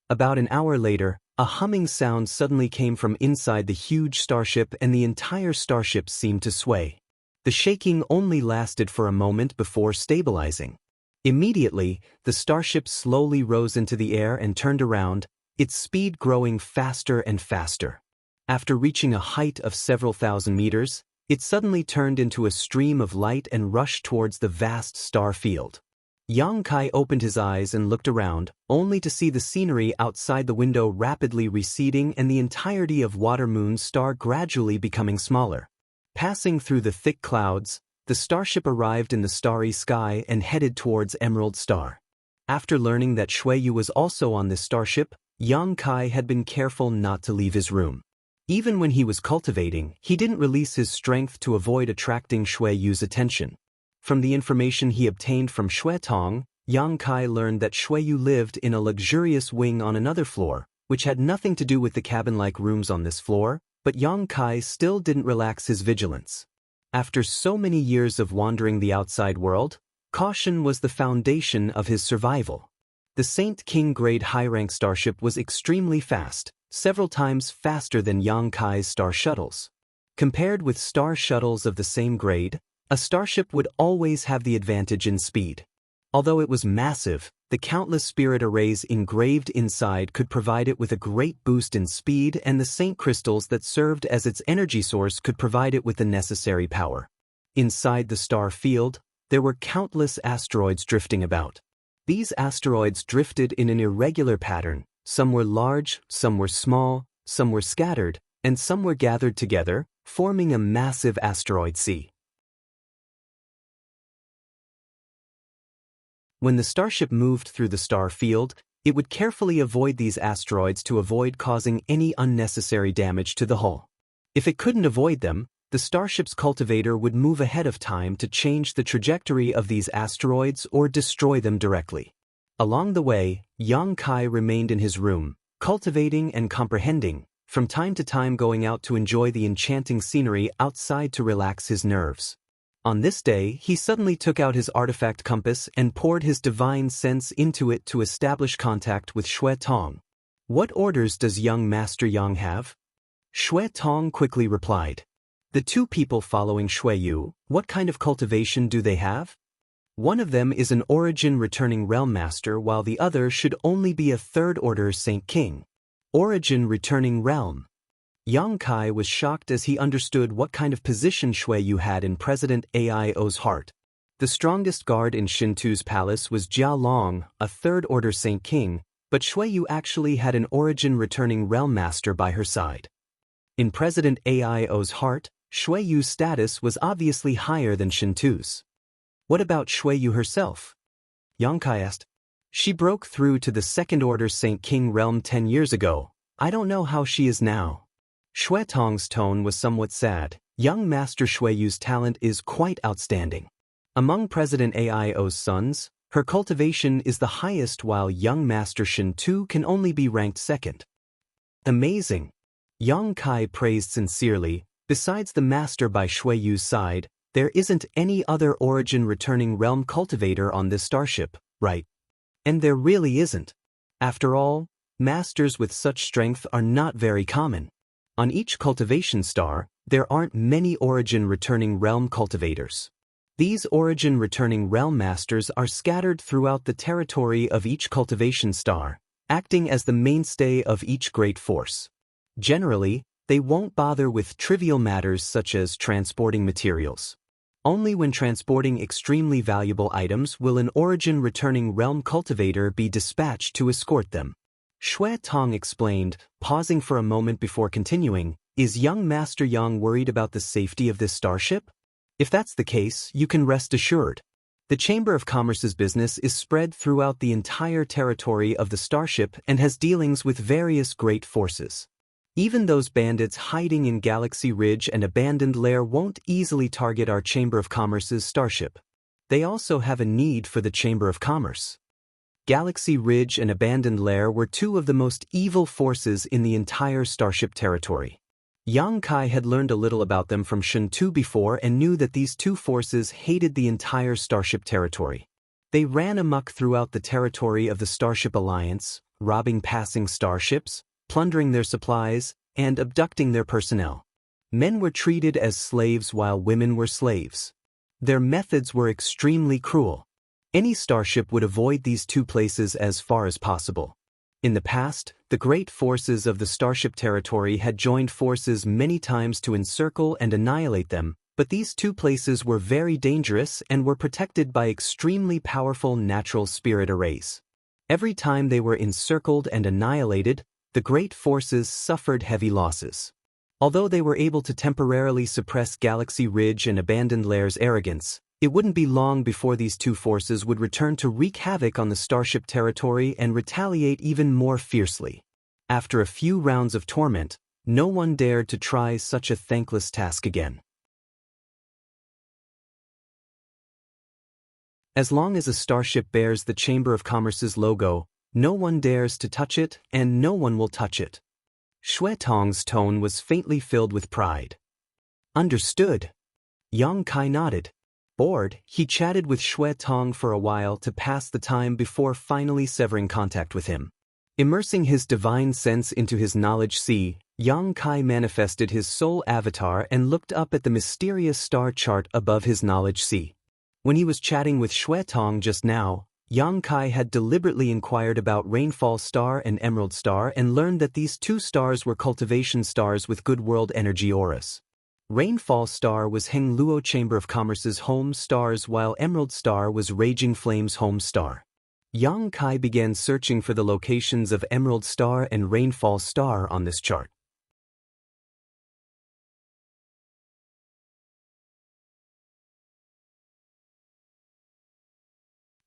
About an hour later, a humming sound suddenly came from inside the huge starship and the entire starship seemed to sway. The shaking only lasted for a moment before stabilizing. Immediately, the starship slowly rose into the air and turned around, its speed growing faster and faster. After reaching a height of several thousand meters, it suddenly turned into a stream of light and rushed towards the vast star field. Yang Kai opened his eyes and looked around, only to see the scenery outside the window rapidly receding and the entirety of Water Moon's star gradually becoming smaller. Passing through the thick clouds, the starship arrived in the starry sky and headed towards Emerald Star. After learning that Shui Yu was also on this starship, Yang Kai had been careful not to leave his room. Even when he was cultivating, he didn't release his strength to avoid attracting Shui Yu's attention. From the information he obtained from Shui Tong, Yang Kai learned that Shui Yu lived in a luxurious wing on another floor, which had nothing to do with the cabin-like rooms on this floor, but Yang Kai still didn't relax his vigilance. After so many years of wandering the outside world, caution was the foundation of his survival. The Saint King grade high-rank starship was extremely fast, several times faster than Yang Kai's star shuttles. Compared with star shuttles of the same grade, a starship would always have the advantage in speed. Although it was massive, the countless spirit arrays engraved inside could provide it with a great boost in speed, and the Saint crystals that served as its energy source could provide it with the necessary power. Inside the star field, there were countless asteroids drifting about. These asteroids drifted in an irregular pattern. Some were large, some were small, some were scattered, and some were gathered together, forming a massive asteroid sea. When the starship moved through the star field, it would carefully avoid these asteroids to avoid causing any unnecessary damage to the hull. If it couldn't avoid them, the starship's cultivator would move ahead of time to change the trajectory of these asteroids or destroy them directly. Along the way, Yang Kai remained in his room, cultivating and comprehending, from time to time going out to enjoy the enchanting scenery outside to relax his nerves. On this day, he suddenly took out his artifact compass and poured his divine sense into it to establish contact with Shui Tong. What orders does young Master Yang have? Shui Tong quickly replied. The 2 people following Shui Yu, what kind of cultivation do they have? One of them is an Origin Returning Realm Master while the other should only be a 3rd Order Saint King. Origin Returning Realm. Yang Kai was shocked as he understood what kind of position Shui Yu had in President Aio's heart. The strongest guard in Shen Tu's palace was Jia Long, a 3rd Order Saint King, but Shui Yu actually had an Origin Returning Realm Master by her side. In President Aio's heart, Shui Yu's status was obviously higher than Shen Tu's. What about Shui Yu herself? Yang Kai asked. She broke through to the 2nd Order Saint King realm 10 years ago. I don't know how she is now. Shui Tong's tone was somewhat sad. Young Master Shui Yu's talent is quite outstanding. Among President Aio's sons, her cultivation is the highest while young Master Shen Tu can only be ranked 2nd. Amazing. Yang Kai praised sincerely. Besides the master by Shui Yu's side, there isn't any other Origin Returning Realm cultivator on this starship, right? And there really isn't. After all, masters with such strength are not very common. On each cultivation star, there aren't many Origin Returning Realm cultivators. These Origin Returning Realm masters are scattered throughout the territory of each cultivation star, acting as the mainstay of each great force. Generally, they won't bother with trivial matters such as transporting materials. Only when transporting extremely valuable items will an origin-returning realm cultivator be dispatched to escort them. Shui Tong explained, pausing for a moment before continuing, "Is young Master Yang worried about the safety of this starship? If that's the case, you can rest assured. The Chamber of Commerce's business is spread throughout the entire territory of the starship and has dealings with various great forces. Even those bandits hiding in Galaxy Ridge and Abandoned Lair won't easily target our Chamber of Commerce's starship. They also have a need for the Chamber of Commerce." Galaxy Ridge and Abandoned Lair were two of the most evil forces in the entire starship territory. Yang Kai had learned a little about them from Shun Tu before and knew that these two forces hated the entire starship territory. They ran amok throughout the territory of the Starship Alliance, robbing passing starships, plundering their supplies, and abducting their personnel. Men were treated as slaves while women were slaves. Their methods were extremely cruel. Any starship would avoid these two places as far as possible. In the past, the great forces of the starship territory had joined forces many times to encircle and annihilate them, but these two places were very dangerous and were protected by extremely powerful natural spirit arrays. Every time they were encircled and annihilated, the great forces suffered heavy losses. Although they were able to temporarily suppress Galaxy Ridge and Abandoned Lair's arrogance, it wouldn't be long before these two forces would return to wreak havoc on the starship territory and retaliate even more fiercely. After a few rounds of torment, no one dared to try such a thankless task again. As long as a starship bears the Chamber of Commerce's logo, no one dares to touch it, and no one will touch it. Shui Tong's tone was faintly filled with pride. Understood. Yang Kai nodded. Bored, he chatted with Shui Tong for a while to pass the time before finally severing contact with him. Immersing his divine sense into his knowledge sea, Yang Kai manifested his soul avatar and looked up at the mysterious star chart above his knowledge sea. When he was chatting with Shui Tong just now, Yang Kai had deliberately inquired about Rainfall Star and Emerald Star and learned that these two stars were cultivation stars with good world energy auras. Rainfall Star was Heng Luo Chamber of Commerce's home stars while Emerald Star was Raging Flame's home star. Yang Kai began searching for the locations of Emerald Star and Rainfall Star on this chart.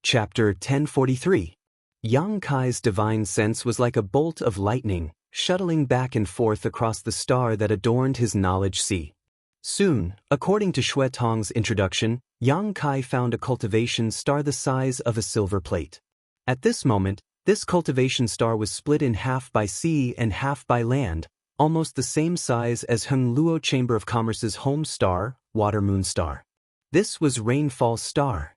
Chapter 1043. Yang Kai's divine sense was like a bolt of lightning, shuttling back and forth across the star that adorned his knowledge sea. Soon, according to Shui Tong's introduction, Yang Kai found a cultivation star the size of a silver plate. At this moment, this cultivation star was split in half by sea and half by land, almost the same size as Heng Luo Chamber of Commerce's home star, Water Moon Star. This was Rainfall Star.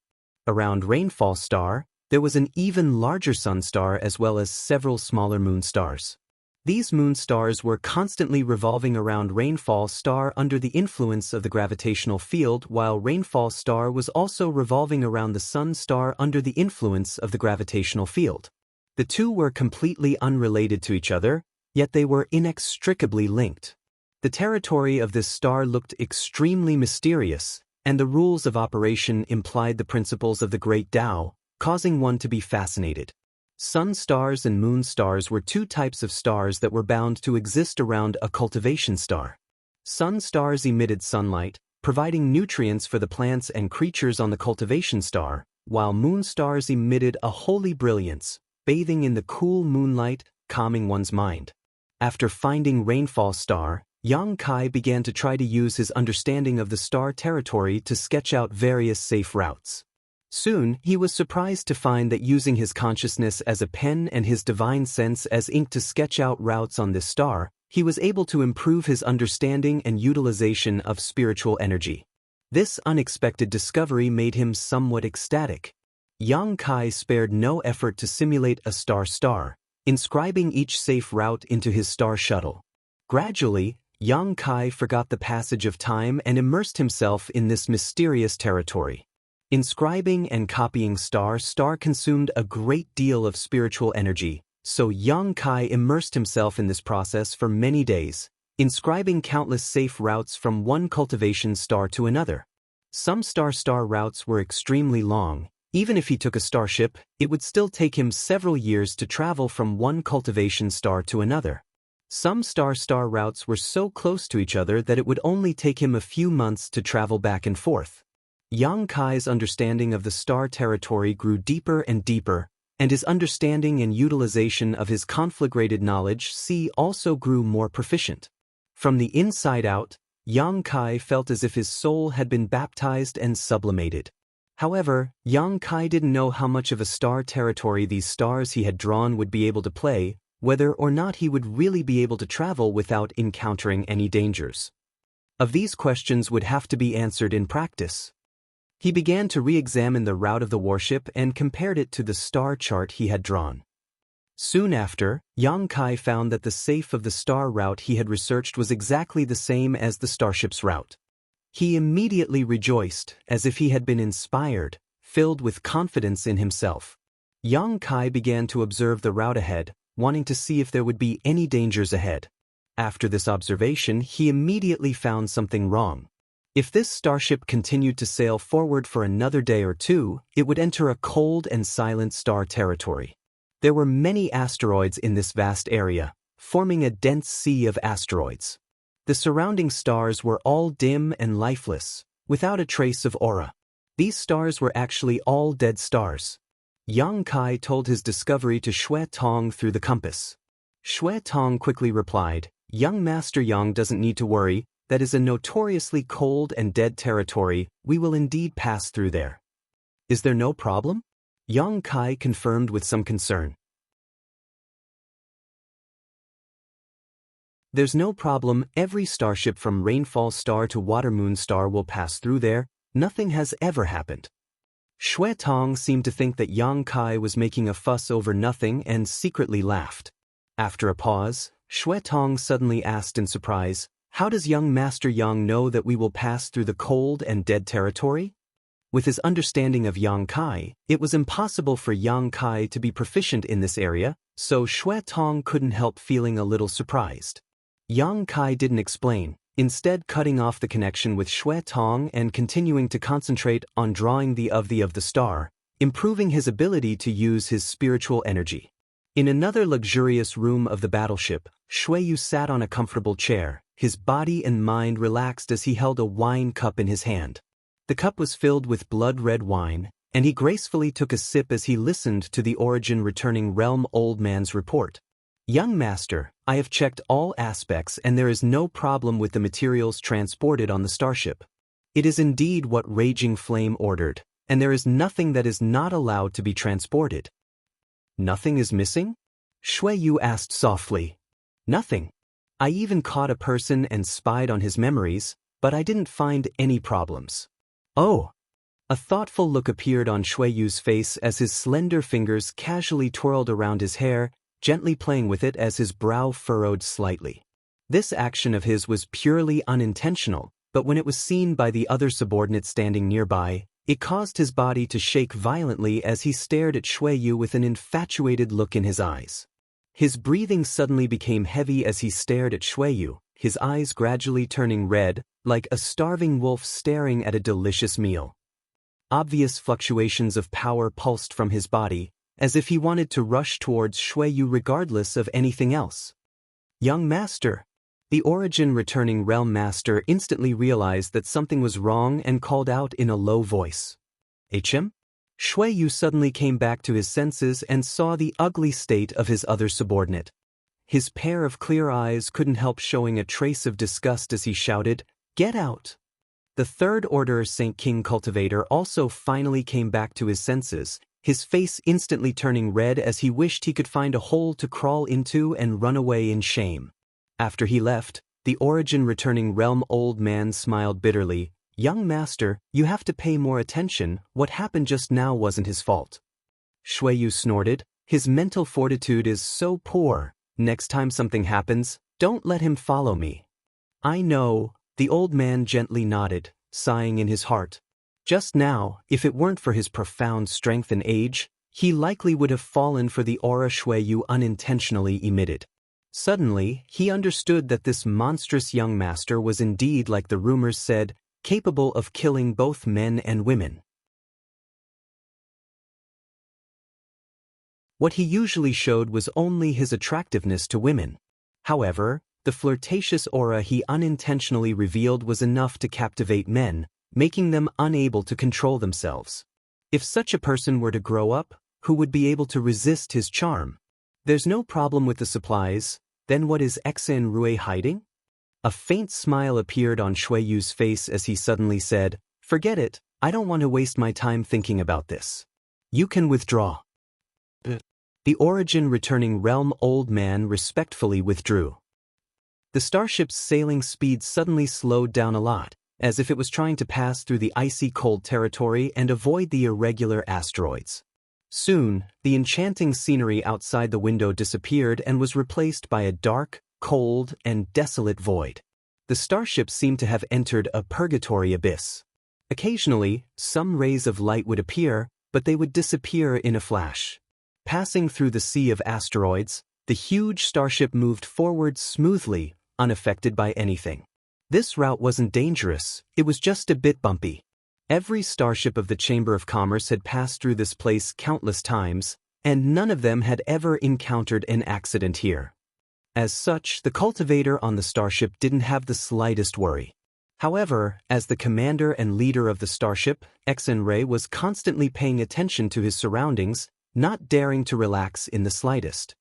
Around Rainfall Star, there was an even larger sun star as well as several smaller moon stars. These moon stars were constantly revolving around Rainfall Star under the influence of the gravitational field, while Rainfall Star was also revolving around the sun star under the influence of the gravitational field. The two were completely unrelated to each other, yet they were inextricably linked. The territory of this star looked extremely mysterious, and the rules of operation implied the principles of the Great Tao, causing one to be fascinated. Sun stars and moon stars were two types of stars that were bound to exist around a cultivation star. Sun stars emitted sunlight, providing nutrients for the plants and creatures on the cultivation star, while moon stars emitted a holy brilliance, bathing in the cool moonlight, calming one's mind. After finding Rainfall Star, Yang Kai began to try to use his understanding of the star territory to sketch out various safe routes. Soon, he was surprised to find that using his consciousness as a pen and his divine sense as ink to sketch out routes on this star, he was able to improve his understanding and utilization of spiritual energy. This unexpected discovery made him somewhat ecstatic. Yang Kai spared no effort to simulate a star, inscribing each safe route into his star shuttle. Gradually, Yang Kai forgot the passage of time and immersed himself in this mysterious territory. Inscribing and copying star consumed a great deal of spiritual energy, so Yang Kai immersed himself in this process for many days, inscribing countless safe routes from one cultivation star to another. Some star-star routes were extremely long. Even if he took a starship, it would still take him several years to travel from one cultivation star to another. Some star-star routes were so close to each other that it would only take him a few months to travel back and forth. Yang Kai's understanding of the star territory grew deeper and deeper, and his understanding and utilization of his conflagrated knowledge also grew more proficient. From the inside out, Yang Kai felt as if his soul had been baptized and sublimated. However, Yang Kai didn't know how much of a star territory these stars he had drawn would be able to play, whether or not he would really be able to travel without encountering any dangers. Of these questions would have to be answered in practice. He began to re-examine the route of the warship and compared it to the star chart he had drawn. Soon after, Yang Kai found that the safe of the star route he had researched was exactly the same as the starship's route. He immediately rejoiced, as if he had been inspired, filled with confidence in himself. Yang Kai began to observe the route ahead, wanting to see if there would be any dangers ahead. After this observation, he immediately found something wrong. If this starship continued to sail forward for another day or two, it would enter a cold and silent star territory. There were many asteroids in this vast area, forming a dense sea of asteroids. The surrounding stars were all dim and lifeless, without a trace of aura. These stars were actually all dead stars. Yang Kai told his discovery to Xue Tong through the compass. Xue Tong quickly replied, "Young Master Yang doesn't need to worry. That is a notoriously cold and dead territory. We will indeed pass through there." "Is there no problem?" Yang Kai confirmed with some concern. "There's no problem. Every starship from Rainfall Star to Watermoon Star will pass through there. Nothing has ever happened." Xue Tong seemed to think that Yang Kai was making a fuss over nothing and secretly laughed. After a pause, Xue Tong suddenly asked in surprise, "How does young Master Yang know that we will pass through the cold and dead territory?" With his understanding of Yang Kai, it was impossible for Yang Kai to be proficient in this area, so Xue Tong couldn't help feeling a little surprised. Yang Kai didn't explain, instead cutting off the connection with Xue Tong and continuing to concentrate on drawing the of the star, improving his ability to use his spiritual energy. In another luxurious room of the battleship, Xue Yu sat on a comfortable chair, his body and mind relaxed as he held a wine cup in his hand. The cup was filled with blood-red wine, and he gracefully took a sip as he listened to the Origin Returning Realm Old Man's report. "Young Master, I have checked all aspects and there is no problem with the materials transported on the starship. It is indeed what Raging Flame ordered, and there is nothing that is not allowed to be transported." "Nothing is missing?" Xue Yu asked softly. "Nothing. I even caught a person and spied on his memories, but I didn't find any problems." "Oh." A thoughtful look appeared on Xue Yu's face as his slender fingers casually twirled around his hair, gently playing with it as his brow furrowed slightly. This action of his was purely unintentional, but when it was seen by the other subordinate standing nearby, it caused his body to shake violently as he stared at Xue Yu with an infatuated look in his eyes. His breathing suddenly became heavy as he stared at Xue Yu, his eyes gradually turning red, like a starving wolf staring at a delicious meal. Obvious fluctuations of power pulsed from his body, as if he wanted to rush towards Xue Yu regardless of anything else. "Young Master." The Origin Returning Realm Master instantly realized that something was wrong and called out in a low voice. "HM?" Xue Yu suddenly came back to his senses and saw the ugly state of his other subordinate. His pair of clear eyes couldn't help showing a trace of disgust as he shouted, "Get out!" The Third Order Saint King Cultivator also finally came back to his senses, his face instantly turning red as he wished he could find a hole to crawl into and run away in shame. After he left, the Origin Returning Realm Old Man smiled bitterly. "Young Master, you have to pay more attention. What happened just now wasn't his fault." Xue Yu snorted, "His mental fortitude is so poor. Next time something happens, don't let him follow me." "I know," the old man gently nodded, sighing in his heart. Just now, if it weren't for his profound strength and age, he likely would have fallen for the aura Xue Yu unintentionally emitted. Suddenly, he understood that this monstrous young master was indeed like the rumors said, capable of killing both men and women. What he usually showed was only his attractiveness to women. However, the flirtatious aura he unintentionally revealed was enough to captivate men, making them unable to control themselves. If such a person were to grow up, who would be able to resist his charm? There's no problem with the supplies, then what is Xen Rui hiding? A faint smile appeared on Shui Yu's face as he suddenly said, "Forget it, I don't want to waste my time thinking about this. You can withdraw." The origin returning realm old man respectfully withdrew. The starship's sailing speed suddenly slowed down a lot, as if it was trying to pass through the icy cold territory and avoid the irregular asteroids. Soon, the enchanting scenery outside the window disappeared and was replaced by a dark, cold, and desolate void. The starship seemed to have entered a purgatory abyss. Occasionally, some rays of light would appear, but they would disappear in a flash. Passing through the sea of asteroids, the huge starship moved forward smoothly, unaffected by anything. This route wasn't dangerous, it was just a bit bumpy. Every starship of the Chamber of Commerce had passed through this place countless times, and none of them had ever encountered an accident here. As such, the cultivator on the starship didn't have the slightest worry. However, as the commander and leader of the starship, Xen was constantly paying attention to his surroundings, not daring to relax in the slightest.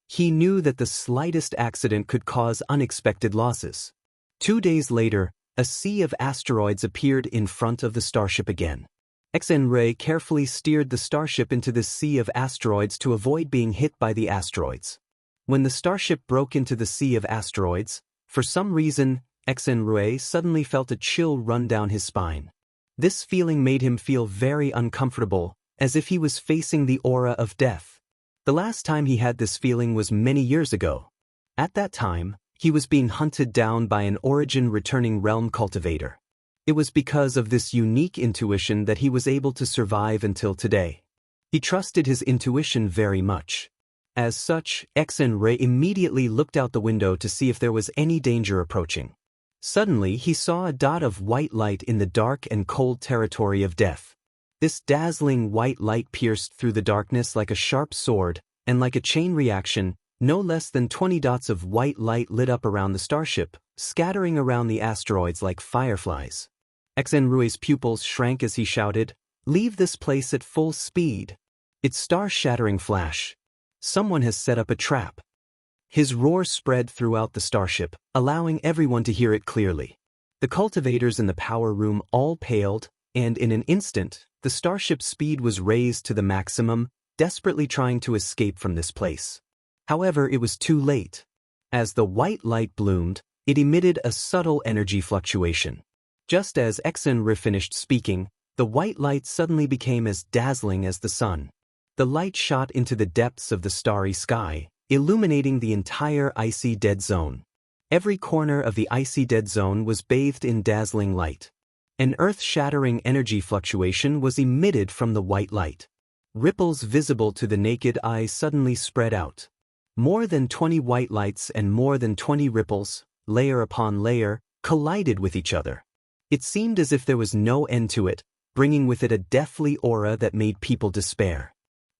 He knew that the slightest accident could cause unexpected losses. 2 days later, a sea of asteroids appeared in front of the starship again. Xen carefully steered the starship into this sea of asteroids to avoid being hit by the asteroids. When the starship broke into the sea of asteroids, for some reason, Xen suddenly felt a chill run down his spine. This feeling made him feel very uncomfortable, as if he was facing the aura of death. The last time he had this feeling was many years ago. At that time, he was being hunted down by an origin-returning realm cultivator. It was because of this unique intuition that he was able to survive until today. He trusted his intuition very much. As such, Xen immediately looked out the window to see if there was any danger approaching. Suddenly, he saw a dot of white light in the dark and cold territory of death. This dazzling white light pierced through the darkness like a sharp sword, and like a chain reaction, no less than 20 dots of white light lit up around the starship, scattering around the asteroids like fireflies. Xen pupils shrank as he shouted, "Leave this place at full speed." Its star-shattering flash. Someone has set up a trap. His roar spread throughout the starship, allowing everyone to hear it clearly. The cultivators in the power room all paled, and in an instant, the starship's speed was raised to the maximum, desperately trying to escape from this place. However, it was too late. As the white light bloomed, it emitted a subtle energy fluctuation. Just as Xen finished speaking, the white light suddenly became as dazzling as the sun. The light shot into the depths of the starry sky, illuminating the entire icy dead zone. Every corner of the icy dead zone was bathed in dazzling light. An earth-shattering energy fluctuation was emitted from the white light. Ripples visible to the naked eye suddenly spread out. More than 20 white lights and more than 20 ripples, layer upon layer, collided with each other. It seemed as if there was no end to it, bringing with it a deathly aura that made people despair.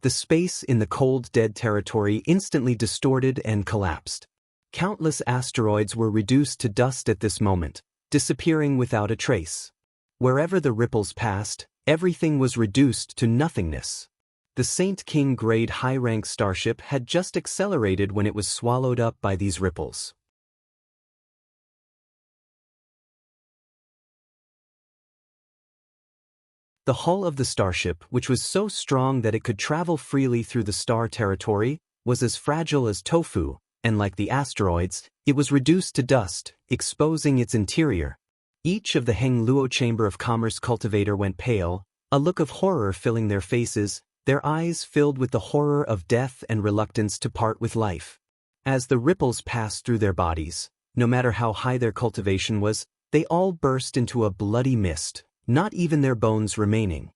The space in the cold dead territory instantly distorted and collapsed. Countless asteroids were reduced to dust at this moment, disappearing without a trace. Wherever the ripples passed, everything was reduced to nothingness. The Saint King grade high-rank starship had just accelerated when it was swallowed up by these ripples. The hull of the starship, which was so strong that it could travel freely through the star territory, was as fragile as tofu, and like the asteroids, it was reduced to dust, exposing its interior. Each of the Heng Luo Chamber of Commerce cultivator went pale, a look of horror filling their faces, their eyes filled with the horror of death and reluctance to part with life. As the ripples passed through their bodies, no matter how high their cultivation was, they all burst into a bloody mist, not even their bones remaining.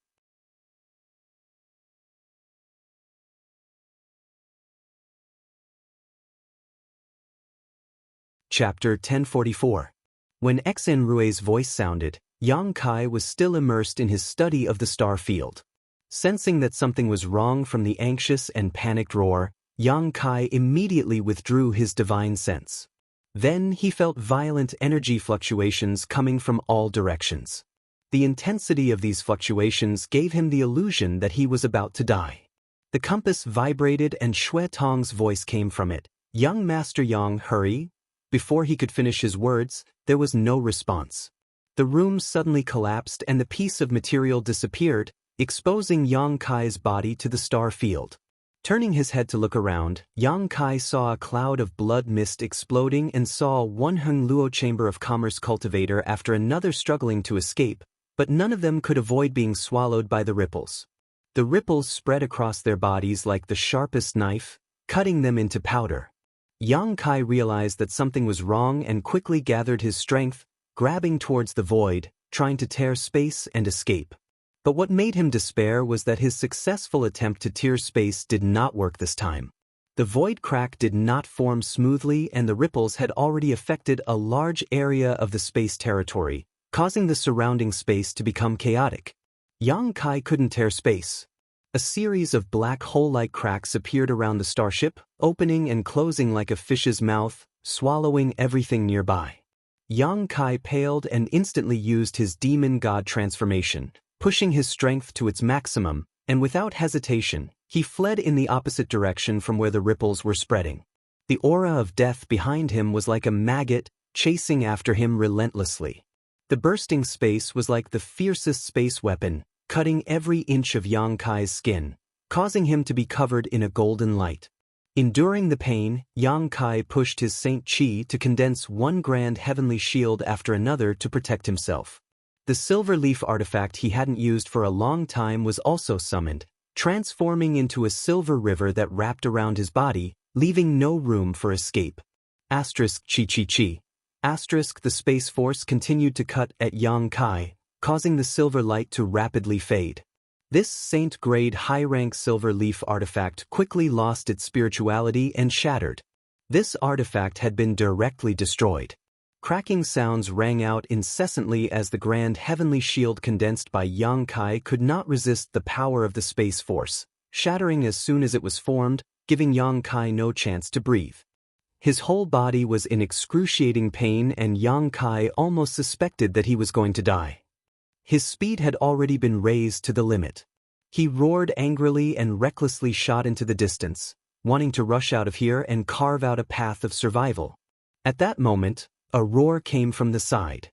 Chapter 1044. When Xen Rui's voice sounded, Yang Kai was still immersed in his study of the star field. Sensing that something was wrong from the anxious and panicked roar, Yang Kai immediately withdrew his divine sense. Then he felt violent energy fluctuations coming from all directions. The intensity of these fluctuations gave him the illusion that he was about to die. The compass vibrated and Xue Tong's voice came from it. "Young Master Yang, hurry." Before he could finish his words, there was no response. The room suddenly collapsed and the piece of material disappeared, exposing Yang Kai's body to the star field. Turning his head to look around, Yang Kai saw a cloud of blood mist exploding and saw one Heng Luo Chamber of Commerce cultivator after another struggling to escape, but none of them could avoid being swallowed by the ripples. The ripples spread across their bodies like the sharpest knife, cutting them into powder. Yang Kai realized that something was wrong and quickly gathered his strength, grabbing towards the void, trying to tear space and escape. But what made him despair was that his successful attempt to tear space did not work this time. The void crack did not form smoothly and the ripples had already affected a large area of the space territory, causing the surrounding space to become chaotic. Yang Kai couldn't tear space. A series of black hole-like cracks appeared around the starship, opening and closing like a fish's mouth, swallowing everything nearby. Yang Kai paled and instantly used his demon god transformation, pushing his strength to its maximum, and without hesitation, he fled in the opposite direction from where the ripples were spreading. The aura of death behind him was like a maggot, chasing after him relentlessly. The bursting space was like the fiercest space weapon, cutting every inch of Yang Kai's skin, causing him to be covered in a golden light. Enduring the pain, Yang Kai pushed his Saint Qi to condense one grand heavenly shield after another to protect himself. The silver leaf artifact he hadn't used for a long time was also summoned, transforming into a silver river that wrapped around his body, leaving no room for escape. Asterisk Chi Chi Chi. Asterisk the Space Force continued to cut at Yang Kai, causing the silver light to rapidly fade. This saint-grade high-rank silver leaf artifact quickly lost its spirituality and shattered. This artifact had been directly destroyed. Cracking sounds rang out incessantly as the grand heavenly shield condensed by Yang Kai could not resist the power of the Space Force, shattering as soon as it was formed, giving Yang Kai no chance to breathe. His whole body was in excruciating pain and Yang Kai almost suspected that he was going to die. His speed had already been raised to the limit. He roared angrily and recklessly shot into the distance, wanting to rush out of here and carve out a path of survival. At that moment, a roar came from the side.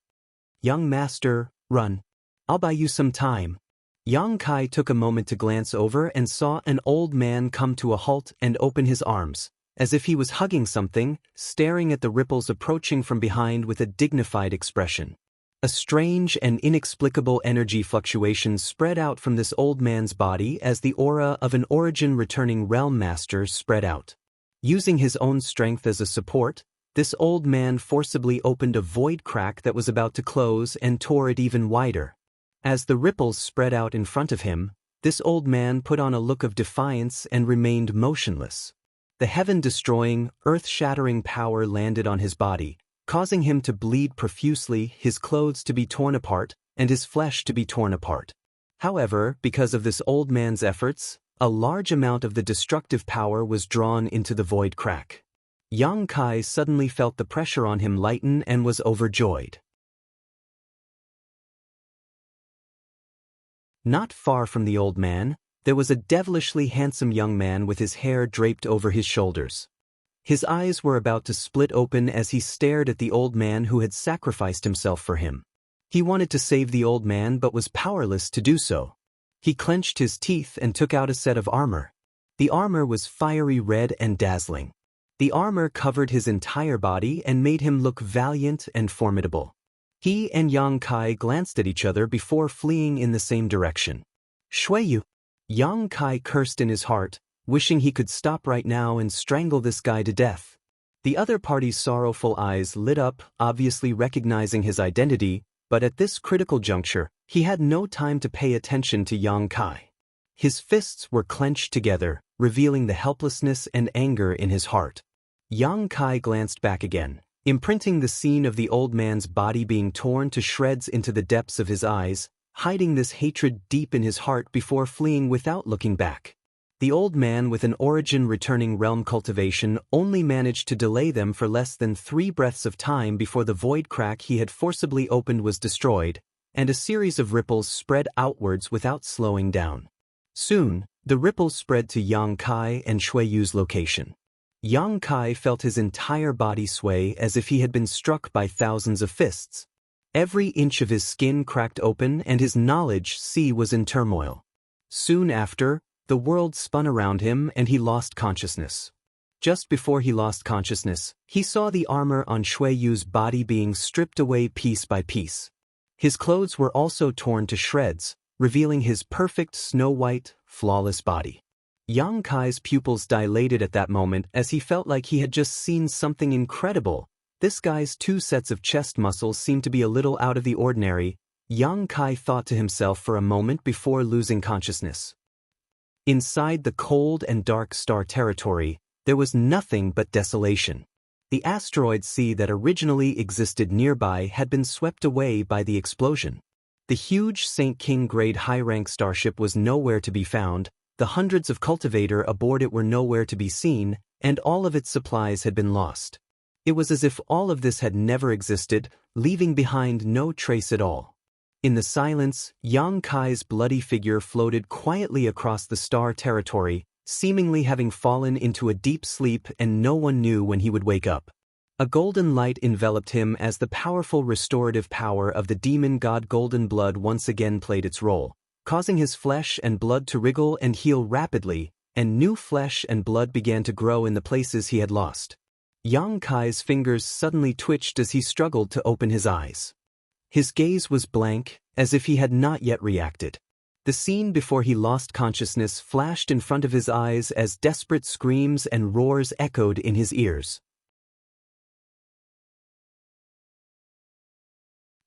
"Young master, run. I'll buy you some time." Yang Kai took a moment to glance over and saw an old man come to a halt and open his arms, as if he was hugging something, staring at the ripples approaching from behind with a dignified expression. A strange and inexplicable energy fluctuation spread out from this old man's body as the aura of an origin-returning realm master spread out. Using his own strength as a support, this old man forcibly opened a void crack that was about to close and tore it even wider. As the ripples spread out in front of him, this old man put on a look of defiance and remained motionless. The heaven-destroying, earth-shattering power landed on his body, causing him to bleed profusely, his clothes to be torn apart, and his flesh to be torn apart. However, because of this old man's efforts, a large amount of the destructive power was drawn into the void crack. Yang Kai suddenly felt the pressure on him lighten and was overjoyed. Not far from the old man, there was a devilishly handsome young man with his hair draped over his shoulders. His eyes were about to split open as he stared at the old man who had sacrificed himself for him. He wanted to save the old man but was powerless to do so. He clenched his teeth and took out a set of armor. The armor was fiery red and dazzling. The armor covered his entire body and made him look valiant and formidable. He and Yang Kai glanced at each other before fleeing in the same direction. "Shuiyu!" Yang Kai cursed in his heart, wishing he could stop right now and strangle this guy to death. The other party's sorrowful eyes lit up, obviously recognizing his identity, but at this critical juncture, he had no time to pay attention to Yang Kai. His fists were clenched together, revealing the helplessness and anger in his heart. Yang Kai glanced back again, imprinting the scene of the old man's body being torn to shreds into the depths of his eyes, hiding this hatred deep in his heart before fleeing without looking back. The old man with an origin returning realm cultivation only managed to delay them for less than 3 breaths of time before the void crack he had forcibly opened was destroyed, and a series of ripples spread outwards without slowing down. Soon, the ripples spread to Yang Kai and Shui Yu's location. Yang Kai felt his entire body sway as if he had been struck by thousands of fists. Every inch of his skin cracked open and his knowledge sea was in turmoil. Soon after, the world spun around him and he lost consciousness. Just before he lost consciousness, he saw the armor on Shui Yu's body being stripped away piece by piece. His clothes were also torn to shreds, revealing his perfect snow-white, flawless body. Yang Kai's pupils dilated at that moment as he felt like he had just seen something incredible. This guy's 2 sets of chest muscles seemed to be a little out of the ordinary, Yang Kai thought to himself for a moment before losing consciousness. Inside the cold and dark star territory, there was nothing but desolation. The asteroid sea that originally existed nearby had been swept away by the explosion. The huge St. King grade high-rank starship was nowhere to be found, the hundreds of cultivator aboard it were nowhere to be seen, and all of its supplies had been lost. It was as if all of this had never existed, leaving behind no trace at all. In the silence, Yang Kai's bloody figure floated quietly across the star territory, seemingly having fallen into a deep sleep, and no one knew when he would wake up. A golden light enveloped him as the powerful restorative power of the demon god Golden Blood once again played its role, causing his flesh and blood to wriggle and heal rapidly, and new flesh and blood began to grow in the places he had lost. Yang Kai's fingers suddenly twitched as he struggled to open his eyes. His gaze was blank, as if he had not yet reacted. The scene before he lost consciousness flashed in front of his eyes as desperate screams and roars echoed in his ears.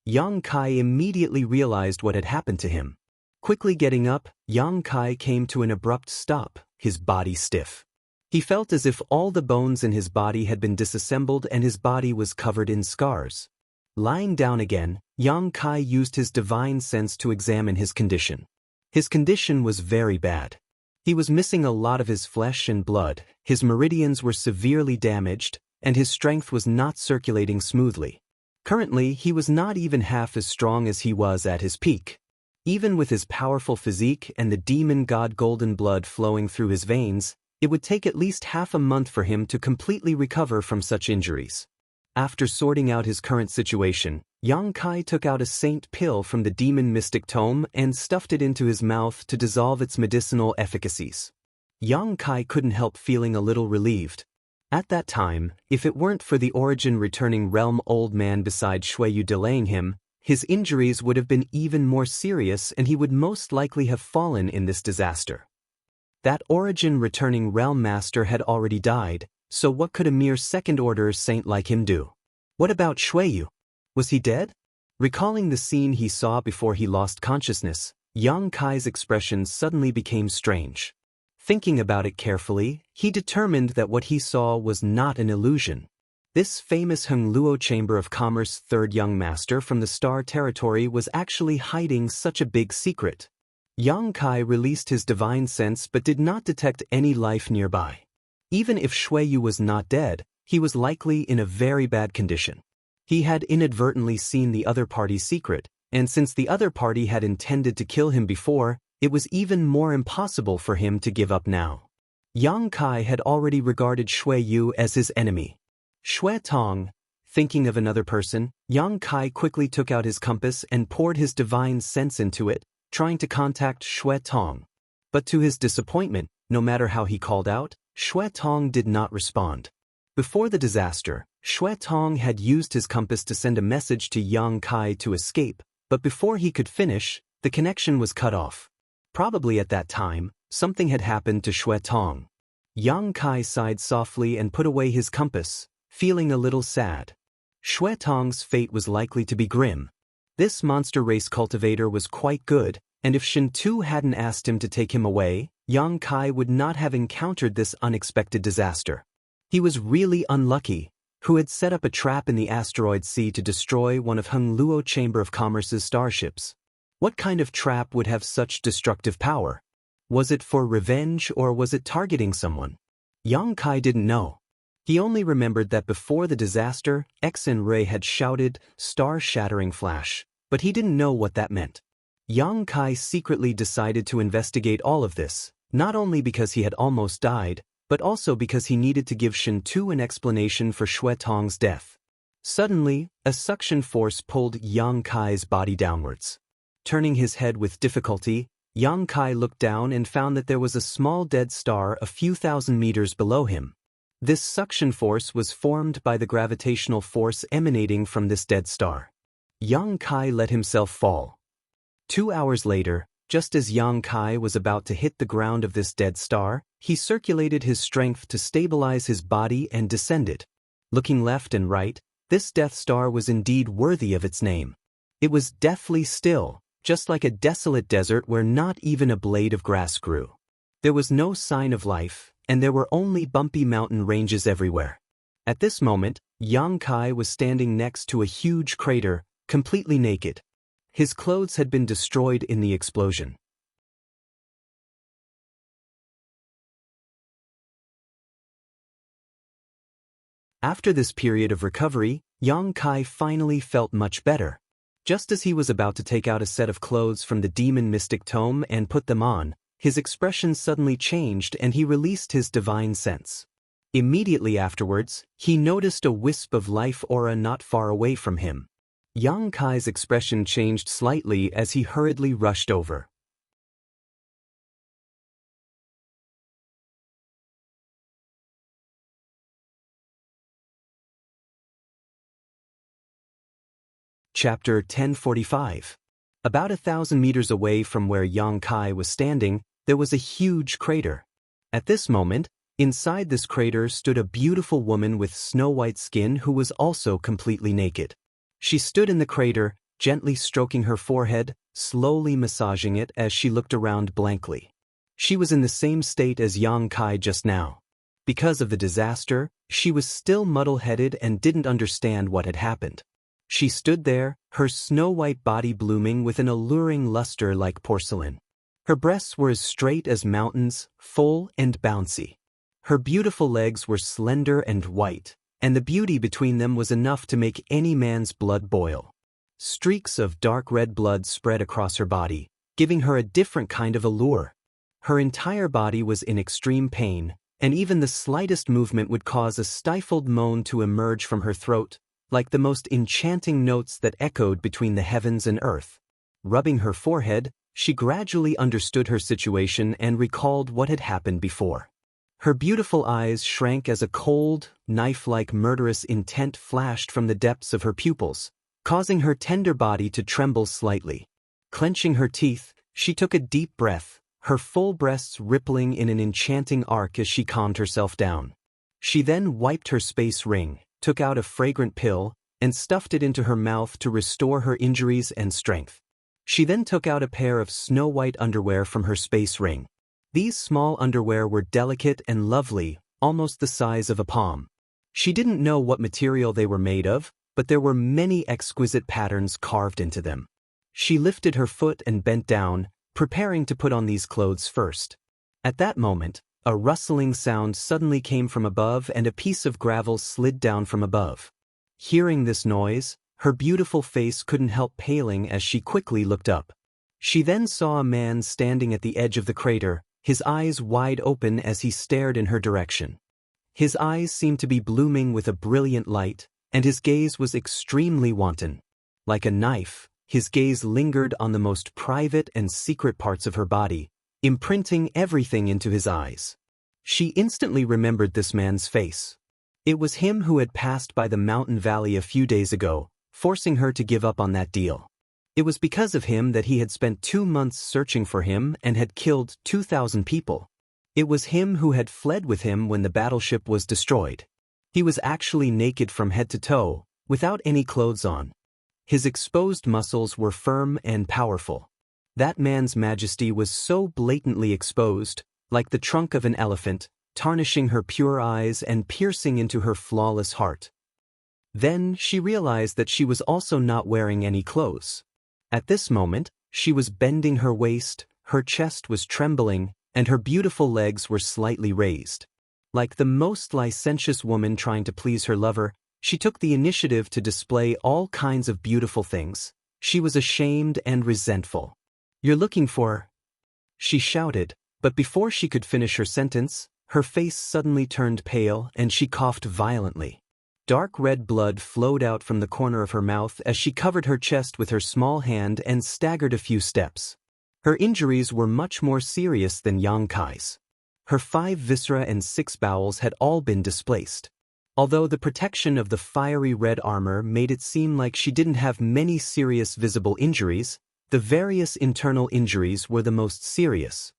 Yang Kai immediately realized what had happened to him. Quickly getting up, Yang Kai came to an abrupt stop, his body stiff. He felt as if all the bones in his body had been disassembled and his body was covered in scars. Lying down again, Yang Kai used his divine sense to examine his condition. His condition was very bad. He was missing a lot of his flesh and blood, his meridians were severely damaged, and his strength was not circulating smoothly. Currently, he was not even half as strong as he was at his peak. Even with his powerful physique and the demon god Golden Blood flowing through his veins, it would take at least half a month for him to completely recover from such injuries. After sorting out his current situation, Yang Kai took out a saint pill from the demon mystic tome and stuffed it into his mouth to dissolve its medicinal efficacies. Yang Kai couldn't help feeling a little relieved. At that time, if it weren't for the origin returning realm old man beside Shui Yu delaying him, his injuries would have been even more serious and he would most likely have fallen in this disaster. That origin returning realm master had already died, so what could a mere second-order saint like him do? What about Shui Yu? Was he dead? Recalling the scene he saw before he lost consciousness, Yang Kai's expression suddenly became strange. Thinking about it carefully, he determined that what he saw was not an illusion. This famous Heng Luo Chamber of Commerce third young master from the Star Territory was actually hiding such a big secret. Yang Kai released his divine sense but did not detect any life nearby. Even if Shui Yu was not dead, he was likely in a very bad condition. He had inadvertently seen the other party's secret, and since the other party had intended to kill him before, it was even more impossible for him to give up now. Yang Kai had already regarded Shui Yu as his enemy. Shui Tong, thinking of another person, Yang Kai quickly took out his compass and poured his divine sense into it, trying to contact Shui Tong. But to his disappointment, no matter how he called out, Shui Tong did not respond. Before the disaster, Shui Tong had used his compass to send a message to Yang Kai to escape, but before he could finish, the connection was cut off. Probably at that time, something had happened to Shui Tong. Yang Kai sighed softly and put away his compass, feeling a little sad. Shui Tong's fate was likely to be grim. This monster race cultivator was quite good, and if Shin Tu hadn't asked him to take him away, Yang Kai would not have encountered this unexpected disaster. He was really unlucky. who had set up a trap in the asteroid sea to destroy one of Hung Luo Chamber of Commerce's starships. What kind of trap would have such destructive power? Was it for revenge or was it targeting someone? Yang Kai didn't know. He only remembered that before the disaster, Xen Ray had shouted, "Star-shattering flash," but he didn't know what that meant. Yang Kai secretly decided to investigate all of this, not only because he had almost died, but also because he needed to give Shen Tu an explanation for Xue Tong's death. Suddenly, a suction force pulled Yang Kai's body downwards. Turning his head with difficulty, Yang Kai looked down and found that there was a small dead star a few thousand meters below him. This suction force was formed by the gravitational force emanating from this dead star. Yang Kai let himself fall. 2 hours later, just as Yang Kai was about to hit the ground of this dead star, he circulated his strength to stabilize his body and descended. Looking left and right, this Death Star was indeed worthy of its name. It was deathly still, just like a desolate desert where not even a blade of grass grew. There was no sign of life, and there were only bumpy mountain ranges everywhere. At this moment, Yang Kai was standing next to a huge crater, completely naked. His clothes had been destroyed in the explosion. After this period of recovery, Yang Kai finally felt much better. Just as he was about to take out a set of clothes from the demon mystic tome and put them on, his expression suddenly changed and he released his divine sense. Immediately afterwards, he noticed a wisp of life aura not far away from him. Yang Kai's expression changed slightly as he hurriedly rushed over. Chapter 1045. About 1,000 meters away from where Yang Kai was standing, there was a huge crater. At this moment, inside this crater stood a beautiful woman with snow-white skin who was also completely naked. She stood in the crater, gently stroking her forehead, slowly massaging it as she looked around blankly. She was in the same state as Yang Kai just now. Because of the disaster, she was still muddle-headed and didn't understand what had happened. She stood there, her snow-white body blooming with an alluring luster like porcelain. Her breasts were as straight as mountains, full and bouncy. Her beautiful legs were slender and white, and the beauty between them was enough to make any man's blood boil. Streaks of dark red blood spread across her body, giving her a different kind of allure. Her entire body was in extreme pain, and even the slightest movement would cause a stifled moan to emerge from her throat, like the most enchanting notes that echoed between the heavens and earth. Rubbing her forehead, she gradually understood her situation and recalled what had happened before. Her beautiful eyes shrank as a cold, knife-like murderous intent flashed from the depths of her pupils, causing her tender body to tremble slightly. Clenching her teeth, she took a deep breath, her full breasts rippling in an enchanting arc as she calmed herself down. She then wiped her space ring, took out a fragrant pill, and stuffed it into her mouth to restore her injuries and strength. She then took out a pair of snow-white underwear from her space ring. These small underwear were delicate and lovely, almost the size of a palm. She didn't know what material they were made of, but there were many exquisite patterns carved into them. She lifted her foot and bent down, preparing to put on these clothes first. At that moment, a rustling sound suddenly came from above and a piece of gravel slid down from above. Hearing this noise, her beautiful face couldn't help paling as she quickly looked up. She then saw a man standing at the edge of the crater, his eyes wide open as he stared in her direction. His eyes seemed to be blooming with a brilliant light, and his gaze was extremely wanton. Like a knife, his gaze lingered on the most private and secret parts of her body, imprinting everything into his eyes. She instantly remembered this man's face. It was him who had passed by the mountain valley a few days ago, forcing her to give up on that deal. It was because of him that he had spent 2 months searching for him and had killed 2,000 people. It was him who had fled with him when the battleship was destroyed. He was actually naked from head to toe, without any clothes on. His exposed muscles were firm and powerful. That man's majesty was so blatantly exposed, like the trunk of an elephant, tarnishing her pure eyes and piercing into her flawless heart. Then she realized that she was also not wearing any clothes. At this moment, she was bending her waist, her chest was trembling, and her beautiful legs were slightly raised. Like the most licentious woman trying to please her lover, she took the initiative to display all kinds of beautiful things. She was ashamed and resentful. "You're looking for—" she shouted, but before she could finish her sentence, her face suddenly turned pale and she coughed violently. Dark red blood flowed out from the corner of her mouth as she covered her chest with her small hand and staggered a few steps. Her injuries were much more serious than Yang Kai's. Her 5 viscera and 6 bowels had all been displaced. Although the protection of the fiery red armor made it seem like she didn't have many serious visible injuries, the various internal injuries were the most serious.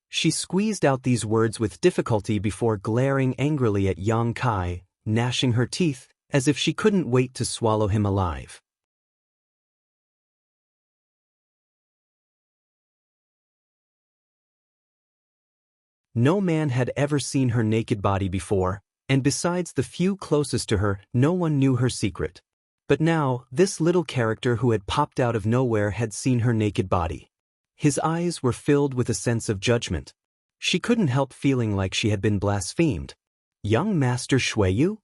She squeezed out these words with difficulty before glaring angrily at Yang Kai, gnashing her teeth, as if she couldn't wait to swallow him alive. No man had ever seen her naked body before, and besides the few closest to her, no one knew her secret. But now, this little character who had popped out of nowhere had seen her naked body. His eyes were filled with a sense of judgment. She couldn't help feeling like she had been blasphemed. "Young Master Shuiyu?"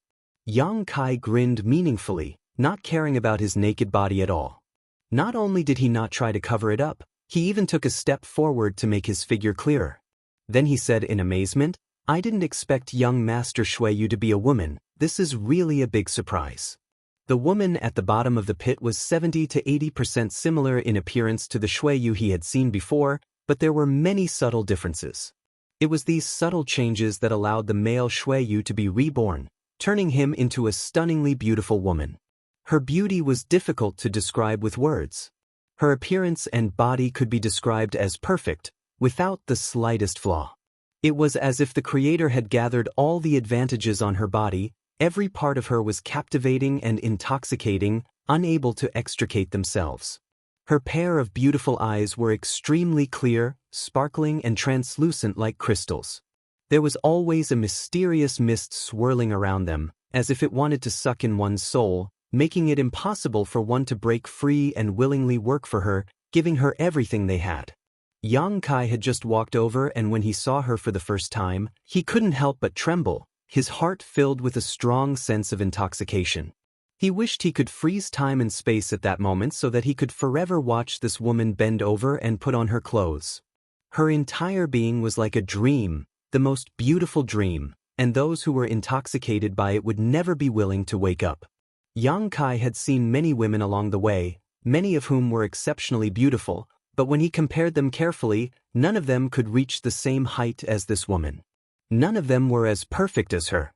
Yang Kai grinned meaningfully, not caring about his naked body at all. Not only did he not try to cover it up, he even took a step forward to make his figure clearer. Then he said in amazement, "I didn't expect young Master Shuiyu to be a woman. This is really a big surprise." The woman at the bottom of the pit was 70 to 80% similar in appearance to the Shuiyu he had seen before, but there were many subtle differences. It was these subtle changes that allowed the male Shuiyu to be reborn, turning him into a stunningly beautiful woman. Her beauty was difficult to describe with words. Her appearance and body could be described as perfect, without the slightest flaw. It was as if the Creator had gathered all the advantages on her body. Every part of her was captivating and intoxicating, unable to extricate themselves. Her pair of beautiful eyes were extremely clear, sparkling and translucent like crystals. There was always a mysterious mist swirling around them, as if it wanted to suck in one's soul, making it impossible for one to break free and willingly work for her, giving her everything they had. Yang Kai had just walked over, and when he saw her for the first time, he couldn't help but tremble, his heart filled with a strong sense of intoxication. He wished he could freeze time and space at that moment so that he could forever watch this woman bend over and put on her clothes. Her entire being was like a dream, the most beautiful dream, and those who were intoxicated by it would never be willing to wake up. Yang Kai had seen many women along the way, many of whom were exceptionally beautiful, but when he compared them carefully, none of them could reach the same height as this woman. None of them were as perfect as her.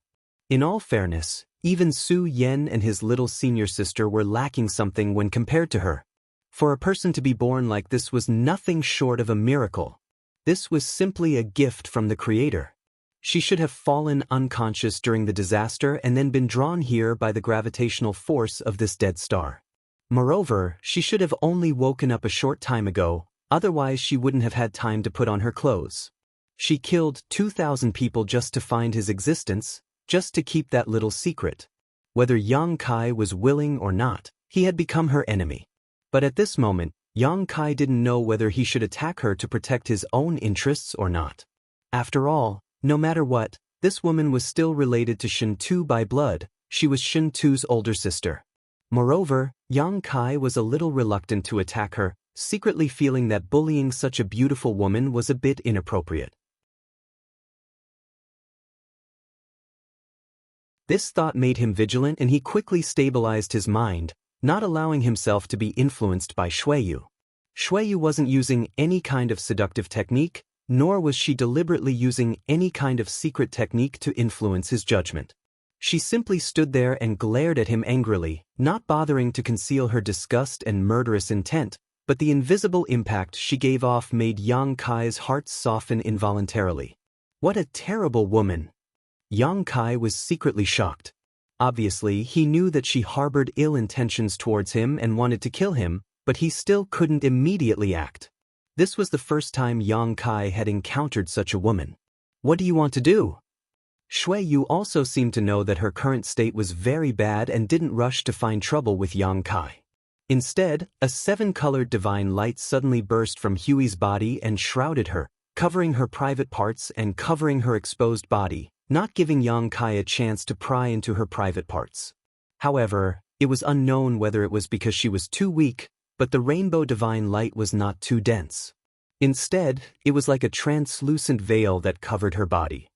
In all fairness, even Su Yen and his little senior sister were lacking something when compared to her. For a person to be born like this was nothing short of a miracle. This was simply a gift from the Creator. She should have fallen unconscious during the disaster and then been drawn here by the gravitational force of this dead star. Moreover, she should have only woken up a short time ago, otherwise she wouldn't have had time to put on her clothes. She killed 2,000 people just to find his existence, just to keep that little secret. Whether Yang Kai was willing or not, he had become her enemy. But at this moment, Yang Kai didn't know whether he should attack her to protect his own interests or not. After all, no matter what, this woman was still related to Shen Tu by blood. She was Shen Tu's older sister. Moreover, Yang Kai was a little reluctant to attack her, secretly feeling that bullying such a beautiful woman was a bit inappropriate. This thought made him vigilant, and he quickly stabilized his mind, not allowing himself to be influenced by Shuiyu. Shuiyu wasn't using any kind of seductive technique, nor was she deliberately using any kind of secret technique to influence his judgment. She simply stood there and glared at him angrily, not bothering to conceal her disgust and murderous intent, but the invisible impact she gave off made Yang Kai's heart soften involuntarily. What a terrible woman! Yang Kai was secretly shocked. Obviously, he knew that she harbored ill intentions towards him and wanted to kill him, but he still couldn't immediately act. This was the first time Yang Kai had encountered such a woman. "What do you want to do?" Shui Yu also seemed to know that her current state was very bad and didn't rush to find trouble with Yang Kai. Instead, a seven-colored divine light suddenly burst from Hui's body and shrouded her, covering her private parts and covering her exposed body, not giving Yang Kai a chance to pry into her private parts. However, it was unknown whether it was because she was too weak, but the rainbow divine light was not too dense. Instead, it was like a translucent veil that covered her body.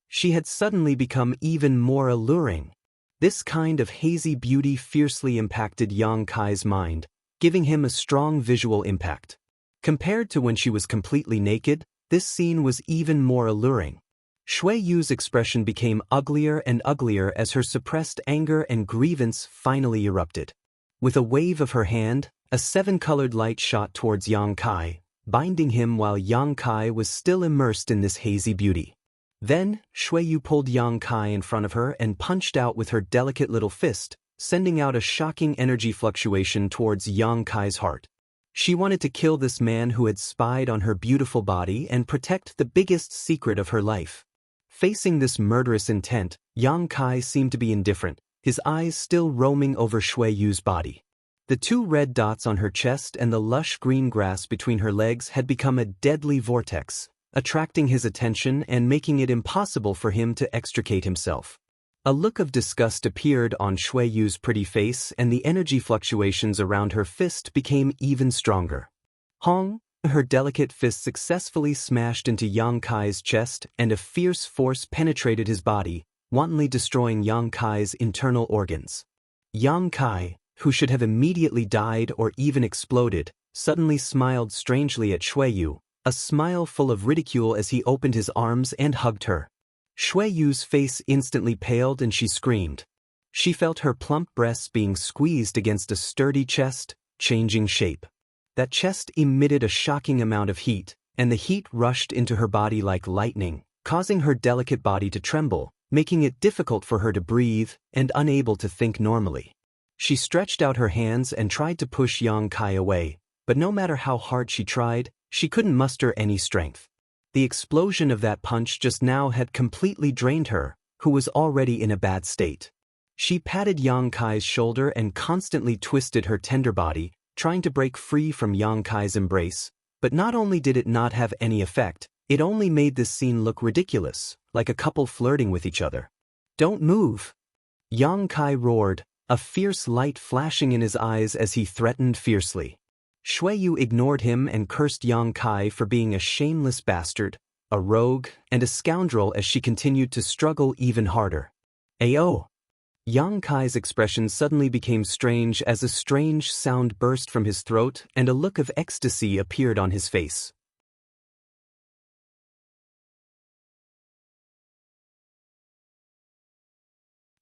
She had suddenly become even more alluring. This kind of hazy beauty fiercely impacted Yang Kai's mind, giving him a strong visual impact. Compared to when she was completely naked, this scene was even more alluring. Shui Yu's expression became uglier and uglier as her suppressed anger and grievance finally erupted. With a wave of her hand, a seven-colored light shot towards Yang Kai, binding him while Yang Kai was still immersed in this hazy beauty. Then, Shui Yu pulled Yang Kai in front of her and punched out with her delicate little fist, sending out a shocking energy fluctuation towards Yang Kai's heart. She wanted to kill this man who had spied on her beautiful body and protect the biggest secret of her life. Facing this murderous intent, Yang Kai seemed to be indifferent, his eyes still roaming over Shui Yu's body. The two red dots on her chest and the lush green grass between her legs had become a deadly vortex, attracting his attention and making it impossible for him to extricate himself. A look of disgust appeared on Shui Yu's pretty face and the energy fluctuations around her fist became even stronger. Hong, her delicate fist successfully smashed into Yang Kai's chest and a fierce force penetrated his body, wantonly destroying Yang Kai's internal organs. Yang Kai, who should have immediately died or even exploded, suddenly smiled strangely at Shui Yu, a smile full of ridicule as he opened his arms and hugged her. Shui Yu's face instantly paled and she screamed. She felt her plump breasts being squeezed against a sturdy chest, changing shape. That chest emitted a shocking amount of heat, and the heat rushed into her body like lightning, causing her delicate body to tremble, making it difficult for her to breathe and unable to think normally. She stretched out her hands and tried to push Yang Kai away, but no matter how hard she tried, she couldn't muster any strength. The explosion of that punch just now had completely drained her, who was already in a bad state. She patted Yang Kai's shoulder and constantly twisted her tender body, trying to break free from Yang Kai's embrace, but not only did it not have any effect, it only made this scene look ridiculous, like a couple flirting with each other. "Don't move!" Yang Kai roared, a fierce light flashing in his eyes as he threatened fiercely. Shui Yu ignored him and cursed Yang Kai for being a shameless bastard, a rogue, and a scoundrel as she continued to struggle even harder. "Ayo!" Yang Kai's expression suddenly became strange as a strange sound burst from his throat and a look of ecstasy appeared on his face.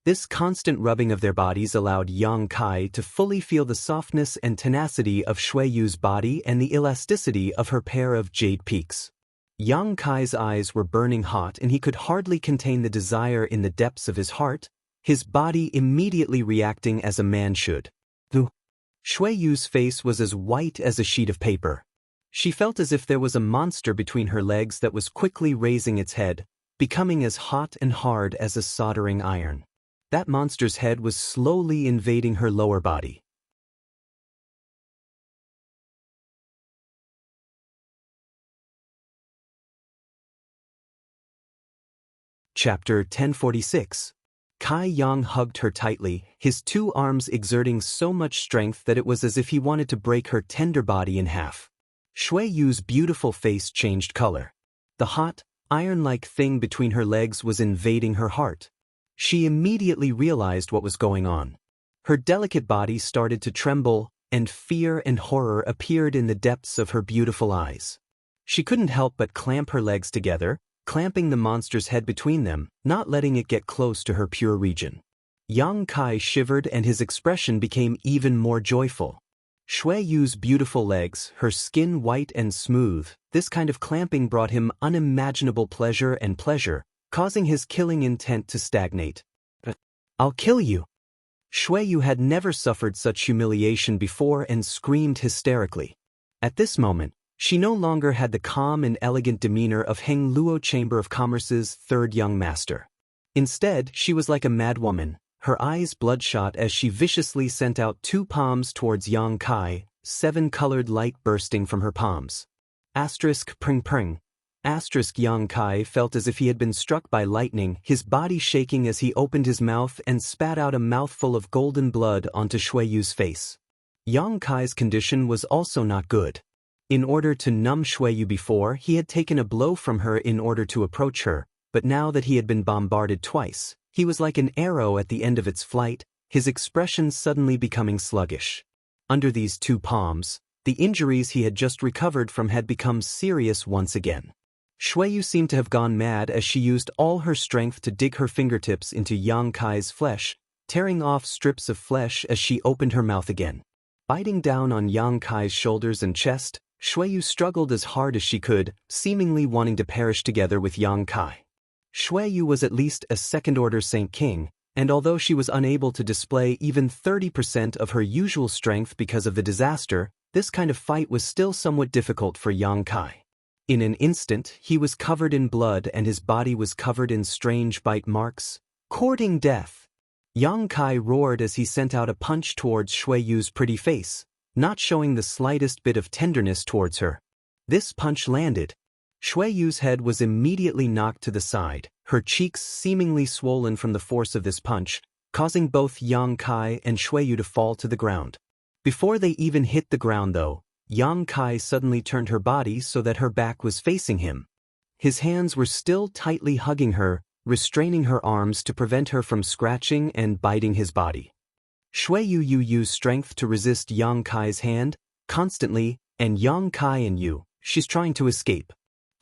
This constant rubbing of their bodies allowed Yang Kai to fully feel the softness and tenacity of Shui Yu's body and the elasticity of her pair of jade peaks. Yang Kai's eyes were burning hot and he could hardly contain the desire in the depths of his heart, his body immediately reacting as a man should. Shui Yu's face was as white as a sheet of paper. She felt as if there was a monster between her legs that was quickly raising its head, becoming as hot and hard as a soldering iron. That monster's head was slowly invading her lower body. Chapter 1046. Kai Yang hugged her tightly, his two arms exerting so much strength that it was as if he wanted to break her tender body in half. Shui Yu's beautiful face changed color. The hot, iron-like thing between her legs was invading her heart. She immediately realized what was going on. Her delicate body started to tremble, and fear and horror appeared in the depths of her beautiful eyes. She couldn't help but clamp her legs together, clamping the monster's head between them, not letting it get close to her pure region. Yang Kai shivered and his expression became even more joyful. Shui Yu's beautiful legs, her skin white and smooth, this kind of clamping brought him unimaginable pleasure, causing his killing intent to stagnate. "I'll kill you!" Shui Yu had never suffered such humiliation before and screamed hysterically. At this moment, she no longer had the calm and elegant demeanor of Heng Luo Chamber of Commerce's third young master. Instead, she was like a madwoman, her eyes bloodshot as she viciously sent out 2 palms towards Yang Kai, 7-colored light bursting from her palms. Asterisk pring pring. Asterisk Yang Kai felt as if he had been struck by lightning, his body shaking as he opened his mouth and spat out a mouthful of golden blood onto Shui Yu's face. Yang Kai's condition was also not good. In order to numb Shui Yu before, he had taken a blow from her in order to approach her, but now that he had been bombarded twice, he was like an arrow at the end of its flight, his expression suddenly becoming sluggish. Under these 2 palms, the injuries he had just recovered from had become serious once again. Shui Yu seemed to have gone mad as she used all her strength to dig her fingertips into Yang Kai's flesh, tearing off strips of flesh as she opened her mouth again. Biting down on Yang Kai's shoulders and chest, Shui Yu struggled as hard as she could, seemingly wanting to perish together with Yang Kai. Shui Yu was at least a second-order Saint King, and although she was unable to display even 30% of her usual strength because of the disaster, this kind of fight was still somewhat difficult for Yang Kai. In an instant, he was covered in blood and his body was covered in strange bite marks, courting death. Yang Kai roared as he sent out a punch towards Shui Yu's pretty face, not showing the slightest bit of tenderness towards her. This punch landed. Shui Yu's head was immediately knocked to the side, her cheeks seemingly swollen from the force of this punch, causing both Yang Kai and Shui Yu to fall to the ground. Before they even hit the ground though, Yang Kai suddenly turned her body so that her back was facing him. His hands were still tightly hugging her, restraining her arms to prevent her from scratching and biting his body. Shui Yu used strength to resist Yang Kai's hand, constantly, and Yang Kai and Yu, she's trying to escape.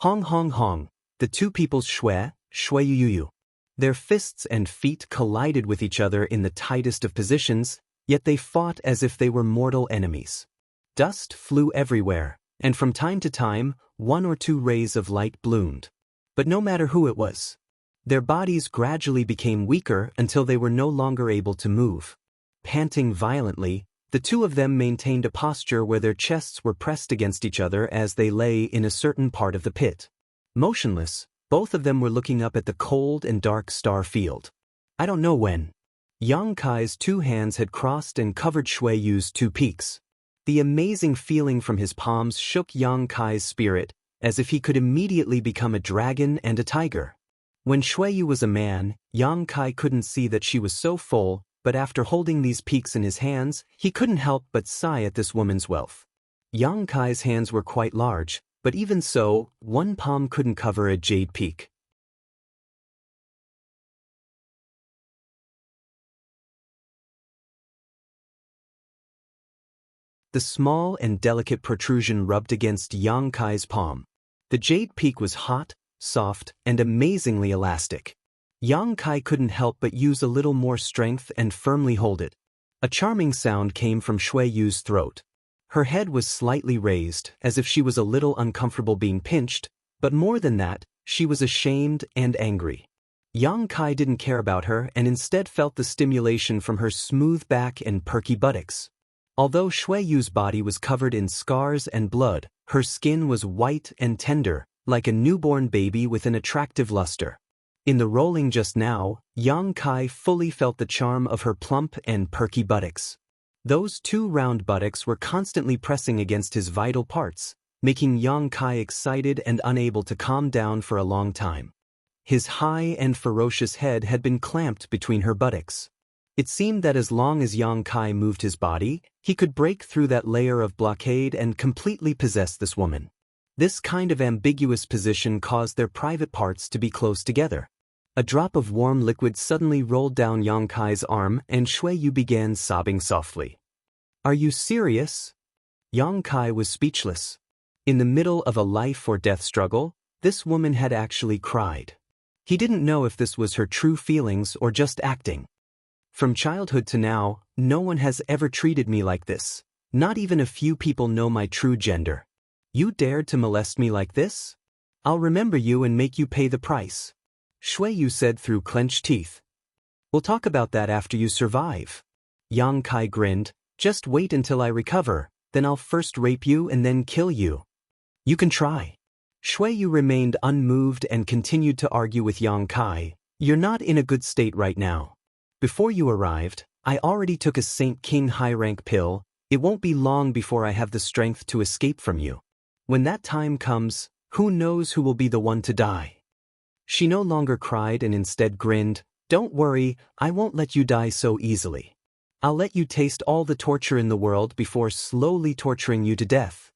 Hong hong hong, the 2 people's Shui Yu. Their fists and feet collided with each other in the tightest of positions, yet they fought as if they were mortal enemies. Dust flew everywhere, and from time to time, 1 or 2 rays of light bloomed. But no matter who it was, their bodies gradually became weaker until they were no longer able to move. Panting violently, the 2 of them maintained a posture where their chests were pressed against each other as they lay in a certain part of the pit. Motionless, both of them were looking up at the cold and dark star field. I don't know when. Yang Kai's 2 hands had crossed and covered Shui Yu's 2 peaks. The amazing feeling from his palms shook Yang Kai's spirit, as if he could immediately become a dragon and a tiger. When Shui Yu was a man, Yang Kai couldn't see that she was so full, but after holding these peaks in his hands, he couldn't help but sigh at this woman's wealth. Yang Kai's hands were quite large, but even so, 1 palm couldn't cover a jade peak. The small and delicate protrusion rubbed against Yang Kai's palm. The jade peak was hot, soft, and amazingly elastic. Yang Kai couldn't help but use a little more strength and firmly hold it. A charming sound came from Shui Yu's throat. Her head was slightly raised, as if she was a little uncomfortable being pinched, but more than that, she was ashamed and angry. Yang Kai didn't care about her and instead felt the stimulation from her smooth back and perky buttocks. Although Shui Yu's body was covered in scars and blood, her skin was white and tender, like a newborn baby with an attractive luster. In the rolling just now, Yang Kai fully felt the charm of her plump and perky buttocks. Those 2 round buttocks were constantly pressing against his vital parts, making Yang Kai excited and unable to calm down for a long time. His high and ferocious head had been clamped between her buttocks. It seemed that as long as Yang Kai moved his body, he could break through that layer of blockade and completely possess this woman. This kind of ambiguous position caused their private parts to be close together. A drop of warm liquid suddenly rolled down Yang Kai's arm and Shui Yu began sobbing softly. Are you serious? Yang Kai was speechless. In the middle of a life or death struggle, this woman had actually cried. He didn't know if this was her true feelings or just acting. From childhood to now, no one has ever treated me like this. Not even a few people know my true gender. You dared to molest me like this? I'll remember you and make you pay the price. Shui Yu said through clenched teeth. We'll talk about that after you survive. Yang Kai grinned. Just wait until I recover, then I'll first rape you and then kill you. You can try. Shui Yu remained unmoved and continued to argue with Yang Kai, You're not in a good state right now. Before you arrived, I already took a Saint King high-rank pill. It won't be long before I have the strength to escape from you. When that time comes, who knows who will be the one to die?" She no longer cried and instead grinned. "Don't worry, I won't let you die so easily. I'll let you taste all the torture in the world before slowly torturing you to death."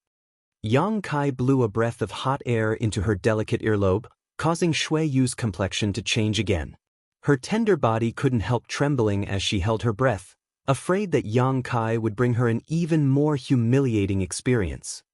Yang Kai blew a breath of hot air into her delicate earlobe, causing Shui Yu's complexion to change again. Her tender body couldn't help trembling as she held her breath, afraid that Yang Kai would bring her an even more humiliating experience.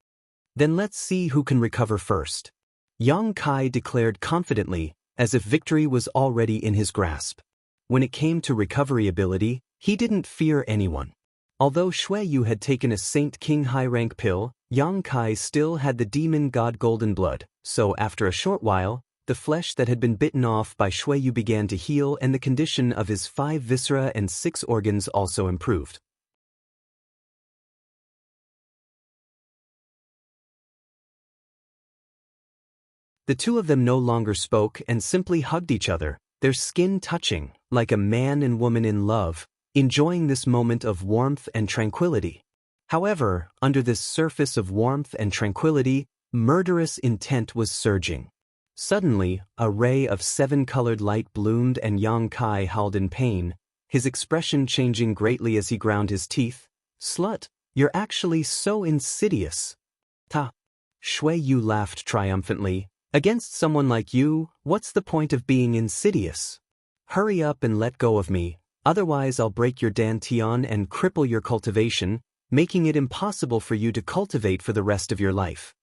"Then let's see who can recover first," Yang Kai declared confidently, as if victory was already in his grasp. When it came to recovery ability, he didn't fear anyone. Although Shui Yu had taken a Saint King high-rank pill, Yang Kai still had the demon god golden blood, so after a short while, the flesh that had been bitten off by Shui Yu began to heal and the condition of his 5 viscera and 6 organs also improved. The two of them no longer spoke and simply hugged each other, their skin touching, like a man and woman in love, enjoying this moment of warmth and tranquility. However, under this surface of warmth and tranquility, murderous intent was surging. Suddenly, a ray of 7-colored light bloomed and Yang Kai howled in pain, his expression changing greatly as he ground his teeth. "Slut, you're actually so insidious." "Ta." Shui Yu laughed triumphantly. "Against someone like you, what's the point of being insidious? Hurry up and let go of me, otherwise I'll break your dantian and cripple your cultivation, making it impossible for you to cultivate for the rest of your life."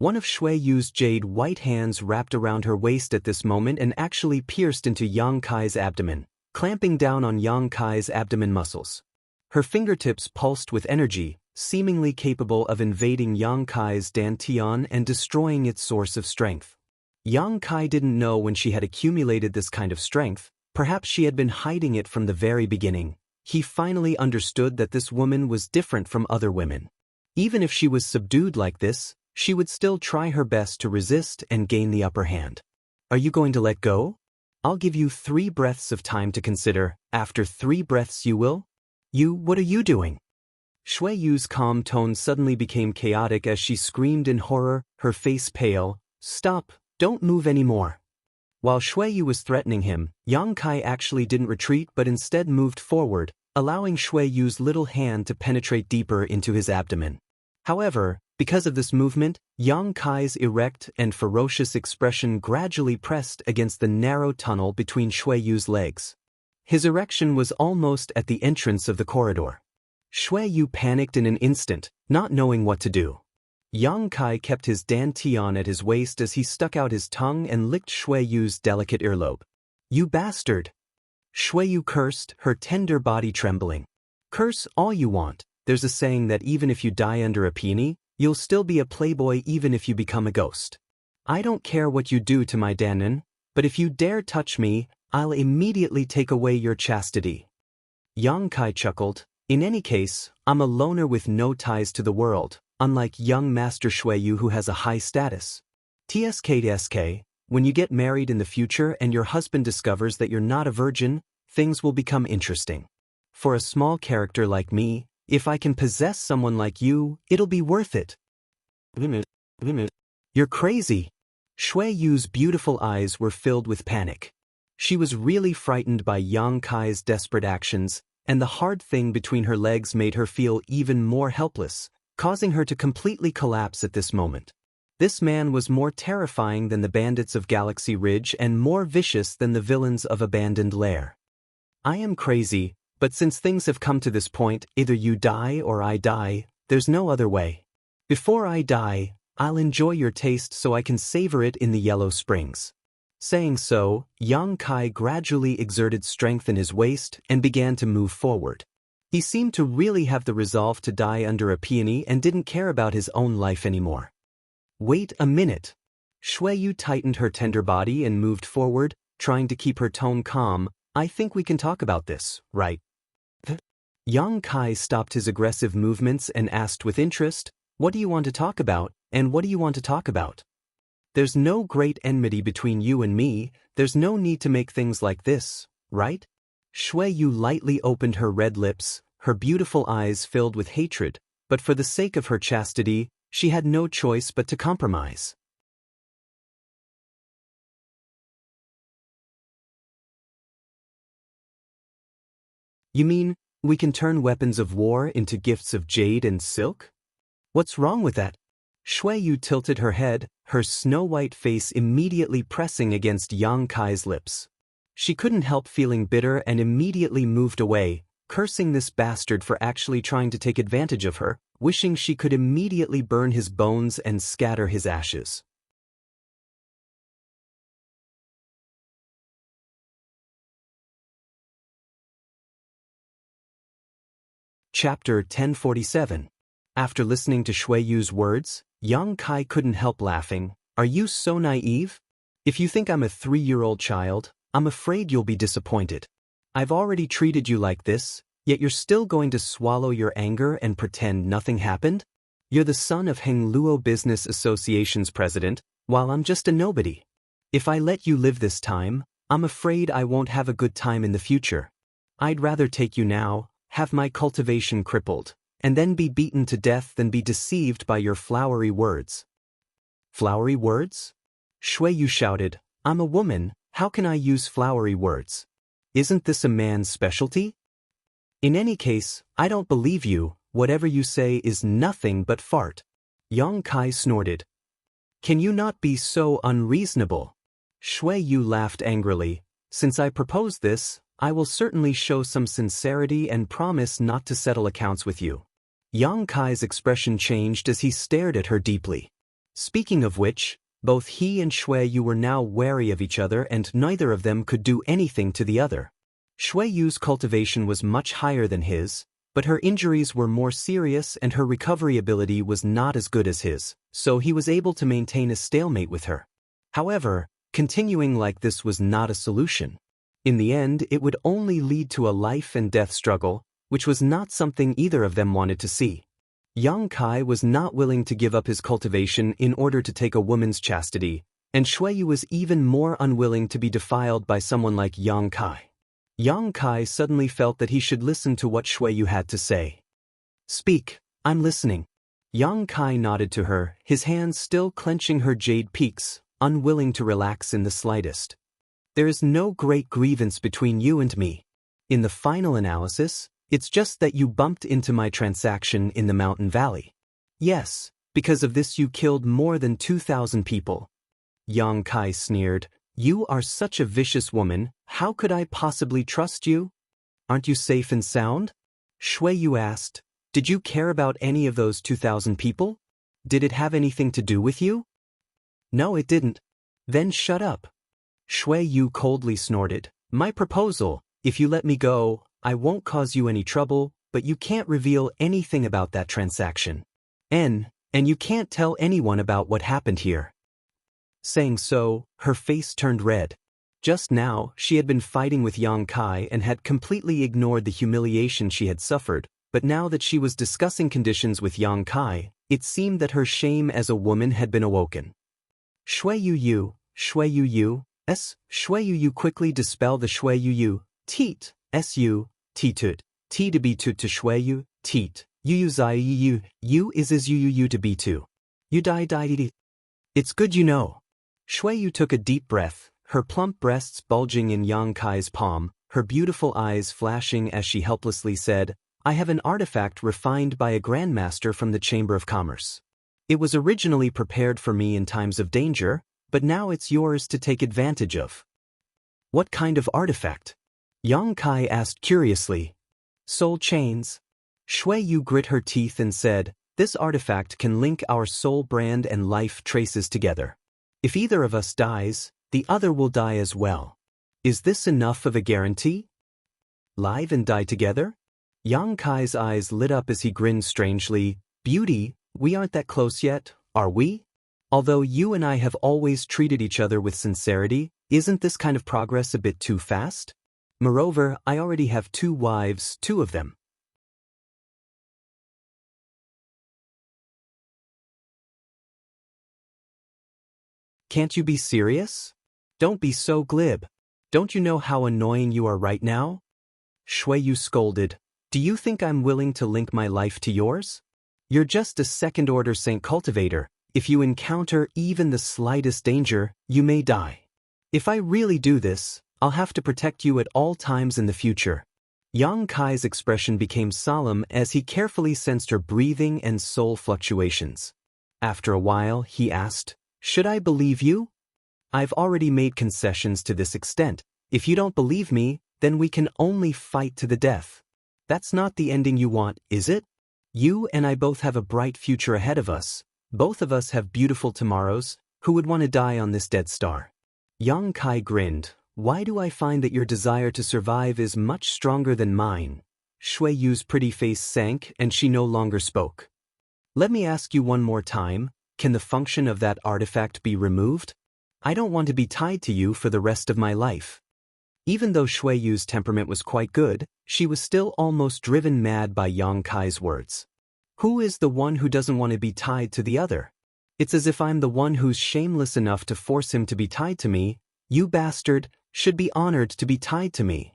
One of Shui Yu's jade white hands wrapped around her waist at this moment and actually pierced into Yang Kai's abdomen, clamping down on Yang Kai's abdomen muscles. Her fingertips pulsed with energy, seemingly capable of invading Yang Kai's dantian and destroying its source of strength. Yang Kai didn't know when she had accumulated this kind of strength, perhaps she had been hiding it from the very beginning. He finally understood that this woman was different from other women. Even if she was subdued like this, she would still try her best to resist and gain the upper hand. "Are you going to let go? I'll give you 3 breaths of time to consider. After 3 breaths you will?" What are you doing?" Shui Yu's calm tone suddenly became chaotic as she screamed in horror, her face pale. "Stop, don't move anymore." While Shui Yu was threatening him, Yang Kai actually didn't retreat but instead moved forward, allowing Shui Yu's little hand to penetrate deeper into his abdomen. However, because of this movement, Yang Kai's erect and ferocious expression gradually pressed against the narrow tunnel between Shui Yu's legs. His erection was almost at the entrance of the corridor. Shui Yu panicked in an instant, not knowing what to do. Yang Kai kept his dantian at his waist as he stuck out his tongue and licked Shui Yu's delicate earlobe. "You bastard!" Shui Yu cursed, her tender body trembling. "Curse all you want. There's a saying that even if you die under a peony, you'll still be a playboy even if you become a ghost. I don't care what you do to my danon, but if you dare touch me, I'll immediately take away your chastity." Yang Kai chuckled. "In any case, I'm a loner with no ties to the world, unlike young Master Shui Yu who has a high status. TSK, when you get married in the future and your husband discovers that you're not a virgin, things will become interesting. For a small character like me, if I can possess someone like you, it'll be worth it." "You're crazy." Shui Yu's beautiful eyes were filled with panic. She was really frightened by Yang Kai's desperate actions, and the hard thing between her legs made her feel even more helpless, causing her to completely collapse at this moment. This man was more terrifying than the bandits of Galaxy Ridge and more vicious than the villains of Abandoned Lair. "I am crazy, but since things have come to this point, either you die or I die, there's no other way. Before I die, I'll enjoy your taste so I can savor it in the Yellow Springs." Saying so, Yang Kai gradually exerted strength in his waist and began to move forward. He seemed to really have the resolve to die under a peony and didn't care about his own life anymore. "Wait a minute." Shui Yu tightened her tender body and moved forward, trying to keep her tone calm. "I think we can talk about this, right?" Yang Kai stopped his aggressive movements and asked with interest, "What do you want to talk about, and what do you want to talk about?" There's no great enmity between you and me, there's no need to make things like this, right? Shui Yu lightly opened her red lips, her beautiful eyes filled with hatred, but for the sake of her chastity, she had no choice but to compromise. You mean, we can turn weapons of war into gifts of jade and silk? What's wrong with that? Shui Yu tilted her head, her snow-white face immediately pressing against Yang Kai's lips. She couldn't help feeling bitter and immediately moved away, cursing this bastard for actually trying to take advantage of her, wishing she could immediately burn his bones and scatter his ashes. Chapter 1047. After listening to Shui Yu's words, Yang Kai couldn't help laughing. Are you so naive? If you think I'm a 3-year-old child, I'm afraid you'll be disappointed. I've already treated you like this, yet you're still going to swallow your anger and pretend nothing happened? You're the son of Heng Luo Business Association's president, while I'm just a nobody. If I let you live this time, I'm afraid I won't have a good time in the future. I'd rather take you now, have my cultivation crippled, and then be beaten to death than be deceived by your flowery words. Flowery words? Shui Yu shouted, I'm a woman, how can I use flowery words? Isn't this a man's specialty? In any case, I don't believe you, whatever you say is nothing but fart. Yang Kai snorted. Can you not be so unreasonable? Shui Yu laughed angrily. Since I proposed this, I will certainly show some sincerity and promise not to settle accounts with you. Yang Kai's expression changed as he stared at her deeply. Speaking of which, both he and Shui Yu were now wary of each other and neither of them could do anything to the other. Shui Yu's cultivation was much higher than his, but her injuries were more serious and her recovery ability was not as good as his, so he was able to maintain a stalemate with her. However, continuing like this was not a solution. In the end, it would only lead to a life and death struggle, which was not something either of them wanted to see. Yang Kai was not willing to give up his cultivation in order to take a woman's chastity, and Shui Yu was even more unwilling to be defiled by someone like Yang Kai. Yang Kai suddenly felt that he should listen to what Shui Yu had to say. Speak, I'm listening. Yang Kai nodded to her, his hands still clenching her jade peaks, unwilling to relax in the slightest. There is no great grievance between you and me. In the final analysis, it's just that you bumped into my transaction in the mountain valley. Yes, because of this you killed more than 2,000 people. Yang Kai sneered, you are such a vicious woman, how could I possibly trust you? Aren't you safe and sound? Shui Yu asked, did you care about any of those 2,000 people? Did it have anything to do with you? No, it didn't. Then shut up. Shui Yu coldly snorted, my proposal, if you let me go, I won't cause you any trouble, but you can't reveal anything about that transaction. And you can't tell anyone about what happened here. Saying so, her face turned red. Just now, she had been fighting with Yang Kai and had completely ignored the humiliation she had suffered, but now that she was discussing conditions with Yang Kai, it seemed that her shame as a woman had been awoken. Shui Yu, Shui Yu, Shui Yu quickly dispel the Shui Yu, teat, su, titut, t to be to Shui Yu, teat, yu zai you is you to be to. You die. It's good you know. Shui Yu took a deep breath, her plump breasts bulging in Yang Kai's palm, her beautiful eyes flashing as she helplessly said, I have an artifact refined by a grandmaster from the Chamber of Commerce. It was originally prepared for me in times of danger, but now it's yours to take advantage of. What kind of artifact? Yang Kai asked curiously. Soul chains. Shui Yu grit her teeth and said, this artifact can link our soul brand and life traces together. If either of us dies, the other will die as well. Is this enough of a guarantee? Live and die together? Yang Kai's eyes lit up as he grinned strangely. Beauty, we aren't that close yet, are we? Although you and I have always treated each other with sincerity, isn't this kind of progress a bit too fast? Moreover, I already have 2 wives, 2 of them. Can't you be serious? Don't be so glib. Don't you know how annoying you are right now? Shui Yu scolded. Do you think I'm willing to link my life to yours? You're just a second-order Saint Cultivator. If you encounter even the slightest danger, you may die. If I really do this, I'll have to protect you at all times in the future. Yang Kai's expression became solemn as he carefully sensed her breathing and soul fluctuations. After a while, he asked, Should I believe you? I've already made concessions to this extent. If you don't believe me, then we can only fight to the death. That's not the ending you want, is it? You and I both have a bright future ahead of us. Both of us have beautiful tomorrows. Who would want to die on this dead star? Yang Kai grinned. Why do I find that your desire to survive is much stronger than mine? Shui Yu's pretty face sank and she no longer spoke. Let me ask you one more time, can the function of that artifact be removed? I don't want to be tied to you for the rest of my life. Even though Shui Yu's temperament was quite good, she was still almost driven mad by Yang Kai's words. Who is the one who doesn't want to be tied to the other? It's as if I'm the one who's shameless enough to force him to be tied to me. You bastard should be honored to be tied to me.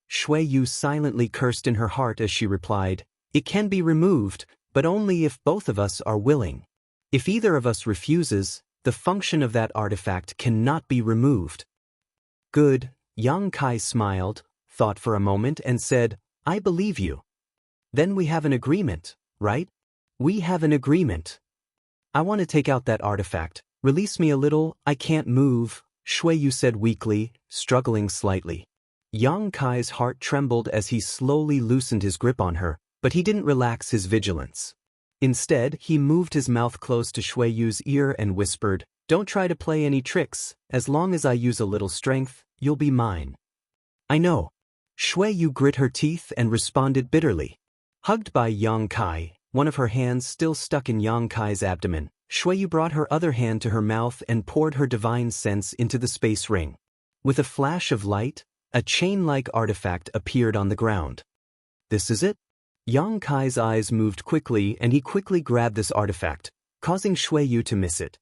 Shui Yu silently cursed in her heart as she replied, It can be removed, but only if both of us are willing. If either of us refuses, the function of that artifact cannot be removed. Good. Yang Kai smiled, thought for a moment and said, I believe you. Then we have an agreement, right? We have an agreement. I want to take out that artifact. Release me a little, I can't move, Shui Yu said weakly, struggling slightly. Yang Kai's heart trembled as he slowly loosened his grip on her, but he didn't relax his vigilance. Instead, he moved his mouth close to Shui Yu's ear and whispered, Don't try to play any tricks. As long as I use a little strength, you'll be mine. I know. Shui Yu grit her teeth and responded bitterly. Hugged by Yang Kai, one of her hands still stuck in Yang Kai's abdomen, Shui Yu brought her other hand to her mouth and poured her divine sense into the space ring. With a flash of light, a chain-like artifact appeared on the ground. This is it? Yang Kai's eyes moved quickly and he quickly grabbed this artifact, causing Shui Yu to miss it.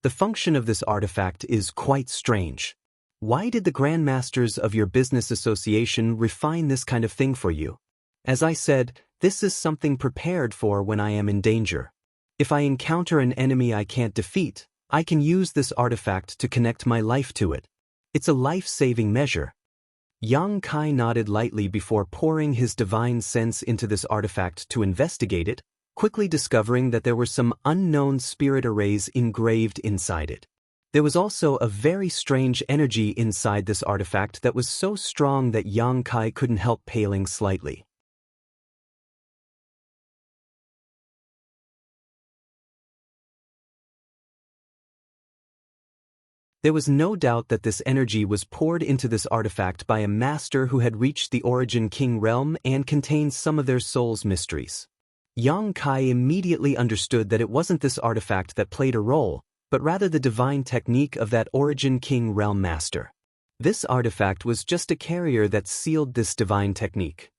The function of this artifact is quite strange. Why did the Grandmasters of your business association refine this kind of thing for you? As I said, this is something prepared for when I am in danger. If I encounter an enemy I can't defeat, I can use this artifact to connect my life to it. It's a life-saving measure. Yang Kai nodded lightly before pouring his divine sense into this artifact to investigate it, quickly discovering that there were some unknown spirit arrays engraved inside it. There was also a very strange energy inside this artifact that was so strong that Yang Kai couldn't help paling slightly. There was no doubt that this energy was poured into this artifact by a master who had reached the Origin King realm and contained some of their soul's mysteries. Yang Kai immediately understood that it wasn't this artifact that played a role, but rather the divine technique of that Origin King realm master. This artifact was just a carrier that sealed this divine technique.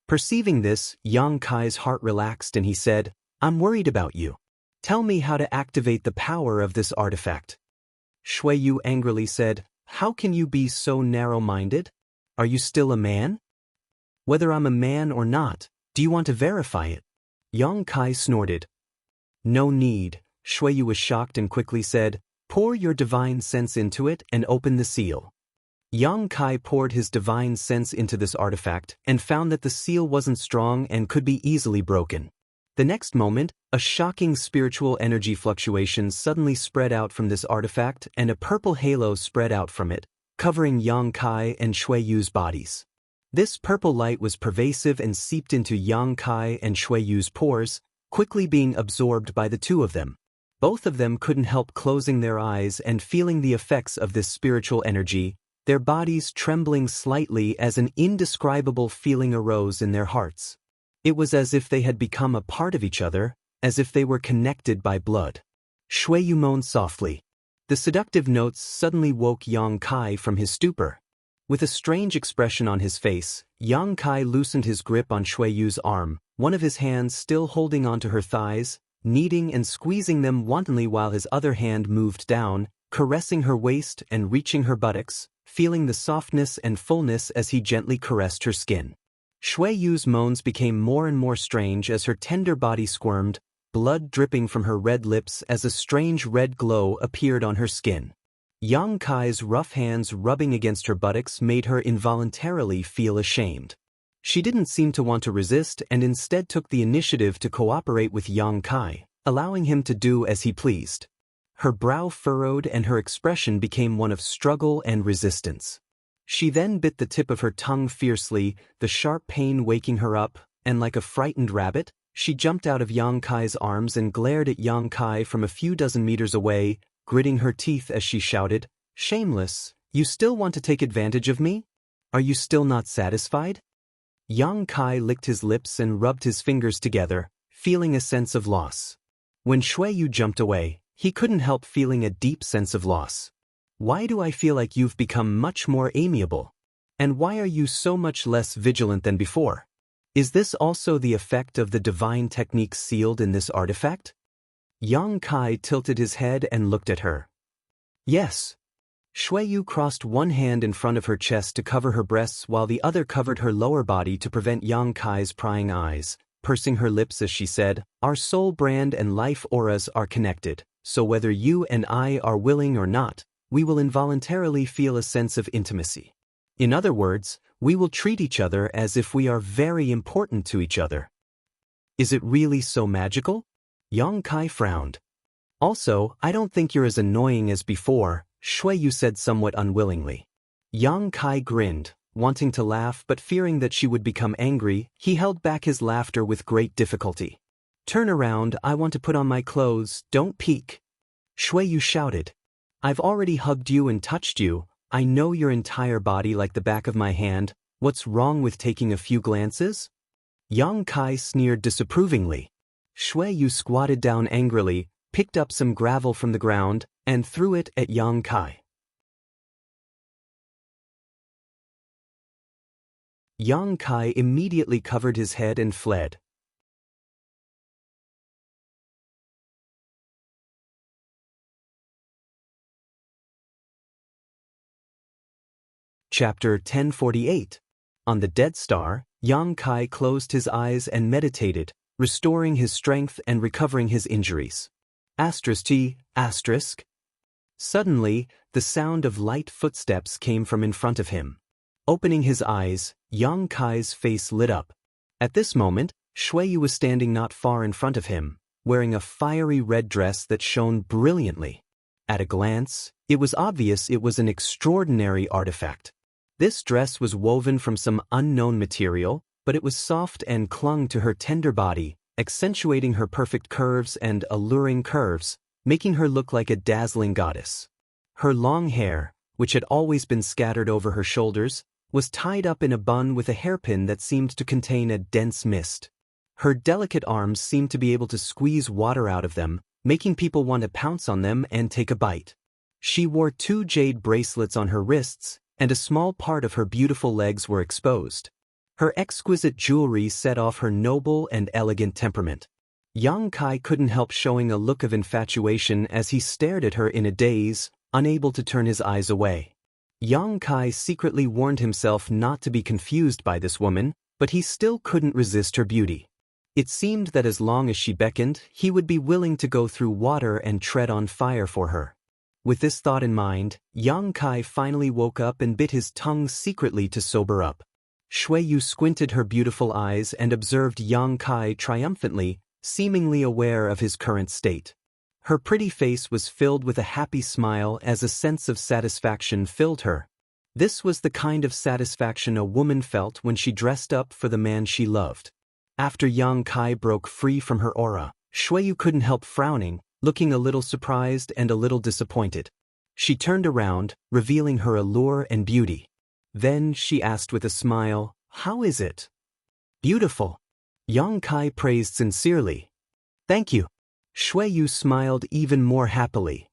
Perceiving this, Yang Kai's heart relaxed and he said, I'm worried about you. Tell me how to activate the power of this artifact. Shui Yu angrily said, How can you be so narrow-minded? Are you still a man? Whether I'm a man or not, do you want to verify it? Yang Kai snorted. No need. Shui Yu was shocked and quickly said, Pour your divine sense into it and open the seal. Yang Kai poured his divine sense into this artifact and found that the seal wasn't strong and could be easily broken. The next moment, a shocking spiritual energy fluctuation suddenly spread out from this artifact and a purple halo spread out from it, covering Yang Kai and Shui Yu's bodies. This purple light was pervasive and seeped into Yang Kai and Shui Yu's pores, quickly being absorbed by the two of them. Both of them couldn't help closing their eyes and feeling the effects of this spiritual energy, their bodies trembling slightly as an indescribable feeling arose in their hearts. It was as if they had become a part of each other, as if they were connected by blood. Shui Yu moaned softly. The seductive notes suddenly woke Yang Kai from his stupor. With a strange expression on his face, Yang Kai loosened his grip on Shui Yu's arm, one of his hands still holding onto her thighs, kneading and squeezing them wantonly while his other hand moved down, caressing her waist and reaching her buttocks, feeling the softness and fullness as he gently caressed her skin. Shui Yu's moans became more and more strange as her tender body squirmed, blood dripping from her red lips as a strange red glow appeared on her skin. Yang Kai's rough hands rubbing against her buttocks made her involuntarily feel ashamed. She didn't seem to want to resist and instead took the initiative to cooperate with Yang Kai, allowing him to do as he pleased. Her brow furrowed and her expression became one of struggle and resistance. She then bit the tip of her tongue fiercely, the sharp pain waking her up, and like a frightened rabbit, she jumped out of Yang Kai's arms and glared at Yang Kai from a few dozen meters away, gritting her teeth as she shouted, "Shameless, you still want to take advantage of me? Are you still not satisfied?" Yang Kai licked his lips and rubbed his fingers together, feeling a sense of loss. When Shui Yu jumped away, he couldn't help feeling a deep sense of loss. "Why do I feel like you've become much more amiable? And why are you so much less vigilant than before? Is this also the effect of the divine techniques sealed in this artifact?" Yang Kai tilted his head and looked at her. "Yes." Shui Yu crossed one hand in front of her chest to cover her breasts while the other covered her lower body to prevent Yang Kai's prying eyes, pursing her lips as she said, "Our soul brand and life auras are connected, so whether you and I are willing or not, we will involuntarily feel a sense of intimacy. In other words, we will treat each other as if we are very important to each other." "Is it really so magical?" Yang Kai frowned. "Also, I don't think you're as annoying as before," Shui Yu said somewhat unwillingly. Yang Kai grinned, wanting to laugh but fearing that she would become angry, he held back his laughter with great difficulty. "Turn around, I want to put on my clothes, don't peek." Shui Yu shouted. "I've already hugged you and touched you, I know your entire body like the back of my hand, what's wrong with taking a few glances?" Yang Kai sneered disapprovingly. Shui Yu squatted down angrily, picked up some gravel from the ground, and threw it at Yang Kai. Yang Kai immediately covered his head and fled. Chapter 1048. On the Dead Star, Yang Kai closed his eyes and meditated, restoring his strength and recovering his injuries. *T***. Suddenly, the sound of light footsteps came from in front of him. Opening his eyes, Yang Kai's face lit up. At this moment, Shui Yu was standing not far in front of him, wearing a fiery red dress that shone brilliantly. At a glance, it was obvious it was an extraordinary artifact. This dress was woven from some unknown material, but it was soft and clung to her tender body, accentuating her perfect curves and alluring curves, making her look like a dazzling goddess. Her long hair, which had always been scattered over her shoulders, was tied up in a bun with a hairpin that seemed to contain a dense mist. Her delicate arms seemed to be able to squeeze water out of them, making people want to pounce on them and take a bite. She wore 2 jade bracelets on her wrists, and a small part of her beautiful legs were exposed. Her exquisite jewelry set off her noble and elegant temperament. Yang Kai couldn't help showing a look of infatuation as he stared at her in a daze, unable to turn his eyes away. Yang Kai secretly warned himself not to be confused by this woman, but he still couldn't resist her beauty. It seemed that as long as she beckoned, he would be willing to go through water and tread on fire for her. With this thought in mind, Yang Kai finally woke up and bit his tongue secretly to sober up. Shui Yu squinted her beautiful eyes and observed Yang Kai triumphantly, seemingly aware of his current state. Her pretty face was filled with a happy smile as a sense of satisfaction filled her. This was the kind of satisfaction a woman felt when she dressed up for the man she loved. After Yang Kai broke free from her aura, Shui Yu couldn't help frowning, looking a little surprised and a little disappointed. She turned around, revealing her allure and beauty. Then she asked with a smile, "How is it?" "Beautiful." Yang Kai praised sincerely. "Thank you." Shui Yu smiled even more happily.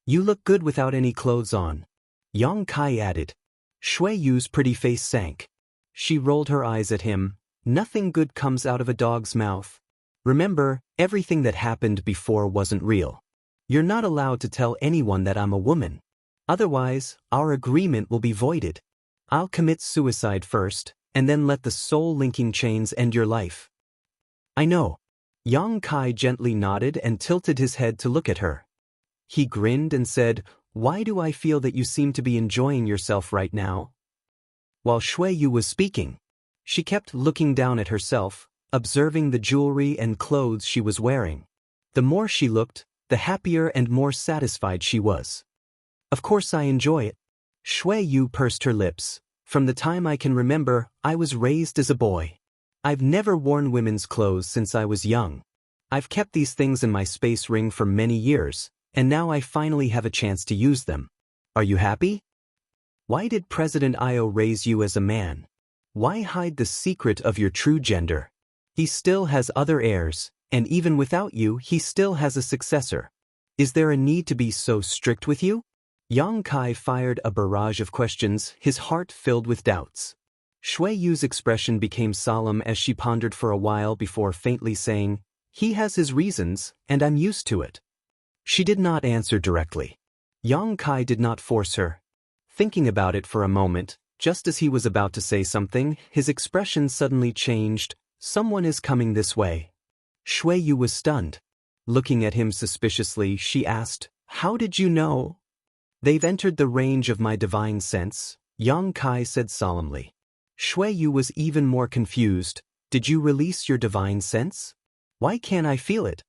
"You look good without any clothes on." Yang Kai added. Shui Yu's pretty face sank. She rolled her eyes at him. "Nothing good comes out of a dog's mouth. Remember, everything that happened before wasn't real. You're not allowed to tell anyone that I'm a woman. Otherwise, our agreement will be voided. I'll commit suicide first, and then let the soul-linking chains end your life. I know. Yang Kai gently nodded and tilted his head to look at her. He grinned and said, "Why do I feel that you seem to be enjoying yourself right now?" While Shui Yu was speaking, she kept looking down at herself, observing the jewelry and clothes she was wearing. The more she looked, the happier and more satisfied she was. Of course I enjoy it. Shui Yu pursed her lips. From the time I can remember, I was raised as a boy. I've never worn women's clothes since I was young. I've kept these things in my space ring for many years, and now I finally have a chance to use them. Are you happy? Why did President Io raise you as a man? Why hide the secret of your true gender? He still has other heirs, and even without you, he still has a successor. Is there a need to be so strict with you? Yang Kai fired a barrage of questions, his heart filled with doubts. Shui Yu's expression became solemn as she pondered for a while before faintly saying, "He has his reasons, and I'm used to it." She did not answer directly. Yang Kai did not force her. Thinking about it for a moment, just as he was about to say something, his expression suddenly changed. "Someone is coming this way." Shui Yu was stunned. Looking at him suspiciously, she asked, "How did you know?" "They've entered the range of my divine sense," Yang Kai said solemnly. Shui Yu was even more confused. "Did you release your divine sense? Why can't I feel it?"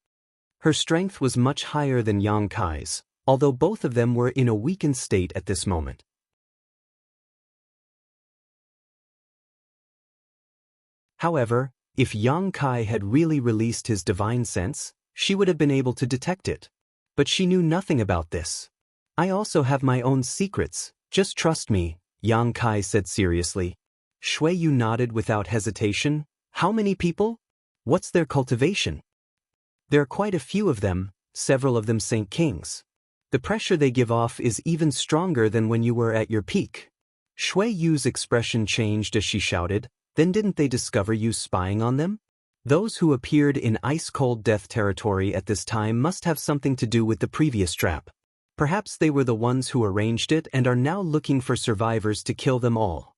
Her strength was much higher than Yang Kai's, although both of them were in a weakened state at this moment. However, if Yang Kai had really released his divine sense, she would have been able to detect it. But she knew nothing about this. "I also have my own secrets, just trust me," Yang Kai said seriously. Shui Yu nodded without hesitation. "How many people? What's their cultivation?" "There are quite a few of them, several of them Saint Kings. The pressure they give off is even stronger than when you were at your peak." Shui Yu's expression changed as she shouted, "Then didn't they discover you spying on them? Those who appeared in ice-cold death territory at this time must have something to do with the previous trap. Perhaps they were the ones who arranged it and are now looking for survivors to kill them all."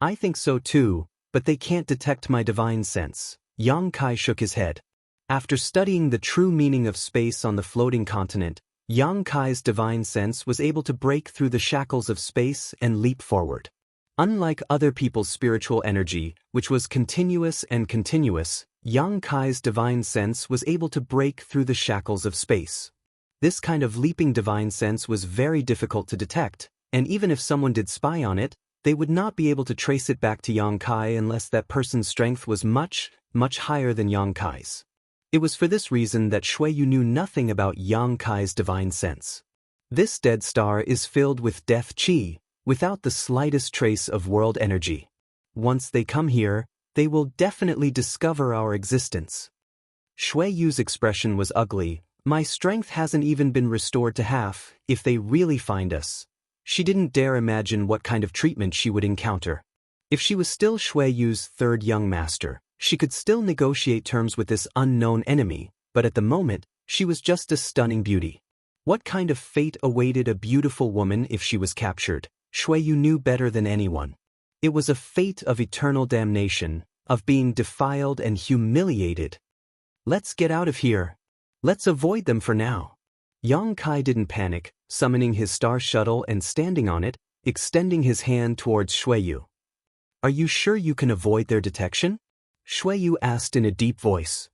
"I think so too, but they can't detect my divine sense." Yang Kai shook his head. After studying the true meaning of space on the floating continent, Yang Kai's divine sense was able to break through the shackles of space and leap forward. Unlike other people's spiritual energy, which was continuous, Yang Kai's divine sense was able to break through the shackles of space. This kind of leaping divine sense was very difficult to detect, and even if someone did spy on it, they would not be able to trace it back to Yang Kai unless that person's strength was much higher than Yang Kai's. It was for this reason that Shui Yu knew nothing about Yang Kai's divine sense. This dead star is filled with death qi, without the slightest trace of world energy. Once they come here, they will definitely discover our existence. Shui Yu's expression was ugly. "My strength hasn't even been restored to half. If they really find us." She didn't dare imagine what kind of treatment she would encounter. If she was still Shui Yu's third young master, she could still negotiate terms with this unknown enemy, but at the moment, she was just a stunning beauty. What kind of fate awaited a beautiful woman if she was captured? Shui Yu knew better than anyone. It was a fate of eternal damnation, of being defiled and humiliated. "Let's get out of here. Let's avoid them for now." Yang Kai didn't panic, summoning his star shuttle and standing on it, extending his hand towards Shui Yu. "Are you sure you can avoid their detection?" Shui Yu asked in a deep voice.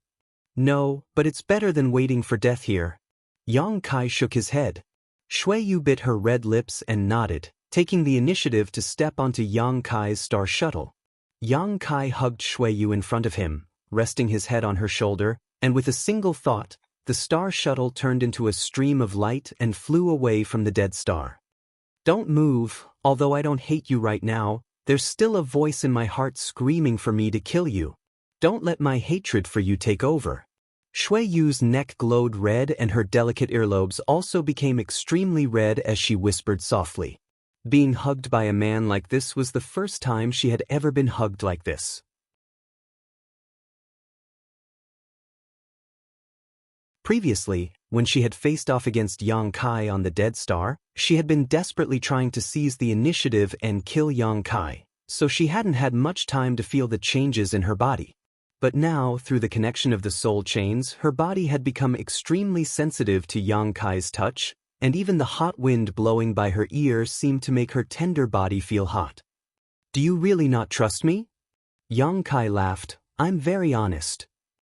"No, but it's better than waiting for death here." Yang Kai shook his head. Shui Yu bit her red lips and nodded, taking the initiative to step onto Yang Kai's star shuttle. Yang Kai hugged Shui Yu in front of him, resting his head on her shoulder, and with a single thought, the star shuttle turned into a stream of light and flew away from the dead star. "Don't move, although I don't hate you right now, there's still a voice in my heart screaming for me to kill you. Don't let my hatred for you take over." Shui Yu's neck glowed red and her delicate earlobes also became extremely red as she whispered softly. Being hugged by a man like this was the first time she had ever been hugged like this. Previously, When she had faced off against Yang Kai on the Dead Star, she had been desperately trying to seize the initiative and kill Yang Kai, so she hadn't had much time to feel the changes in her body. But now, through the connection of the soul chains, her body had become extremely sensitive to Yang Kai's touch, and even the hot wind blowing by her ear seemed to make her tender body feel hot. "Do you really not trust me?" Yang Kai laughed. "I'm very honest."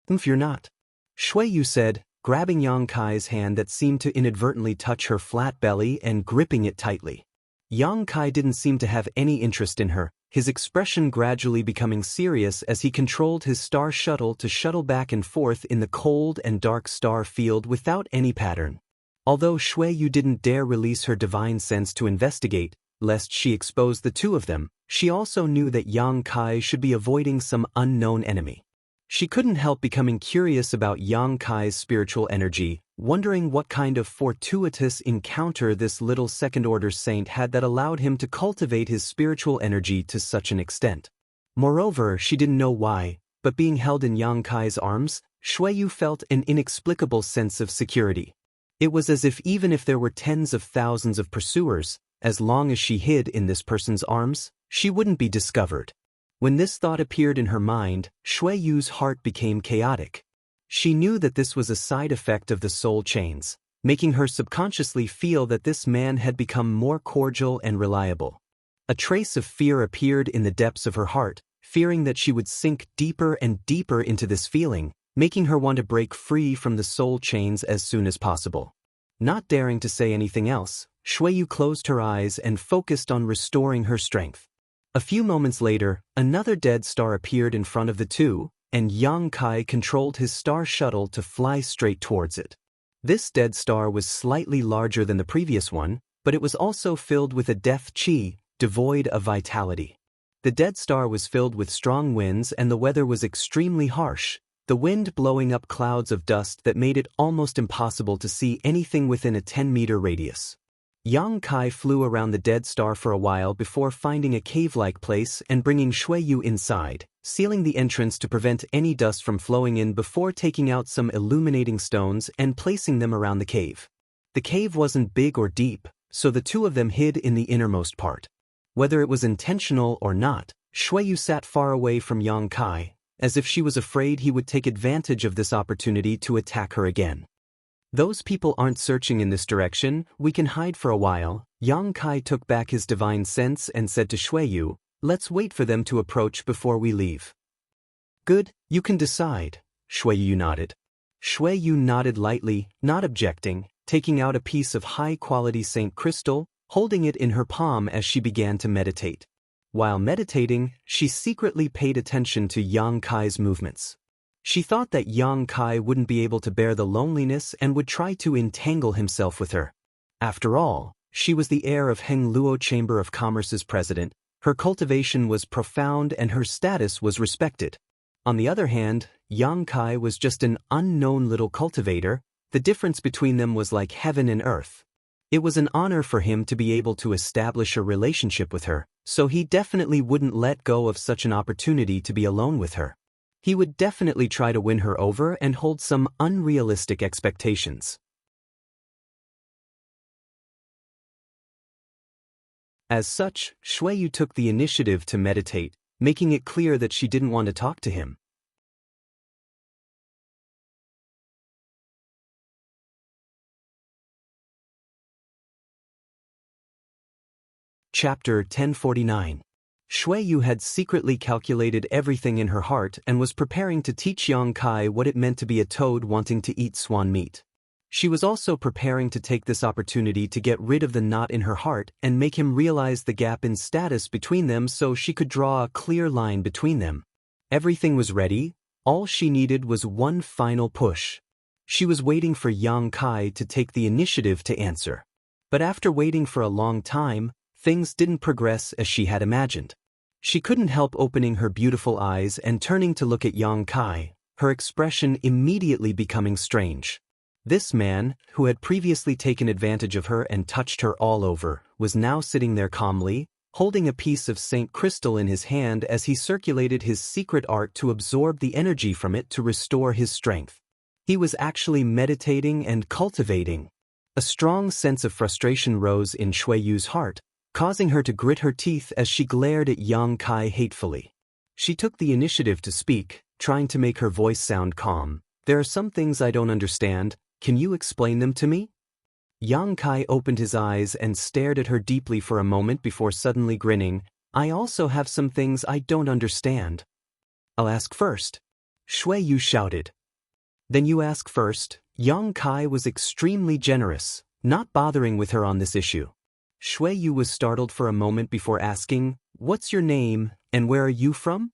"If you're not," Shui Yu said, grabbing Yang Kai's hand that seemed to inadvertently touch her flat belly and gripping it tightly. Yang Kai didn't seem to have any interest in her, his expression gradually becoming serious as he controlled his star shuttle to shuttle back and forth in the cold and dark star field without any pattern. Although Shui Yu didn't dare release her divine sense to investigate, lest she expose the two of them, she also knew that Yang Kai should be avoiding some unknown enemy. She couldn't help becoming curious about Yang Kai's spiritual energy, wondering what kind of fortuitous encounter this little second-order saint had that allowed him to cultivate his spiritual energy to such an extent. Moreover, she didn't know why, but being held in Yang Kai's arms, Shui Yu felt an inexplicable sense of security. It was as if even if there were tens of thousands of pursuers, as long as she hid in this person's arms, she wouldn't be discovered. When this thought appeared in her mind, Shui Yu's heart became chaotic. She knew that this was a side effect of the soul chains, making her subconsciously feel that this man had become more cordial and reliable. A trace of fear appeared in the depths of her heart, fearing that she would sink deeper and deeper into this feeling, making her want to break free from the soul chains as soon as possible. Not daring to say anything else, Shui Yu closed her eyes and focused on restoring her strength. A few moments later, another dead star appeared in front of the two, and Yang Kai controlled his star shuttle to fly straight towards it. This dead star was slightly larger than the previous one, but it was also filled with a death chi, devoid of vitality. The dead star was filled with strong winds and the weather was extremely harsh, the wind blowing up clouds of dust that made it almost impossible to see anything within a 10-meter radius. Yang Kai flew around the dead star for a while before finding a cave-like place and bringing Shui Yu inside, sealing the entrance to prevent any dust from flowing in before taking out some illuminating stones and placing them around the cave. The cave wasn't big or deep, so the two of them hid in the innermost part. Whether it was intentional or not, Shui Yu sat far away from Yang Kai, as if she was afraid he would take advantage of this opportunity to attack her again. "Those people aren't searching in this direction, we can hide for a while." Yang Kai took back his divine sense and said to Shui Yu, "Let's wait for them to approach before we leave." "Good, you can decide," Shui Yu nodded. Shui Yu nodded lightly, not objecting, taking out a piece of high-quality Saint crystal, holding it in her palm as she began to meditate. While meditating, she secretly paid attention to Yang Kai's movements. She thought that Yang Kai wouldn't be able to bear the loneliness and would try to entangle himself with her. After all, she was the heir of Heng Luo Chamber of Commerce's president, her cultivation was profound and her status was respected. On the other hand, Yang Kai was just an unknown little cultivator, the difference between them was like heaven and earth. It was an honor for him to be able to establish a relationship with her, so he definitely wouldn't let go of such an opportunity to be alone with her. He would definitely try to win her over and hold some unrealistic expectations. As such, Shui Yu took the initiative to meditate, making it clear that she didn't want to talk to him. Chapter 1049. Shui Yu had secretly calculated everything in her heart and was preparing to teach Yang Kai what it meant to be a toad wanting to eat swan meat. She was also preparing to take this opportunity to get rid of the knot in her heart and make him realize the gap in status between them so she could draw a clear line between them. Everything was ready, all she needed was one final push. She was waiting for Yang Kai to take the initiative to answer. But after waiting for a long time, things didn't progress as she had imagined. She couldn't help opening her beautiful eyes and turning to look at Yang Kai, her expression immediately becoming strange. This man, who had previously taken advantage of her and touched her all over, was now sitting there calmly, holding a piece of Saint crystal in his hand as he circulated his secret art to absorb the energy from it to restore his strength. He was actually meditating and cultivating. A strong sense of frustration rose in Shui Yu's heart, causing her to grit her teeth as she glared at Yang Kai hatefully. She took the initiative to speak, trying to make her voice sound calm. "There are some things I don't understand. Can you explain them to me?" Yang Kai opened his eyes and stared at her deeply for a moment before suddenly grinning. "I also have some things I don't understand." "I'll ask first." Shui Yu shouted. "Then you ask first." Yang Kai was extremely generous, not bothering with her on this issue. Shui Yu was startled for a moment before asking, "What's your name, and where are you from?"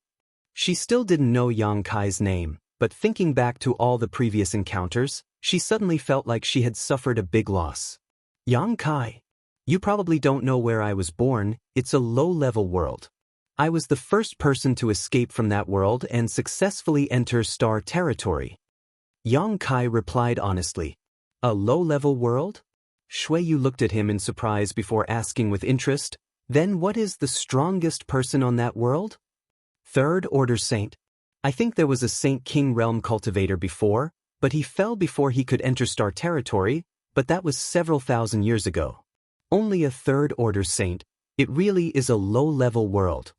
She still didn't know Yang Kai's name, but thinking back to all the previous encounters, she suddenly felt like she had suffered a big loss. "Yang Kai, you probably don't know where I was born. It's a low-level world. I was the first person to escape from that world and successfully enter star territory." Yang Kai replied honestly. "A low-level world?" Shui Yu looked at him in surprise before asking with interest, "Then what is the strongest person on that world?" "Third Order Saint. I think there was a Saint King Realm cultivator before, but he fell before he could enter star territory, but that was several thousand years ago. Only a Third Order Saint. It really is a low-level world.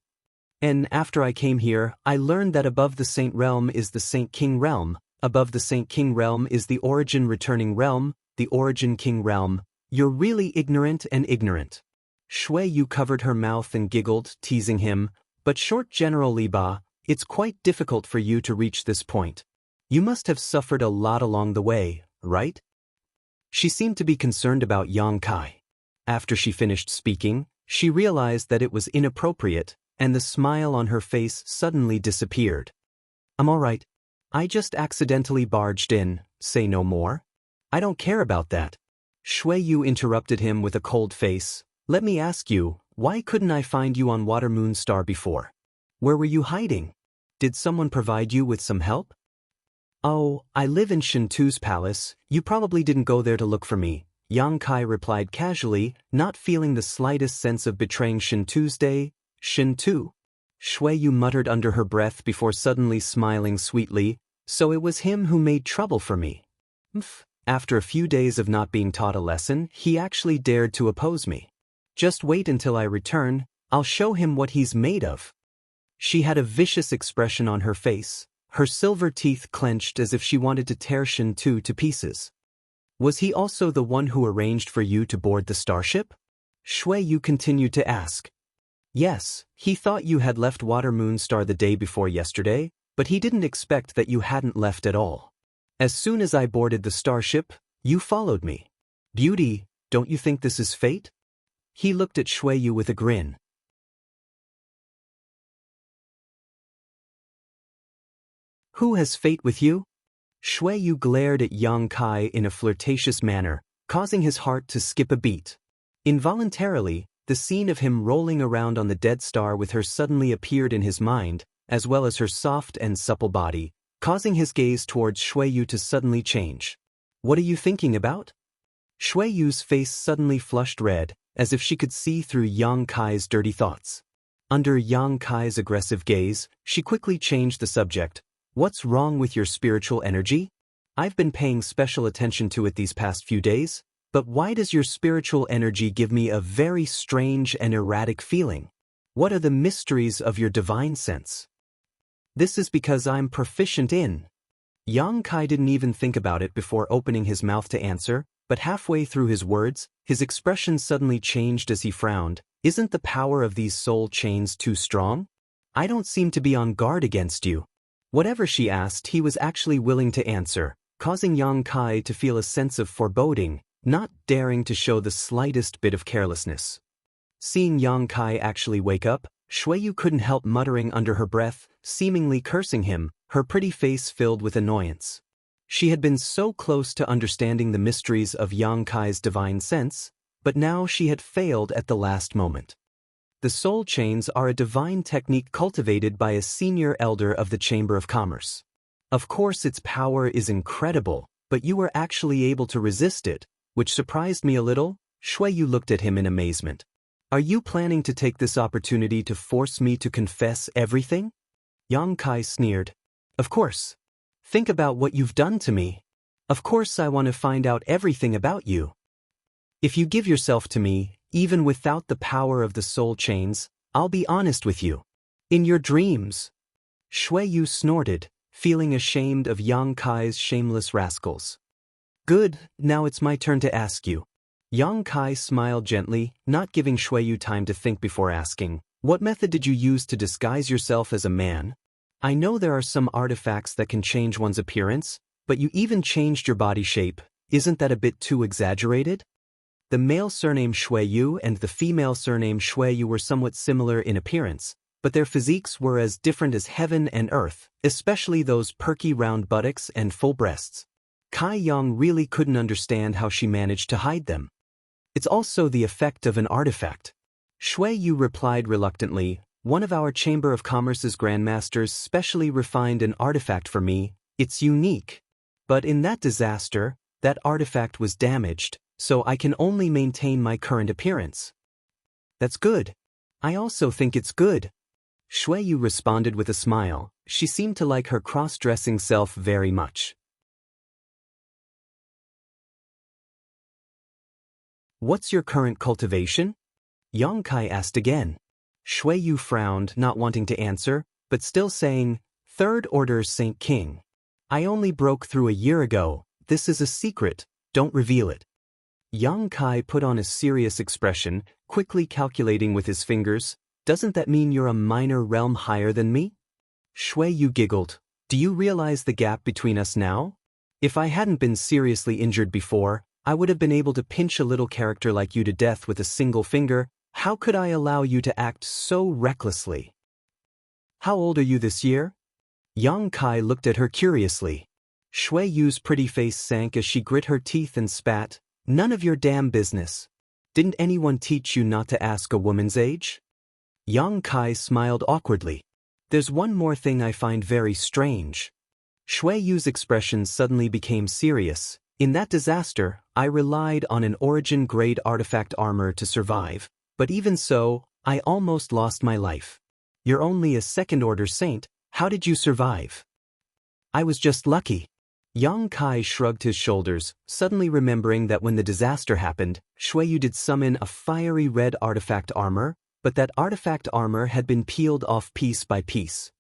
And after I came here, I learned that above the Saint Realm is the Saint King Realm. Above the Saint King Realm is the Origin Returning Realm, the Origin King Realm. You're really ignorant and ignorant." Shui Yu covered her mouth and giggled, teasing him, "But short General Li Ba, it's quite difficult for you to reach this point. You must have suffered a lot along the way, right?" She seemed to be concerned about Yang Kai. After she finished speaking, she realized that it was inappropriate, and the smile on her face suddenly disappeared. "I'm all right. I just accidentally barged in. Say no more." "I don't care about that." Shui Yu interrupted him with a cold face. "Let me ask you, why couldn't I find you on Water Moon Star before? Where were you hiding? Did someone provide you with some help?" "Oh, I live in Shintu's palace. You probably didn't go there to look for me," Yang Kai replied casually, not feeling the slightest sense of betraying Shintu's day. "Shintu?" Shui Yu muttered under her breath before suddenly smiling sweetly. "So it was him who made trouble for me." After a few days of not being taught a lesson, he actually dared to oppose me. "Just wait until I return. I'll show him what he's made of." She had a vicious expression on her face, her silver teeth clenched as if she wanted to tear Shintu to pieces. "Was he also the one who arranged for you to board the starship?" Shui Yu continued to ask. "Yes, he thought you had left Water Moon Star the day before yesterday, but he didn't expect that you hadn't left at all. As soon as I boarded the starship, you followed me. Beauty, don't you think this is fate?" He looked at Shui Yu with a grin. "Who has fate with you?" Shui Yu glared at Yang Kai in a flirtatious manner, causing his heart to skip a beat. Involuntarily, the scene of him rolling around on the dead star with her suddenly appeared in his mind, as well as her soft and supple body, causing his gaze towards Shui Yu to suddenly change. "What are you thinking about?" Shui Yu's face suddenly flushed red, as if she could see through Yang Kai's dirty thoughts. Under Yang Kai's aggressive gaze, she quickly changed the subject. "What's wrong with your spiritual energy? I've been paying special attention to it these past few days. But why does your spiritual energy give me a very strange and erratic feeling? What are the mysteries of your divine sense?" "This is because I'm proficient in." Yang Kai didn't even think about it before opening his mouth to answer, but halfway through his words, his expression suddenly changed as he frowned. "Isn't the power of these soul chains too strong? I don't seem to be on guard against you." Whatever she asked, he was actually willing to answer, causing Yang Kai to feel a sense of foreboding, not daring to show the slightest bit of carelessness. Seeing Yang Kai actually wake up, Shui Yu couldn't help muttering under her breath, seemingly cursing him, her pretty face filled with annoyance. She had been so close to understanding the mysteries of Yang Kai's divine sense, but now she had failed at the last moment. The soul chains are a divine technique cultivated by a senior elder of the Chamber of Commerce. Of course its power is incredible, but you were actually able to resist it, which surprised me a little. Shui Yu looked at him in amazement. "Are you planning to take this opportunity to force me to confess everything?" Yang Kai sneered. "Of course. Think about what you've done to me." Of course I want to find out everything about you. If you give yourself to me, even without the power of the soul chains, I'll be honest with you. In your dreams. Shui Yu snorted, feeling ashamed of Yang Kai's shameless rascals. Good, now it's my turn to ask you. Yang Kai smiled gently, not giving Shui Yu time to think before asking, what method did you use to disguise yourself as a man? I know there are some artifacts that can change one's appearance, but you even changed your body shape. Isn't that a bit too exaggerated? The male surname Shui Yu and the female surname Shui Yu were somewhat similar in appearance, but their physiques were as different as heaven and earth, especially those perky round buttocks and full breasts. Kai Yang really couldn't understand how she managed to hide them. It's also the effect of an artifact. Shui Yu replied reluctantly, one of our Chamber of Commerce's grandmasters specially refined an artifact for me. It's unique. But in that disaster, that artifact was damaged, so I can only maintain my current appearance. That's good. I also think it's good. Shui Yu responded with a smile. She seemed to like her cross-dressing self very much. What's your current cultivation? Yang Kai asked again. Shui Yu frowned, not wanting to answer, but still saying, Third Order Saint King. I only broke through a year ago. This is a secret. Don't reveal it. Yang Kai put on a serious expression, quickly calculating with his fingers, doesn't that mean you're a minor realm higher than me? Shui Yu giggled. Do you realize the gap between us now? If I hadn't been seriously injured before, I would have been able to pinch a little character like you to death with a single finger. How could I allow you to act so recklessly? How old are you this year? Yang Kai looked at her curiously. Shui Yu's pretty face sank as she grit her teeth and spat. None of your damn business. Didn't anyone teach you not to ask a woman's age? Yang Kai smiled awkwardly. There's one more thing I find very strange. Shui Yu's expression suddenly became serious. In that disaster, I relied on an origin-grade artifact armor to survive, but even so, I almost lost my life. You're only a second-order saint, how did you survive? I was just lucky. Yang Kai shrugged his shoulders, suddenly remembering that when the disaster happened, Shui Yu did summon a fiery red artifact armor, but that artifact armor had been peeled off piece by piece.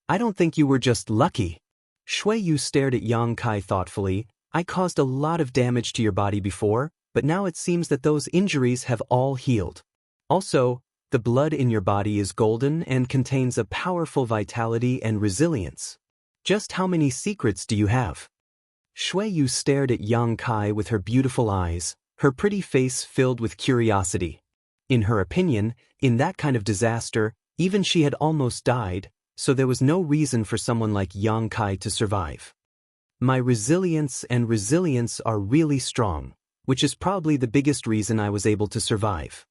I don't think you were just lucky. Shui Yu stared at Yang Kai thoughtfully. I caused a lot of damage to your body before, but now it seems that those injuries have all healed. Also, the blood in your body is golden and contains a powerful vitality and resilience. Just how many secrets do you have? Shui Yu stared at Yang Kai with her beautiful eyes, her pretty face filled with curiosity. In her opinion, in that kind of disaster, even she had almost died, so there was no reason for someone like Yang Kai to survive. My resilience are really strong, which is probably the biggest reason I was able to survive.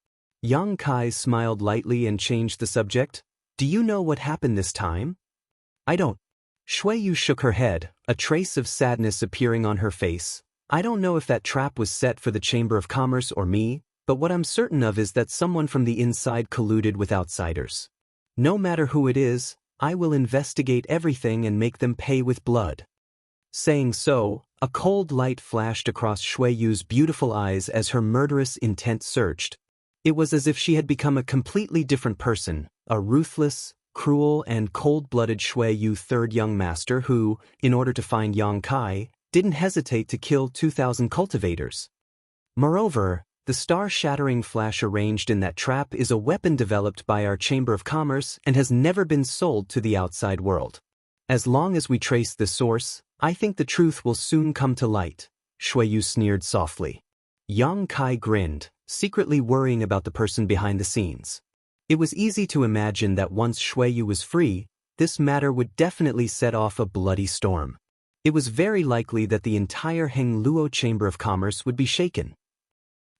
Yang Kai smiled lightly and changed the subject. Do you know what happened this time? I don't. Shui Yu shook her head, a trace of sadness appearing on her face. I don't know if that trap was set for the Chamber of Commerce or me, but what I'm certain of is that someone from the inside colluded with outsiders. No matter who it is, I will investigate everything and make them pay with blood. Saying so, a cold light flashed across Shui Yu's beautiful eyes as her murderous intent surged. It was as if she had become a completely different person, a ruthless, cruel and cold-blooded Shui Yu third young master who, in order to find Yang Kai, didn't hesitate to kill 2,000 cultivators. Moreover, the star-shattering flash arranged in that trap is a weapon developed by our Chamber of Commerce and has never been sold to the outside world. As long as we trace the source, I think the truth will soon come to light, Shui Yu sneered softly. Yang Kai grinned, secretly worrying about the person behind the scenes. It was easy to imagine that once Shui Yu was free, this matter would definitely set off a bloody storm. It was very likely that the entire Hengluo Chamber of Commerce would be shaken.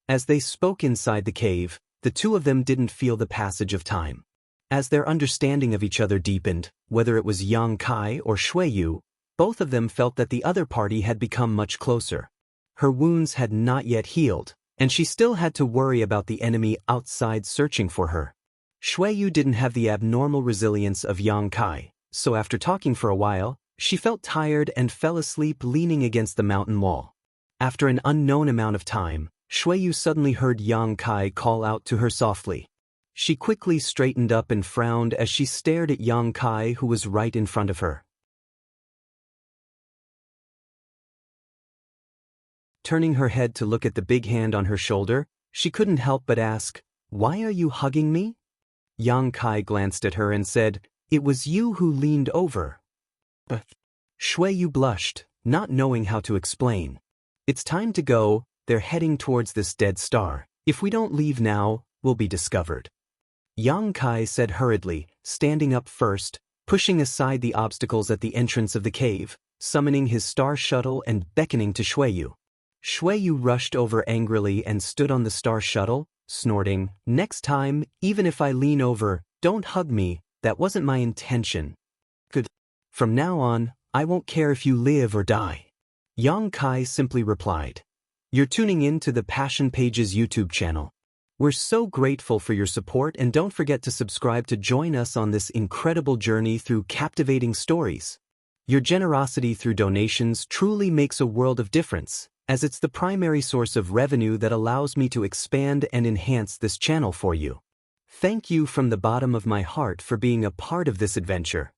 As they spoke inside the cave, the two of them didn't feel the passage of time. As their understanding of each other deepened, whether it was Yang Kai or Shui Yu, both of them felt that the other party had become much closer. Her wounds had not yet healed, and she still had to worry about the enemy outside searching for her. Shui Yu didn't have the abnormal resilience of Yang Kai, so after talking for a while, She felt tired and fell asleep leaning against the mountain wall. After an unknown amount of time, Shuiyu suddenly heard Yang Kai call out to her softly. She quickly straightened up and frowned as she stared at Yang Kai, who was right in front of her. Turning her head to look at the big hand on her shoulder, she couldn't help but ask, "Why are you hugging me?" Yang Kai glanced at her and said, "It was you who leaned over." But Shuiyu blushed, not knowing how to explain. "It's time to go, they're heading towards this dead star. If we don't leave now, we'll be discovered." Yang Kai said hurriedly, standing up first, pushing aside the obstacles at the entrance of the cave, summoning his star shuttle and beckoning to Shuiyu. Shuiyu rushed over angrily and stood on the star shuttle, snorting, "Next time, even if I lean over, don't hug me, that wasn't my intention. Good. From now on, I won't care if you live or die." Yang Kai simply replied. You're tuning in to the Passion Pages YouTube channel. We're so grateful for your support, and don't forget to subscribe to join us on this incredible journey through captivating stories. Your generosity through donations truly makes a world of difference, as it's the primary source of revenue that allows me to expand and enhance this channel for you. Thank you from the bottom of my heart for being a part of this adventure.